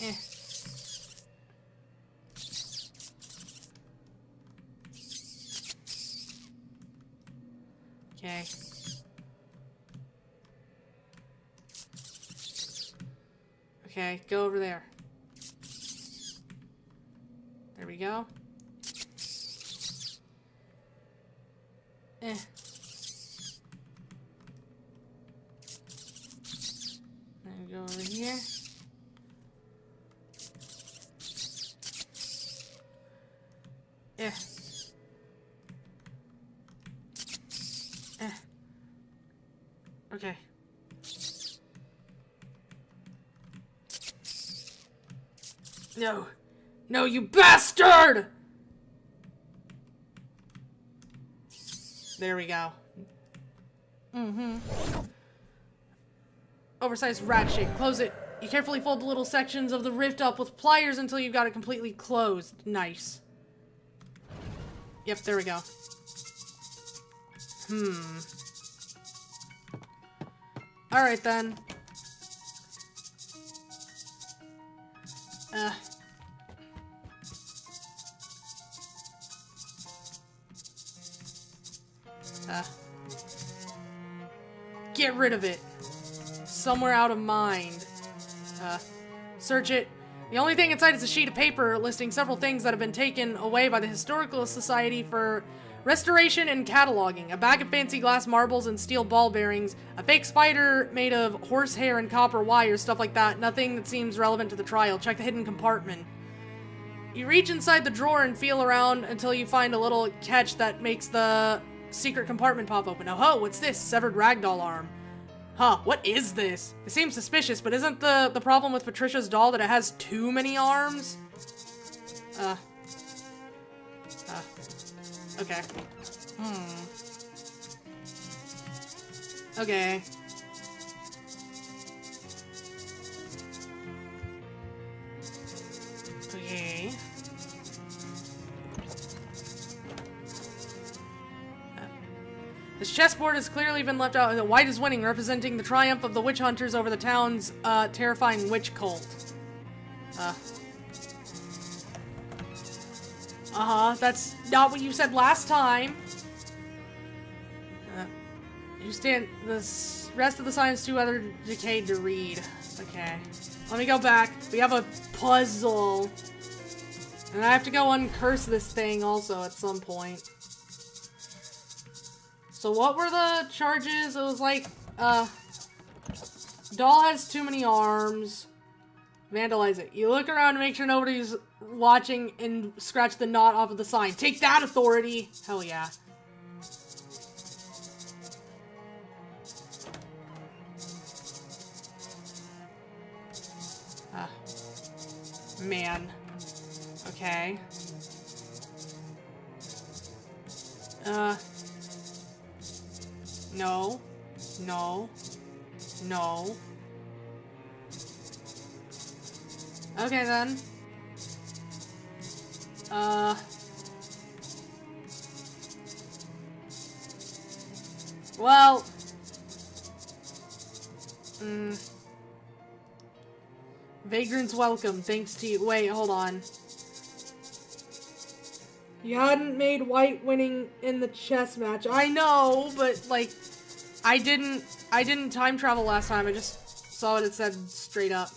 Speaker 1: Eh. Okay. Okay, go over there. There we go. Eh. Then go over here. Eh. Eh. Okay. No. No, you bastard! There we go. Oversized rat shape. Close it. You carefully fold the little sections of the rift up with pliers until you've got it completely closed. Nice. Yep, there we go. Alright then. Get rid of it. Somewhere out of mind. Search it. The only thing inside is a sheet of paper listing several things that have been taken away by the Historical Society for restoration and cataloging. A bag of fancy glass marbles and steel ball bearings. A fake spider made of horsehair and copper wire, stuff like that. Nothing that seems relevant to the trial. Check the hidden compartment. You reach inside the drawer and feel around until you find a little catch that makes the secret compartment pop open. Oh ho, what's this? Severed ragdoll arm. Huh, what is this? It seems suspicious, but isn't the problem with Patricia's doll that it has too many arms? Okay. Okay. Okay. This chessboard has clearly been left out. The white is winning, representing the triumph of the witch hunters over the town's terrifying witch cult. That's not what you said last time. You stand. The rest of the sign is too other decayed to read. Okay. Let me go back. We have a puzzle. And I have to go uncurse this thing also at some point. So what were the charges? It was like, doll has too many arms. Vandalize it. You look around to make sure nobody's watching and scratch the knot off of the sign. Take that, authority! Hell yeah. Man. Okay. No. No. No. Okay, then. Well. Vagrant's welcome, thanks to you. Wait, hold on.
Speaker 2: You hadn't made white winning in the chess match.
Speaker 1: I know, but, like, I didn't time travel last time. I just saw what it said straight up.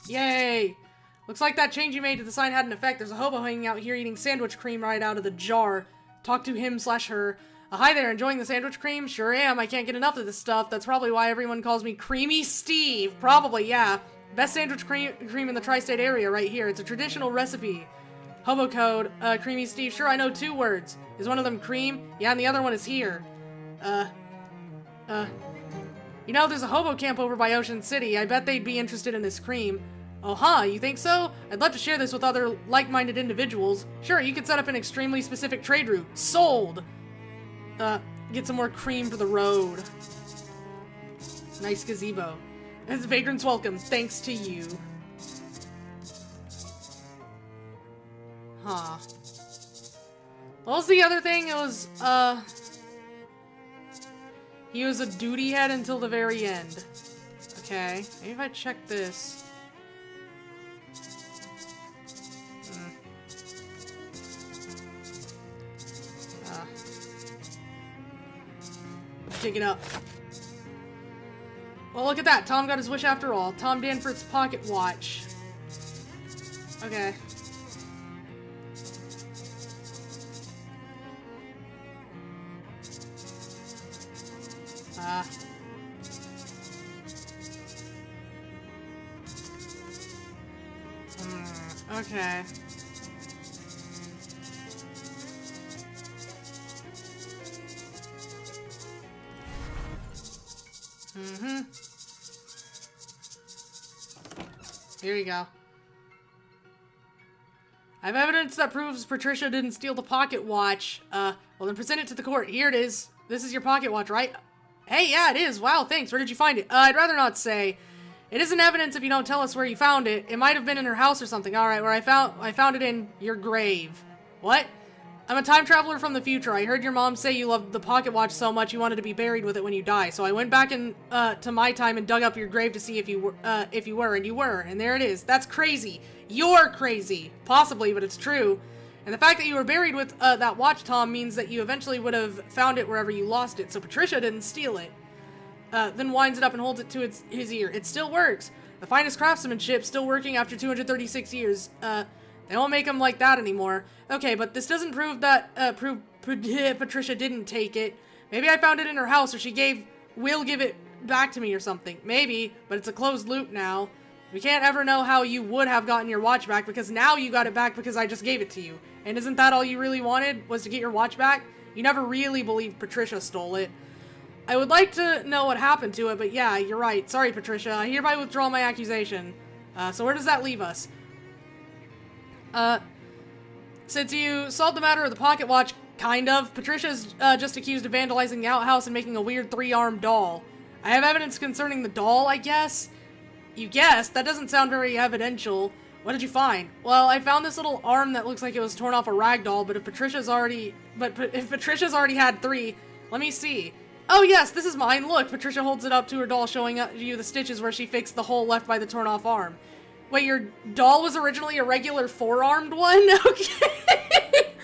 Speaker 1: Yay! Looks like that change you made to the sign had an effect. There's a hobo hanging out here eating sandwich cream right out of the jar. Talk to him/her. Hi there, enjoying the sandwich cream? Sure am. I can't get enough of this stuff. That's probably why everyone calls me Creamy Steve. Probably, yeah. Best sandwich cream in the tri-state area right here. It's a traditional recipe. Hobo code, Creamy Steve. Sure, I know 2 words. Is one of them cream? Yeah, and the other one is here. You know, there's a hobo camp over by Ocean City. I bet they'd be interested in this cream. Oh, huh, you think so? I'd love to share this with other like-minded individuals. Sure, you could set up an extremely specific trade route. Sold! Get some more cream for the road. Nice gazebo. As vagrants welcome, thanks to you. Huh. What was the other thing? It was, he was a duty head until the very end. Okay, maybe if I check this. Pick it up. Well, look at that. Tom got his wish after all. Tom Danforth's pocket watch. Okay. Okay. Here you go. I have evidence that proves Patricia didn't steal the pocket watch. Well then present it to the court. Here it is. This is your pocket watch, right? Hey, yeah, it is. Wow, thanks. Where did you find it? I'd rather not say. It isn't evidence if you don't tell us where you found it. It might have been in her house or something. Alright, where I found it in your grave. What? I'm a time traveler from the future. I heard your mom say you loved the pocket watch so much you wanted to be buried with it when you die. So I went back in to my time and dug up your grave to see if you were, and you were, and there it is. That's crazy. You're crazy. Possibly, but it's true. And the fact that you were buried with that watch, Tom, means that you eventually would have found it wherever you lost it. So Patricia didn't steal it. Then winds it up and holds it to his ear. It still works. The finest craftsmanship, still working after 236 years. They won't make them like that anymore. Okay, but this doesn't prove that Patricia didn't take it. Maybe I found it in her house, or she will give it back to me or something. Maybe, but it's a closed loop now. We can't ever know how you would have gotten your watch back, because now you got it back because I just gave it to you. And isn't that all you really wanted, was to get your watch back? You never really believed Patricia stole it. I would like to know what happened to it, but yeah, you're right. Sorry, Patricia. I hereby withdraw my accusation. So where does that leave us? Since you solved the matter of the pocket watch, kind of, Patricia's just accused of vandalizing the outhouse and making a weird 3-armed doll. I have evidence concerning the doll, I guess? You guessed? That doesn't sound very evidential. What did you find? Well, I found this little arm that looks like it was torn off a rag doll, but if Patricia's already had 3, let me see. Oh yes, this is mine. Look, Patricia holds it up to her doll, showing you the stitches where she fixed the hole left by the torn off arm. Wait, your doll was originally a regular 4-armed one? Okay.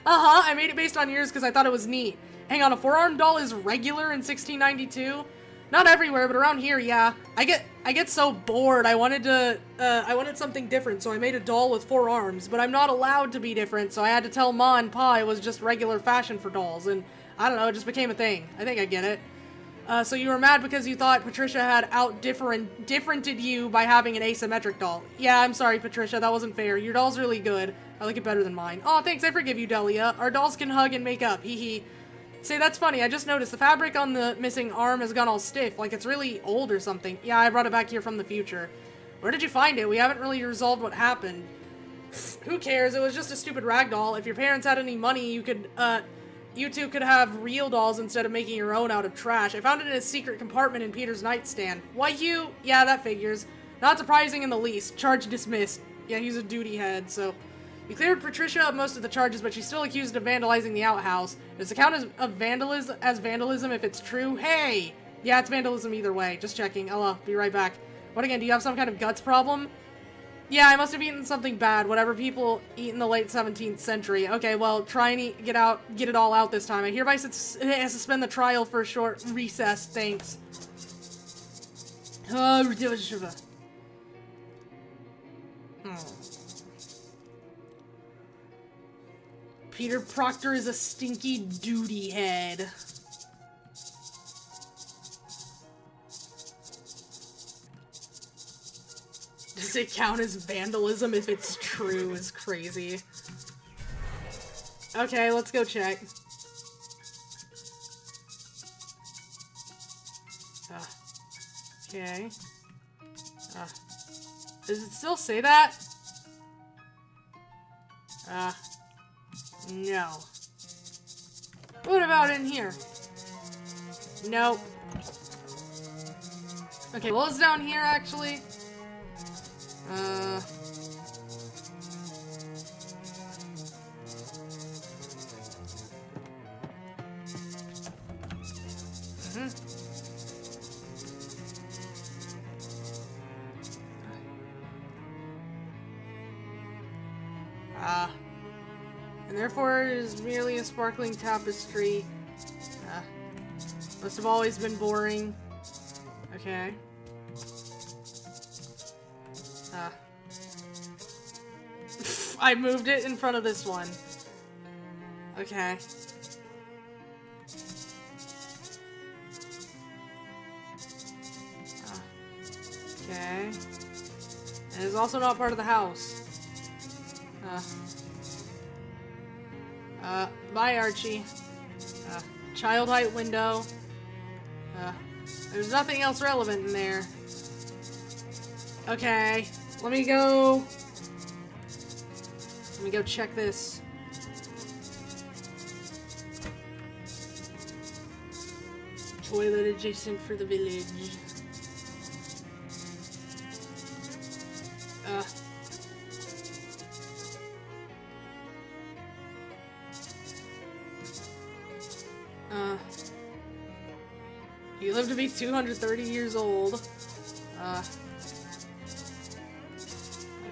Speaker 1: I made it based on yours because I thought it was neat. Hang on, a 4-armed doll is regular in 1692? Not everywhere, but around here, yeah. I get so bored. I wanted something different, so I made a doll with 4 arms, but I'm not allowed to be different, so I had to tell Ma and Pa it was just regular fashion for dolls, and I don't know, it just became a thing. I think I get it. So you were mad because you thought Patricia had differented you by having an asymmetric doll. Yeah, I'm sorry, Patricia, that wasn't fair. Your doll's really good. I like it better than mine. Aw, thanks, I forgive you, Delia. Our dolls can hug and make up, hee hee. Say, that's funny, I just noticed the fabric on the missing arm has gone all stiff, like it's really old or something. Yeah, I brought it back here from the future. Where did you find it? We haven't really resolved what happened. Who cares? It was just a stupid rag doll. If your parents had any money, you two could have real dolls instead of making your own out of trash. I found it in a secret compartment in Peter's nightstand. Why you? Yeah, that figures. Not surprising in the least. Charge dismissed. Yeah, he's a duty head, so... You cleared Patricia of most of the charges, but she's still accused of vandalizing the outhouse. Does it count as vandalism if it's true? Hey! Yeah, it's vandalism either way. Just checking. I'll be right back. What again, do you have some kind of guts problem? Yeah, I must have eaten something bad. Whatever people eat in the late 17th century. Okay, well, try and get it all out this time. I hereby suspend the trial for a short recess. Thanks. Peter Proctor is a stinky duty head. Does it count as vandalism if it's true is crazy. Okay, let's go check. Okay. Does it still say that? No. What about in here? Nope. Okay, what was down here, actually? And therefore it is merely a sparkling tapestry. Must have always been boring. Okay. I moved it in front of this one. Okay. Okay. And it's also not part of the house. Bye, Archie. Child height window. There's nothing else relevant in there. Okay, let me go check this. Toilet adjacent for the village. You live to be 230 years old.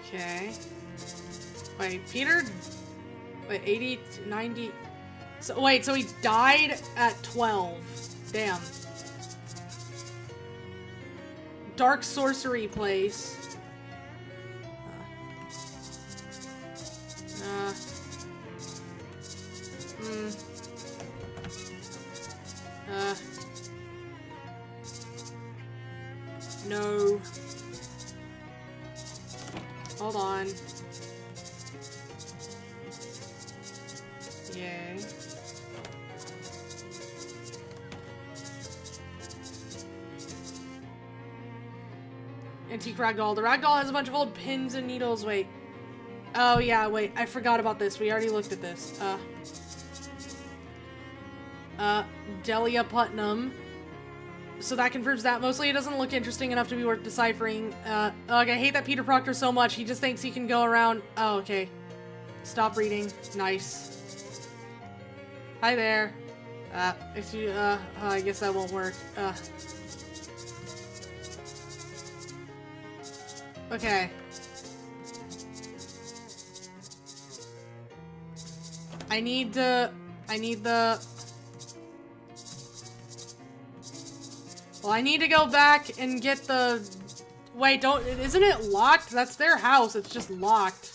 Speaker 1: Okay. Wait, Peter? Wait, 80, 90... So, wait, so he died at 12. Damn. Dark sorcery place. No. Hold on. Yay. Antique ragdoll. The ragdoll has a bunch of old pins and needles. Wait. Oh yeah, wait. I forgot about this. We already looked at this. Delia Putnam. So that confirms that. Mostly it doesn't look interesting enough to be worth deciphering. Ugh, I hate that Peter Proctor so much. He just thinks he can go around. Oh, okay. Stop reading. Nice. Hi there. If you, I guess that won't work. Okay. I need the... Well, I need to go back and get the... Wait, isn't it locked? That's their house. It's just locked.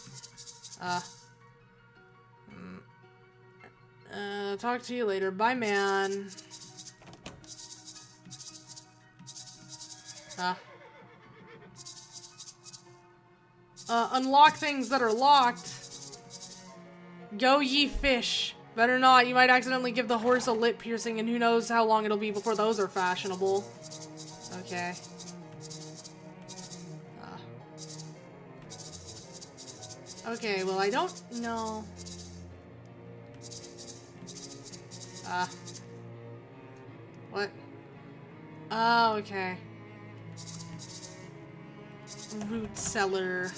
Speaker 1: Talk to you later. Bye, man. Unlock things that are locked. Go ye fish. Better not. You might accidentally give the horse a lip piercing, and who knows how long it'll be before those are fashionable. Okay. Okay, well, I don't know. What? Oh, okay. Root cellar.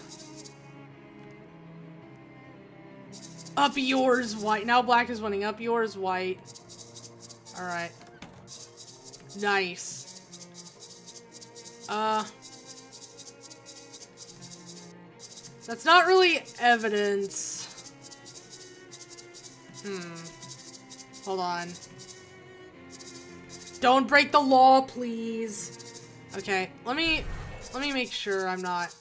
Speaker 1: Up yours, white. Now black is winning. Up yours, white. Alright. Nice. That's not really evidence. Hold on. Don't break the law, please. Okay, let me make sure I'm not,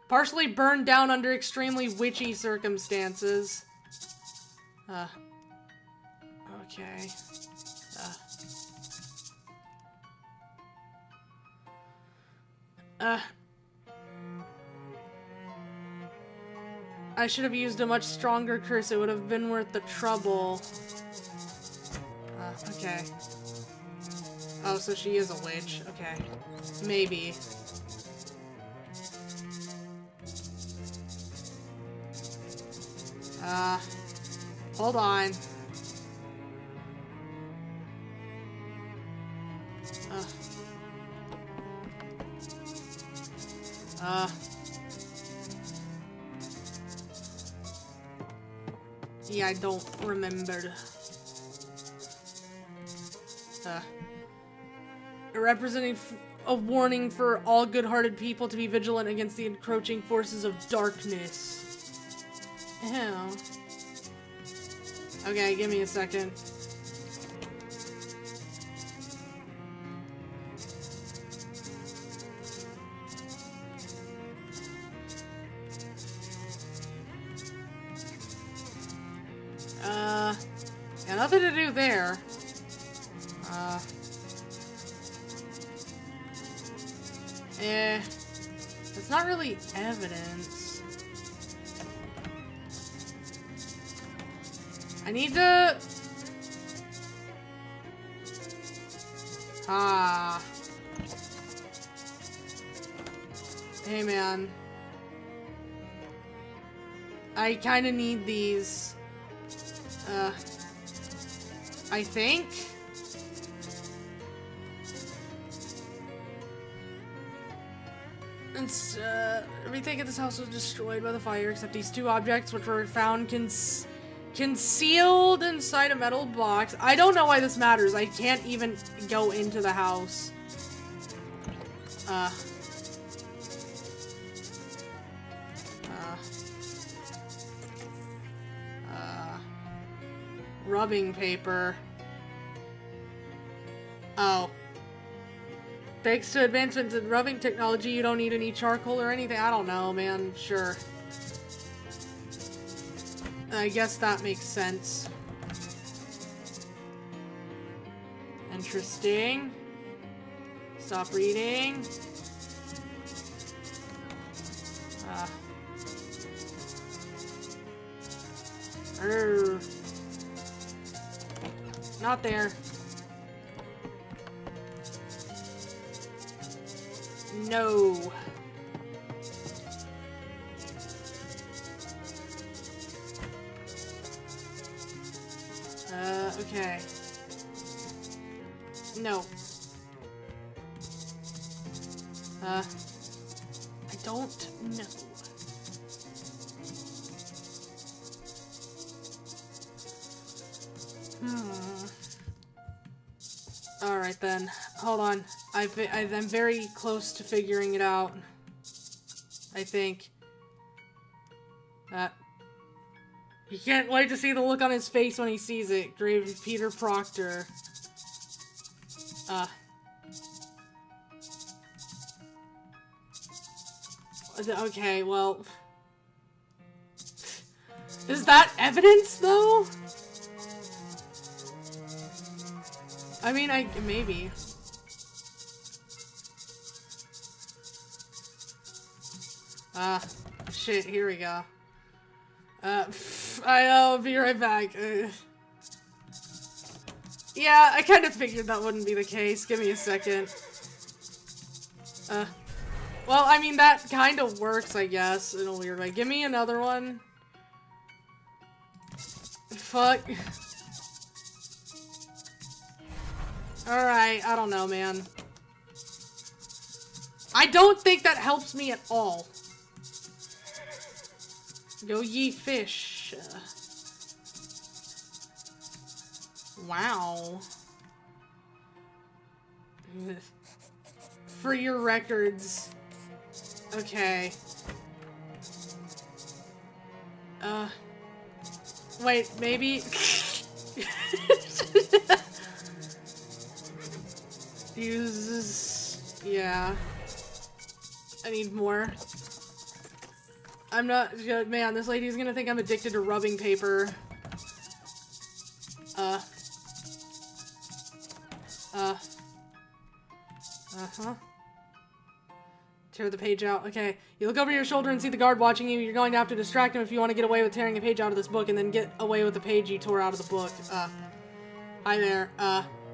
Speaker 1: partially burned down under extremely witchy circumstances. Okay. I should have used a much stronger curse. It would have been worth the trouble. Okay. Oh, so she is a witch. Okay. Maybe. Hold on. Yeah, I don't remember. Representing a warning for all good-hearted people to be vigilant against the encroaching forces of darkness. Ew. Okay, give me a second. Yeah, nothing to do there. It's not really evidence. I need to... Hey, man. I kinda need these. I think? Everything at this house was destroyed by the fire except these two objects, which were found concealed inside a metal box. I don't know why this matters. I can't even go into the house. Rubbing paper. Oh. Thanks to advancements in rubbing technology, you don't need any charcoal or anything. I don't know, man. Sure. I guess that makes sense. Interesting. Stop reading. Not there. No. Okay. No. I don't know. Alright then. Hold on. I'm very close to figuring it out. I think. You can't wait to see the look on his face when he sees it. Grave Peter Proctor. Okay, well... Is that evidence, though? I mean, maybe. Shit, here we go. I'll be right back. Yeah, I kind of figured that wouldn't be the case. Give me a second. Well, I mean, that kind of works, I guess, in a weird way. Give me another one. Fuck. Alright, I don't know, man. I don't think that helps me at all. Go ye fish. Wow. For your records. Okay. Wait, maybe... Uses... Yeah. I need more. I'm not... Man, this lady's gonna think I'm addicted to rubbing paper. Uh-huh. Tear the page out. Okay. You look over your shoulder and see the guard watching you. You're going to have to distract him if you want to get away with tearing a page out of this book and then get away with the page you tore out of the book. Hi there.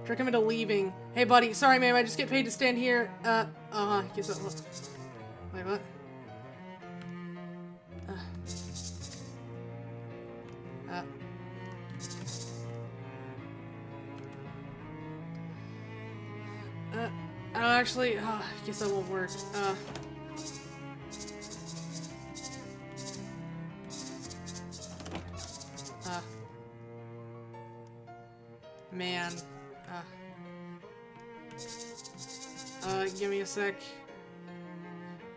Speaker 1: Trick him into leaving. Hey, buddy. Sorry, ma'am. I just get paid to stand here. Guess what? Wait, what? Actually, I guess that won't work. Man. Give me a sec.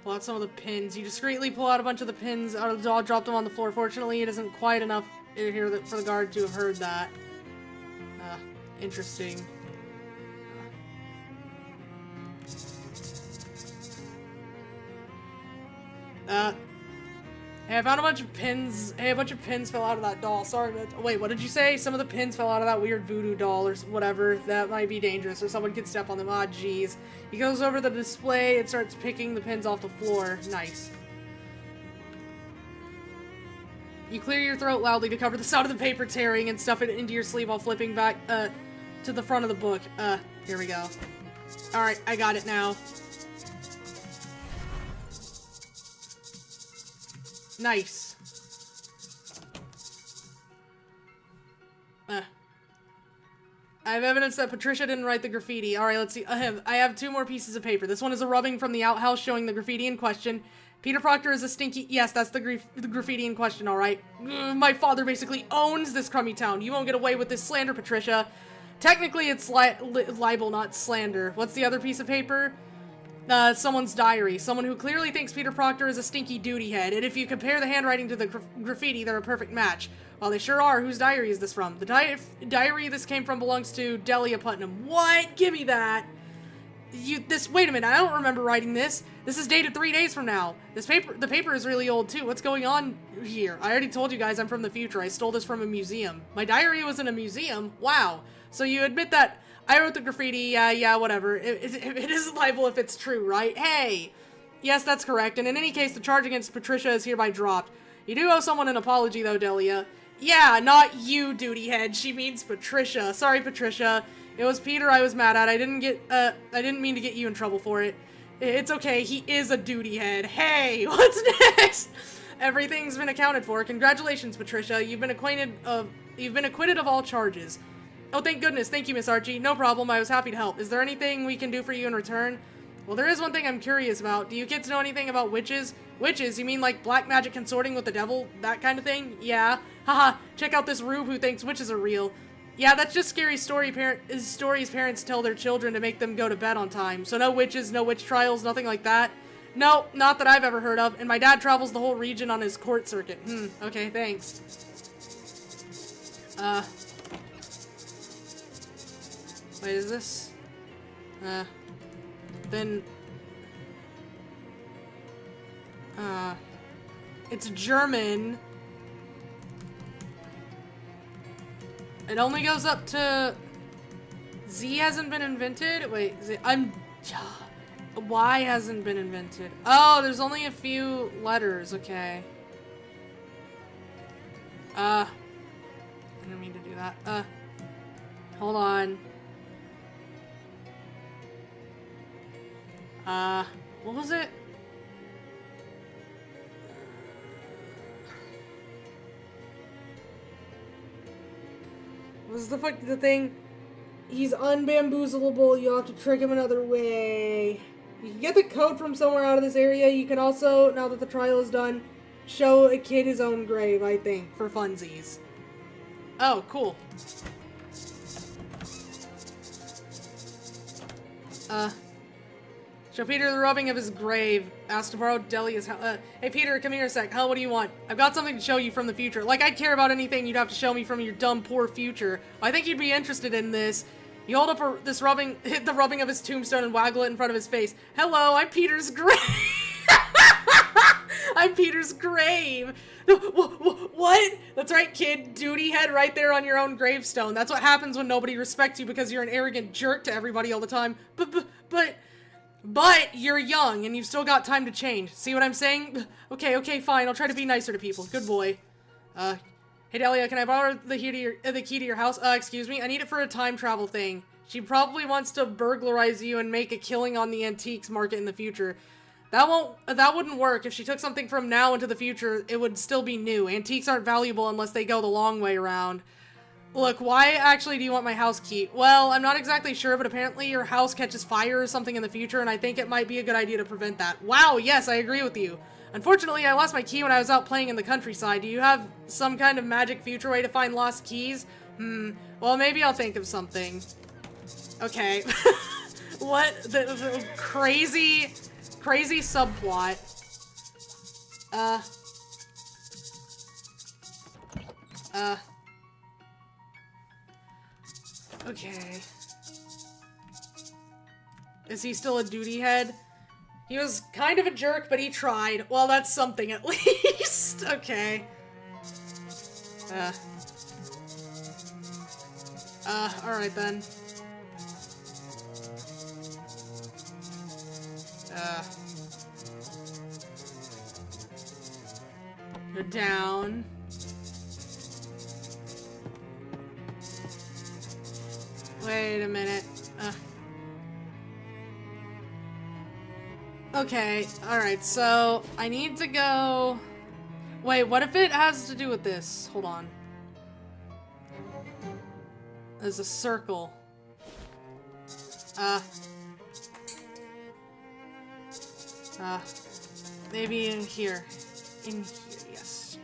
Speaker 1: Pull out some of the pins. You discreetly pull out a bunch of the pins. I'll drop them on the floor. Fortunately, it isn't quite enough here for the guard to have heard that. Interesting. Hey, I found a bunch of pins. Hey, a bunch of pins fell out of that doll. Sorry, but wait, what did you say? Some of the pins fell out of that weird voodoo doll or whatever. That might be dangerous, or someone could step on them. Ah, jeez. He goes over the display and starts picking the pins off the floor. Nice. You clear your throat loudly to cover the sound of the paper tearing and stuff it into your sleeve while flipping back, to the front of the book. Here we go. Alright, I got it now. Nice. I have evidence that Patricia didn't write the graffiti. Alright, let's see. I have 2 more pieces of paper. This one is a rubbing from the outhouse showing the graffiti in question. Peter Proctor is a stinky... Yes, that's the graffiti in question, alright. My father basically owns this crummy town. You won't get away with this slander, Patricia. Technically, it's libel, not slander. What's the other piece of paper? Someone's diary. Someone who clearly thinks Peter Proctor is a stinky duty head, and if you compare the handwriting to the graffiti, they're a perfect match. Well, they sure are. Whose diary is this from? The diary this came from belongs to Delia Putnam. What? Give me that! Wait a minute, I don't remember writing this. This is dated 3 days from now. The paper is really old, too. What's going on here? I already told you guys I'm from the future. I stole this from a museum. My diary was in a museum? Wow. So you admit that I wrote the graffiti, yeah, whatever. It is libel if it's true, right? Hey! Yes, that's correct, and in any case, the charge against Patricia is hereby dropped. You do owe someone an apology, though, Delia. Yeah, not you, duty head. She means Patricia. Sorry, Patricia. It was Peter I was mad at. I didn't mean to get you in trouble for it. It's okay, he is a duty head. Hey, what's next? Everything's been accounted for. Congratulations, Patricia. You've been acquitted of all charges. Oh, thank goodness. Thank you, Miss Archie. No problem. I was happy to help. Is there anything we can do for you in return? Well, there is one thing I'm curious about. Do you kids know anything about witches? Witches? You mean like black magic consorting with the devil? That kind of thing? Yeah. Haha. Check out this rube who thinks witches are real. Yeah, that's just scary stories parents tell their children to make them go to bed on time. So no witches, no witch trials, nothing like that? No, not that I've ever heard of. And my dad travels the whole region on his court circuit. Okay, thanks. Wait, is this? Then... it's German. It only goes up to... Z hasn't been invented? Wait, Y hasn't been invented. Oh, there's only a few letters, okay. I didn't mean to do that. Hold on. What was it?
Speaker 2: What's the thing? He's unbamboozleable. You'll have to trick him another way. You can get the code from somewhere out of this area. You can also, now that the trial is done, show a kid his own grave, I think, for funsies.
Speaker 1: Oh, cool. Show Peter the rubbing of his grave. Ask to borrow Delia's hey Peter, come here a sec. What do you want? I've got something to show you from the future. Like I'd care about anything you'd have to show me from your dumb, poor future. I think you'd be interested in this. You hold up this rubbing, hit the rubbing of his tombstone and waggle it in front of his face. Hello, I'm Peter's grave. I'm Peter's grave. What? That's right, kid. Duty head right there on your own gravestone. That's what happens when nobody respects you because you're an arrogant jerk to everybody all the time. But... But you're young, and you've still got time to change. See what I'm saying? Okay, fine. I'll try to be nicer to people. Good boy. Hey, Delia, can I borrow the key to your house? Excuse me? I need it for a time travel thing. She probably wants to burglarize you and make a killing on the antiques market in the future. That wouldn't work. If she took something from now into the future, it would still be new. Antiques aren't valuable unless they go the long way around. Look, why actually do you want my house key? Well, I'm not exactly sure, but apparently your house catches fire or something in the future, and I think it might be a good idea to prevent that. Wow, yes, I agree with you. Unfortunately, I lost my key when I was out playing in the countryside. Do you have some kind of magic future way to find lost keys? Well, maybe I'll think of something. Okay. What? The crazy subplot. Okay. Is he still a duty head? He was kind of a jerk, but he tried. Well, that's something at least. Okay. Alright then. Go down. Wait a minute. Okay, alright, so I need to go... Wait, what if it has to do with this? Hold on. There's a circle. Maybe in here. In here, yes.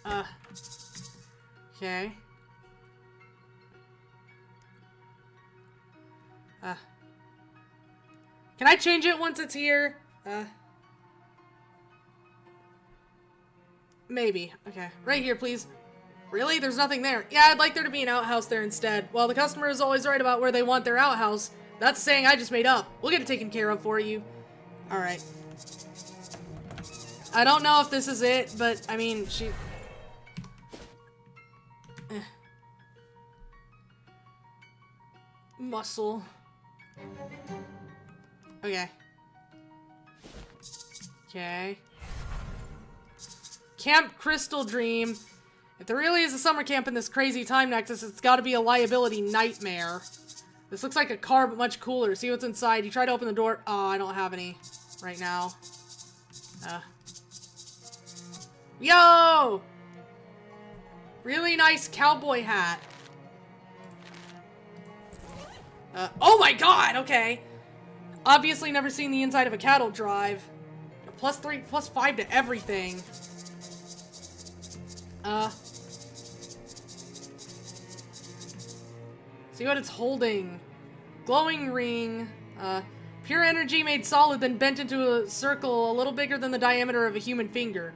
Speaker 1: Yeah. Okay. Can I change it once it's here? Maybe. Okay. Right here, please. Really? There's nothing there. Yeah, I'd like there to be an outhouse there instead. Well, the customer is always right about where they want their outhouse. That's a saying I just made up. We'll get it taken care of for you. Alright. I don't know if this is it, but, I mean, she... Muscle. Okay. Okay. Camp Crystal Dream. If there really is a summer camp in this crazy time nexus, it's gotta be a liability nightmare. This looks like a car, but much cooler. See what's inside. You try to open the door. Oh, I don't have any right now. Yo! Really nice cowboy hat. Oh my god, okay. Obviously never seen the inside of a cattle drive. +3, +5 to everything. See what it's holding. Glowing ring. Pure energy made solid, then bent into a circle a little bigger than the diameter of a human finger.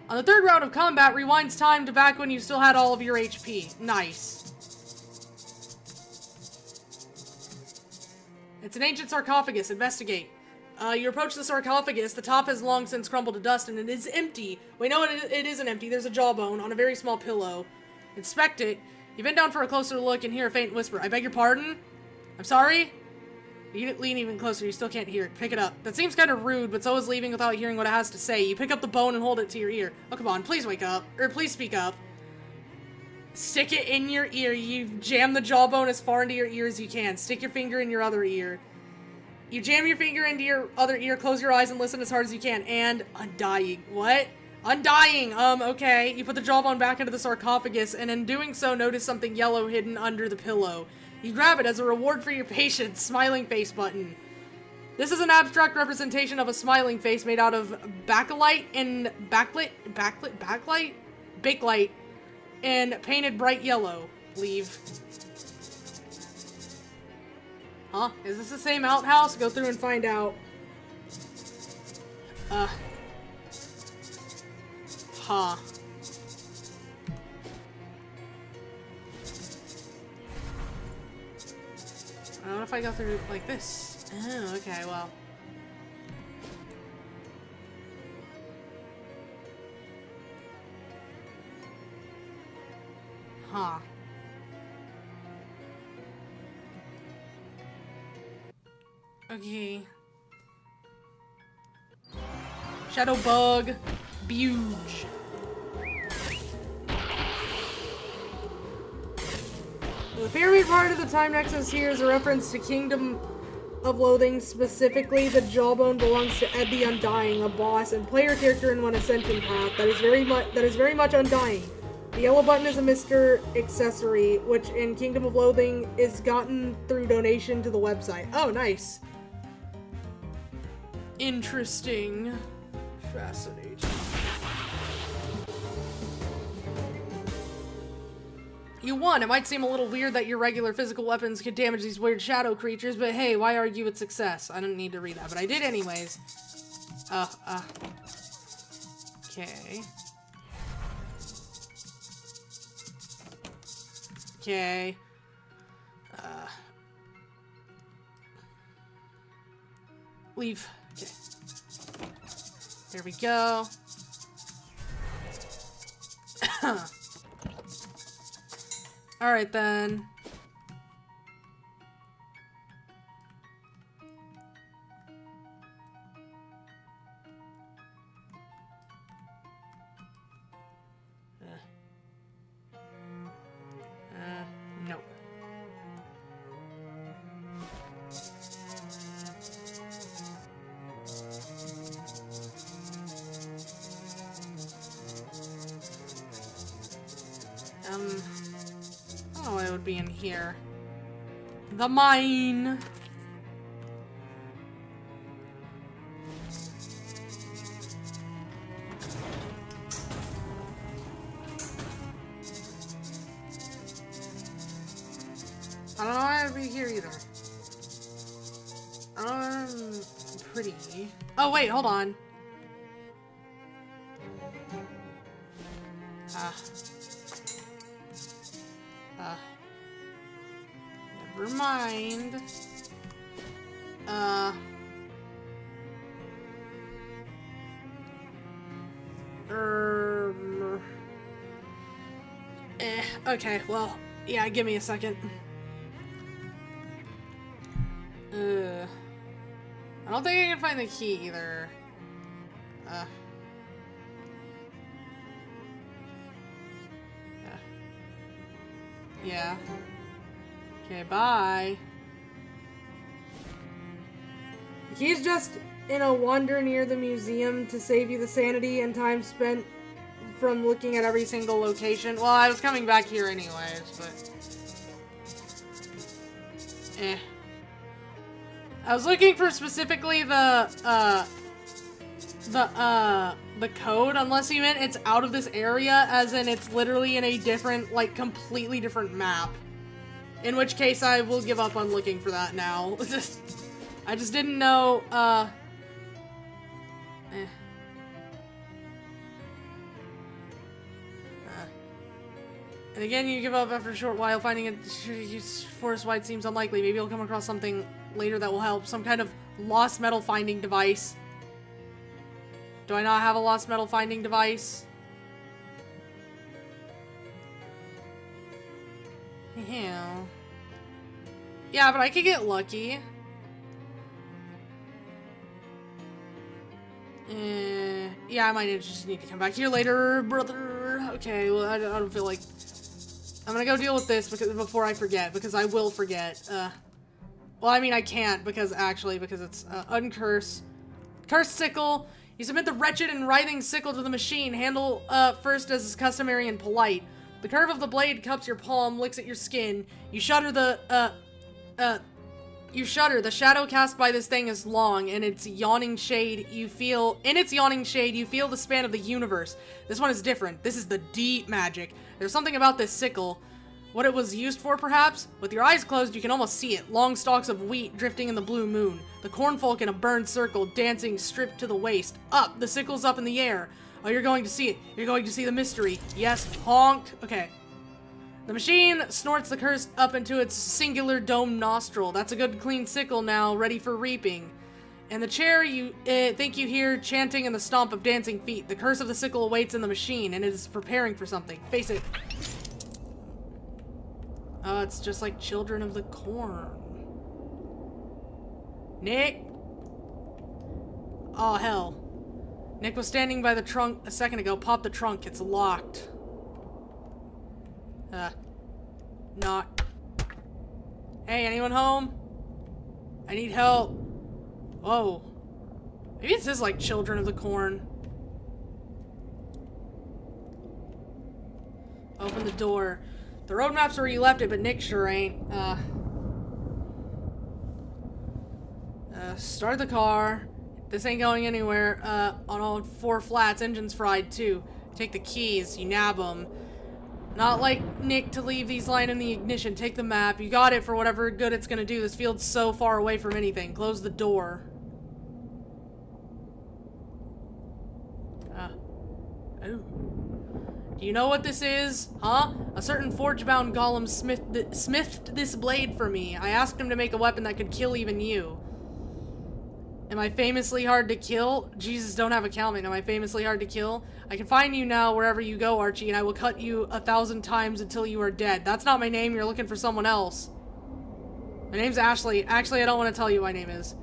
Speaker 1: On the third round of combat, rewinds time to back when you still had all of your HP. Nice. It's an ancient sarcophagus. Investigate. You approach the sarcophagus. The top has long since crumbled to dust, and it is empty. Wait, no, it isn't empty. There's a jawbone on a very small pillow. Inspect it. You bend down for a closer look and hear a faint whisper. I beg your pardon? I'm sorry? You lean even closer. You still can't hear it. Pick it up. That seems kind of rude, but so is leaving without hearing what it has to say. You pick up the bone and hold it to your ear. Oh, come on. Please wake up. Or please speak up. Stick it in your ear. You jam the jawbone as far into your ear as you can. Stick your finger in your other ear. You jam your finger into your other ear, close your eyes, and listen as hard as you can. And undying. What? Undying. Okay. You put the jawbone back into the sarcophagus, and in doing so, notice something yellow hidden under the pillow. You grab it as a reward for your patience. Smiling face button. This is an abstract representation of a smiling face made out of bakelite and backlight, and painted bright yellow. Leave. Huh? Is this the same outhouse? Go through and find out. Huh. I don't know if I go through like this. Oh, okay, well. Huh. Okay. Shadow bug. Buge.
Speaker 2: The pyramid part of the time nexus here is a reference to Kingdom of Loathing. Specifically, the jawbone belongs to Ed the Undying, a boss and player character in one ascension path that is very much undying. The yellow button is a Mr. accessory, which in Kingdom of Loathing is gotten through donation to the website. Oh, nice.
Speaker 1: Interesting. Fascinating. You won. It might seem a little weird that your regular physical weapons could damage these weird shadow creatures, but hey, why argue with success? I didn't need to read that, but I did anyways. Okay. Okay. Leave. Okay. There we go. Alright then. Nope. Oh, it would be in here. The mine. I don't know why I'd be here either. Pretty. Oh wait, hold on. Never mind. Okay, well, yeah, give me a second. I don't think I can find the key either. Yeah. Okay, bye.
Speaker 2: He's just in a wander near the museum to save you the sanity and time spent from looking at every single location.
Speaker 1: Well, I was coming back here anyways, but... I was looking for specifically the code, unless you meant it's out of this area, as in it's literally in a different, like, completely different map. In which case, I will give up on looking for that now. I just didn't know, And again, you give up after a short while. Finding it forest-wide seems unlikely. Maybe you'll come across something later that will help. Some kind of lost metal finding device. Do I not have a lost metal finding device? Yeah. Yeah, but I could get lucky. Yeah, I might just need to come back here later, brother. Okay, well, I don't feel like... I'm gonna go deal with this before I forget, because I will forget. Well, I mean, I can't, because it's uncurse. Curse sickle. You submit the wretched and writhing sickle to the machine. Handle first as is customary and polite. The curve of the blade cups your palm, licks at your skin. You shudder You shudder. The shadow cast by this thing is long, and its yawning shade you feel the span of the universe. This one is different. This is the deep magic. There's something about this sickle. What it was used for, perhaps? With your eyes closed, you can almost see it. Long stalks of wheat drifting in the blue moon. The cornfolk in a burned circle, dancing stripped to the waist. Up! The sickle's up in the air. Oh, you're going to see it. You're going to see the mystery. Yes, honk. Okay. The machine snorts the curse up into its singular dome nostril. That's a good clean sickle now, ready for reaping. And the chair you think you hear chanting in the stomp of dancing feet. The curse of the sickle awaits in the machine, and it is preparing for something. Face it. Oh, it's just like Children of the Corn. Nick? Oh, hell. Nick was standing by the trunk a second ago. Pop the trunk. It's locked. Knock. Hey, anyone home? I need help. Whoa. Maybe this is like Children of the Corn. Open the door. The road map's where you left it, but Nick sure ain't. Start the car. This ain't going anywhere. On all 4 flats, engine's fried too. Take the keys, you nab them. Not like Nick to leave these lying in the ignition. Take the map. You got it for whatever good it's gonna do. This field's so far away from anything. Close the door. Oh. Do you know what this is? Huh? A certain forge-bound golem smithed this blade for me. I asked him to make a weapon that could kill even you. Am I famously hard to kill? Jesus, don't have a Calman. Am I famously hard to kill? I can find you now wherever you go, Archie, and I will cut you 1,000 times until you are dead. That's not my name. You're looking for someone else. My name's Ashley. Actually, I don't want to tell you what my name is.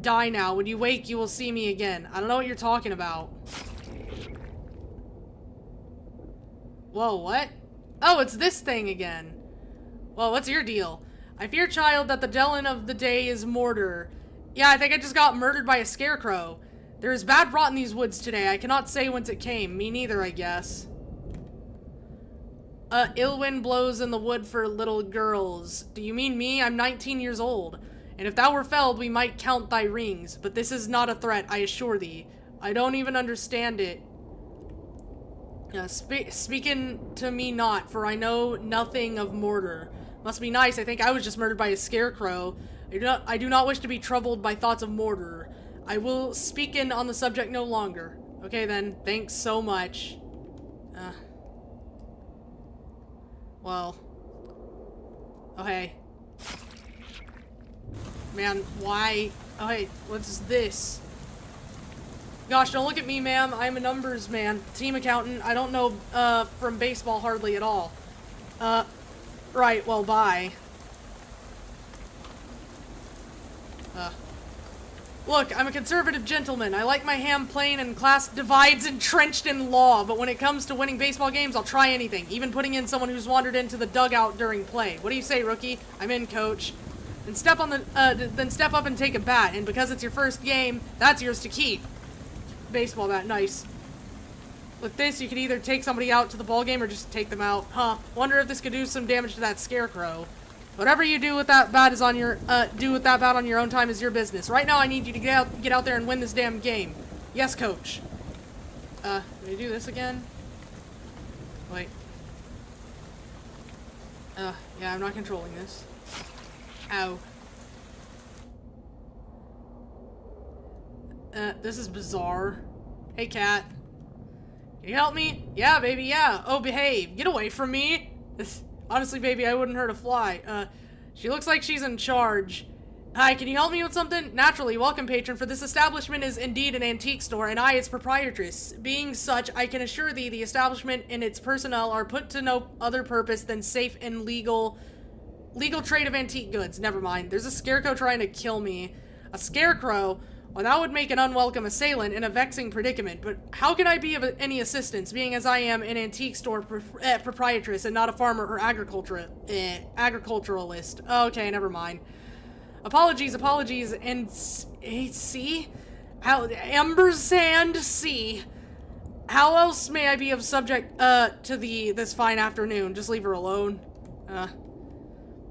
Speaker 1: Die now. When you wake, you will see me again. I don't know what you're talking about. Whoa, what? Oh, it's this thing again. Well, what's your deal? I fear, child, that the Dellen of the day is mortar. Yeah, I think I just got murdered by a scarecrow. There is bad rot in these woods today. I cannot say whence it came. Me neither, I guess. Ill wind blows in the wood for little girls. Do you mean me? I'm 19 years old. And if thou were felled, we might count thy rings. But this is not a threat, I assure thee. I don't even understand it. Speaking to me not, for I know nothing of mortar. Must be nice. I think I was just murdered by a scarecrow. I do not wish to be troubled by thoughts of mortar. I will speak in on the subject no longer. Okay then, thanks so much. Well. Oh hey. Man, why? Oh hey, what's this? Gosh, don't look at me, ma'am. I'm a numbers man. Team accountant. I don't know, from baseball hardly at all. Right, well, bye. Look, I'm a conservative gentleman. I like my ham plain and class divides entrenched in law, but when it comes to winning baseball games, I'll try anything, even putting in someone who's wandered into the dugout during play. What do you say, rookie? I'm in, coach. Then step up and take a bat, and because it's your first game, that's yours to keep. Baseball bat, nice. With this, you could either take somebody out to the ball game or just take them out. Huh, wonder if this could do some damage to that scarecrow. Whatever you do with that bat is on your, on your own time is your business. Right now, I need you to get out there and win this damn game. Yes, coach. Can we do this again? Wait. Yeah, I'm not controlling this. Ow. This is bizarre. Hey, cat. Can you help me? Yeah, baby, yeah. Oh, behave. Get away from me. Honestly, baby, I wouldn't hurt a fly. She looks like she's in charge. Hi, can you help me with something? Naturally, welcome, patron, for this establishment is indeed an antique store, and I, its proprietress. Being such, I can assure thee the establishment and its personnel are put to no other purpose than safe and legal trade of antique goods. Never mind. There's a scarecrow trying to kill me. A scarecrow? Well, that would make an unwelcome assailant in a vexing predicament, but how can I be of any assistance, being as I am an antique store proprietress and not a farmer or agriculturalist? Okay, never mind. Apologies, and see? How, Ember Sand, see? How else may I be of subject, to this fine afternoon? Just leave her alone.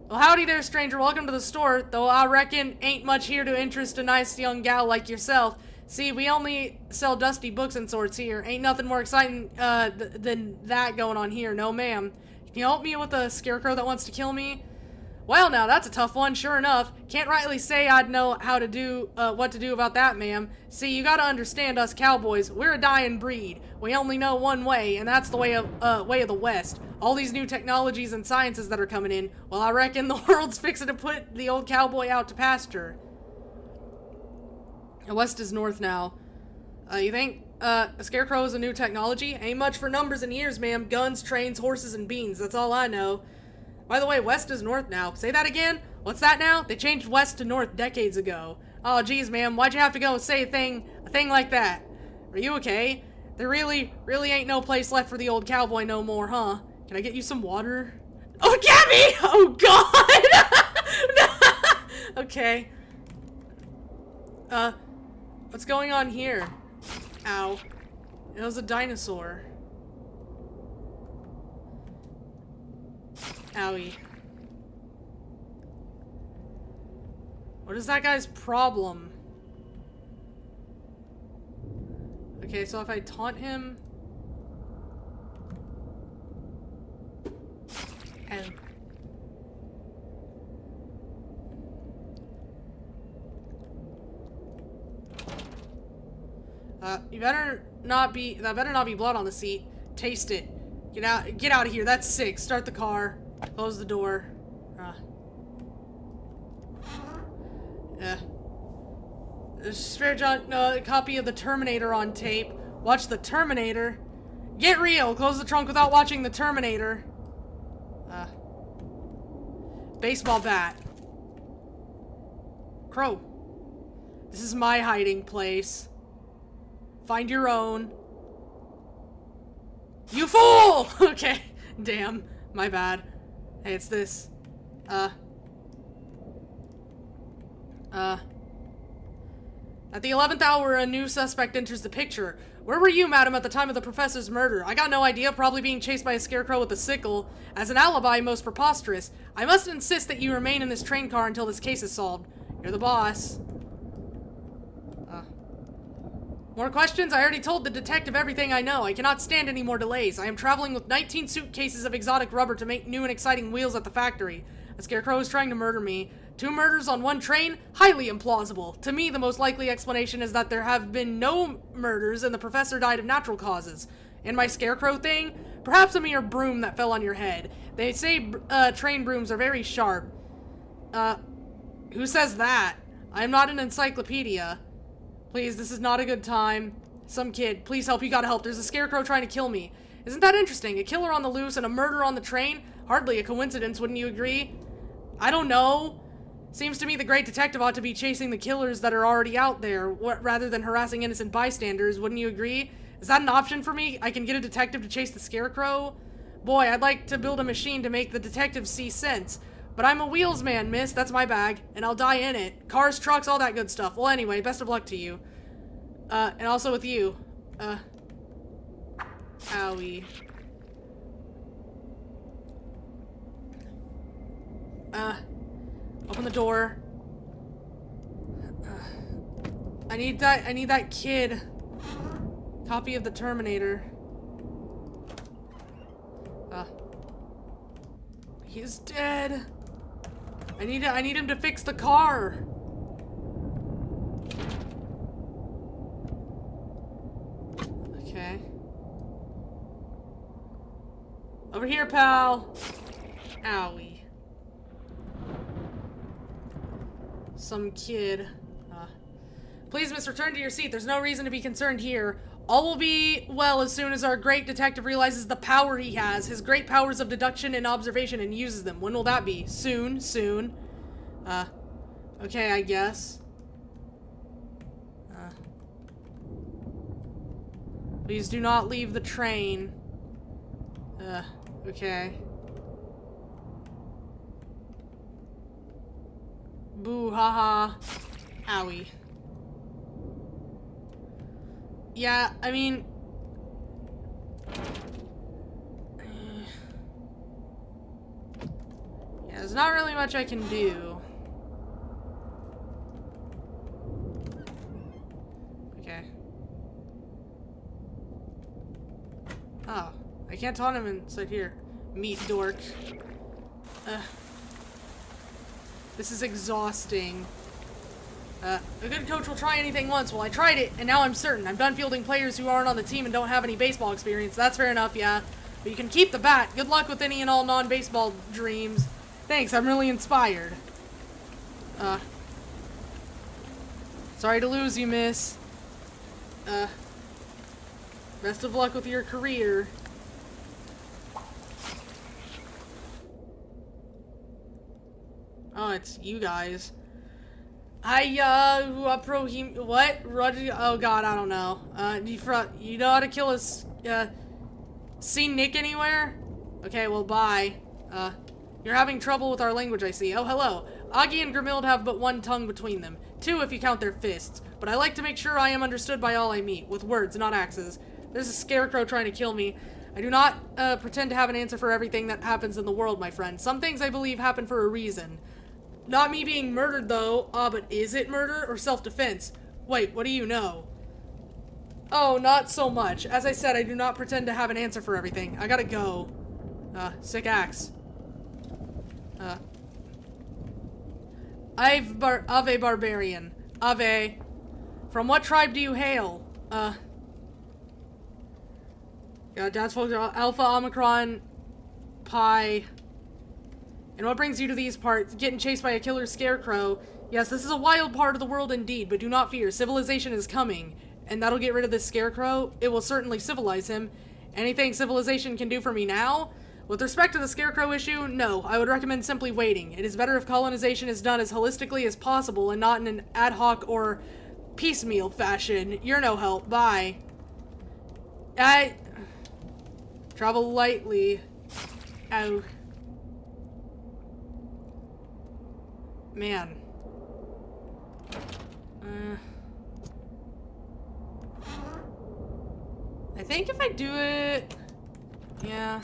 Speaker 1: Well, howdy there, stranger. Welcome to the store, though I reckon ain't much here to interest a nice young gal like yourself. See, we only sell dusty books and sorts here. Ain't nothing more exciting, than that going on here, no ma'am. Can you help me with a scarecrow that wants to kill me? Well, now, that's a tough one, sure enough. Can't rightly say I'd know how to do, what to do about that, ma'am. See, you gotta understand us cowboys. We're a dying breed. We only know one way, and that's the way of the West. All these new technologies and sciences that are coming in, well, I reckon the world's fixing to put the old cowboy out to pasture. West is north now. You think, a scarecrow is a new technology? Ain't much for numbers and years, ma'am. Guns, trains, horses, and beans. That's all I know. By the way, west is north now. Say that again? What's that now? They changed west to north decades ago. Oh, geez, ma'am, why'd you have to go and say a thing like that? Are you okay? There really ain't no place left for the old cowboy no more, huh? Can I get you some water? Oh, Gabby! Oh, God! Okay. What's going on here? Ow. It was a dinosaur. Owie. What is that guy's problem? Okay, so if I taunt him... And... you better not be... That better not be blood on the seat. Taste it. Get out of here. That's sick. Start the car. Close the door. Spare John, a copy of the Terminator on tape. Watch the Terminator. Get real. Close the trunk without watching the Terminator. Baseball bat. Crow. This is my hiding place. Find your own. You fool! Okay. Damn. My bad. Hey, it's this. At the 11th hour, a new suspect enters the picture. Where were you, madam, at the time of the professor's murder? I got no idea, probably being chased by a scarecrow with a sickle. As an alibi, most preposterous. I must insist that you remain in this train car until this case is solved. You're the boss. More questions? I already told the detective everything I know. I cannot stand any more delays. I am traveling with 19 suitcases of exotic rubber to make new and exciting wheels at the factory. A scarecrow is trying to murder me. 2 murders on 1 train? Highly implausible. To me, the most likely explanation is that there have been no murders and the professor died of natural causes. And my scarecrow thing? Perhaps a mere broom that fell on your head. They say train brooms are very sharp. Who says that? I am not an encyclopedia. Please, this is not a good time. Some kid, please help, you gotta help. There's a scarecrow trying to kill me. Isn't that interesting? A killer on the loose and a murder on the train? Hardly a coincidence, wouldn't you agree? I don't know. Seems to me the great detective ought to be chasing the killers that are already out there, rather than harassing innocent bystanders, wouldn't you agree? Is that an option for me? I can get a detective to chase the scarecrow? Boy, I'd like to build a machine to make the detective see sense. But I'm a wheels man, miss. That's my bag. And I'll die in it. Cars, trucks, all that good stuff. Well, anyway, best of luck to you. And also with you. Owie. Open the door. I need that kid. Copy of the Terminator. He's dead. I need him to fix the car. Okay. Over here, pal. Owie. Some kid. Please, miss, return to your seat. There's no reason to be concerned here. All will be well as soon as our great detective realizes the power he has, his great powers of deduction and observation, and uses them. When will that be? Soon, soon. Okay, I guess. Please do not leave the train. Okay. Boo, haha. Owie. Yeah, I mean... yeah, there's not really much I can do. Okay. Oh, I can't taunt him inside here. Meat dork. This is exhausting. A good coach will try anything once. Well, I tried it, and now I'm certain. I'm done fielding players who aren't on the team and don't have any baseball experience. That's fair enough, yeah. But you can keep the bat. Good luck with any and all non-baseball dreams. Thanks, I'm really inspired. Sorry to lose you, miss. Best of luck with your career. Oh, it's you guys. What? Oh god, I don't know. You know how to kill us, seen Nick anywhere? Okay, well, bye. You're having trouble with our language, I see. Oh, hello. Augie and Grimhild have but one tongue between them. Two if you count their fists. But I like to make sure I am understood by all I meet, with words, not axes. There's a scarecrow trying to kill me. I do not pretend to have an answer for everything that happens in the world, my friend. Some things I believe happen for a reason. Not me being murdered, though. But is it murder or self-defense? Wait, what do you know? Oh, not so much. As I said, I do not pretend to have an answer for everything. I gotta go. Sick axe. Ave barbarian. Ave. From what tribe do you hail? Yeah, Dad's folks are Alpha, Omicron, Pi. And what brings you to these parts? Getting chased by a killer scarecrow. Yes, this is a wild part of the world indeed, but do not fear. Civilization is coming. And that'll get rid of this scarecrow. It will certainly civilize him. Anything civilization can do for me now? With respect to the scarecrow issue, no. I would recommend simply waiting. It is better if colonization is done as holistically as possible and not in an ad hoc or piecemeal fashion. You're no help. Bye. Travel lightly. Ow. Man. I think if I do it... Yeah.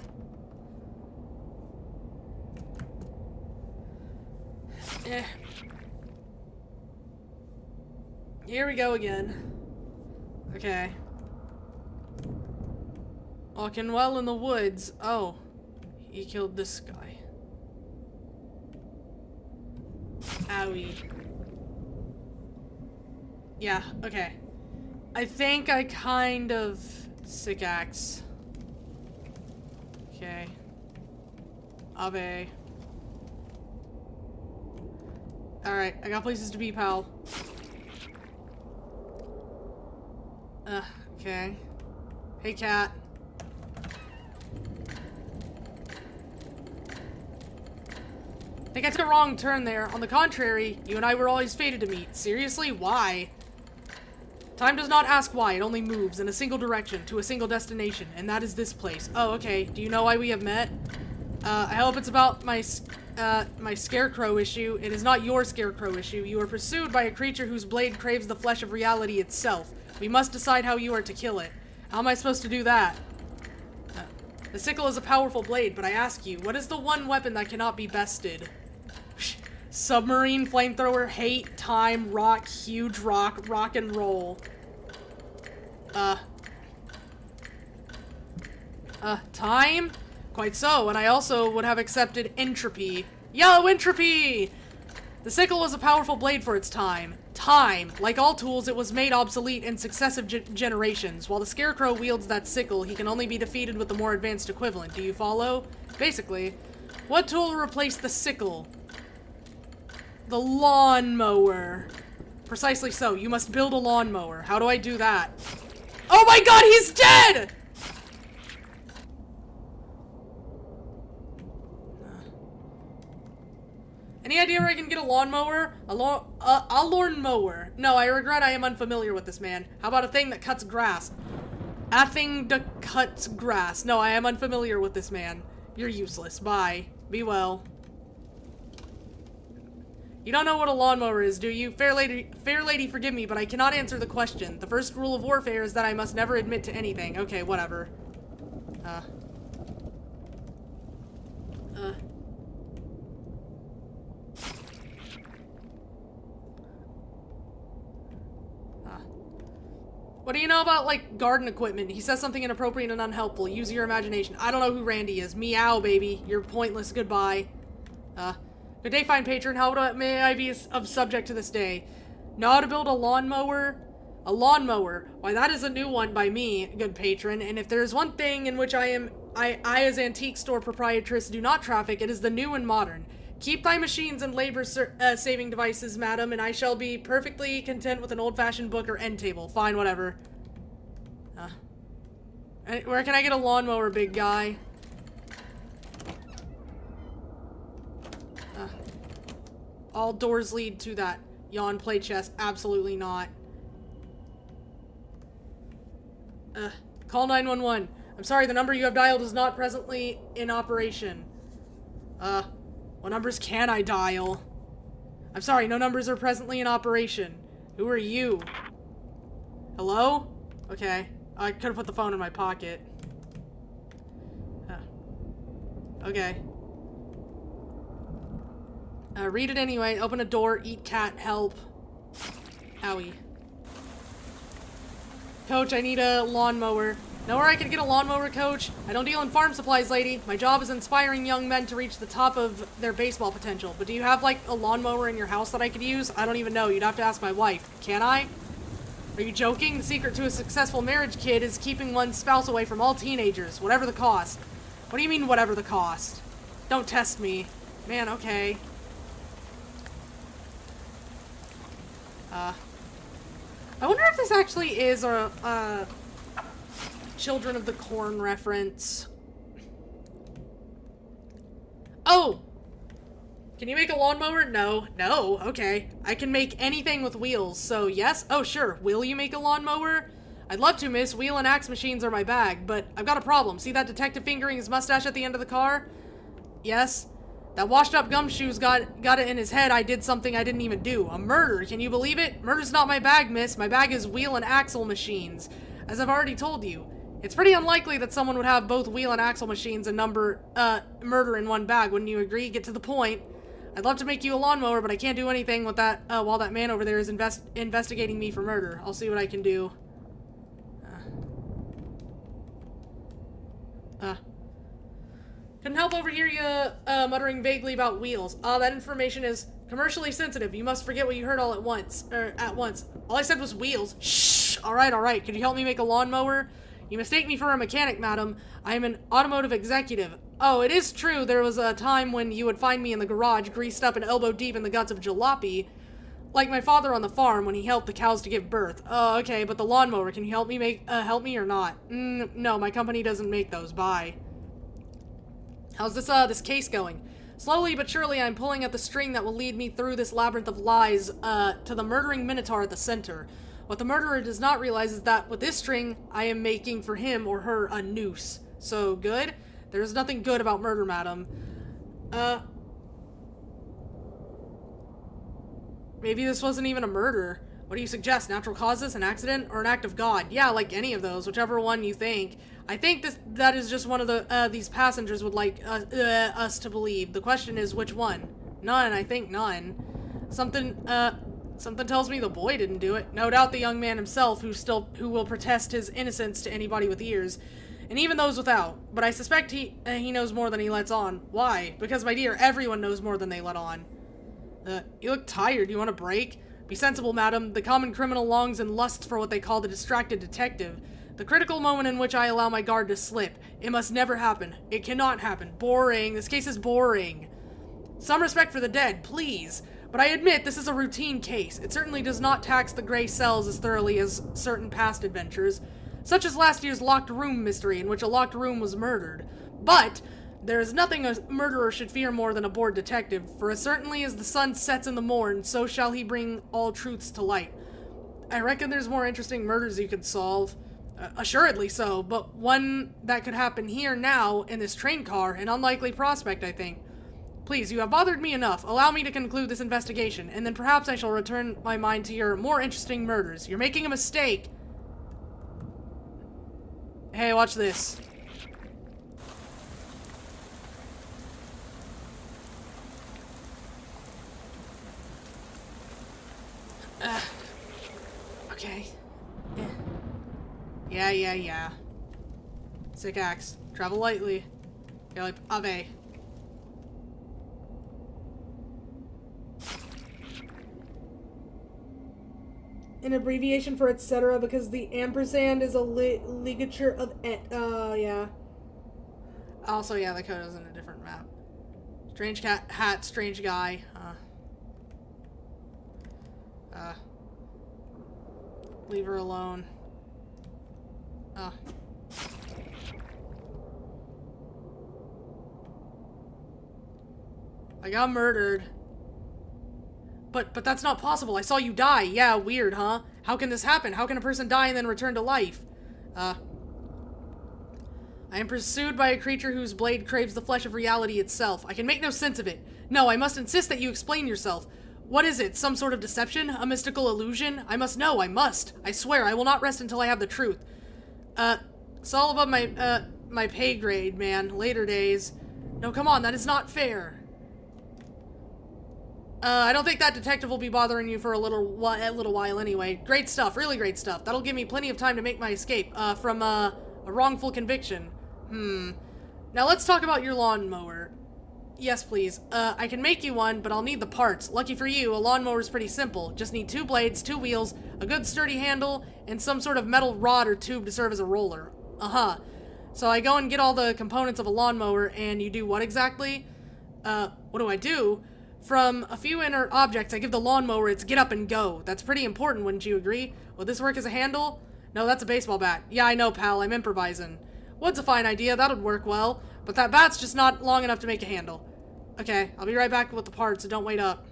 Speaker 1: Here we go again. Okay. Walking well in the woods. Oh. He killed this guy. Owie. Yeah, okay. I think I kind of... Sick axe. Okay. Ave. Alright, I got places to be, pal. Okay. Hey, cat. I think I took a wrong turn there. On the contrary, you and I were always fated to meet. Seriously? Why? Time does not ask why, it only moves in a single direction to a single destination, and that is this place. Oh, okay. Do you know why we have met? I hope it's about my scarecrow issue. It is not your scarecrow issue. You are pursued by a creature whose blade craves the flesh of reality itself. We must decide how you are to kill it. How am I supposed to do that? The sickle is a powerful blade, but I ask you, what is the one weapon that cannot be bested? Submarine, flamethrower, hate, time, rock, huge rock, rock and roll. Time? Quite so, and I also would have accepted entropy. Yo, entropy! The sickle was a powerful blade for its time. Time. Like all tools, it was made obsolete in successive generations. While the scarecrow wields that sickle, he can only be defeated with the more advanced equivalent. Do you follow? Basically. What tool will replace the sickle? The lawnmower. Precisely so. You must build a lawnmower. How do I do that? Oh my god, he's dead! Any idea where I can get a lawnmower? A lawnmower. No, I regret I am unfamiliar with this man. How about a thing that cuts grass? A thing that cuts grass. No, I am unfamiliar with this man. You're useless. Bye. Be well. You don't know what a lawnmower is, do you? Fair lady, forgive me, but I cannot answer the question. The first rule of warfare is that I must never admit to anything. Okay, whatever. What do you know about, like, garden equipment? He says something inappropriate and unhelpful. Use your imagination. I don't know who Randy is. Meow, baby. You're pointless. Goodbye. Good day, fine patron. May I be of subject to this day? Know how to build a lawnmower? A lawnmower. Why, that is a new one by me, good patron. And if there is one thing in which I as antique store proprietress do not traffic, it is the new and modern. Keep thy machines and labor-saving devices, madam, and I shall be perfectly content with an old-fashioned book or end table. Fine, whatever. Where can I get a lawnmower, big guy? All doors lead to that yawn play chest. Absolutely not. Call 911. I'm sorry, the number you have dialed is not presently in operation. What numbers can I dial? I'm sorry, no numbers are presently in operation. Who are you? Hello? Okay. I could have put the phone in my pocket. Okay. Read it anyway. Open a door. Eat cat. Help. Owie. Coach, I need a lawnmower. Know where I could get a lawnmower, Coach? I don't deal in farm supplies, lady. My job is inspiring young men to reach the top of their baseball potential. But do you have, like, a lawnmower in your house that I could use? I don't even know. You'd have to ask my wife. Can I? Are you joking? The secret to a successful marriage, kid, is keeping one's spouse away from all teenagers, whatever the cost. What do you mean, whatever the cost? Don't test me. Man, okay. I wonder if this actually is a Children of the Corn reference. Oh! Can you make a lawnmower? No. No? Okay. I can make anything with wheels, so yes? Oh, sure. Will you make a lawnmower? I'd love to, miss. Wheel and axe machines are my bag, but I've got a problem. See that detective fingering his mustache at the end of the car? Yes. That washed-up gumshoe's got it in his head I did something I didn't even do. A murder. Can you believe it? Murder's not my bag, miss. My bag is wheel and axle machines. As I've already told you. It's pretty unlikely that someone would have both wheel and axle machines and murder in one bag. Wouldn't you agree? Get to the point. I'd love to make you a lawnmower, but I can't do anything with that while that man over there is investigating me for murder. I'll see what I can do. Couldn't help overhear you muttering vaguely about wheels. That information is commercially sensitive. You must forget what you heard all at once. All I said was wheels. Shh! Alright. Could you help me make a lawnmower? You mistake me for a mechanic, madam. I am an automotive executive. Oh, it is true there was a time when you would find me in the garage, greased up and elbow deep in the guts of jalopy, like my father on the farm when he helped the cows to give birth. Oh, okay, but the lawnmower, can you help me or not? No, my company doesn't make those. Bye. How's this case going? Slowly but surely, I'm pulling at the string that will lead me through this labyrinth of lies, to the murdering minotaur at the center. What the murderer does not realize is that with this string, I am making for him or her a noose. So, good? There's nothing good about murder, madam. Maybe this wasn't even a murder. What do you suggest? Natural causes? An accident? Or an act of God? Yeah, like any of those, whichever one you think. I think that is just one of the, these passengers would like, us to believe. The question is, which one? None, I think none. Something tells me the boy didn't do it. No doubt the young man himself, who will protest his innocence to anybody with ears. And even those without. But I suspect he knows more than he lets on. Why? Because, my dear, everyone knows more than they let on. You look tired. You want a break? Be sensible, madam. The common criminal longs and lusts for what they call the distracted detective. The critical moment in which I allow my guard to slip. It must never happen. It cannot happen. Boring. This case is boring. Some respect for the dead, please. But I admit this is a routine case. It certainly does not tax the gray cells as thoroughly as certain past adventures, such as last year's locked room mystery in which a locked room was murdered. But there is nothing a murderer should fear more than a bored detective, for as certainly as the sun sets in the morn, so shall he bring all truths to light. I reckon there's more interesting murders you could solve. Assuredly so, but one that could happen here now, in this train car, an unlikely prospect, I think. Please, you have bothered me enough. Allow me to conclude this investigation, and then perhaps I shall return my mind to your more interesting murders. You're making a mistake. Hey, watch this. Okay. Yeah. Sick axe. Travel lightly. Yeah, like Ave.
Speaker 2: An abbreviation for etc. because the ampersand is a ligature of et. Yeah.
Speaker 1: Also, yeah, the code is in a different map. Strange cat, hat, strange guy. Leave her alone. I got murdered. But that's not possible. I saw you die. Yeah, weird, huh? How can this happen? How can a person die and then return to life? I am pursued by a creature whose blade craves the flesh of reality itself. I can make no sense of it. No, I must insist that you explain yourself. What is it? Some sort of deception? A mystical illusion? I must know. I must. I swear, I will not rest until I have the truth. It's all above my pay grade, man. Later days. No, come on, that is not fair. I don't think that detective will be bothering you for a little while anyway. Great stuff, really great stuff. That'll give me plenty of time to make my escape, from, a wrongful conviction. Now let's talk about your lawnmower. Yes, please. I can make you one, but I'll need the parts. Lucky for you, a lawnmower is pretty simple. Just need 2 blades, 2 wheels, a good sturdy handle, and some sort of metal rod or tube to serve as a roller. So I go and get all the components of a lawnmower, and you do what exactly? What do I do? From a few inner objects, I give the lawnmower its get up and go. That's pretty important, wouldn't you agree? Will this work as a handle? No, that's a baseball bat. Yeah, I know, pal. I'm improvising. Wood's a fine idea. That would work well. But that bat's just not long enough to make a handle. Okay, I'll be right back with the parts, so don't wait up.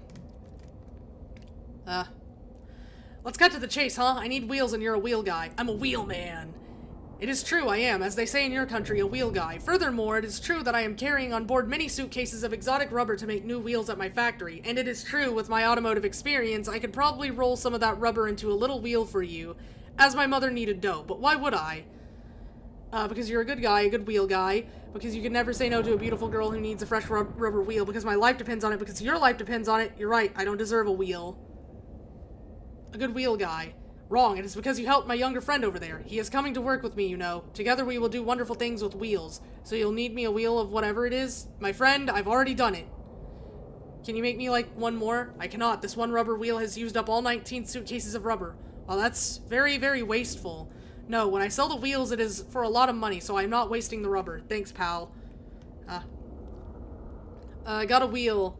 Speaker 1: Let's cut to the chase, huh? I need wheels and you're a wheel guy. I'm a wheel man. It is true, I am, as they say in your country, a wheel guy. Furthermore, it is true that I am carrying on board many suitcases of exotic rubber to make new wheels at my factory. And it is true, with my automotive experience, I could probably roll some of that rubber into a little wheel for you, as my mother needed dough. But why would I? Because you're a good guy, a good wheel guy. Because you can never say no to a beautiful girl who needs a fresh rubber wheel. Because my life depends on it. Because your life depends on it. You're right, I don't deserve a wheel. A good wheel guy. Wrong, it is because you helped my younger friend over there. He is coming to work with me, you know. Together we will do wonderful things with wheels. So you'll need me a wheel of whatever it is? My friend, I've already done it. Can you make me, like, one more? I cannot. This one rubber wheel has used up all 19 suitcases of rubber. Well, that's very, very wasteful. No, when I sell the wheels, it is for a lot of money, so I'm not wasting the rubber. Thanks, pal. I got a wheel.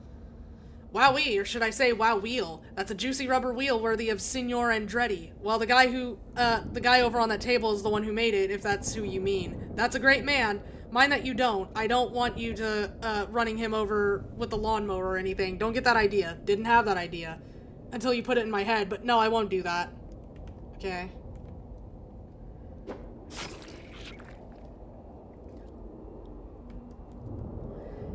Speaker 1: Wowee, or should I say wow wheel. That's a juicy rubber wheel worthy of Signor Andretti. Well, the guy over on that table is the one who made it, if that's who you mean. That's a great man. Mind that you don't. I don't want you to, running him over with the lawnmower or anything. Don't get that idea. Didn't have that idea. Until you put it in my head, but no, I won't do that. Okay.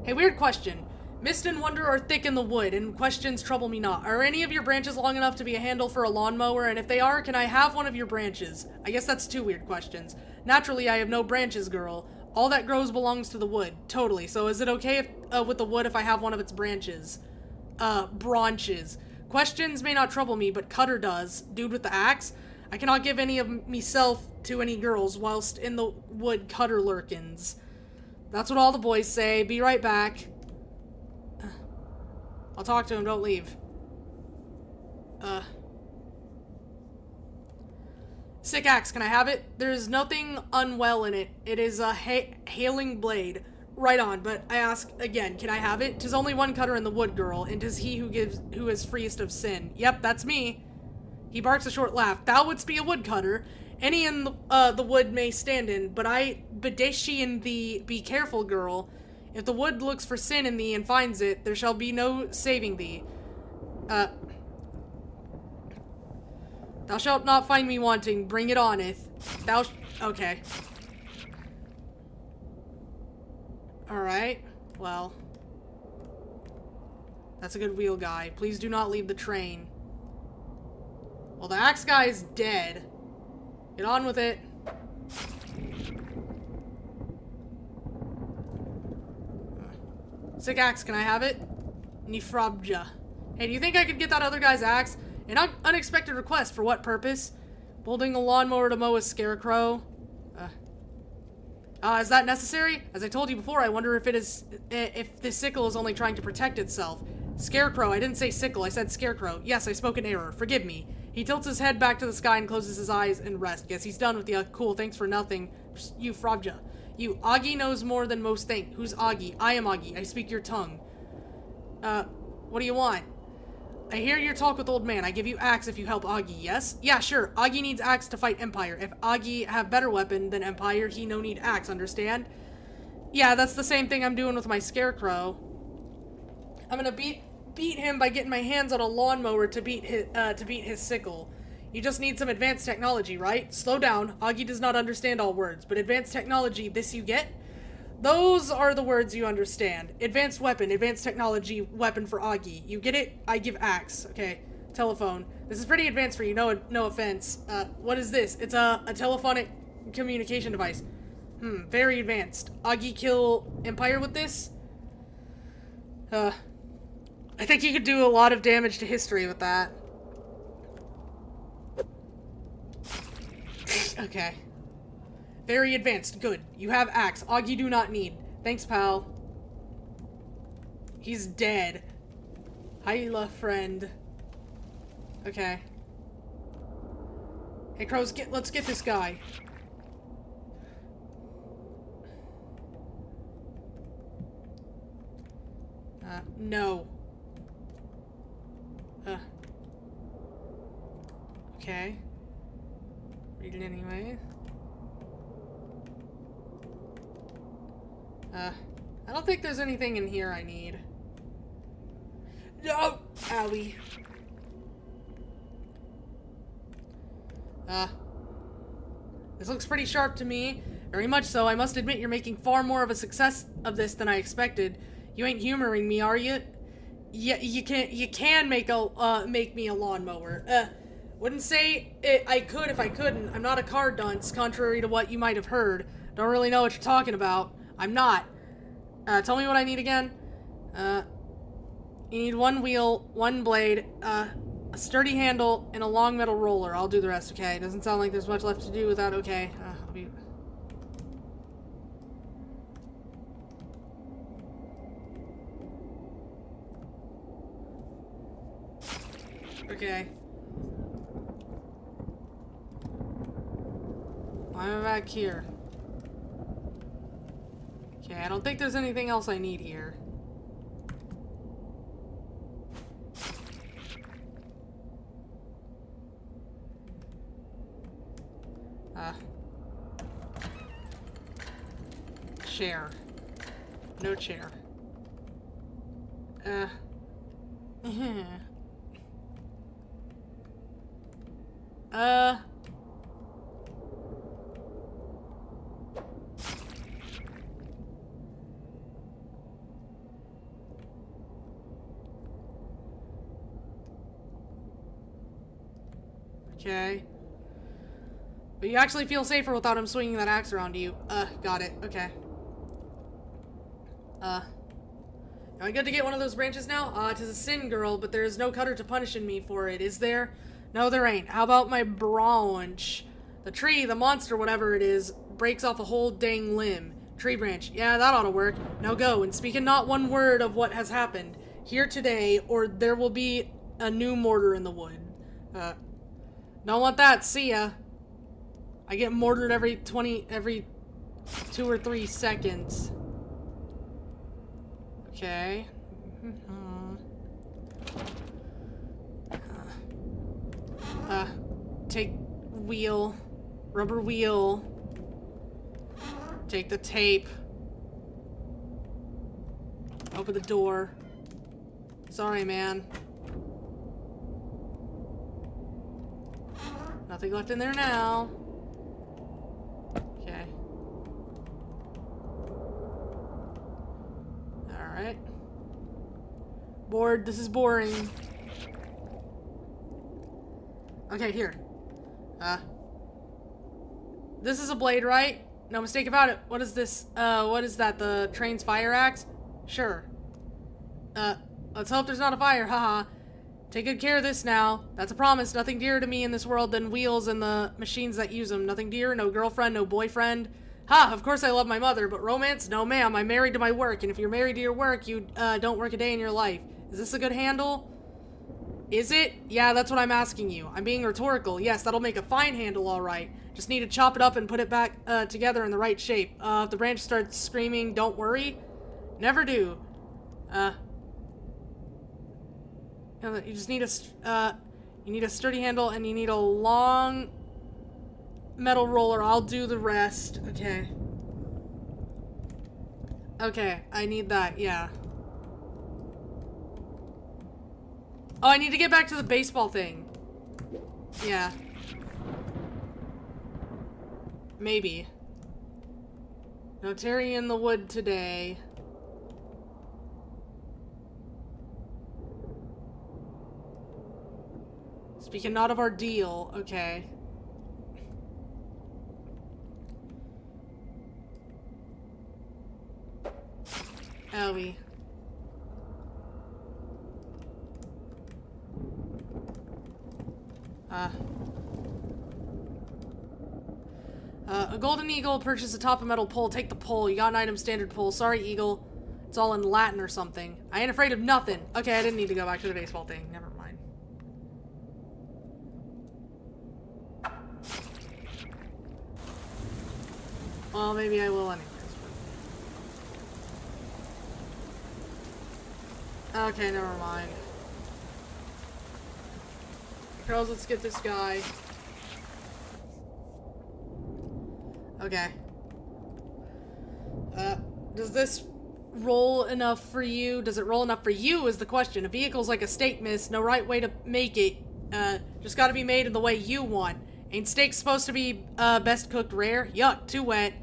Speaker 1: Hey, weird question. Mist and wonder are thick in the wood, and questions trouble me not. Are any of your branches long enough to be a handle for a lawnmower? And if they are, can I have one of your branches? I guess that's 2 weird questions. Naturally, I have no branches, girl. All that grows belongs to the wood. Totally. So is it okay if, with the wood if I have one of its branches? Branches. Questions may not trouble me, but Cutter does. Dude with the axe? I cannot give any of meself to any girls, whilst in the wood Cutter lurkins. That's what all the boys say. Be right back. I'll talk to him, don't leave. Sick axe, can I have it? There's nothing unwell in it. It is a hailing blade. Right on, but I ask again, can I have it? 'Tis only one Cutter in the wood, girl, and 'tis he who is freest of sin. Yep, that's me. He barks a short laugh. Thou wouldst be a woodcutter. Any in the wood may stand in, but I bedacian thee, be careful, girl. If the wood looks for sin in thee and finds it, there shall be no saving thee. Thou shalt not find me wanting. Bring it oneth. Okay. Alright. Well. That's a good wheel guy. Please do not leave the train. Well, the axe guy is dead. Get on with it. Sick axe, can I have it? Nifrabja. Hey, do you think I could get that other guy's axe? An unexpected request, for what purpose? Building a lawnmower to mow a scarecrow? Is that necessary? As I told you before, I wonder if this sickle is only trying to protect itself. Scarecrow, I didn't say sickle, I said scarecrow. Yes, I spoke in error, forgive me. He tilts his head back to the sky and closes his eyes and rests. Yes, he's done with the cool, thanks for nothing. You, Frabja. You, Augie knows more than most think. Who's Augie? I am Augie. I speak your tongue. What do you want? I hear your talk with old man. I give you axe if you help Augie, yes? Yeah, sure. Augie needs axe to fight Empire. If Augie have better weapon than Empire, he no need axe, understand? Yeah, that's the same thing I'm doing with my scarecrow. I'm gonna beat beat him by getting my hands on a lawnmower to beat his sickle. You just need some advanced technology, right? Slow down. Augie does not understand all words, but advanced technology, this you get? Those are the words you understand. Advanced weapon, advanced technology, weapon for Augie. You get it? I give axe. Okay. Telephone. This is pretty advanced for you, no offense. What is this? It's a telephonic communication device. Very advanced. Augie kill Empire with this? I think you could do a lot of damage to history with that. Okay. Very advanced. Good. You have axe. Augie do not need. Thanks, pal. He's dead. Hyla, friend. Okay. Hey, crows, let's get this guy. No. Okay. Read it anyway. I don't think there's anything in here I need. No! Owie. This looks pretty sharp to me. Very much so. I must admit you're making far more of a success of this than I expected. You ain't humoring me, are you? Yeah, you can make me a lawnmower. Wouldn't say I could if I couldn't. I'm not a car dunce, contrary to what you might have heard. Don't really know what you're talking about. I'm not. Tell me what I need again. You need one wheel, one blade, a sturdy handle, and a long metal roller. I'll do the rest, okay? Doesn't sound like there's much left to do with that, okay? I'll be... Okay. Why am I back here? Okay, I don't think there's anything else I need here. Chair. No chair. Okay. But you actually feel safer without him swinging that axe around you. Got it. Okay. Am I good to get one of those branches now? 'Tis a sin, girl, but there is no cutter to punishing me for it, is there? No, there ain't. How about my branch? The tree, the monster, whatever it is, breaks off a whole dang limb. Tree branch. Yeah, that ought to work. Now go, and speak not one word of what has happened here today, or there will be a new mortar in the wood. Don't want that. See ya. I get mortared every 2 or 3 seconds. Okay. Take wheel. Rubber wheel. Take the tape. Open the door. Sorry, man. Nothing left in there now. Okay. Alright. Bored. This is boring. Okay, here. This is a blade, right? No mistake about it. What is this? What is that? The train's fire axe? Sure. Let's hope there's not a fire, haha. Take good care of this now. That's a promise. Nothing dearer to me in this world than wheels and the machines that use them. Nothing dear, no girlfriend, no boyfriend. Ha! Of course I love my mother, but romance? No, ma'am. I'm married to my work, and if you're married to your work, you don't work a day in your life. Is this a good handle? Is it? Yeah, that's what I'm asking you. I'm being rhetorical. Yes, that'll make a fine handle, all right. Just need to chop it up and put it back together in the right shape. If the branch starts screaming, don't worry. Never do. You just need you need a sturdy handle and you need a long metal roller. I'll do the rest. Okay. Okay, I need that, yeah. Oh, I need to get back to the baseball thing. Yeah. Maybe. No Terry in the wood today. Speaking not of our deal, okay. Owie. A golden eagle purchased atop a metal pole. Take the pole. You got an item standard pole. Sorry, eagle. It's all in Latin or something. I ain't afraid of nothing. Okay, I didn't need to go back to the baseball thing. Never mind. Well, maybe I will anyways. Okay, never mind. Girls, let's get this guy. Okay. Does this roll enough for you? Does it roll enough for you is the question. A vehicle's like a steak, miss. No right way to make it. Just gotta be made in the way you want. Ain't steak supposed to be, best cooked rare? Yuck, too wet.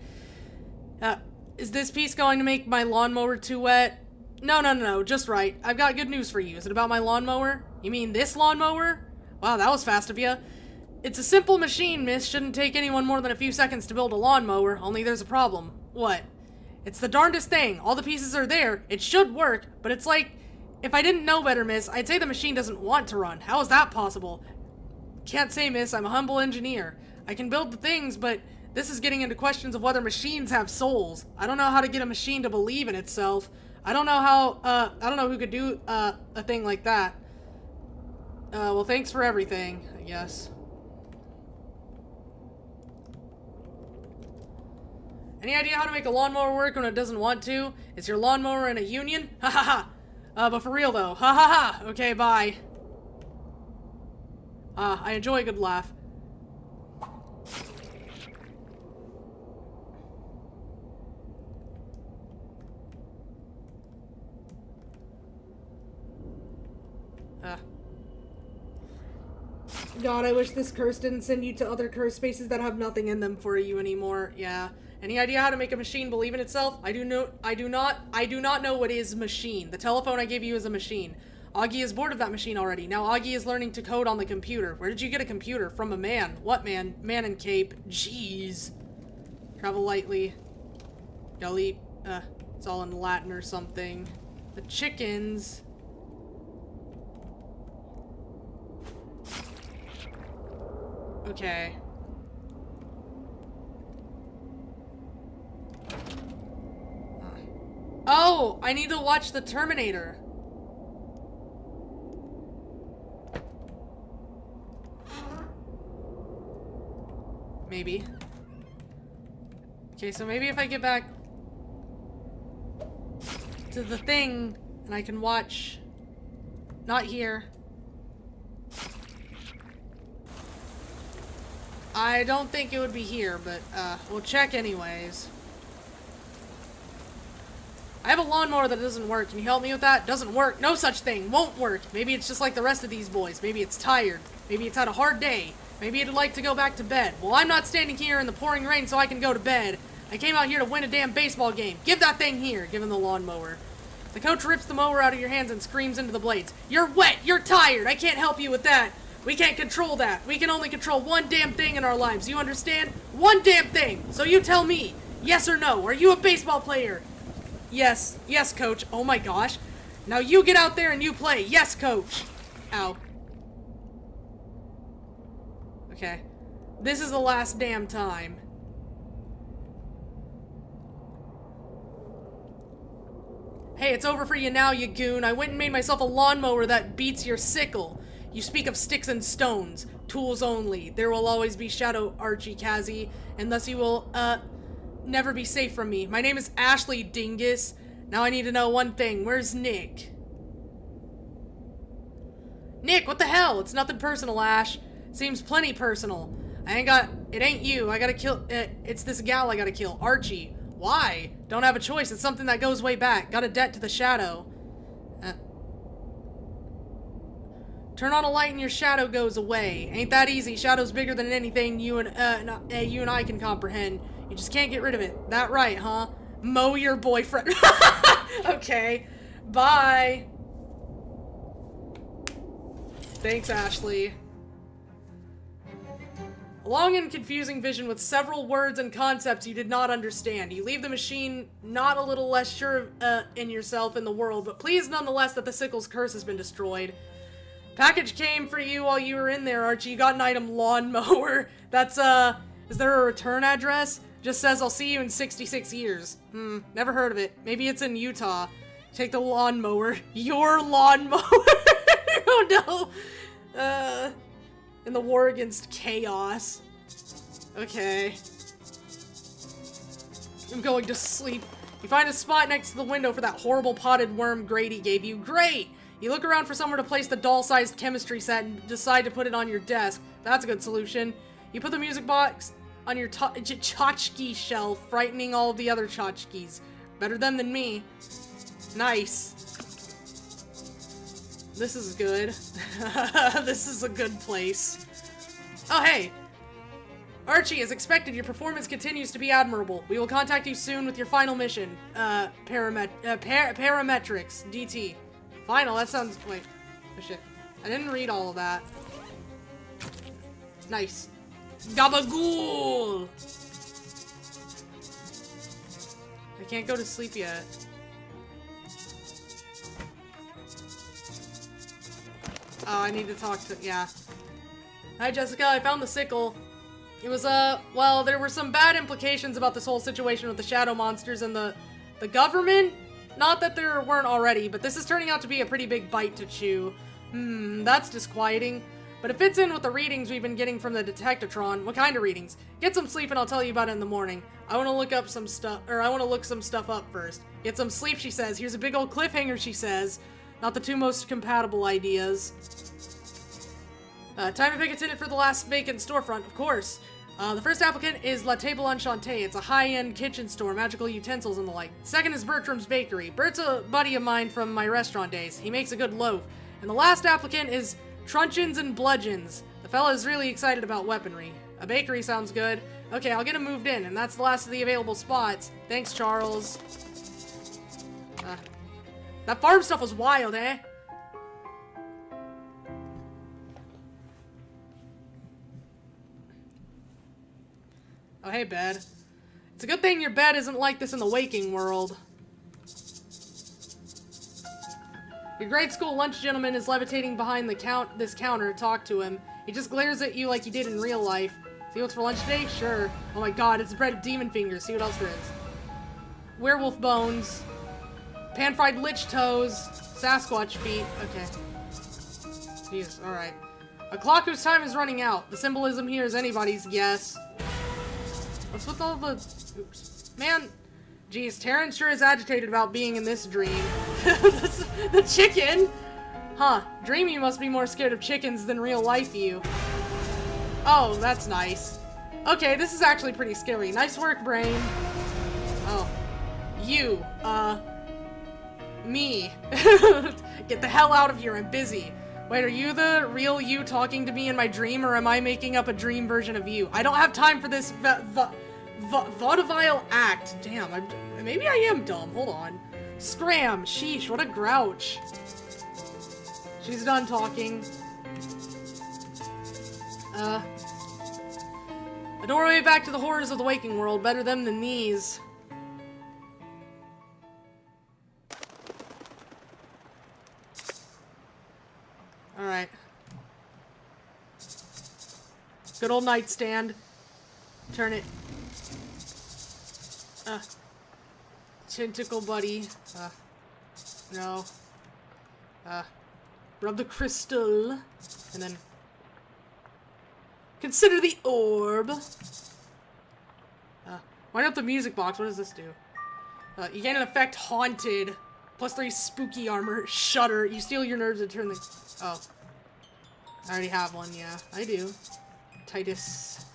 Speaker 1: Is this piece going to make my lawnmower too wet? No, just right. I've got good news for you. Is it about my lawnmower? You mean this lawnmower? Wow, that was fast of you. It's a simple machine, miss. Shouldn't take anyone more than a few seconds to build a lawnmower, only there's a problem. What? It's the darndest thing. All the pieces are there. It should work, but it's like, if I didn't know better, miss, I'd say the machine doesn't want to run. How is that possible? Can't say, miss. I'm a humble engineer. I can build the things, but this is getting into questions of whether machines have souls. I don't know how to get a machine to believe in itself. I don't know how, I don't know who could do, a thing like that. Well, thanks for everything, I guess. Any idea how to make a lawnmower work when it doesn't want to? Is your lawnmower in a union? Ha ha ha! But for real though, ha ha ha! Okay, bye. I enjoy a good laugh.
Speaker 2: God, I wish this curse didn't send you to other curse spaces that have nothing in them.
Speaker 1: For you anymore, yeah. Any idea how to make a machine believe in itself? I do not know what is machine. The telephone I gave you is a machine. Augie is bored of that machine already. Now Augie is learning to code on the computer. Where did you get a computer? From a man. What man? Man in cape. Jeez. Travel lightly. Gully. It's all in Latin or something. The chickens. Okay. Oh, I need to watch the Terminator. Maybe. Okay, so maybe if I get back to the thing and I can watch. Not here. I don't think it would be here, but we'll check anyways. I have a lawnmower that doesn't work. Can you help me with that? Doesn't work. No such thing. Won't work. Maybe it's just like the rest of these boys. Maybe it's tired. Maybe it's had a hard day. Maybe it'd like to go back to bed. Well, I'm not standing here in the pouring rain so I can go to bed. I came out here to win a damn baseball game. Give that thing here. Give him the lawnmower. The coach rips the mower out of your hands and screams into the blades. You're wet. You're tired. I can't help you with that. We can't control that. We can only control one damn thing in our lives. You understand? One damn thing. So you tell me, yes or no. Are you a baseball player? Yes. Yes, coach. Oh my gosh. Now you get out there and you play. Yes, coach. Ow. Okay. This is the last damn time. Hey, it's over for you now, you goon. I went and made myself a lawnmower that beats your sickle. You speak of sticks and stones. Tools only. There will always be Shadow Archie Kazi, and thus you will, never be safe from me. My name is Ashley, dingus. Now I need to know one thing. Where's Nick? Nick, what the hell? It's nothing personal, Ash. Seems plenty personal. It ain't you. I gotta kill, it's this gal I gotta kill. Archie. Why? Don't have a choice. It's something that goes way back. Got a debt to the Shadow. Turn on a light and your shadow goes away. Ain't that easy. Shadow's bigger than anything you and I can comprehend. You just can't get rid of it. That right, huh? Mow your boyfriend. Okay. Bye. Thanks, Ashley. A long and confusing vision with several words and concepts you did not understand. You leave the machine not a little less sure in yourself in the world, but pleased nonetheless that the sickle's curse has been destroyed. Package came for you while you were in there, Archie. You got an item, lawnmower. That's, is there a return address? Just says, I'll see you in 66 years. Never heard of it. Maybe it's in Utah. Take the lawnmower. Your lawnmower! Oh no! In the war against chaos. Okay. I'm going to sleep. You find a spot next to the window for that horrible potted worm Grady gave you. Great! You look around for somewhere to place the doll-sized chemistry set and decide to put it on your desk. That's a good solution. You put the music box on your tchotchke shelf, frightening all of the other tchotchkes. Better them than me. Nice. This is good. This is a good place. Oh, hey! Archie, as expected, your performance continues to be admirable. We will contact you soon with your final mission. Parametrics, DT. Final, that sounds... Wait. Oh, shit. I didn't read all of that. Nice. Gabagool! I can't go to sleep yet. Oh, I need to talk to... Yeah. Hi, Jessica. I found the sickle. It was, well, there were some bad implications about this whole situation with the shadow monsters and the government. Not that there weren't already, but this is turning out to be a pretty big bite to chew. That's disquieting. But it fits in with the readings we've been getting from the Detectatron. What kind of readings? Get some sleep and I'll tell you about it in the morning. I want to look up some stuff, or I want to look some stuff up first. Get some sleep, she says. Here's a big old cliffhanger, she says. Not the two most compatible ideas. Time to pick a tenant for the last vacant storefront, of course. The first applicant is La Table Enchantée. It's a high-end kitchen store, magical utensils and the like. Second is Bertram's Bakery. Bert's a buddy of mine from my restaurant days. He makes a good loaf. And the last applicant is Truncheons and Bludgeons. The fella is really excited about weaponry. A bakery sounds good. Okay, I'll get him moved in, and that's the last of the available spots. Thanks, Charles. That farm stuff was wild, eh? Oh, hey, bed. It's a good thing your bed isn't like this in the waking world. Your grade school lunch gentleman is levitating behind this counter. Talk to him. He just glares at you like you did in real life. See what's for lunch today? Sure. Oh my god, it's bread of demon fingers. See what else there is. Werewolf bones. Pan-fried lich toes. Sasquatch feet. Okay. Jeez, alright. A clock whose time is running out. The symbolism here is anybody's guess. What's with all the... Oops. Man, geez, Taryn sure is agitated about being in this dream. The chicken? Huh, dream you must be more scared of chickens than real life you. Oh, that's nice. Okay, this is actually pretty scary. Nice work, brain. Oh. You, me. Get the hell out of here, I'm busy. Wait, are you the real you talking to me in my dream, or am I making up a dream version of you? I don't have time for this vaudeville act. Damn, maybe I am dumb. Hold on. Scram. Sheesh, what a grouch. She's done talking. A doorway back to the horrors of the waking world. Better them than these. Alright. Good old nightstand. Turn it. Tentacle buddy. No. Rub the crystal. And then... Consider the orb. Wind up the music box. What does this do? You gain an effect haunted. +3 spooky armor. Shudder. You steal your nerves and turn the... Oh. I already have one, yeah. I do. Titus.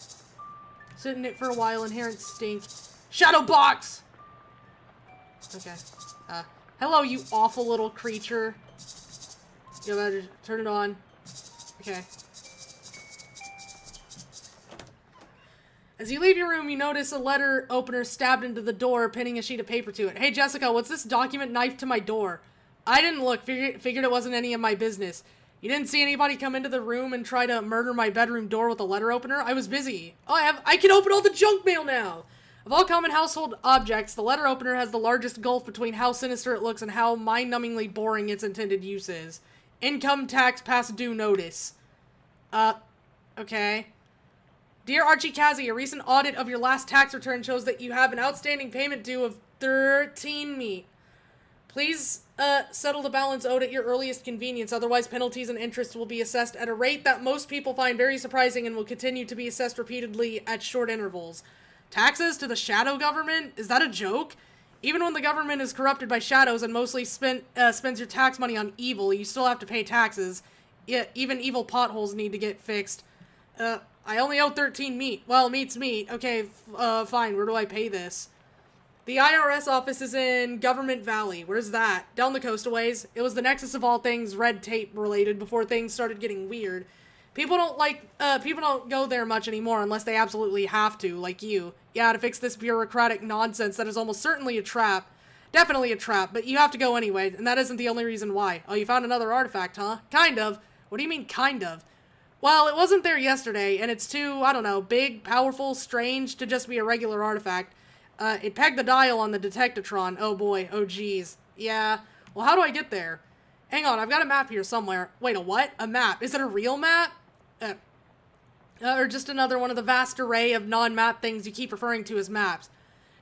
Speaker 1: Sit in it for a while. Inherent stink. Shadow box! Okay. Hello, you awful little creature. You better turn it on. Okay. As you leave your room, you notice a letter opener stabbed into the door, pinning a sheet of paper to it. Hey, Jessica, what's this document knifed to my door? I didn't look. Figured it wasn't any of my business. You didn't see anybody come into the room and try to murder my bedroom door with a letter opener? I was busy. Oh, I can open all the junk mail now! Of all common household objects, the letter opener has the largest gulf between how sinister it looks and how mind-numbingly boring its intended use is. Income tax past due notice. Okay. Dear Archie Kazi, a recent audit of your last tax return shows that you have an outstanding payment due of 13 meat. Please, settle the balance owed at your earliest convenience, otherwise penalties and interest will be assessed at a rate that most people find very surprising and will continue to be assessed repeatedly at short intervals. Taxes to the shadow government? Is that a joke? Even when the government is corrupted by shadows and mostly spends your tax money on evil, you still have to pay taxes. Even evil potholes need to get fixed. I only owe 13 meat. Well, meat's meat. Okay, fine. Where do I pay this? The IRS office is in Government Valley. Where's that? Down the coast a ways. It was the nexus of all things red tape related before things started getting weird. People don't go there much anymore unless they absolutely have to, like you. Yeah, to fix this bureaucratic nonsense that is almost certainly a trap. Definitely a trap, but you have to go anyway, and that isn't the only reason why. Oh, you found another artifact, huh? Kind of. What do you mean, kind of? Well, it wasn't there yesterday, and it's too, I don't know, big, powerful, strange to just be a regular artifact. It pegged the dial on the detectatron. Oh boy, oh geez. Yeah, well how do I get there? Hang on, I've got a map here somewhere. Wait, a what? A map. Is it a real map? Or just another one of the vast array of non-map things you keep referring to as maps.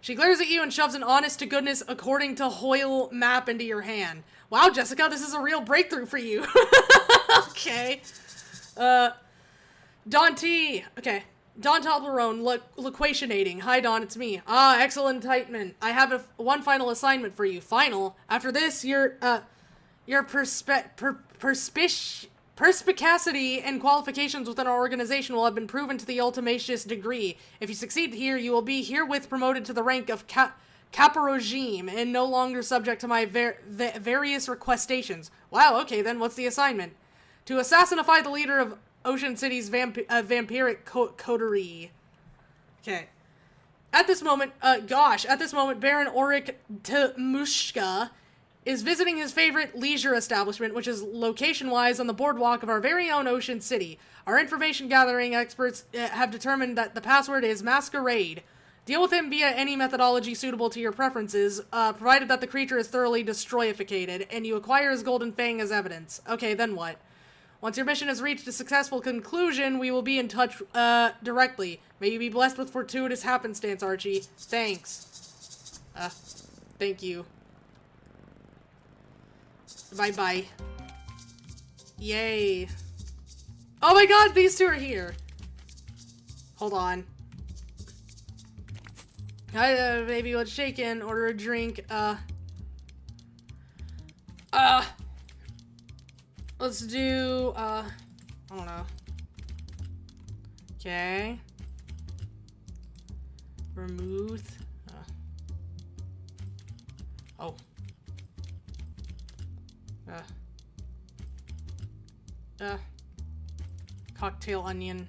Speaker 1: She glares at you and shoves an honest-to-goodness according to Hoyle map into your hand. Wow, Jessica, this is a real breakthrough for you. Okay. Don T. Okay. Don Toblerone, loquationating. Hi, Don, it's me. Ah, excellent indictment. I have one final assignment for you. Final? After this, your perspicacity and qualifications within our organization will have been proven to the ultimatous degree. If you succeed here, you will be herewith promoted to the rank of Caporogime and no longer subject to my various requestations. Wow, okay, then what's the assignment? To assassinify the leader of Ocean City's vampiric coterie. Okay. At this moment, Baron Orik Tmushka is visiting his favorite leisure establishment, which is location-wise on the boardwalk of our very own Ocean City. Our information gathering experts have determined that the password is Masquerade. Deal with him via any methodology suitable to your preferences, provided that the creature is thoroughly destroyificated, and you acquire his golden fang as evidence. Okay, then what? Once your mission has reached a successful conclusion, we will be in touch, directly. May you be blessed with fortuitous happenstance, Archie. Thanks. Thank you. Bye-bye. Yay. Oh my god, these two are here. Hold on. Maybe let's shake in, order a drink, let's do, I don't know. Okay. Vermouth. Oh. Cocktail onion.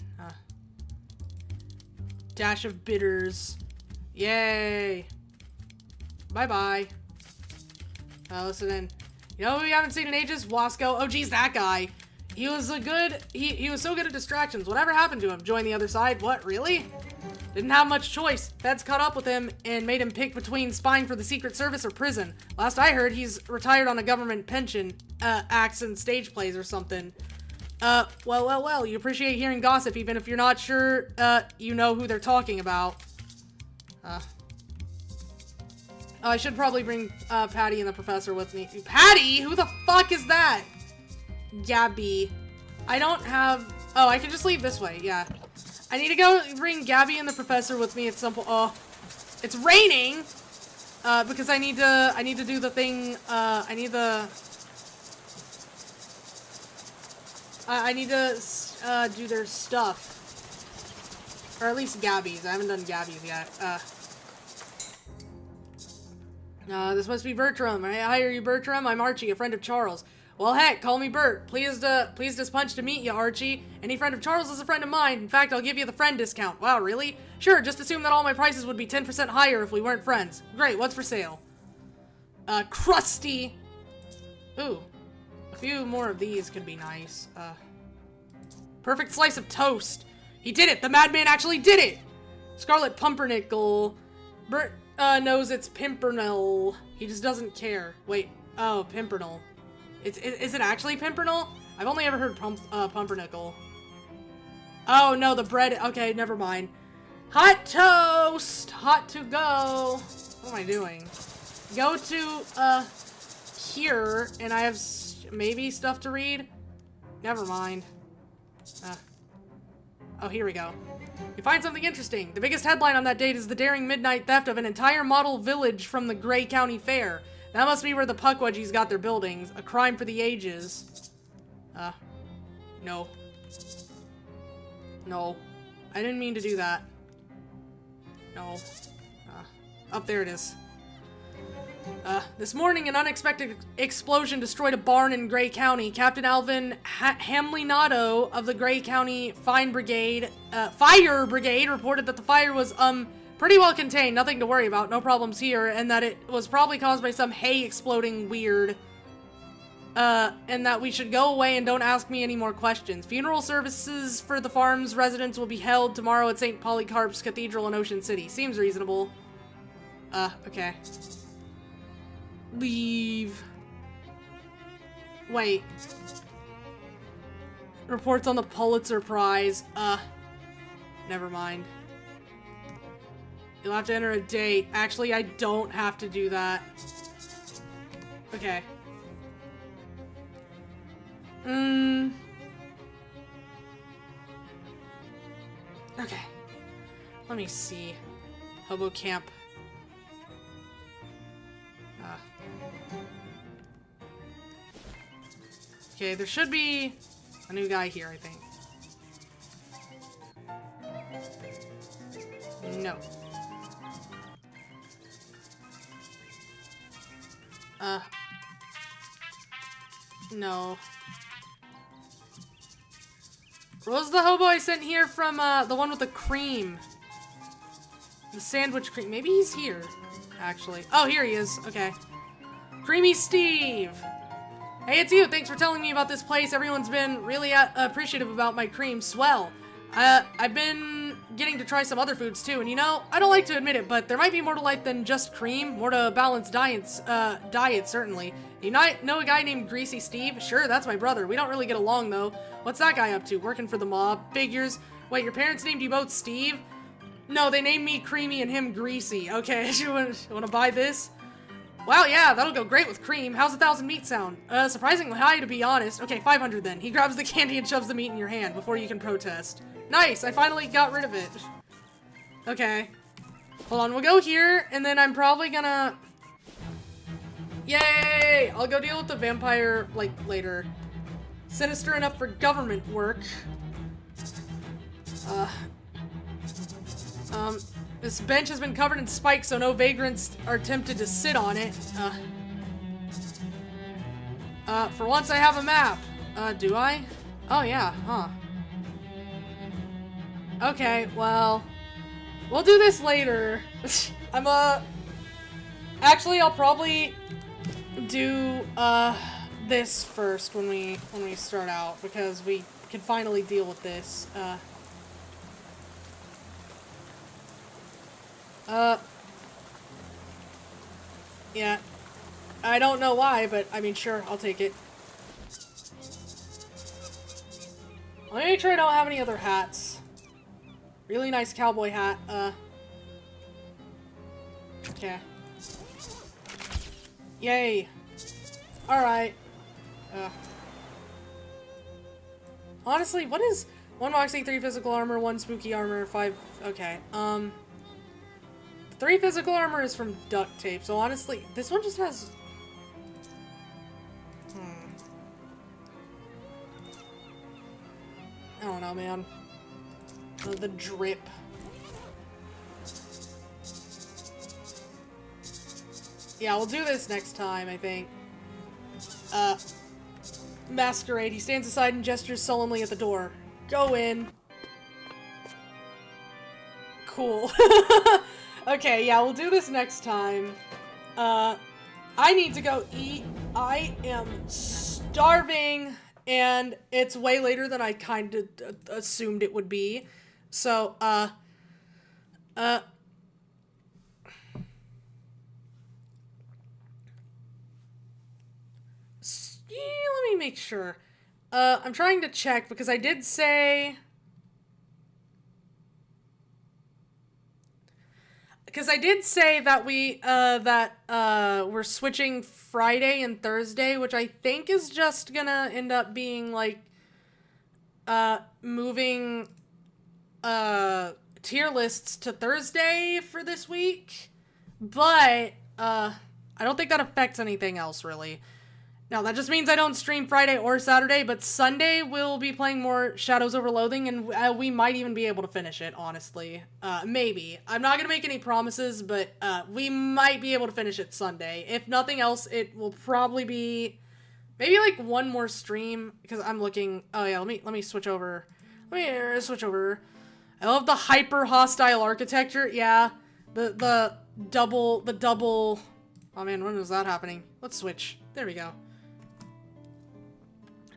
Speaker 1: Dash of bitters. Yay. Bye-bye. Listen in. You know who we haven't seen in ages? Wasco. Oh, geez, that guy. He was he was so good at distractions. Whatever happened to him? Join the other side? What, really? Didn't have much choice. Feds caught up with him and made him pick between spying for the Secret Service or prison. Last I heard, he's retired on a government pension, acts and stage plays or something. Well, you appreciate hearing gossip even if you're not sure, you know who they're talking about. I should probably bring, Patty and the professor with me. Patty? Who the fuck is that? Gabby. I don't have... Oh, I can just leave this way, yeah. I need to go bring Gabby and the professor with me at some point. Oh, it's raining! Because I need to do the thing, I need to do their stuff. Or at least Gabby's. I haven't done Gabby's yet. This must be Bertram. I hire you, Bertram. I'm Archie, a friend of Charles. Well, heck, call me Bert. Pleased as punch to meet you, Archie. Any friend of Charles is a friend of mine. In fact, I'll give you the friend discount. Wow, really? Sure, just assume that all my prices would be 10% higher if we weren't friends. Great, what's for sale? Crusty. Ooh. A few more of these could be nice. Perfect slice of toast. He did it! The madman actually did it! Scarlet Pumpernickel. Bert, knows it's Pimpernel. He just doesn't care. Wait. Oh, Pimpernel. Is it actually Pimpernel? I've only ever heard Pumpernickel. Oh, no, the bread. Okay, never mind. Hot toast! Hot to go. What am I doing? Go to, here, and I have maybe stuff to read? Never mind. Oh, here we go. You find something interesting. The biggest headline on that date is the daring midnight theft of an entire model village from the Gray County Fair. That must be where the Puckwudgies got their buildings. A crime for the ages. No. No. I didn't mean to do that. No. Up there it is. This morning, an unexpected explosion destroyed a barn in Gray County. Captain Alvin Hamlinato of the Gray County Fire Brigade reported that the fire was, pretty well contained, nothing to worry about, no problems here, and that it was probably caused by some hay exploding weird. And that we should go away and don't ask me any more questions. Funeral services for the farm's residents will be held tomorrow at St. Polycarp's Cathedral in Ocean City. Seems reasonable. Okay. Leave. Wait. Reports on the Pulitzer Prize. Never mind. You'll have to enter a date. Actually, I don't have to do that. Okay. Okay. Let me see. Hobo camp. Okay, there should be a new guy here, I think. No. No. What was the hobo I sent here from, the one with the cream? The sandwich cream. Maybe he's here, actually. Oh, here he is. Okay. Creamy Steve! Hey, it's you! Thanks for telling me about this place. Everyone's been really appreciative about my cream. Swell. I've been getting to try some other foods, too, and you know, I don't like to admit it, but there might be more to life than just cream. More to balanced diets, certainly. You know a guy named Greasy Steve? Sure, that's my brother. We don't really get along, though. What's that guy up to? Working for the mob? Figures. Wait, your parents named you both Steve? No, they named me Creamy and him Greasy. Okay, you wanna buy this? Wow, yeah, that'll go great with cream. How's 1,000 meat sound? Surprisingly high, to be honest. Okay, 500 then. He grabs the candy and shoves the meat in your hand before you can protest. Nice, I finally got rid of it. Okay. Hold on, we'll go here, and then I'm probably gonna... Yay! I'll go deal with the vampire, like, later. Sinister enough for government work. This bench has been covered in spikes, so no vagrants are tempted to sit on it. For once I have a map. Do I? Oh, yeah, huh. Okay, well, we'll do this later. Actually, I'll probably do, this first when we start out, because we can finally deal with this. Yeah. I don't know why, but I mean, sure, I'll take it. Let me make sure I don't have any other hats. Really nice cowboy hat, okay. Yay. Alright. Honestly, what is 1 Moxie, 3 physical armor, 1 spooky armor, 5... Okay, 3 physical armor is from duct tape, so honestly, this one just has... I don't know, man. The drip. Yeah, we'll do this next time, I think. masquerade. He stands aside and gestures sullenly at the door. Go in. Cool. Okay, yeah, we'll do this next time. I need to go eat. I am starving, and it's way later than I kind of assumed it would be. So, let me make sure. I'm trying to check because I did say... Because I did say that we're switching Friday and Thursday, which I think is just gonna end up being, like, moving, tier lists to Thursday for this week. But, I don't think that affects anything else, really. Now, that just means I don't stream Friday or Saturday, but Sunday we'll be playing more Shadows over Loathing, and we might even be able to finish it, honestly. Maybe. I'm not gonna make any promises, but we might be able to finish it Sunday. If nothing else, it will probably be maybe, like, one more stream, because I'm looking... Oh, yeah, let me switch over. Let me switch over. I love the hyper-hostile architecture. Yeah, the double... Oh, man, when was that happening? Let's switch. There we go.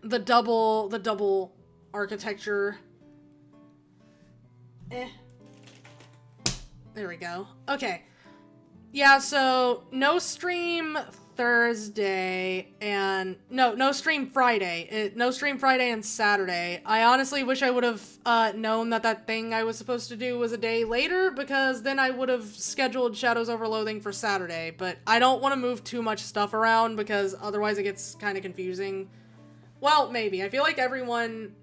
Speaker 1: The double architecture. There we go. Okay. Yeah, so no stream Thursday and no stream Friday. No stream Friday and Saturday. I honestly wish I would have known that thing I was supposed to do was a day later, because then I would have scheduled Shadows over Loathing for Saturday, but I don't want to move too much stuff around because otherwise it gets kind of confusing. Well, maybe. I feel like everyone...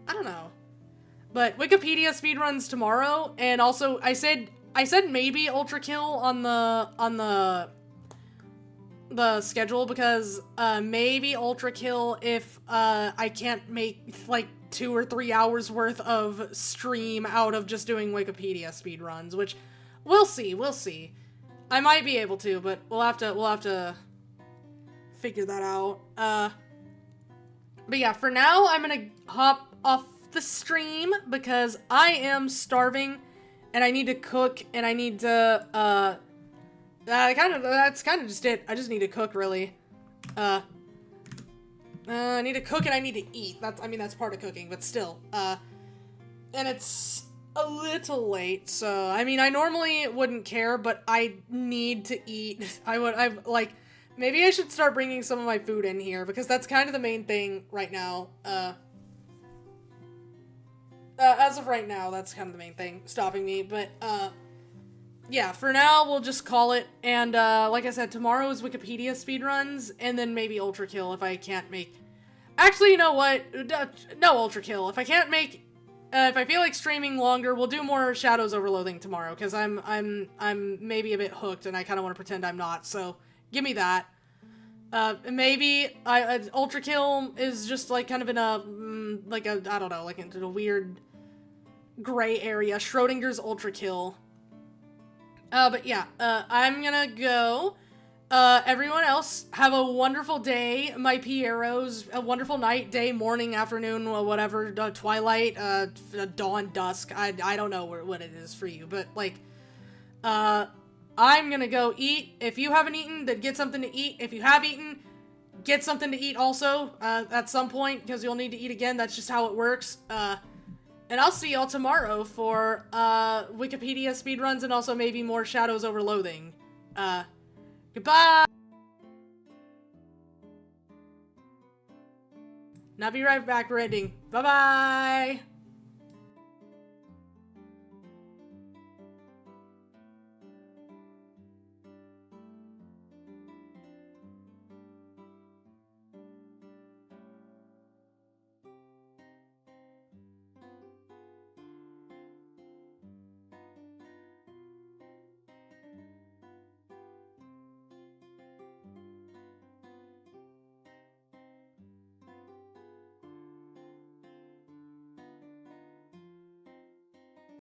Speaker 1: I don't know. But Wikipedia speedruns tomorrow, and also I said maybe Ultra Kill on the schedule, because maybe Ultra Kill if I can't make like 2 or 3 hours worth of stream out of just doing Wikipedia speedruns, which we'll see. I might be able to, but we'll have to figure that out. But yeah, for now, I'm gonna hop off the stream because I am starving and I need to cook and I need to, that's kind of just it. I just need to cook, really. I need to cook and I need to eat. That's part of cooking, but still. And it's a little late, so, I normally wouldn't care, but I need to eat. Maybe I should start bringing some of my food in here, because that's kind of the main thing right now. As of right now, that's kind of the main thing stopping me, but, yeah, for now, we'll just call it, and, like I said, tomorrow is Wikipedia speedruns, and then maybe Ultra Kill if I can't make... Actually, you know what? No Ultra Kill. If I can't make... if I feel like streaming longer, we'll do more Shadows over Loathing tomorrow, because I'm maybe a bit hooked, and I kind of want to pretend I'm not, so... Give me that. Maybe Ultra Kill is just like kind of in a I don't know, like into a weird gray area. Schrodinger's Ultra Kill. But yeah, I'm gonna go. Everyone else, have a wonderful day, my Pieros. A wonderful night, day, morning, afternoon, whatever, twilight, dawn, dusk. I don't know what it is for you, but like, I'm gonna go eat. If you haven't eaten, then get something to eat. If you have eaten, get something to eat also, at some point, because you'll need to eat again. That's just how it works. And I'll see y'all tomorrow for, Wikipedia speedruns and also maybe more Shadows over Loathing. Goodbye! Now be right back for ending. Bye-bye!